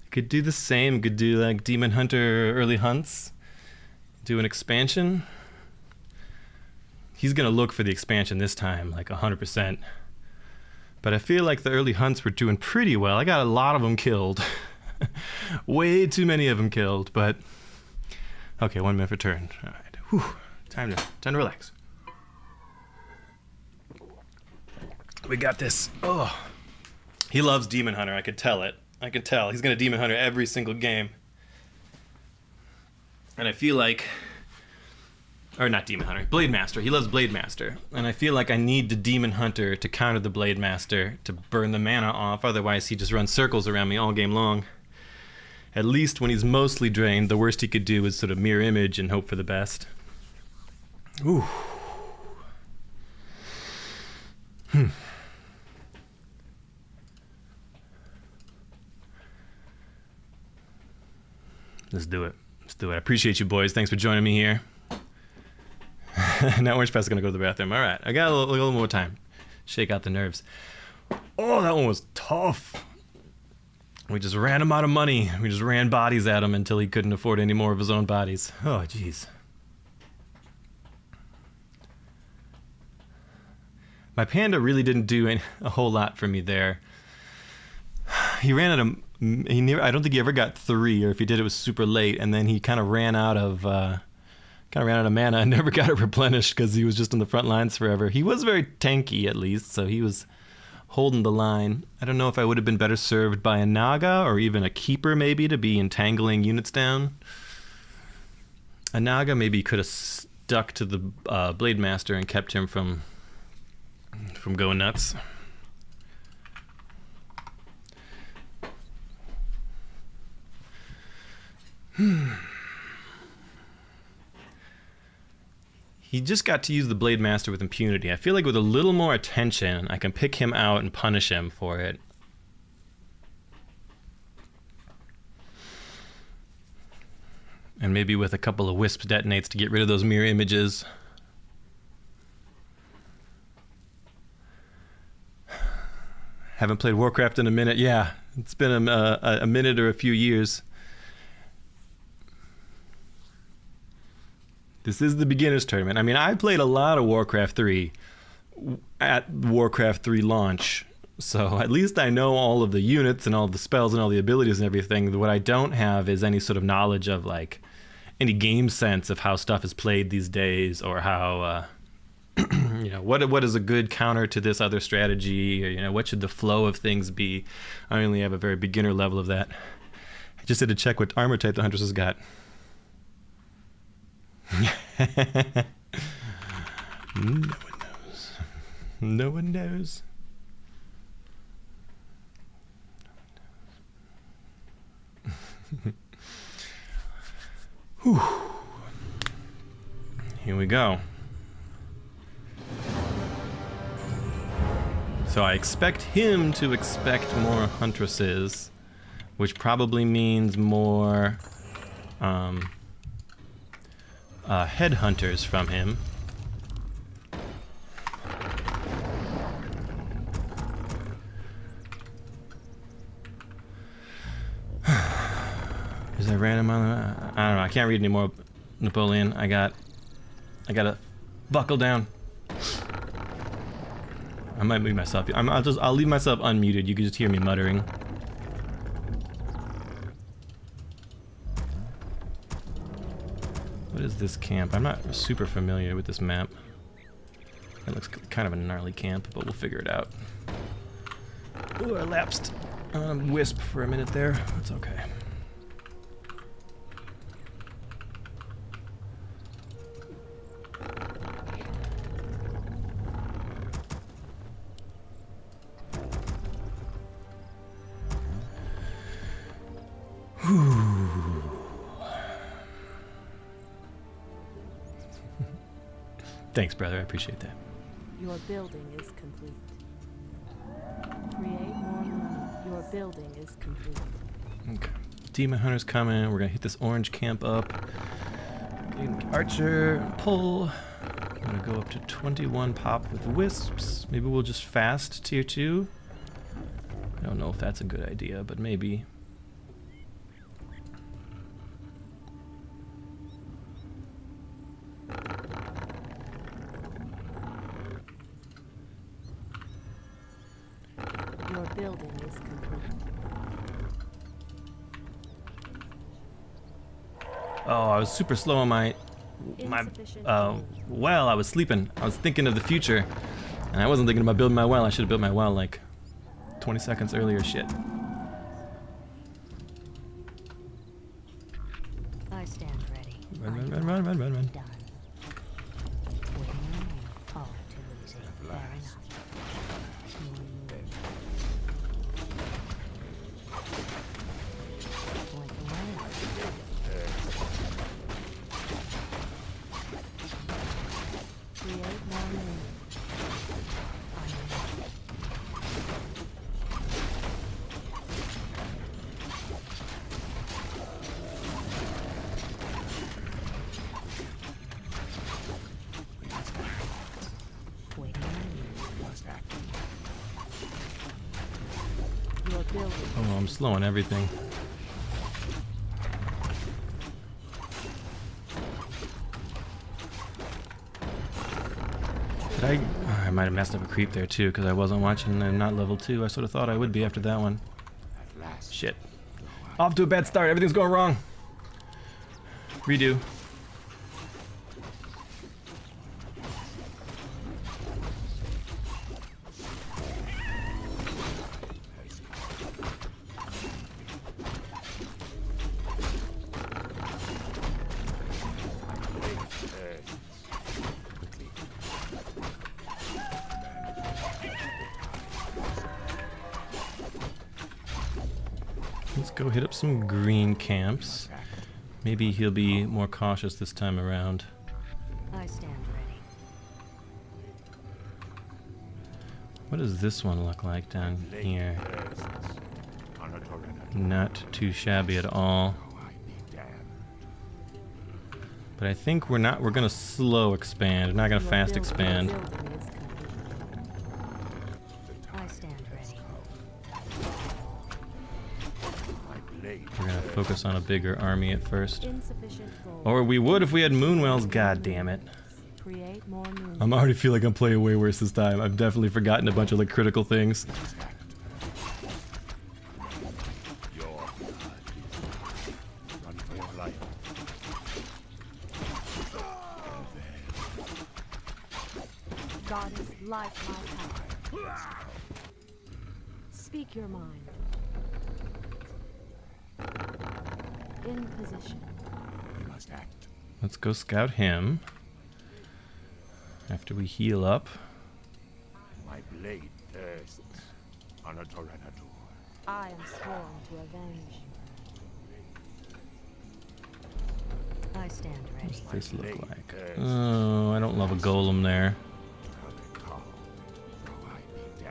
I could do the same. Could do like Demon Hunter early hunts. Do an expansion. He's gonna look for the expansion this time, like 100%. But I feel like the early hunts were doing pretty well. I got a lot of them killed. Way too many of them killed, but okay, 1 minute for turn. All right, whew. Time to relax. We got this. Oh, he loves Demon Hunter. I could tell it. I could tell. He's gonna Demon Hunter every single game. And I feel like, or not Demon Hunter, Blade Master. He loves Blade Master. And I feel like I need the Demon Hunter to counter the Blade Master to burn the mana off. Otherwise, he just runs circles around me all game long. At least when he's mostly drained, the worst he could do is sort of mirror image and hope for the best. Ooh. Let's do it. Let's do it. I appreciate you, boys. Thanks for joining me here. Now Orange Pass is going to go to the bathroom. All right. I got a little more time. Shake out the nerves. Oh, that one was tough. We just ran him out of money. We just ran bodies at him until he couldn't afford any more of his own bodies. Oh, jeez. My panda really didn't do a whole lot for me there. He ran out of... I don't think he ever got 3, or if he did, it was super late, and then he kind of ran out of mana and never got it replenished because he was just in the front lines forever. He was very tanky, at least, so he was holding the line. I don't know if I would have been better served by a Naga or even a Keeper, maybe, to be entangling units down. A Naga maybe could have stuck to the Blade Master and kept him from going nuts. He just got to use the Blade Master with impunity. I feel like with a little more attention, I can pick him out and punish him for it. And maybe with a couple of Wisp detonates to get rid of those mirror images. Haven't played Warcraft in a minute. Yeah, it's been a minute or a few years. This is the beginner's tournament. I mean, I played a lot of Warcraft 3 at Warcraft 3 launch, so at least I know all of the units and all of the spells and all the abilities and everything. What I don't have is any sort of knowledge of, like, any game sense of how stuff is played these days, or how, you know, what is a good counter to this other strategy, or, you know, what should the flow of things be. I only have a very beginner level of that. I just had to check what armor type the Huntress has got. No one knows. No one knows. Whew. Here we go. So I expect him to expect more Huntresses, which probably means more headhunters from him. Is there random on the... I don't know. I can't read anymore, Napoleon. I gotta buckle down. I might mute myself. I'll leave myself unmuted. You can just hear me muttering. What is this camp? I'm not super familiar with this map. It looks kind of a gnarly camp, but we'll figure it out. Ooh, I lapsed Wisp for a minute there. That's okay. Thanks, brother. I appreciate that. Your building is complete. Create more money. Your building is complete. Okay. Demon Hunter's coming. We're gonna hit this orange camp up. Archer, pull. I'm gonna go up to 21 pop with Wisps. Maybe we'll just fast tier 2. I don't know if that's a good idea, but maybe. Your building is complete. Oh, I was super slow on my well, I was sleeping. I was thinking of the future, and I wasn't thinking about building my well. I should have built my well like 20 seconds earlier. Shit. I stand ready. Run, run, run, run, run, run, run. Done. Waiting on you. All too easy. Fair enough. Went away. Create more moon. Waiting on you. Your building. Oh, I'm slowing everything. Did I might have messed up a creep there too because I wasn't watching and not level 2. I sort of thought I would be after that one. Shit. Off to a bad start. Everything's going wrong. Redo. Let's go hit up some green camps. Maybe he'll be more cautious this time around. I stand ready. What does this one look like down here? Not too shabby at all. But I think we're gonna slow expand. We're not gonna fast expand. I stand ready. We're gonna focus on a bigger army at first. Insufficient gold. Or we would if we had Moonwells, god damn it. Create more moon. I'm already feel like I'm playing way worse this time. I've definitely forgotten a bunch of like critical things. Run for your life. Goddess, light my path. Speak your mind. In position. We must act. Let's go scout him. After we heal up. My blade thirsts on a Toranator. I am sworn to avenge. I stand ready. What does this look like? Oh, I don't love a golem there.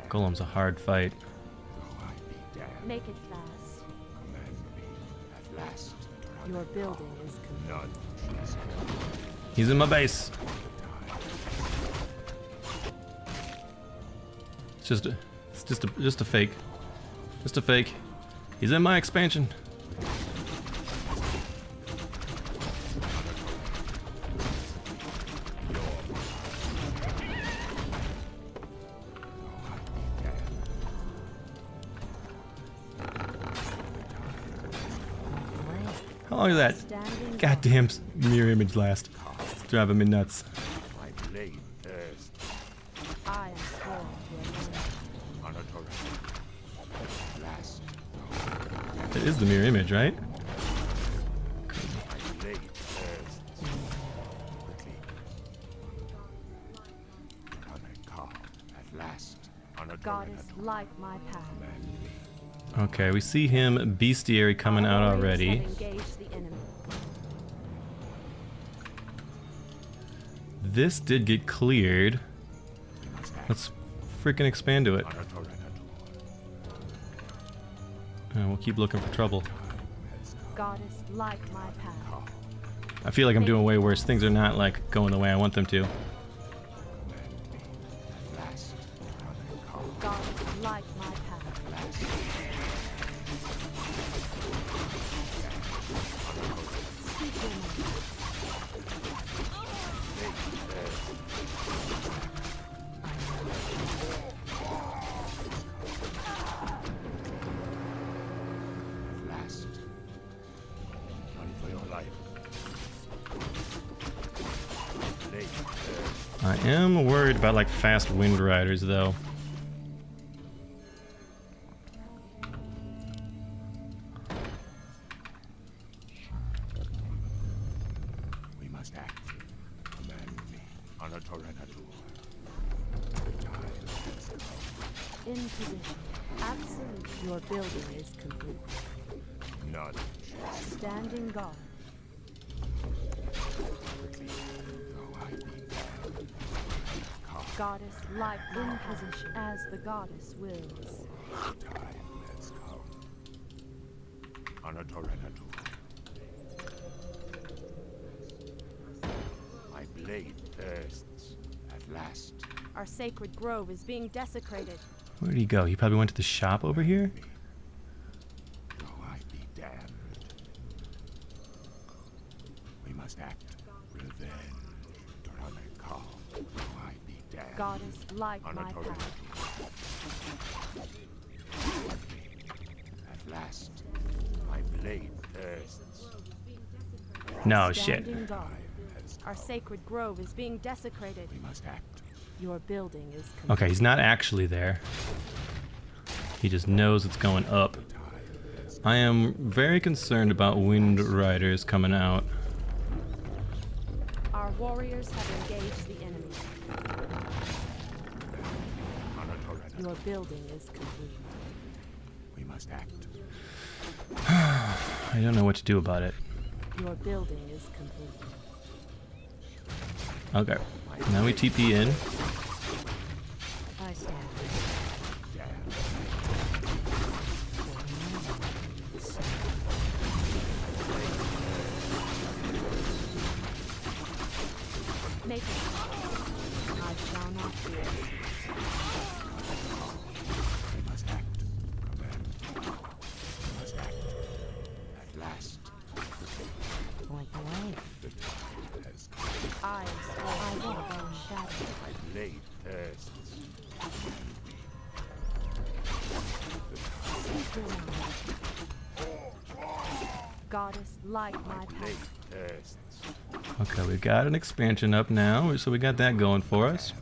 Golem's a hard fight. Make it fast. Command me at last. Your building is complete. None. He's in my base. It's just a fake. Just a fake. He's in my expansion. How long is that Standing goddamn mirror image last? It's driving me nuts. My blade thirsts I am sworn to avenge. on a Toranator. At last. It is the mirror image, right? My blade thirsts quickly. On a car. At last. On a Goddess, Toranator. light my path. Command me. Okay, we see him bestiary coming out Our warriors already. have engaged the enemy. This did get cleared. We must act Let's freaking expand to it. on a Toranator. We'll keep looking for trouble. Goddess, light my path. I feel like I'm doing way worse. Things are not like going the way I want them to. At last. On a car. Goddess, light my path. Speak your mind. At last. Run for your life. Blade thirsts. I am worried about like fast wind riders though. must act. Command me. Anatorenatur. The time has come. In position. Absolute. Your building is complete. None shall Standing guard. though I be damned. Come, Goddess light in position as the goddess wills. the time has come. Anatorenatur. My blade thirsts at last. Our sacred grove is being desecrated. Where did he go? He probably went to the shop over here? Though I be damned. We must act. Revenge. Doramekal. Though I be damned. Goddess light my path. At last, my blade thirsts. No shit. Standing guard. Has Our sacred grove is being desecrated. we must act. Your building is complete. Okay, he's not actually there. He just knows it's going up. I am very concerned about Wind Riders coming out. Our warriors have engaged the enemy. Your building is complete. We must act. I don't know what to do about it. Your building is complete. Okay. Now we TP in. I stand. Make it. I shall not fear. We must act. Command. We must act. At last, Point the way. the time has come. I am sworn. I will burn shadow. My blade thirsts. Goddess, light my My blade path. thirsts. Okay, we got an expansion up now, so we got that going for us.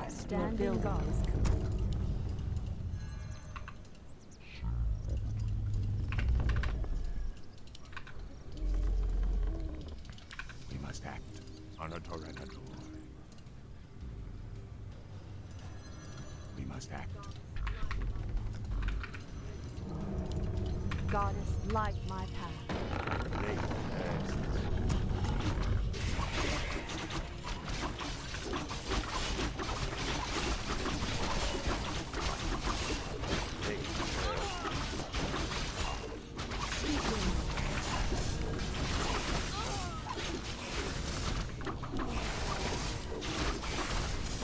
Standing guard is complete. We must act. Anatorenatur. We must act. Goddess, light my path. Blade thirsts. Blade thirsts.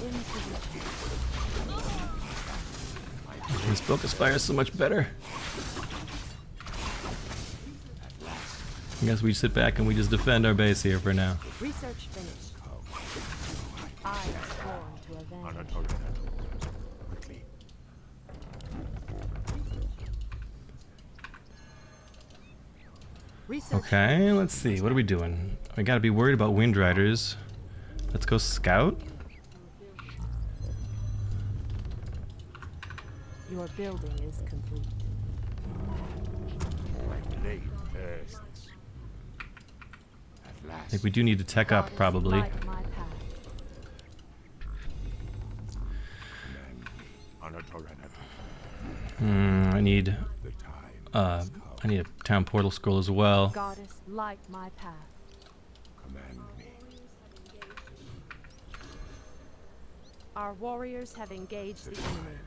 In position. This book aspires so much better. I guess we sit back and we just defend our base here for now. Research finished. I am sworn to avenge. Anatorenatur. Quickly. Research Okay, let's see. What are we doing? We gotta be worried about Wind Riders. Let's go scout. Your building is complete. My blade thirsts. At last. I think we do need to tech up, Goddess, probably. light my path. Command me. Anatorenatur. I need The time. I need a town portal scroll as well. Goddess, light my path. Command me. Our warriors have engaged the enemy.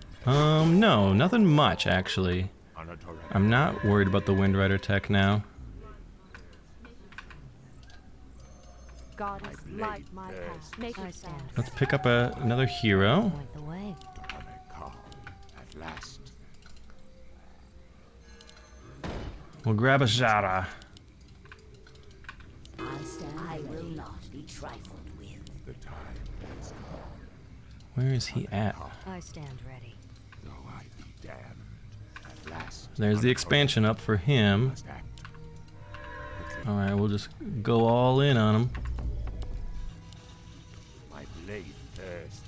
No, nothing much actually. Anatorenatur. I'm not worried about the Wind Rider tech now. Goddess, blade light my thirsts. path. Make I it stand. fast. Let's pick up another hero. Point the way. Doramekal. At last. We'll grab a Zara. I will not be trifled with. The time has come. Where is he at? I stand ready. Though I be damned. At last. There's the expansion up for him. Must act. Quickly. Alright, we'll just go all in on him. My blade thirsts.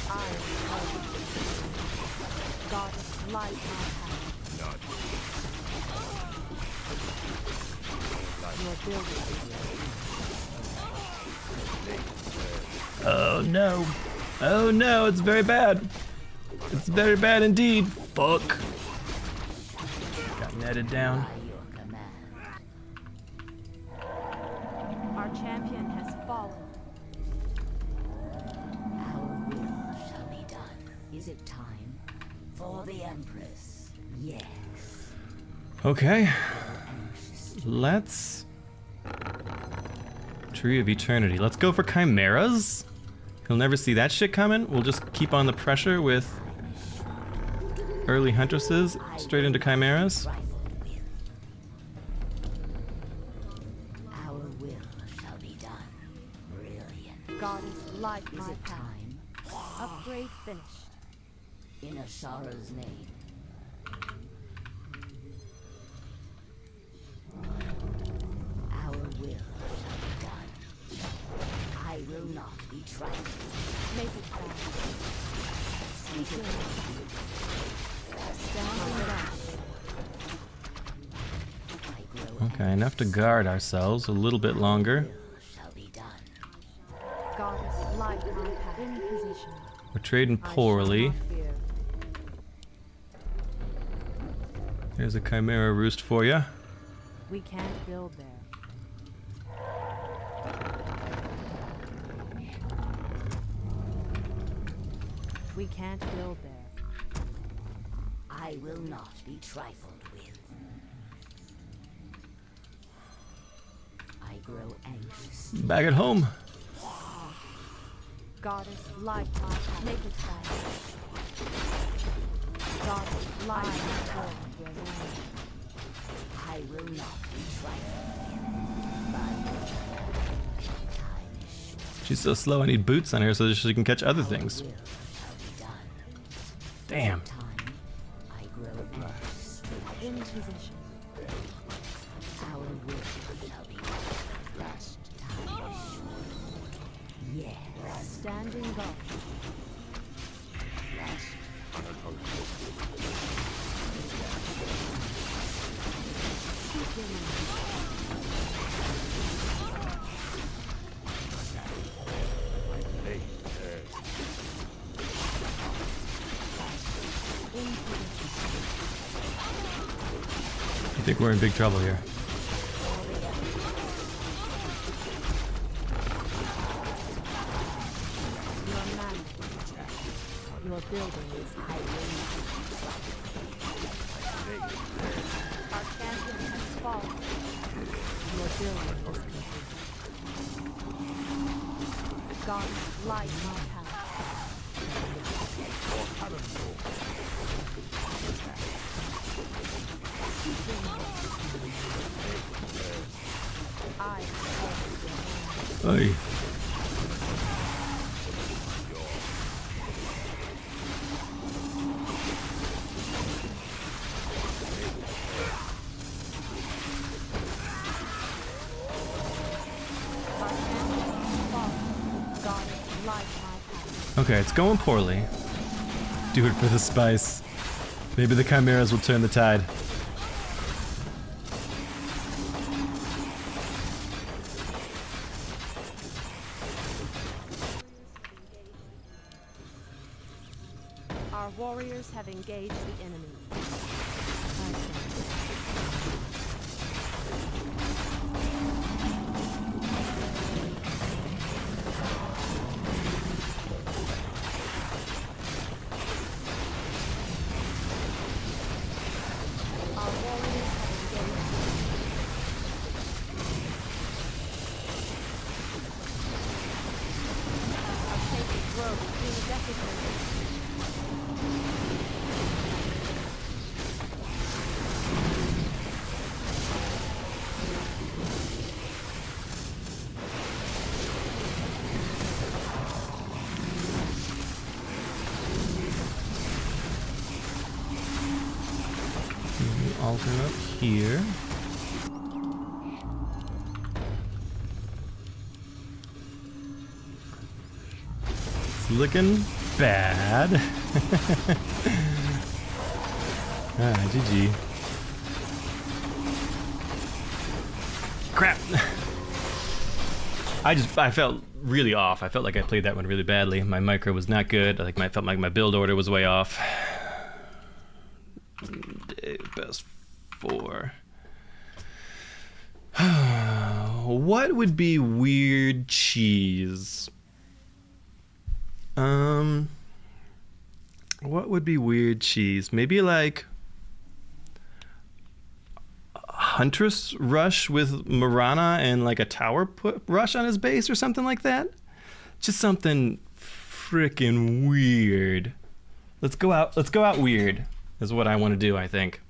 I am holy. Goddess, light my path. Your building is Oh no. Oh no, it's very bad. It's very bad indeed. Fuck. Got netted down. Our champion has fallen. Our will shall be done. Is it time for the Empress? Yes. Okay. Let's... Tree of Eternity. Let's go for Chimeras. He'll never see that shit coming. We'll just keep on the pressure with early Huntresses straight into Chimeras. Our will shall be done. Brilliant. Goddess, light my Is it path. time? Upgrade finished. In Ashara's name. Our will shall be done. I will not be trifled. Make it fast. Speak it. Stand on I grow Okay, enough to guard ourselves a little bit longer. will shall be done. Goddess, light my path. In position. We're trading I shall poorly. not fear. Here's a Chimera roost for you. We can't build there. We can't build there. I will not be trifled with. I grow anxious. Back at home. Goddess, light my path. Make it fast. Goddess, light my path. I will not be trifled with. My time is short. She's so slow, I need boots on her so that she can catch other things. Will shall be done. Damn. Time, I grow anxious. In position. Our will shall be done. Last time is short. Yes. Standing guard. Seek your name. In position. I think we're in big trouble here. Your man. Your building is highway. Our champion has fallen. Your building is complete. God, light my path. I Oy. Okay, it's going poorly. Do it for the spice. Maybe the chimeras will turn the tide. Our warriors have engaged the enemy. Our warriors have engaged. Our sacred grove is being desecrated. Altar up here. It's looking bad. GG. Crap. I felt really off. I felt like I played that one really badly. My micro was not good. I felt like my build order was way off. Best 4. What would be weird cheese? What would be weird cheese? Maybe like Huntress rush with Marana and like a tower rush on his base or something like that. Just something freaking weird. Let's go out weird is what I want to do, I think.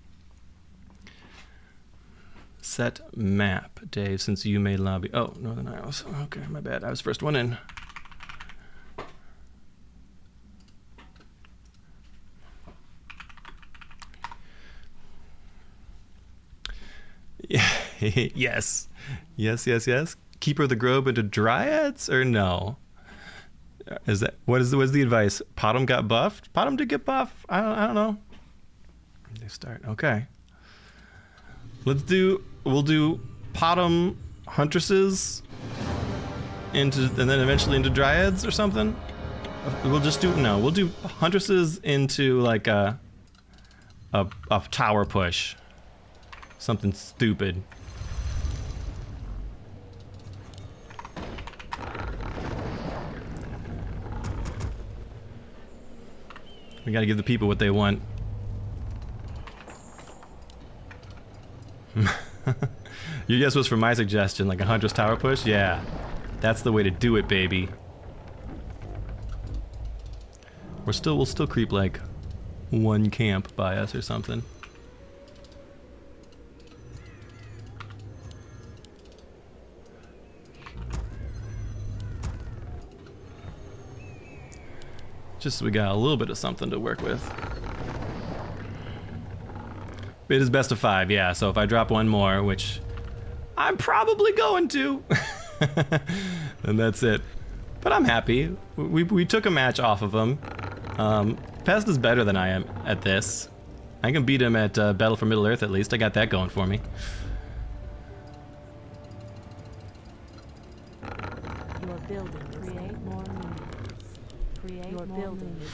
Set map, Dave, since you made lobby. Oh, Northern Isles. Okay, my bad. I was first one in. Yeah. Yes. Keeper of the Grove into Dryads or no? Is that what is the advice? Potom got buffed? Potom did get buffed. I don't know. They start. Okay. We'll do Potom Huntresses into and then eventually into Dryads or something. We'll do Huntresses into like a tower push. Something stupid. We gotta give the people what they want. Your guess was for my suggestion, like a Huntress tower push? Yeah. That's the way to do it, baby. We'll still creep like one camp by us or something. Just so we got a little bit of something to work with. It is best of 5, yeah, so if I drop one more, which I'm probably going to, then that's it. But I'm happy. We took a match off of him. Pest is better than I am at this. I can beat him at Battle for Middle-earth at least. I got that going for me. Your building create more moons. Create your more building is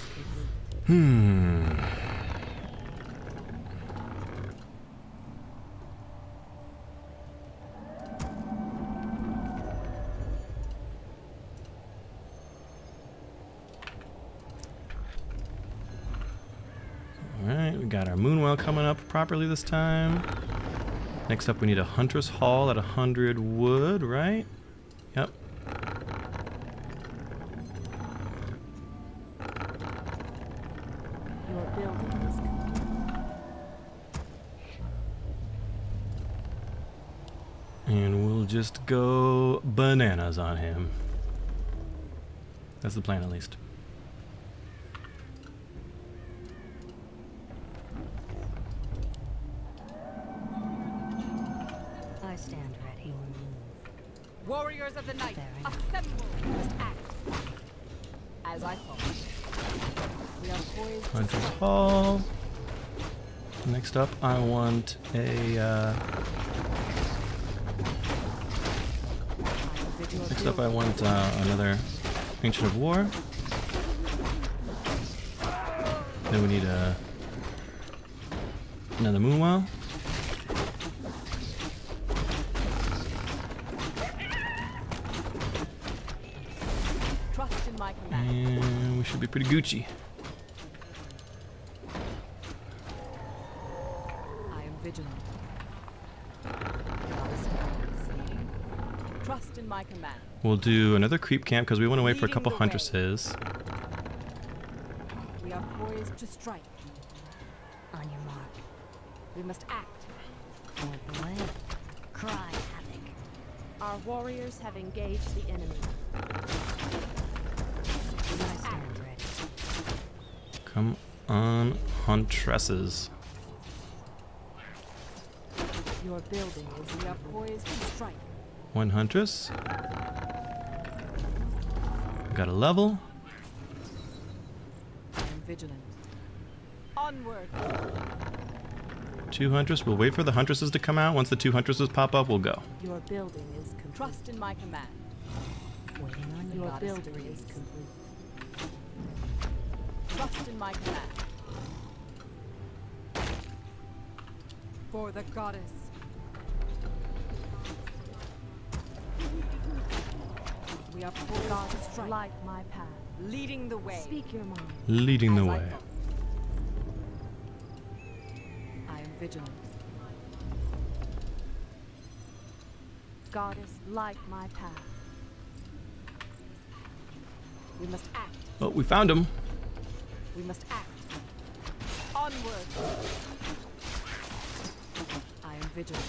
Alright, we got our Moonwell coming up properly this time. Next up we need a Huntress Hall at 100 wood, right? Yep. your building is And we'll just go bananas on him. That's the plan, at least. I stand ready. Warriors of the night, assemble! You must act. As I thought. We are poised to Huntress Hall. Next up, I want a. Next up, I want another Ancient of War. Then we need another Moonwell. trust in my command. And we should be pretty Gucci. I am vigilant. Trust in my command. We'll do another creep camp because we want to wait for a couple Leading the way. Huntresses. We are poised to strike. On your mark. We must act. Point the way. Cry havoc. Our warriors have engaged the enemy. I stand ready. Come on, Huntresses. Your building is We are poised to strike. One Huntress. Got a level. vigilant. Onward. 2 Huntress. We'll wait for the Huntresses to come out. Once the 2 Huntresses pop up, we'll go. Your building is complete. Trust in my command. Waiting on Your you. building is complete. Trust in my command. For the goddess. We are poised God to is strike, light my path. leading the way. Speak your mind. Leading the As I way. thought. I am vigilant. Goddess, light my path. We must act. Oh, we found him. We must act. Onward. I am vigilant.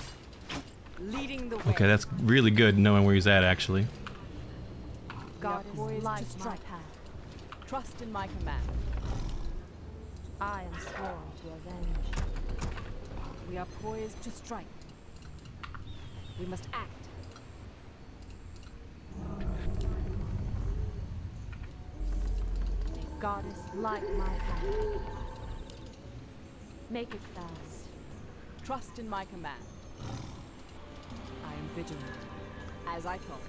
Leading the way. Okay, that's really good knowing where he's at, actually. Goddess, poised light to my strike. path. Trust in my command. I am sworn to avenge. We are poised to strike. We must act. Goddess, light my path. Make it fast. Trust in my command. I am vigilant. As I thought.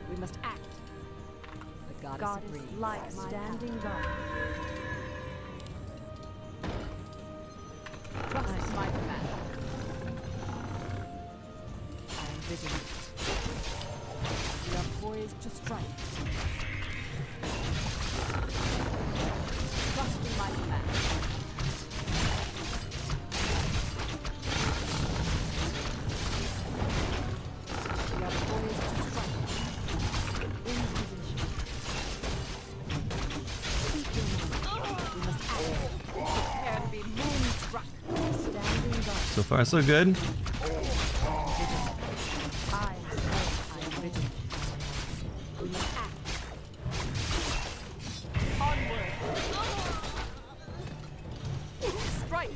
We must act. The goddess Goddess, agrees. light my standing guard. Trust in my command. I am vigilant. We are poised to strike. Trust in my command. We are poised to strike. In position. Speak your mind. We must act. Prepare to be moonstruck. Standing guard. So far, so good. I am sworn. I am vigilant. We must act. Onward. Strike.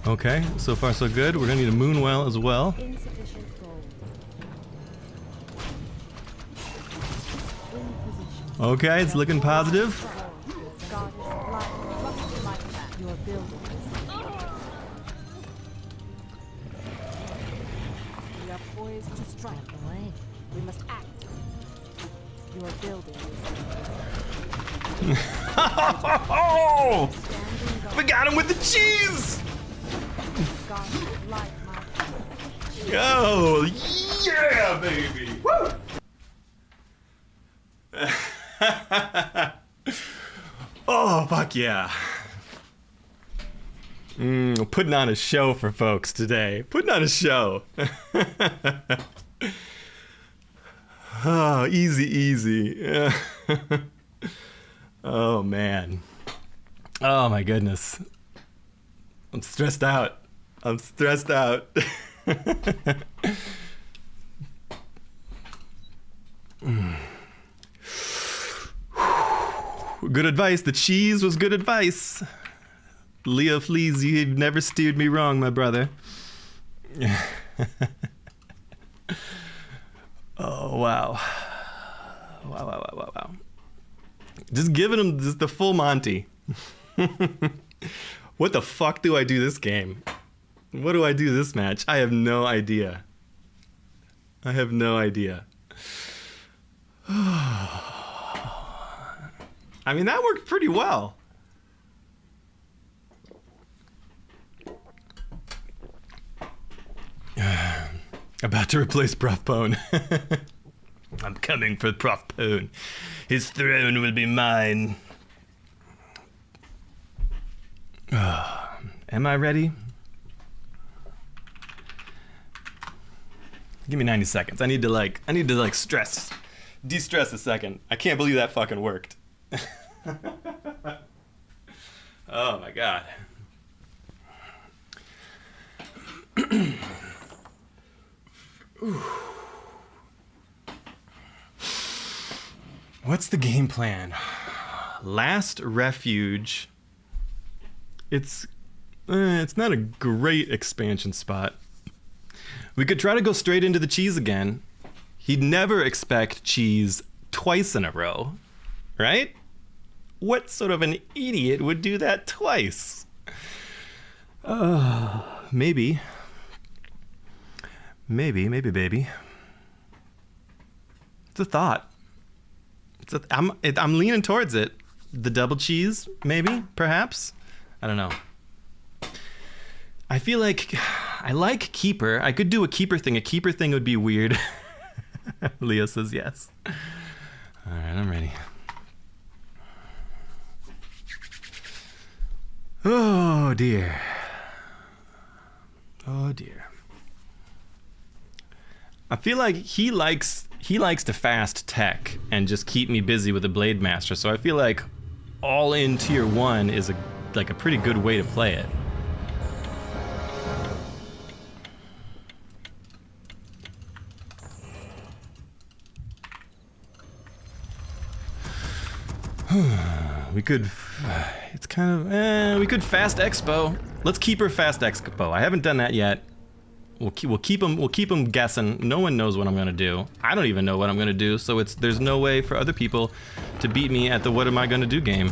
Okay, so far, so good. We're gonna need a Moonwell as well. Insufficient gold. In position. Okay, it's looking positive. Goddess, light Trust in my command. your building is We are poised to strike. Away. We must act. your building is Oh! standing guard. We got him with the cheese! Goddess, light my path. Oh, yeah, baby! Woo! Oh, fuck yeah. Putting on a show for folks today. Putting on a show. Oh, easy, easy. Oh, man. Oh, my goodness. I'm stressed out. I'm stressed out. Good advice. The cheese was good advice. Leo Fleas, you've never steered me wrong, my brother. Oh, wow. Wow. Just giving him just the full Monty. What the fuck do I do this game? What do I do this match? I have no idea. I have no idea. I mean, that worked pretty well. About to replace Prof Pone. I'm coming for Prof Pone. His throne will be mine. Am I ready? Give me 90 seconds. I need to stress. De-stress a second. I can't believe that fucking worked. Oh my god. What's the game plan? Last Refuge. It's not a great expansion spot. We could try to go straight into the cheese again. He'd never expect cheese twice in a row, right? What sort of an idiot would do that twice? Maybe. Maybe, baby. It's a thought. I'm leaning towards it. The double cheese, maybe, perhaps. I don't know. I feel like I like keeper. I could do a keeper thing. A keeper thing would be weird. Leo says yes. All right, I'm ready. Oh dear. Oh dear. I feel like he likes to fast tech and just keep me busy with the Blade Master. So I feel like all in tier 1 is a pretty good way to play it. We could, it's kind of, we could fast expo. Let's keep her fast expo. I haven't done that yet. We'll keep them guessing. No one knows what I'm gonna do. I don't even know what I'm gonna do. So there's no way for other people to beat me at the what am I gonna do game.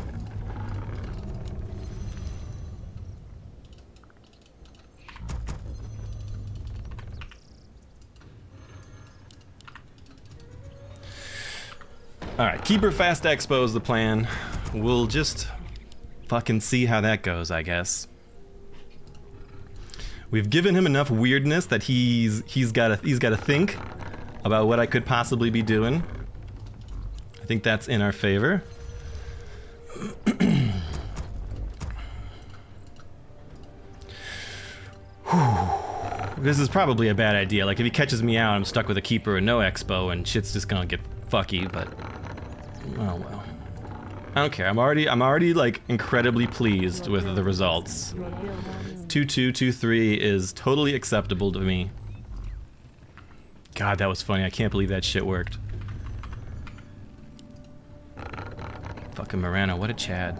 All right, keep her fast expo is the plan. We'll just fucking see how that goes, I guess. We've given him enough weirdness that he's got to think about what I could possibly be doing. I think that's in our favor. This is probably a bad idea. Like if he catches me out, I'm stuck with a keeper and no expo, and shit's just gonna get fucky. But oh well. I don't care. I'm already like incredibly pleased with the results. 2-2, 2-3 is totally acceptable to me. God, that was funny. I can't believe that shit worked. Fucking Morano, what a Chad.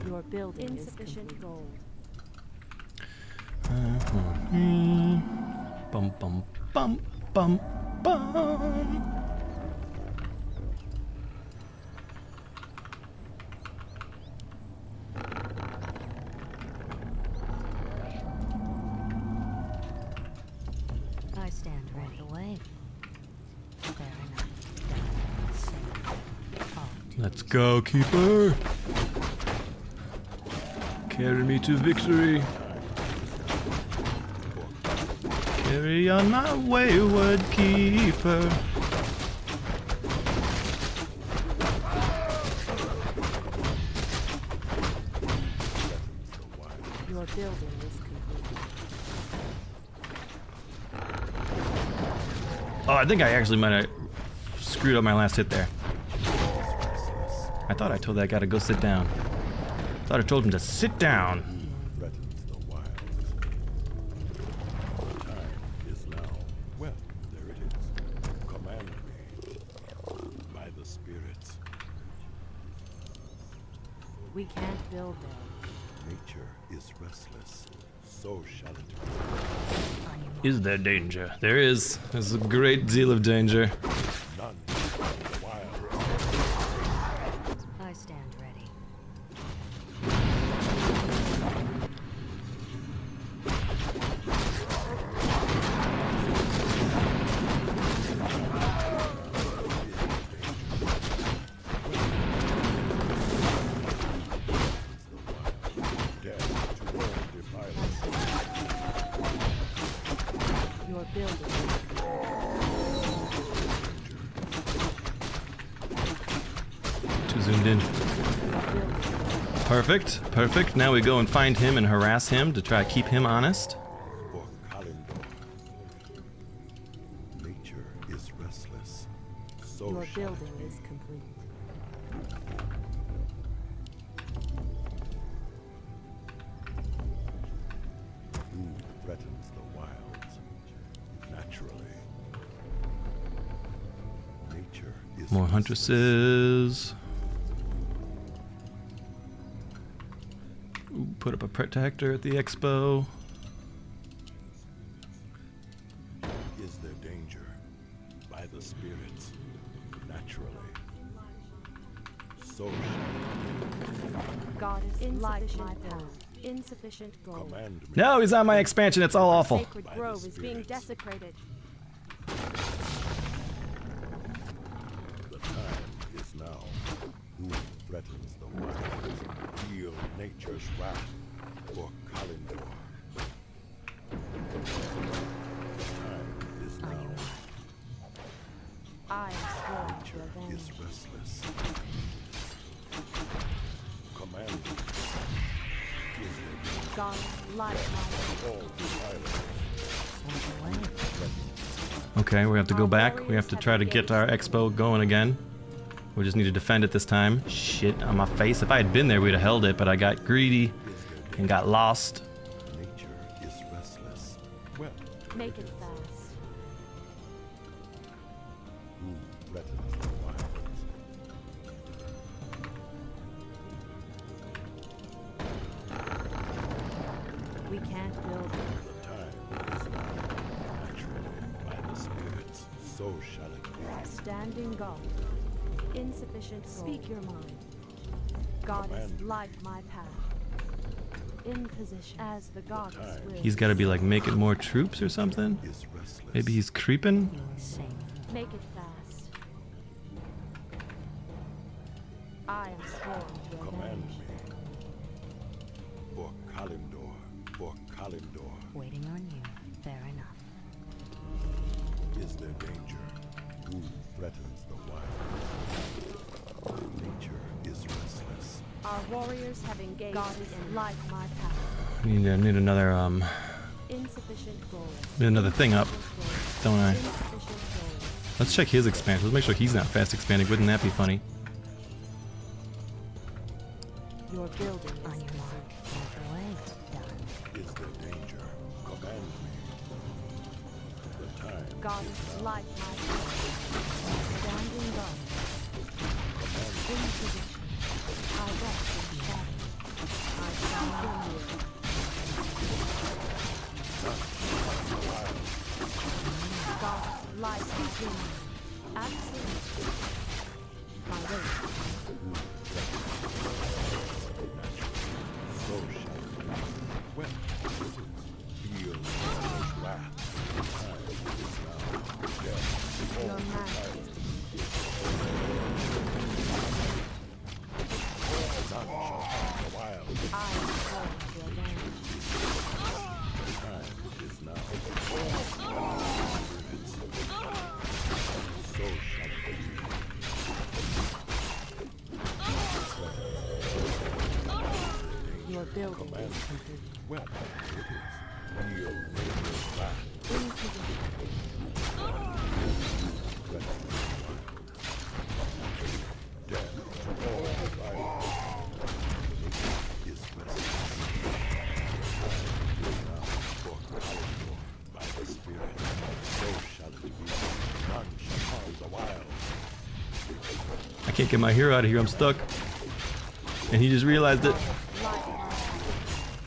Your building insufficient gold. Bum bum bum bum bum. I stand ready. Away. Fair enough. Let's go, keeper. Carry me to victory. Carry on my wayward keeper. Your building is complete. Oh, I think I actually might have screwed up my last hit there. I thought I told that guy to go sit down. Thought I told him to sit down. Threatens the wilds. Time is now. Well, there it is. Command me by the spirits. We can't build there. Nature is restless. So shall it be. Is there danger? There is. There's a great deal of danger. None. Wild. I stand ready. Dead to world defiance. Your building is Too zoomed in. Perfect, perfect. Now we go and find him and harass him to try to keep him honest. For Kalendor. Nature is restless. So Your shall it building be. is complete. Who threatens the wilds? Naturally. Nature More Huntresses. Ooh, put up a protector at the expo. Is there danger? By the spirits, naturally. So Goddess, insufficient my path. Insufficient gold. command me. No, he's on my expansion. It's all awful. Sacred grove is being desecrated. The time is now. Who threatens the wilds? Feel nature's wrath for Kalindor. The time is now. I am sworn to Nature avenge. is restless. Command me. Is there Goddess, light my all the islands? Okay, we have to go back. We have to try to get our expo going again. We just need to defend it this time. Shit on my face. If I had been there, we'd have held it, but I got greedy and got lost. Nature is restless. Well, Make it fast. who threatens the wilds? We can't build it. The time is now. Naturally, by the spirits, so shall it be. Standing guard. Insufficient gold. Speak your mind. Goddess, Command. light my path. In position as the goddess will. He's got to be like making more troops or something. Is restless. Maybe he's creeping. Make it fast. I am sworn to Command avenge. me. For Kalindor. For Kalindor. Waiting on you. Fair enough. Is there danger? Who threatens the wild? Nature is restless. Our warriors have engaged in light my path. Need another Insufficient gold. need another thing up, don't I? Insufficient gold. Let's check his expansion. Let's make sure he's not fast expanding. Wouldn't that be funny? Your building is On your mark. Move away. Done. Is there danger? Command me. The time goddess, is now. light my path. Standing guard. In position. I walk in shadow. I shall not fear. Goddess, light my kingdom. Absolutely. My way. So shall it be. Well, feel nature's wrath. The time is now. Death. Your All majesty. none shall harm the wild. I am called to avenge. The time is now. So shall it be. Your building Command is me. complete. Well, it is. Feel nature's wrath. In position. Death to all violence is restless. Now for Kalindor by the Spirit, so shall it be. None shall harm the wild. I can't get my hero out of here. I'm stuck. And he just realized it.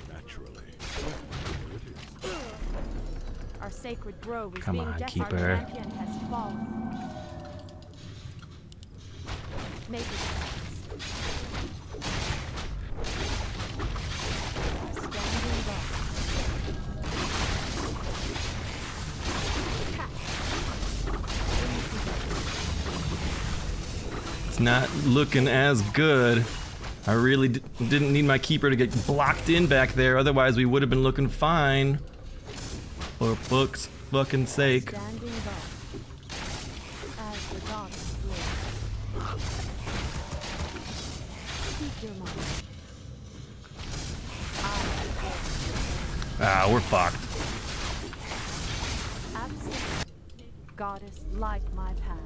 Naturally. Our sacred grove is Come being on, desecrated. keeper. Our champion has fallen. Make it fast. Standing guard. It's not looking as good. I really didn't need my keeper to get blocked in back there. Otherwise, we would have been looking fine. For fuck's fucking sake. Standing guard. As the goddess will. Speak your mind. Ah, we're fucked. Absolutely. Goddess, light my path.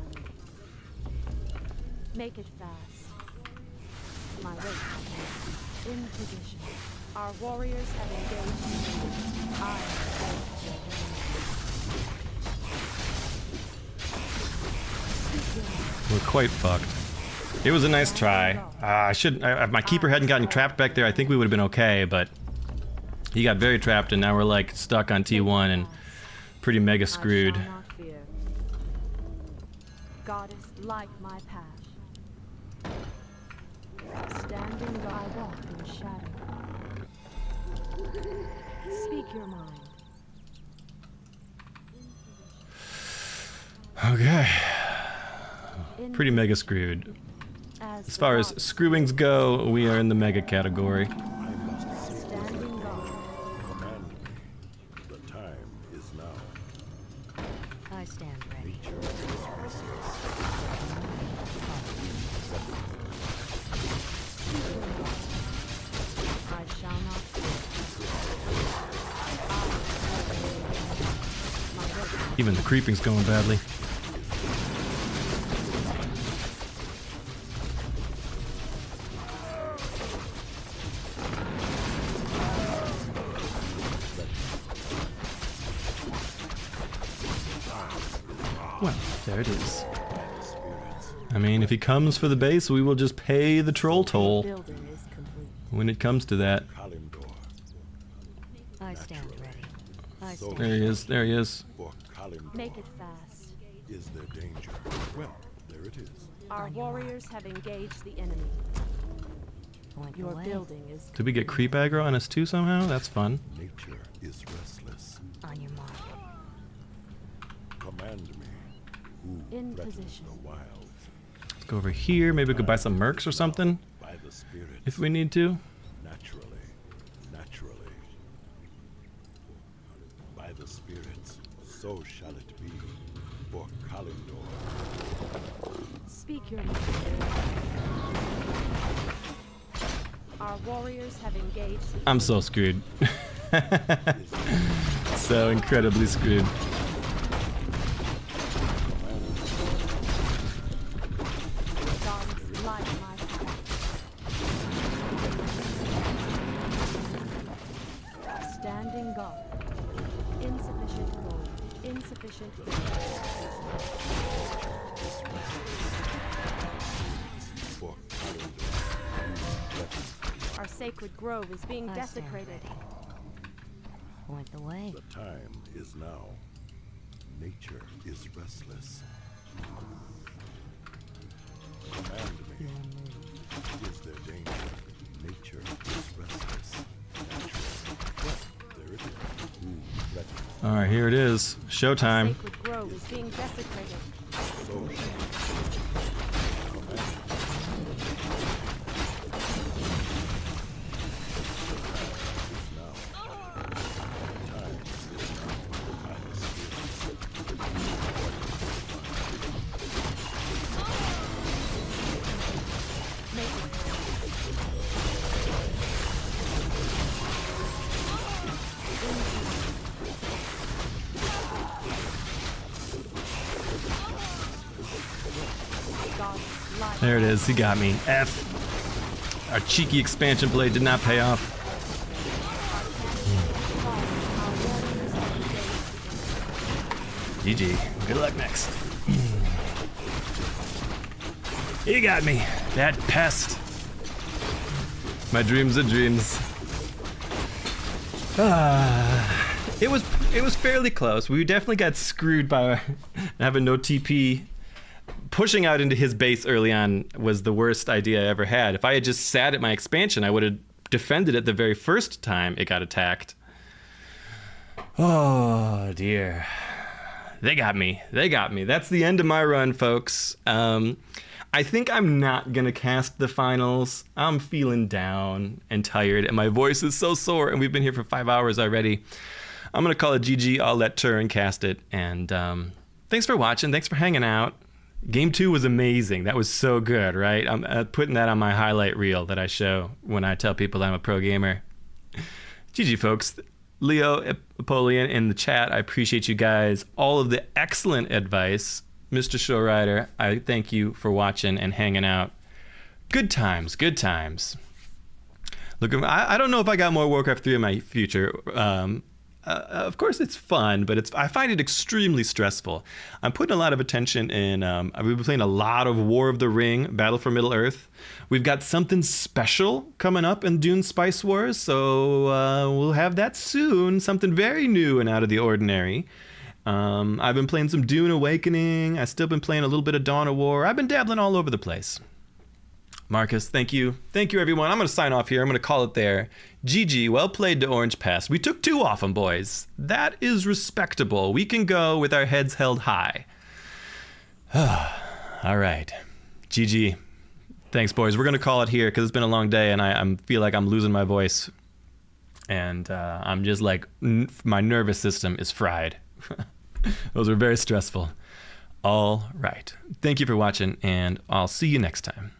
Make it fast. My way. In position. Our warriors have engaged. I am ready to avenge. Speak your mind. We're quite fucked. It was a nice try. If my keeper hadn't gotten trapped back there, I think we would have been okay, but he got very trapped, and now we're like stuck on T1 and pretty mega screwed. I shall not fear. Goddess, light my path. Standing where I walk in shadow. Speak your mind. Okay. Pretty mega screwed. As far as screwings go, we are in the mega category. Standing guard. Command me. The time is now. I stand ready. I shall not fear. Even the creeping's going badly. Well, there it is. I mean, if he comes for the base, we will just pay the troll toll Building is complete. when it comes to that. Kalimdor. I stand ready. I stand There he is, there he is. For Kalimdor. Make it fast. Is there danger? Well, there it is. Our warriors have engaged the enemy. point Your away. building is Did we get creep aggro on us too somehow? That's fun. Nature is restless. On your mark. Command me. Who In threatens position. the wilds? Let's go over here. Maybe we could buy some mercs or something By the spirits. if we need to. Naturally. Naturally. By the spirits, so shall it be. For Kalimdor. Speak your mind. Our warriors have engaged the I'm so screwed. So incredibly screwed. goddess light my path. Standing guard. Insufficient gold. Insufficient gold. For Kalimdor. Our sacred grove is being I stand desecrated. ready. Point the way. The time is now. Nature is restless. Command me. Is there danger? Nature is restless. Naturally. Well, there it is. Who threatens? All right, here it is. Showtime. Sacred grove is being desecrated. So shall it be. Command me. Goddess light. There it is. He got me. F. Our cheeky expansion blade did not pay off. GG. Good luck next. He got me. That pest. My dreams are dreams. It was fairly close. We definitely got screwed by having no TP. Pushing out into his base early on was the worst idea I ever had. If I had just sat at my expansion, I would have defended it the very first time it got attacked. Oh dear. They got me. They got me. That's the end of my run, folks. I think I'm not gonna cast the finals. I'm feeling down and tired, and my voice is so sore, and we've been here for 5 hours already. I'm gonna call it GG. I'll let Turin cast it, and thanks for watching. Thanks for hanging out. Game 2 was amazing. That was so good, right? I'm putting that on my highlight reel that I show when I tell people I'm a pro gamer. GG, folks. Leo, Apollyon in the chat, I appreciate you guys. All of the excellent advice. Mr. Showrider, I thank you for watching and hanging out. Good times, good times. Look, I don't know if I got more Warcraft 3 in my future. of course it's fun, but I find it extremely stressful. I'm putting a lot of attention in, we've been playing a lot of War of the Ring, Battle for Middle-earth. We've got something special coming up in Dune Spice Wars, so we'll have that soon, something very new and out of the ordinary. I've been playing some Dune Awakening. I've still been playing a little bit of Dawn of War. I've been dabbling all over the place. Marcus, thank you. Thank you, everyone. I'm going to sign off here. I'm going to call it there. GG, well played to Orange Pass. We took 2 off them, boys. That is respectable. We can go with our heads held high. All right. GG. Thanks, boys. We're going to call it here because it's been a long day and I feel like I'm losing my voice. And I'm just like, my nervous system is fried. Those were very stressful. All right. Thank you for watching, and I'll see you next time.